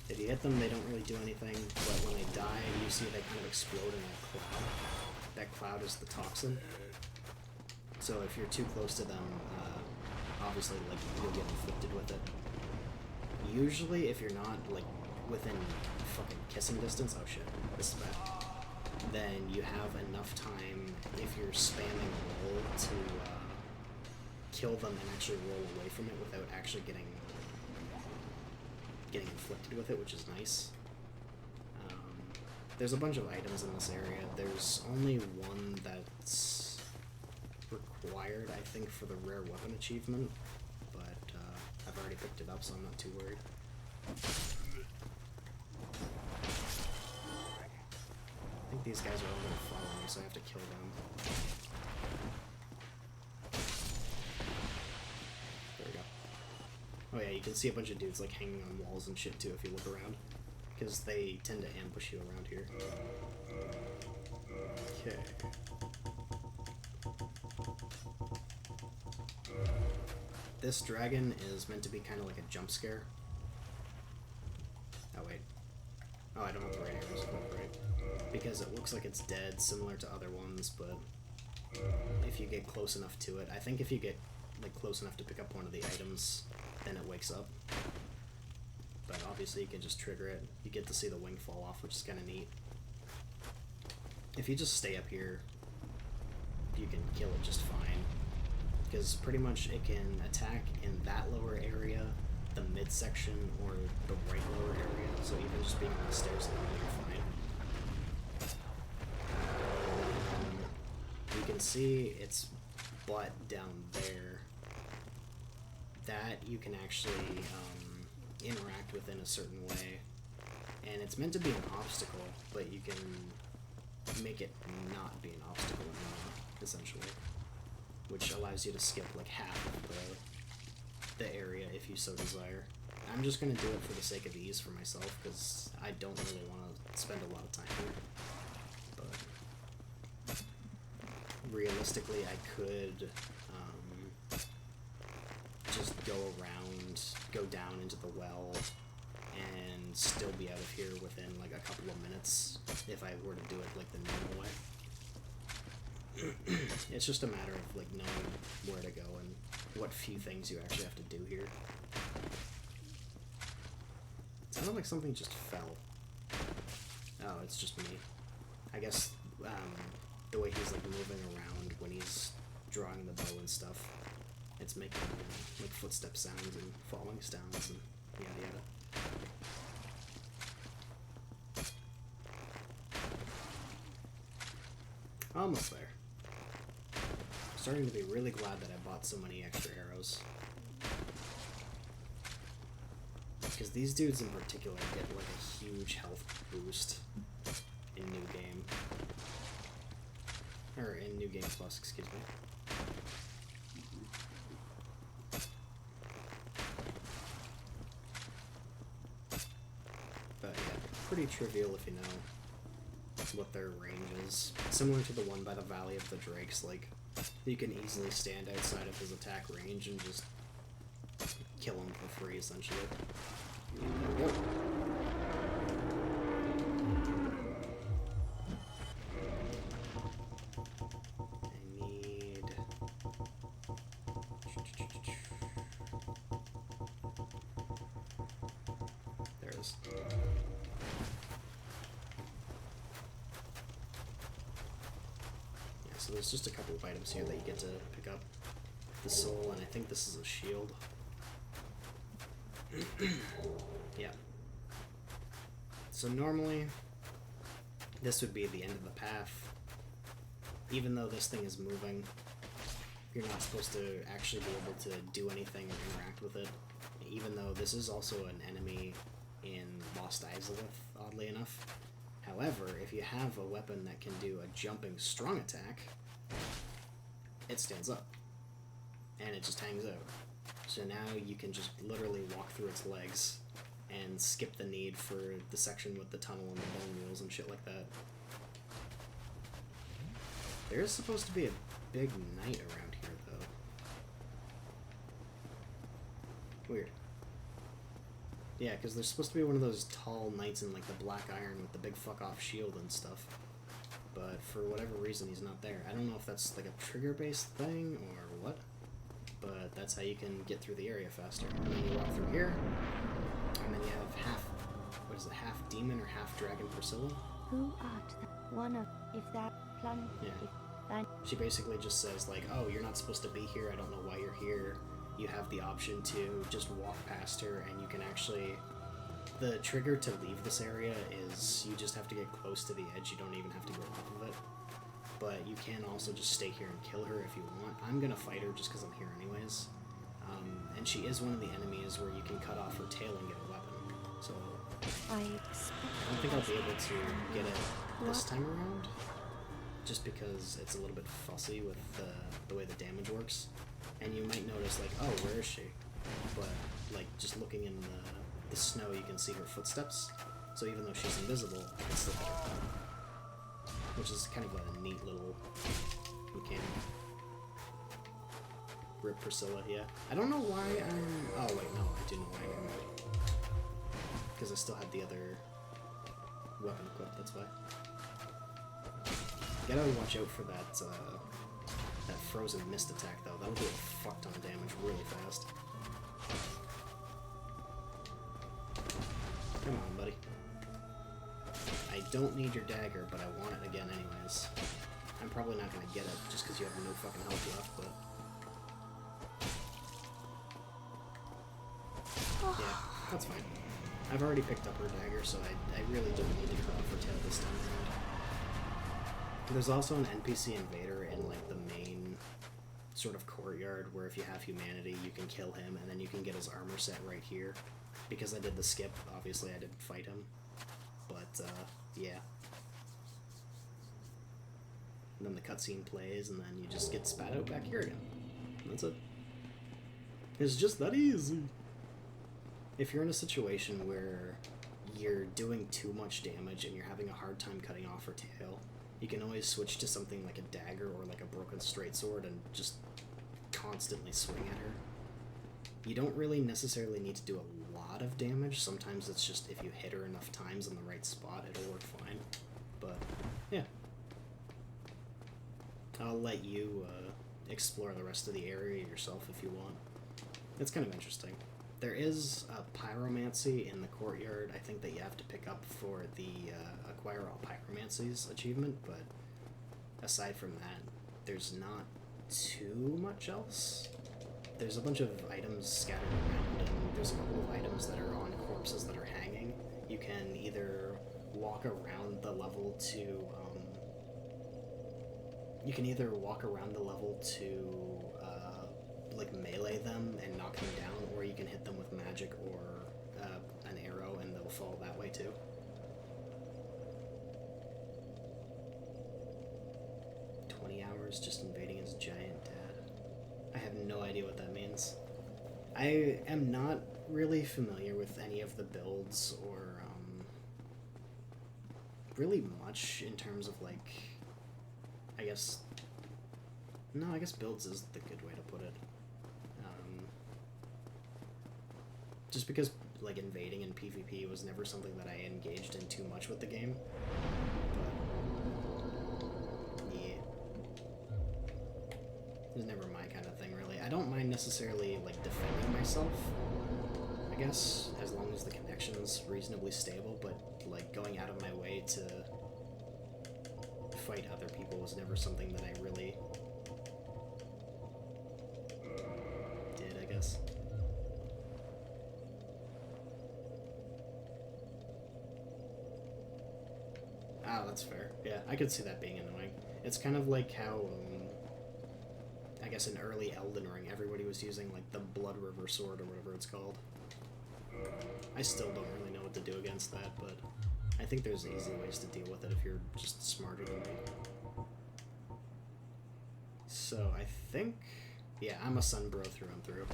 If you hit them, they don't really do anything, but when they die, you see they kind of explode in a cloud. That cloud is the toxin. So if you're too close to them, obviously, like, you'll get inflicted with it. Usually, if you're not, like, within fucking kissing distance, oh shit, this is bad, then you have enough time, if you're spamming roll, to kill them and actually roll away from it without actually getting inflicted with it, which is nice. There's a bunch of items in this area. There's only one that's required, I think, for the rare weapon achievement, but I've already picked it up, so I'm not too worried. I think these guys are all gonna follow me, so I have to kill them. There we go. Oh yeah, you can see a bunch of dudes like hanging on walls and shit too if you look around, because they tend to ambush you around here. Okay. This dragon is meant to be kind of like a jump scare. Oh wait. Oh, I don't have the right arrows equipped, right? Because it looks like it's dead, similar to other ones, but if you get close enough to it, I think if you get like close enough to pick up one of the items, then it wakes up. But obviously you can just trigger it. You get to see the wing fall off, which is kind of neat. If you just stay up here, you can kill it just fine. Because pretty much it can attack in that lower area, the midsection, or the right lower area. So even just being on the stairs, you're fine. You can see its butt down there. That you can actually interact with in a certain way. And it's meant to be an obstacle, but you can make it not be an obstacle anymore, essentially. Which allows you to skip like half of the area if you so desire. I'm just going to do it for the sake of ease for myself, because I don't really want to spend a lot of time here. But realistically, I could just go around, go down into the well, and still be out of here within like a couple of minutes if I were to do it like the normal way. It's just a matter of like knowing where to go and what few things you actually have to do here. It sounded like something just fell. Oh, it's just me. I guess the way he's like moving around when he's drawing the bow and stuff, it's making like footstep sounds and falling sounds and yada yada. Almost there. I'm starting to be really glad that I bought so many extra arrows. Because these dudes in particular get like a huge health boost in New Game. Or in New Game Plus, excuse me. But yeah, pretty trivial if you know what their range is. Similar to the one by the Valley of the Drakes, like, you can easily stand outside of his attack range and just kill him for free, essentially. There we go. I need... There it is. So there's just a couple of items here that you get to pick up. The soul, and I think this is a shield. Yeah. So normally, this would be the end of the path. Even though this thing is moving, you're not supposed to actually be able to do anything or interact with it. Even though this is also an enemy in Lost Izalith, oddly enough. However, if you have a weapon that can do a jumping strong attack, it stands up. And it just hangs out. So now you can just literally walk through its legs and skip the need for the section with the tunnel and the bone wheels and shit like that. There is supposed to be a big knight around here, though. Weird. Yeah, because there's supposed to be one of those tall knights in like the black iron with the big fuck off shield and stuff. But for whatever reason, he's not there. I don't know if that's like a trigger-based thing or what, but that's how you can get through the area faster. And then you walk through here, and then you have half demon or half dragon Priscilla. Who art thou? One of, if that plan, Yeah. if that. She basically just says like, oh, you're not supposed to be here, I don't know why you're here. You have the option to just walk past her, and you can actually... The trigger to leave this area is you just have to get close to the edge, you don't even have to go off of it. but you can also just stay here and kill her if you want. I'm gonna fight her just because I'm here anyways. And she is one of the enemies where you can cut off her tail and get a weapon. So I I don't think I'll be able to get it this time around, just because it's a little bit fussy with the way the damage works. And you might notice, like, oh, where is she? But, like, just looking in the snow, you can see her footsteps. So even though she's invisible, I can still hit her. Which is kind of a neat little mechanic. Rip Priscilla, yeah. I don't know why I'm... Oh, wait, no, I do know why I'm ready. Because I still had the other weapon equipped, that's why. You gotta watch out for that, that frozen mist attack, though. That'll do a fuck ton of damage really fast. Come on, buddy. I don't need your dagger, but I want it again anyways. I'm probably not gonna get it, just because you have no fucking health left, but... Yeah, that's fine. I've already picked up her dagger, so I really don't need to cut off her tail this time around. There's also an NPC invader in, like, the main sort of courtyard, where if you have humanity, you can kill him, and then you can get his armor set right here. Because I did the skip, obviously I didn't fight him. But, yeah. And then the cutscene plays, and then you just get spat out back here again. That's it. It's just that easy. If you're in a situation where you're doing too much damage and you're having a hard time cutting off her tail, you can always switch to something like a dagger or like a broken straight sword and just constantly swing at her. You don't really necessarily need to do a lot of damage. Sometimes it's just if you hit her enough times in the right spot, it'll work fine. But, yeah. I'll let you explore the rest of the area yourself if you want. It's kind of interesting. There is a pyromancy in the courtyard, I think, that you have to pick up for the Acquire All Pyromancies achievement, but aside from that, there's not too much else. There's a bunch of items scattered around, and there's a couple of items that are on corpses that are hanging. You can either walk around the level to, like, melee them and knock them down, or you can hit them with magic or an arrow and they'll fall that way too. Hours just invading his giant dad. I have no idea what that means. I am not really familiar with any of the builds or really much in terms of, like, I guess builds is the good way to put it. Just because, like, invading in PvP was never something that I engaged in too much with the game. But, yeah. It was never my kind of thing, really. I don't mind necessarily, like, defending myself, I guess, as long as the connection's reasonably stable, but, like, going out of my way to fight other people was never something that I really did, I guess. Oh, that's fair. Yeah, I could see that being annoying. It's kind of like how, I guess in early Elden Ring, everybody was using, like, the Blood River sword or whatever it's called. I still don't really know what to do against that, but I think there's easy ways to deal with it if you're just smarter than me. So, I think... Yeah, I'm a Sunbro through and through.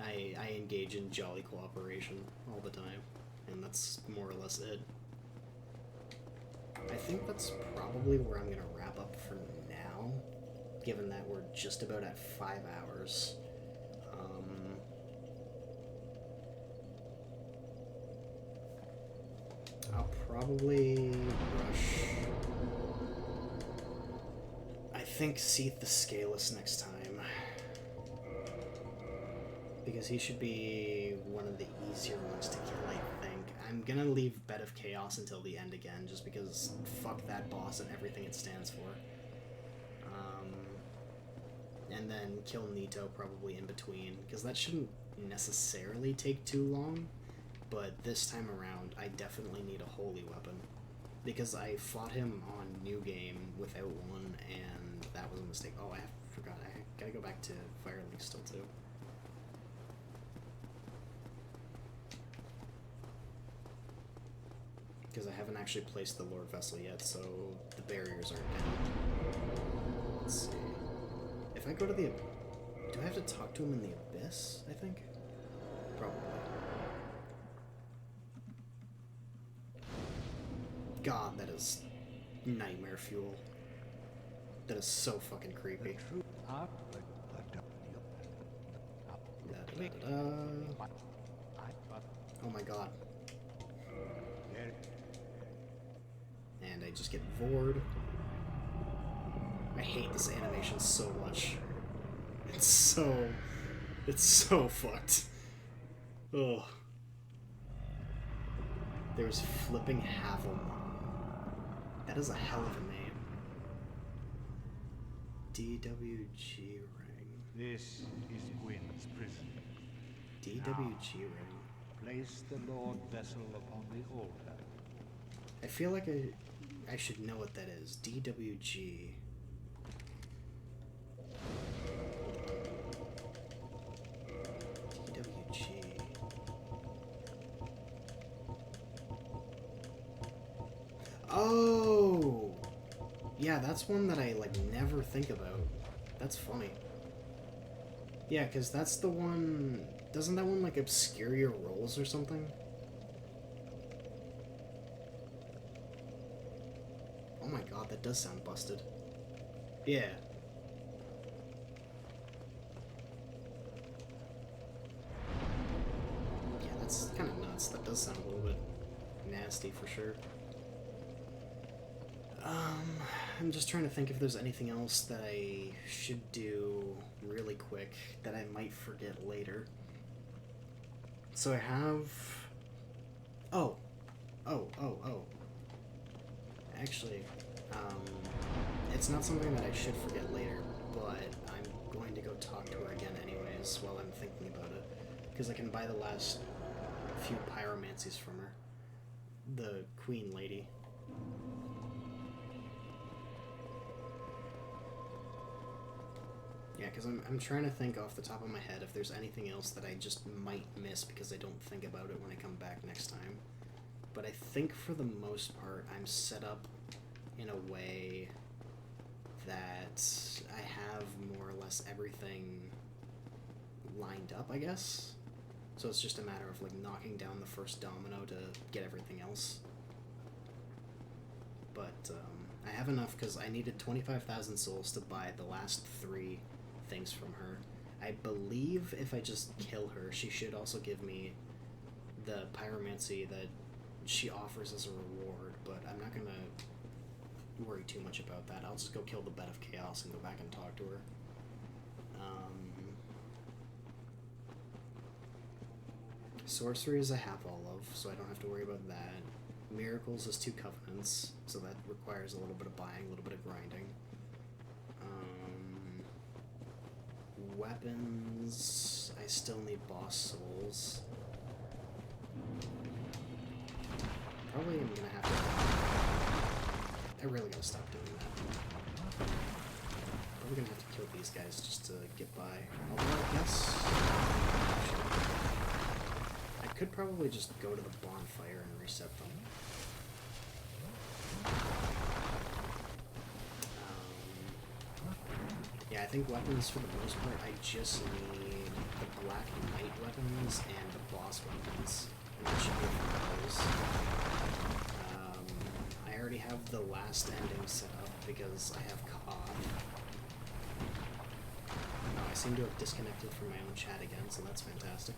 I engage in jolly cooperation all the time, and that's more or less it. I think that's probably where I'm going to wrap up for now, given that we're just about at 5 hours. I'll probably rush... I think Seath the Scaleless next time, because he should be one of the easier ones to kill, I think. I'm gonna leave Bed of Chaos until the end again, just because fuck that boss and everything it stands for. And then kill Nito probably in between, because that shouldn't necessarily take too long, but this time around I definitely need a holy weapon. because I fought him on New Game without one, and that was a mistake. Oh, I forgot. I gotta go back to Firelink still, too. Because I haven't actually placed the Lord Vessel yet, so the barriers aren't down. Let's see. If I go to the... Do I have to talk to him in the Abyss, I think? Probably. God, that is nightmare fuel. That is so fucking creepy. Oh my god. And I just get Vored. I hate this animation so much. It's so fucked. Ugh. There's Flipping Havel. That is a hell of a name. DWG ring. This is Gwyn's prison. DWG ring. Place the Lord Vessel upon the altar. I feel like I should know what that is. DWG. DWG. Oh! Yeah, that's one that I, like, never think about. That's funny. Yeah, because that's the one... Doesn't that one, like, obscure your roles or something? Oh my god, that does sound busted. Yeah. Yeah, that's kind of nuts. That does sound a little bit nasty for sure. I'm just trying to think if there's anything else that I should do really quick that I might forget later. So I have... Oh. Actually, it's not something that I should forget later, but I'm going to go talk to her again anyways while I'm thinking about it. Because I can buy the last few pyromancies from her. The queen lady. Yeah, because I'm trying to think off the top of my head if there's anything else that I just might miss because I don't think about it when I come back next time. But I think for the most part, I'm set up in a way that I have more or less everything lined up, I guess. So it's just a matter of, like, knocking down the first domino to get everything else. But I have enough because I needed 25,000 souls to buy the last 3 things from her. I believe if I just kill her, she should also give me the pyromancy that she offers as a reward, but I'm not gonna worry too much about that. I'll just go kill the Bed of Chaos and go back and talk to her. Sorceries I have all of, so I don't have to worry about that. Miracles is 2 covenants, so that requires a little bit of buying, a little bit of grinding. Weapons, I still need boss souls. Probably I'm gonna have to... I really gotta stop doing that. Probably gonna have to kill these guys just to get by. Although I guess... I could probably just go to the bonfire and reset them. Yeah, I think weapons for the most part, I just need the Black Knight weapons and the boss weapons. And that should be those. I already have the last ending set up because I have cough. Oh, I seem to have disconnected from my own chat again, so that's fantastic.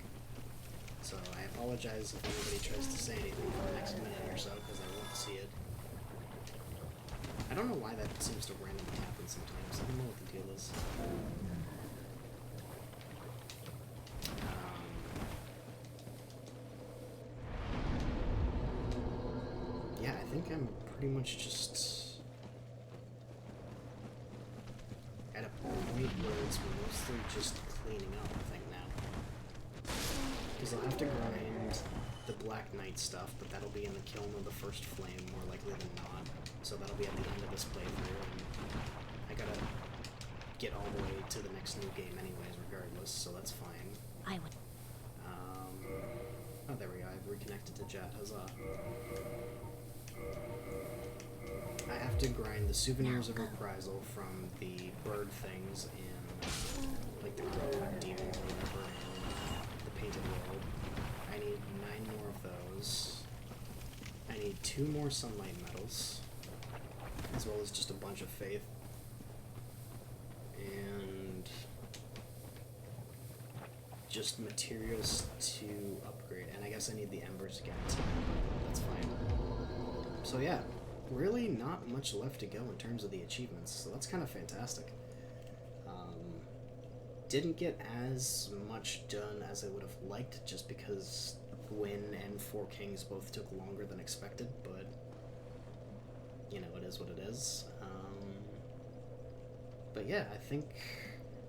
So I apologize if anybody tries to say anything for the next minute or so, because I won't see it. I don't know why that seems to randomly happen sometimes. I don't know what the deal is. Yeah, I think I'm pretty much just at a point where it's mostly just cleaning up, I think, now. Because I'll have to grind the Black Knight stuff, but that'll be in the Kiln of the First Flame, more likely than not. So that'll be at the end of this playthrough, and I gotta get all the way to the next new game anyways, regardless, so that's fine. I would. Oh, there we go. I've reconnected to Jet. Huzzah. I have to grind the Souvenirs of Reprisal from the bird things in, like, the Crow Demon or whatever, and the Painted World. I need 9 more of those. I need 2 more Sunlight Medals, as well as just a bunch of Faith. And just materials to upgrade, and I guess I need the Embers again too, but that's fine. So yeah, really not much left to go in terms of the achievements, so that's kind of fantastic. Didn't get as much done as I would have liked, just because Gwyn and Four Kings both took longer than expected, but you know, it is what it is. But yeah, I think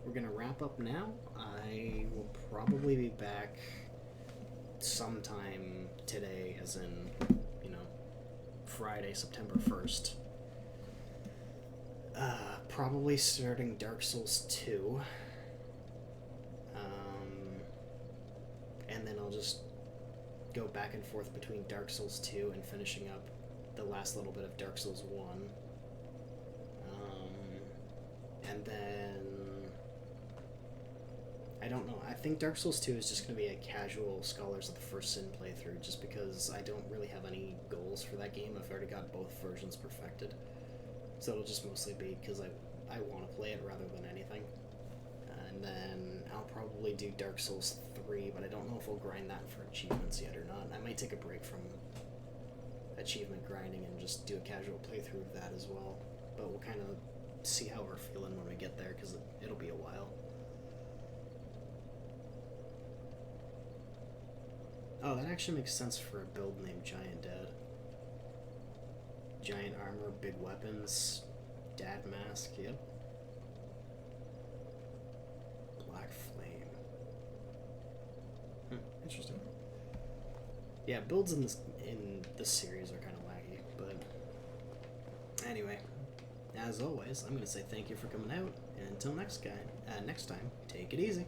we're gonna wrap up now. I will probably be back sometime today, as in, you know, Friday, September 1st. Probably starting Dark Souls 2. And then I'll just go back and forth between Dark Souls 2 and finishing up the last little bit of Dark Souls 1. And then I don't know. I think Dark Souls 2 is just going to be a casual Scholars of the First Sin playthrough, just because I don't really have any goals for that game. I've already got both versions perfected. So it'll just mostly be because I want to play it rather than anything. And then I'll probably do Dark Souls 3, but I don't know if I'll grind that for achievements yet or not. I might take a break from achievement grinding and just do a casual playthrough of that as well. But we'll kind of see how we're feeling when we get there, because it'll be a while. Oh, that actually makes sense for a build named Giant Dad. Giant armor, big weapons, dad mask, yep. Black flame. Interesting. Yeah, builds in this series are kind of laggy, but anyway, as always, I'm gonna say thank you for coming out, and until next time, take it easy.